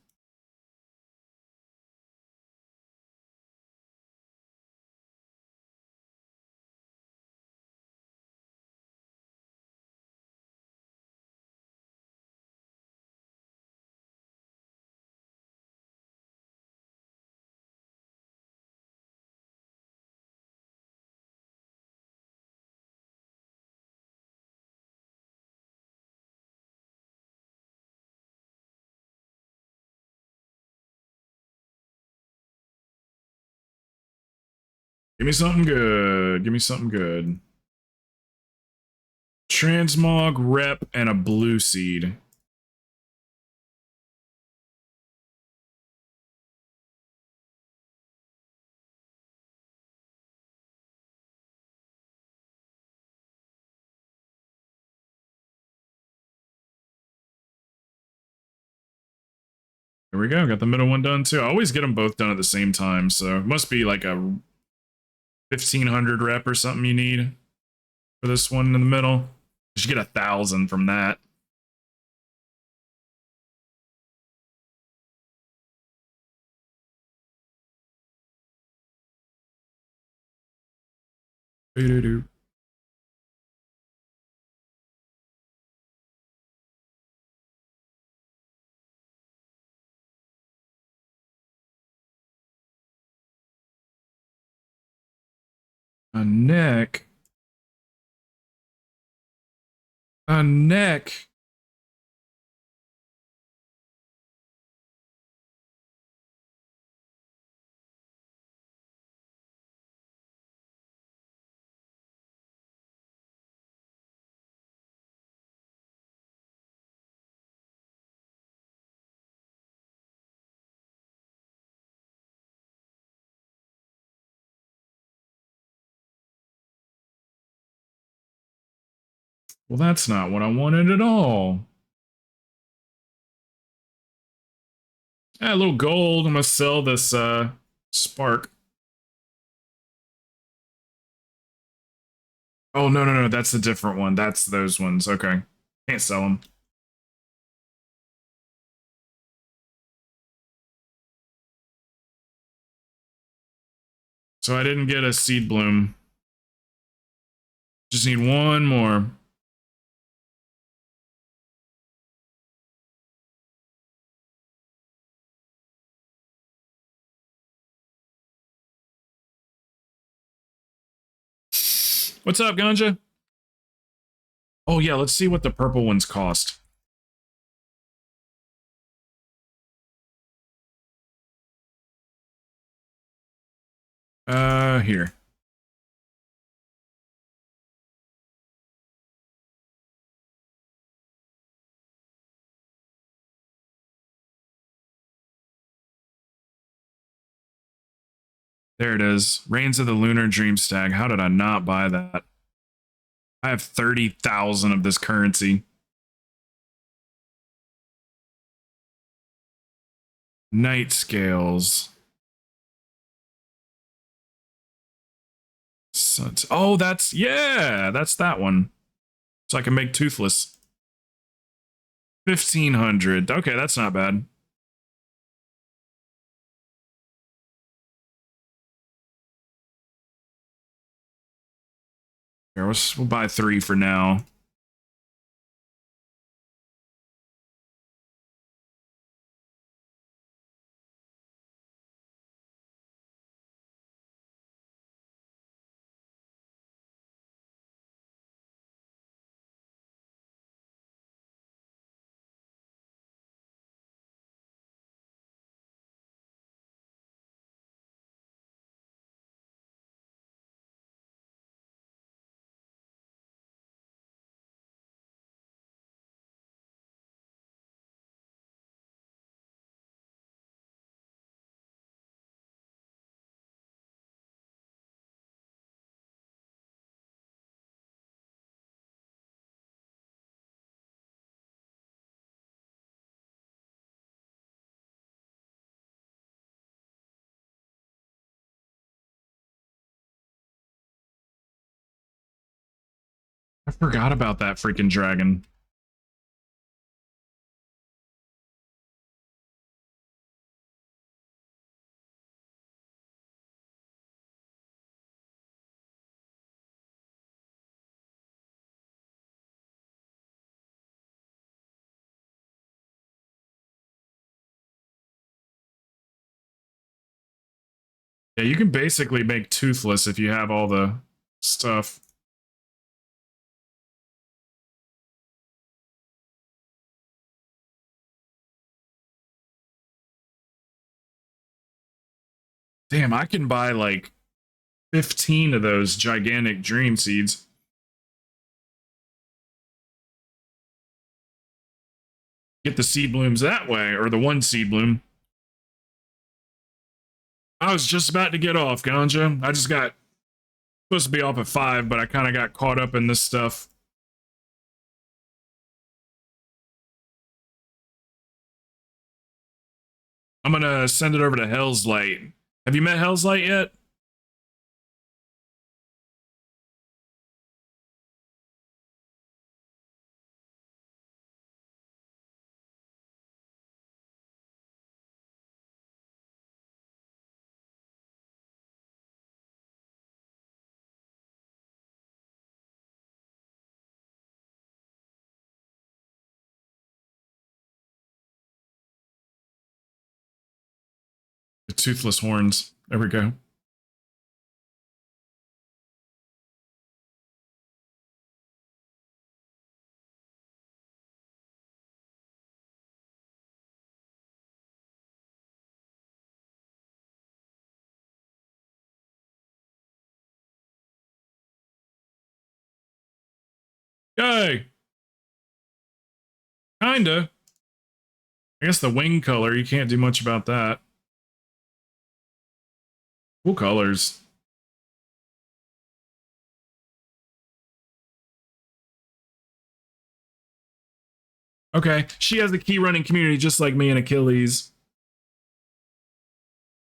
Give me something good. Give me something good. Transmog, rep, and a blue seed. There we go. Got the middle one done too. I always get them both done at the same time, so it must be like a 1500 rep or something you need for this one in the middle. You should get 1,000 from that. Doo-doo-doo. A neck. A neck. Well, that's not what I wanted at all. Ah, a little gold. I'm gonna sell this spark. Oh no, no, no, that's a different one. That's those ones. Okay. Can't sell them. So I didn't get a seed bloom. Just need one more. What's up, Ganja? Oh yeah, let's see what the purple ones cost. Here. There it is. Reigns of the Lunar Dream Stag. How did I not buy that? I have 30,000 of this currency. Night Scales. Oh, that's, yeah, that's that one. So I can make Toothless. 1,500. Okay, that's not bad. Here, we'll buy 3 for now. I forgot about that freaking dragon. Yeah, you can basically make Toothless if you have all the stuff. Damn, I can buy like 15 of those gigantic dream seeds. Get the seed blooms that way, or the one seed bloom. I was just about to get off, Ganja. I just got supposed to be off at 5, but I kind of got caught up in this stuff. I'm gonna send it over to Hell's Light. Have you met Hell's Light yet? The Toothless Horns. There we go. Yay! Kinda. I guess the wing color, you can't do much about that. Cool colors. Okay, she has the key running community just like me and Achilles.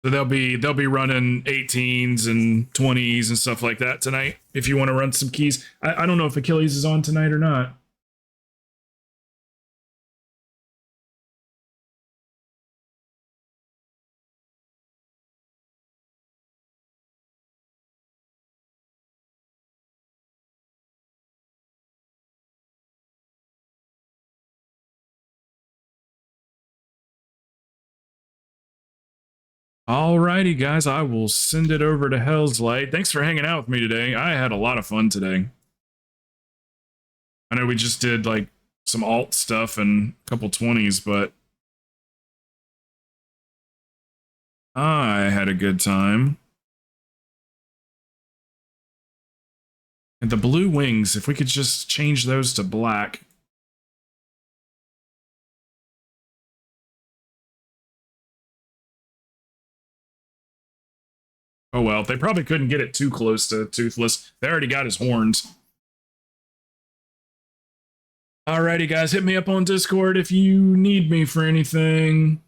So they'll be running 18s and 20s and stuff like that tonight. If you want to run some keys, I don't know if Achilles is on tonight or not. Alrighty, guys, I will send it over to Hell's Light. Thanks for hanging out with me today. I had a lot of fun today. I know we just did like some alt stuff and a couple 20s, but I had a good time. And the blue wings, if we could just change those to black. Oh well, they probably couldn't get it too close to Toothless. They already got his horns. Alrighty, guys, hit me up on Discord if you need me for anything.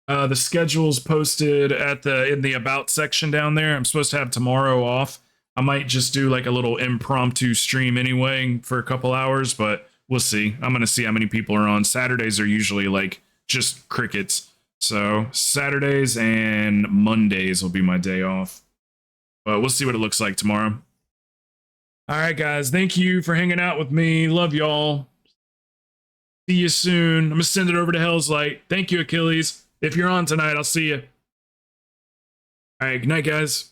The schedule's posted at in the about section down there. I'm supposed to have tomorrow off. I might just do like a little impromptu stream anyway for a couple hours, but we'll see. I'm gonna see how many people are on. Saturdays are usually like just crickets. So Saturdays and Mondays will be my day off. But we'll see what it looks like tomorrow. All right, guys. Thank you for hanging out with me. Love y'all. See you soon. I'm gonna send it over to Hell's Light. Thank you, Achilles. If you're on tonight, I'll see you. All right, good night, guys.